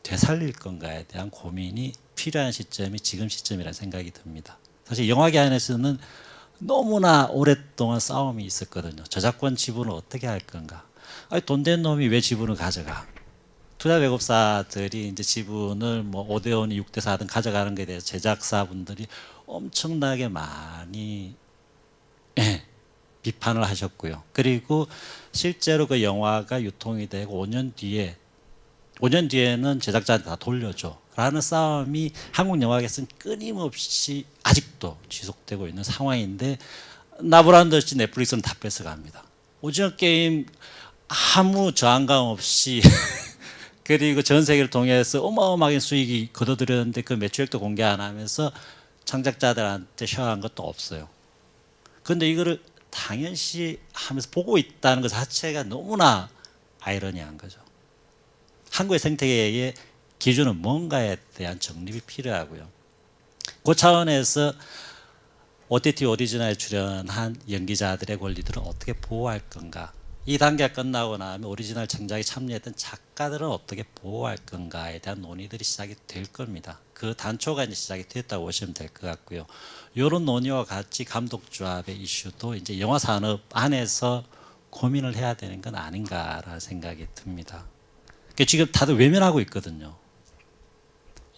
되살릴 건가에 대한 고민이 필요한 시점이 지금 시점이라는 생각이 듭니다. 사실 영화계 안에서는 너무나 오랫동안 싸움이 있었거든요. 저작권 지분을 어떻게 할 건가. 아니, 돈 된 놈이 왜 지분을 가져가? 투자 배급사들이 이제 지분을 뭐 5대5니 6대4든 가져가는 것에 대해서 제작사분들이 엄청나게 많이 비판을 하셨고요. 그리고 실제로 그 영화가 유통이 되고 5년 뒤에는 제작자한테 다 돌려줘 라는 싸움이 한국 영화계에서는 끊임없이 아직도 지속되고 있는 상황인데 나보란 듯이 넷플릭스는 다 뺏어갑니다. 오징어 게임 아무 저항감 없이 그리고 전 세계를 통해서 어마어마하게 수익이 거둬들였는데 그 매출액도 공개 안 하면서 창작자들한테 쉐어한 것도 없어요. 그런데 이거를 당연시 하면서 보고 있다는 것 자체가 너무나 아이러니한 거죠. 한국의 생태계의 기준은 뭔가에 대한 정립이 필요하고요. 그 차원에서 OTT 오리지널에 출연한 연기자들의 권리들은 어떻게 보호할 건가? 이 단계가 끝나고 나면 오리지널 창작에 참여했던 작가들은 어떻게 보호할 건가에 대한 논의들이 시작이 될 겁니다. 그 단초가 이제 시작이 됐다고 보시면 될 것 같고요. 이런 논의와 같이 감독조합의 이슈도 이제 영화 산업 안에서 고민을 해야 되는 건 아닌가라는 생각이 듭니다. 그러니까 지금 다들 외면하고 있거든요.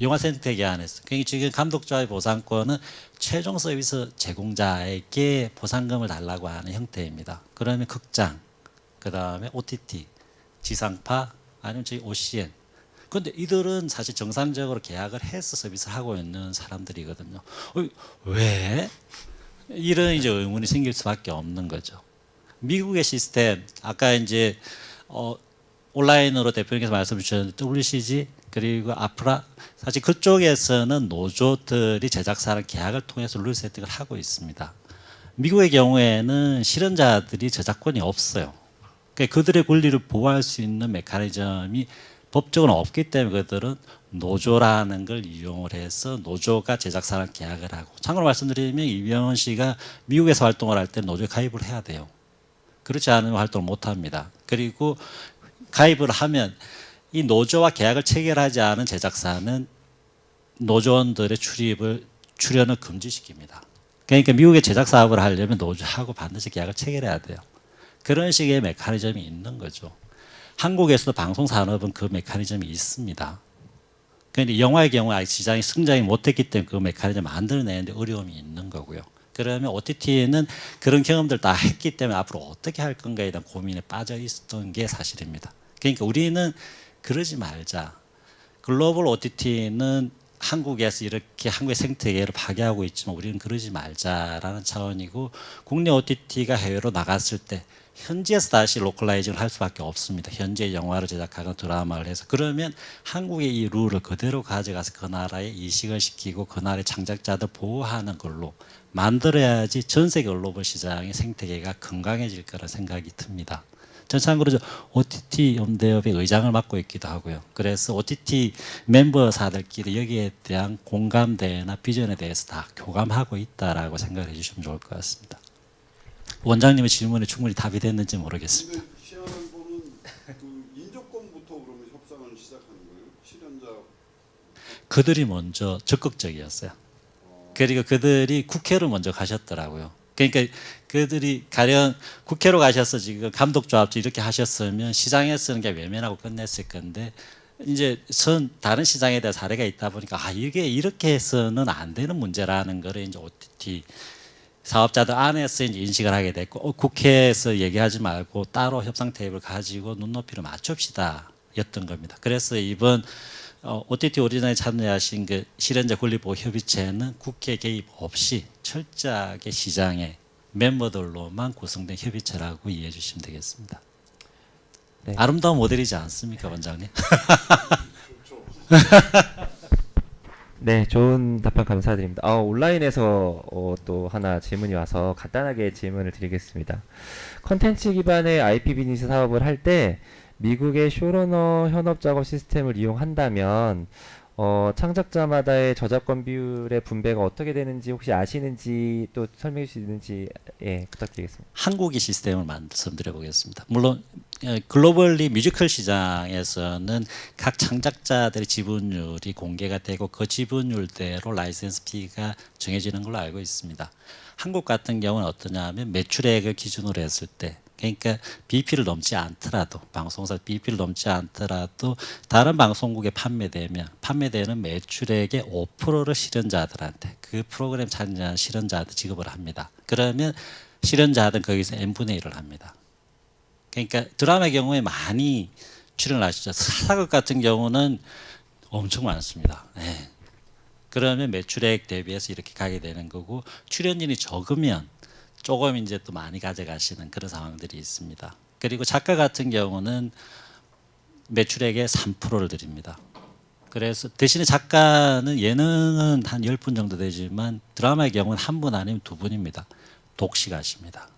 영화 생태계 안에서. 그러니까 지금 감독조합의 보상권은 최종 서비스 제공자에게 보상금을 달라고 하는 형태입니다. 그러면 극장, 그 다음에 OTT, 지상파, 아니면 저희 OCN. 그런데 이들은 사실 정상적으로 계약을 해서 서비스를 하고 있는 사람들이거든요. 왜? 이런 이제 의문이 생길 수밖에 없는 거죠. 미국의 시스템, 아까 이제 온라인으로 대표님께서 말씀 주셨는데 WCG 그리고 아프라 사실 그쪽에서는 노조들이 제작사랑 계약을 통해서 룰 세팅을 하고 있습니다. 미국의 경우에는 실현자들이 저작권이 없어요. 그러니까 그들의 권리를 보호할 수 있는 메커니즘이 법적으로 없기 때문에 그들은 노조라는 걸 이용을 해서 노조가 제작사랑 계약을 하고 참고로 말씀드리면 이병헌 씨가 미국에서 활동을 할 때 노조에 가입을 해야 돼요. 그렇지 않으면 활동을 못합니다. 그리고 가입을 하면 이 노조와 계약을 체결하지 않은 제작사는 노조원들의 출연을 금지시킵니다. 그러니까 미국의 제작 사업을 하려면 노조하고 반드시 계약을 체결해야 돼요. 그런 식의 메커니즘이 있는 거죠. 한국에서도 방송 산업은 그 메커니즘이 있습니다. 그런데 영화의 경우 아직 시장이 성장이 못했기 때문에 그 메커니즘을 만들어내는데 어려움이 있는 거고요. 그러면 OTT는 그런 경험들 다 했기 때문에 앞으로 어떻게 할 건가에 대한 고민에 빠져 있었던 게 사실입니다. 그러니까 우리는 그러지 말자. 글로벌 OTT는 한국에서 이렇게 한국의 생태계를 파괴하고 있지만 우리는 그러지 말자라는 차원이고 국내 OTT가 해외로 나갔을 때 현지에서 다시 로컬라이징을 할 수밖에 없습니다. 현지의 영화를 제작하거나 드라마를 해서 그러면 한국의 이 룰을 그대로 가져가서 그 나라에 이식을 시키고 그 나라의 창작자들 보호하는 걸로 만들어야지 전 세계 글로벌 시장의 생태계가 건강해질 거라는 생각이 듭니다. 전 참고로 OTT 연대협의 의장을 맡고 있기도 하고요. 그래서 OTT 멤버사들끼리 여기에 대한 공감대나 비전에 대해서 다 교감하고 있다라고 생각을 해주시면 좋을 것 같습니다. 원장님의 질문에 충분히 답이 됐는지 모르겠습니다. 희한한 거는 그 인조권부터 그러면 협상을 시작하는 거예요? 실현자 그들이 먼저 적극적이었어요. 그리고 그들이 국회로 먼저 가셨더라고요. 그러니까 그들이 가령 국회로 가셔서 지금 감독조합도 이렇게 하셨으면 시장에서는 그냥 외면하고 끝냈을 건데 이제 다른 시장에 대한 사례가 있다 보니까 이게 이렇게 해서는 안 되는 문제라는 거를 이제 OTT 사업자들 안에서 이제 인식을 하게 됐고 국회에서 얘기하지 말고 따로 협상 테이블 가지고 눈높이를 맞춥시다 였던 겁니다. 그래서 이번 OTT 오리지널에 참여하신 그 실현자 권리보호 협의체는 국회 개입 없이 철저하게 시장의 멤버들로만 구성된 협의체라고 이해해 주시면 되겠습니다. 네. 아름다운 모델이지 않습니까, 원장님? 네, 좋은 답변 감사드립니다. 온라인에서 또 하나 질문이 와서 간단하게 질문을 드리겠습니다. 콘텐츠 기반의 IP 비즈니스 사업을 할 때 미국의 쇼러너 현업 작업 시스템을 이용한다면 창작자마다의 저작권 비율의 분배가 어떻게 되는지 혹시 아시는지 또 설명해 주실 수 있는지 부탁드리겠습니다. 한국의 시스템을 말씀드려 보겠습니다. 물론 글로벌리 뮤지컬 시장에서는 각 창작자들의 지분율이 공개가 되고 그 지분율대로 라이센스 피가 정해지는 걸로 알고 있습니다. 한국 같은 경우는 어떠냐 하면 매출액을 기준으로 했을 때 그러니까 BP를 넘지 않더라도 방송사 BP를 넘지 않더라도 다른 방송국에 판매되는 매출액의 5%를 실현자들한테 그 프로그램 참여한 실현자한테 지급을 합니다. 그러면 실현자들은 거기서 n분의 1을 합니다. 그러니까 드라마의 경우에 많이 출연을 하시죠. 사극 같은 경우는 엄청 많습니다. 네. 그러면 매출액 대비해서 이렇게 가게 되는 거고, 출연진이 적으면 조금 이제 또 많이 가져가시는 그런 상황들이 있습니다. 그리고 작가 같은 경우는 매출액의 3%를 드립니다. 그래서 대신에 작가는 예능은 한 10분 정도 되지만 드라마의 경우는 한 분 아니면 두 분입니다. 독식하십니다.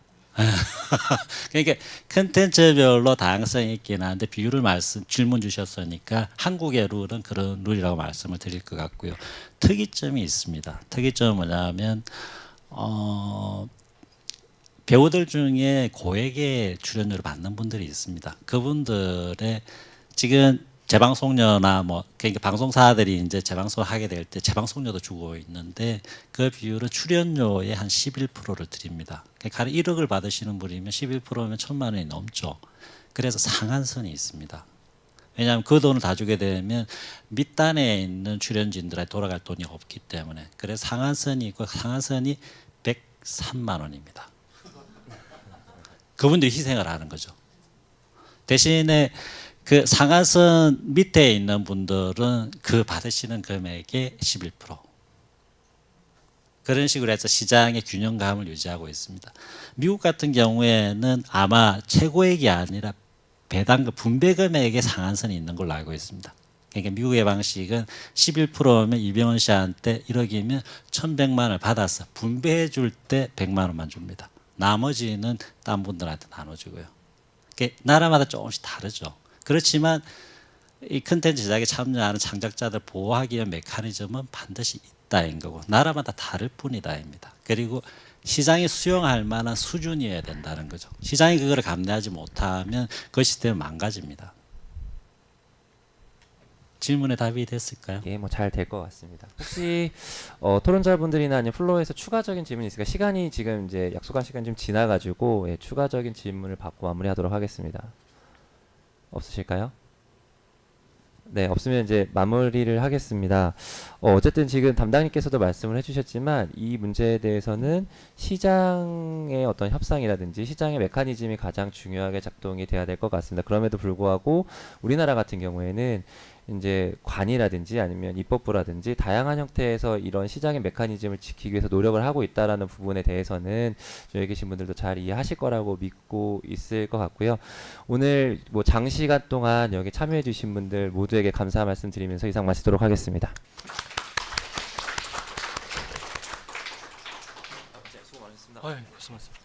그러니까 컨텐츠별로 다양성이 있긴 한데 비율을 질문 주셨으니까 한국의 룰은 그런 룰이라고 말씀을 드릴 것 같고요. 특이점이 있습니다. 특이점은 뭐냐면 배우들 중에 고액의 출연료를 받는 분들이 있습니다. 그분들의 지금 재방송료나 뭐 그러니까 방송사들이 이제 재방송을 하게 될 때 재방송료도 주고 있는데 그 비율은 출연료의 한 11%를 드립니다. 그러니까 1억을 받으시는 분이면 11%면 1,000만 원이 넘죠. 그래서 상한선이 있습니다. 왜냐하면 그 돈을 다 주게 되면 밑단에 있는 출연진들한테 돌아갈 돈이 없기 때문에. 그래서 상한선이 있고 상한선이 103만 원입니다. 그분들이 희생을 하는 거죠. 대신에 그 상한선 밑에 있는 분들은 그 받으시는 금액의 11%. 그런 식으로 해서 시장의 균형감을 유지하고 있습니다. 미국 같은 경우에는 아마 최고액이 아니라 배당금 분배 금액의 상한선이 있는 걸로 알고 있습니다. 그러니까 미국의 방식은 11%면 이병헌 씨한테 1억이면 1,100만 원을 받아서 분배해 줄 때 100만 원만 줍니다. 나머지는 딴 분들한테 나눠주고요. 나라마다 조금씩 다르죠. 그렇지만 이 컨텐츠 제작에 참여하는 창작자들 보호하기 위한 메커니즘은 반드시 있다인 거고 나라마다 다를 뿐이다입니다. 그리고 시장이 수용할 만한 수준이어야 된다는 거죠. 시장이 그거를 감내하지 못하면 그 시스템은 망가집니다. 질문에 답이 됐을까요? 예, 뭐 잘 될 것 같습니다. 혹시 토론자분들이나 아니면 플로어에서 추가적인 질문이 있을까? 시간이 지금 이제 약속한 시간 좀 지나가지고 추가적인 질문을 받고 마무리하도록 하겠습니다. 없으실까요? 네, 없으면 이제 마무리를 하겠습니다. 어쨌든 지금 담당님께서도 말씀을 해주셨지만 이 문제에 대해서는 시장의 어떤 협상이라든지 시장의 메커니즘이 가장 중요하게 작동이 돼야 될 것 같습니다. 그럼에도 불구하고 우리나라 같은 경우에는 이제 관이라든지 아니면 입법부라든지 다양한 형태에서 이런 시장의 메커니즘을 지키기 위해서 노력을 하고 있다라는 부분에 대해서는 여기 계신 분들도 잘 이해하실 거라고 믿고 있을 것 같고요. 오늘 뭐 장시간 동안 여기 참여해 주신 분들 모두에게 감사 말씀드리면서 이상 마치도록 하겠습니다. 수고 많으셨습니다. 고생하셨습니다.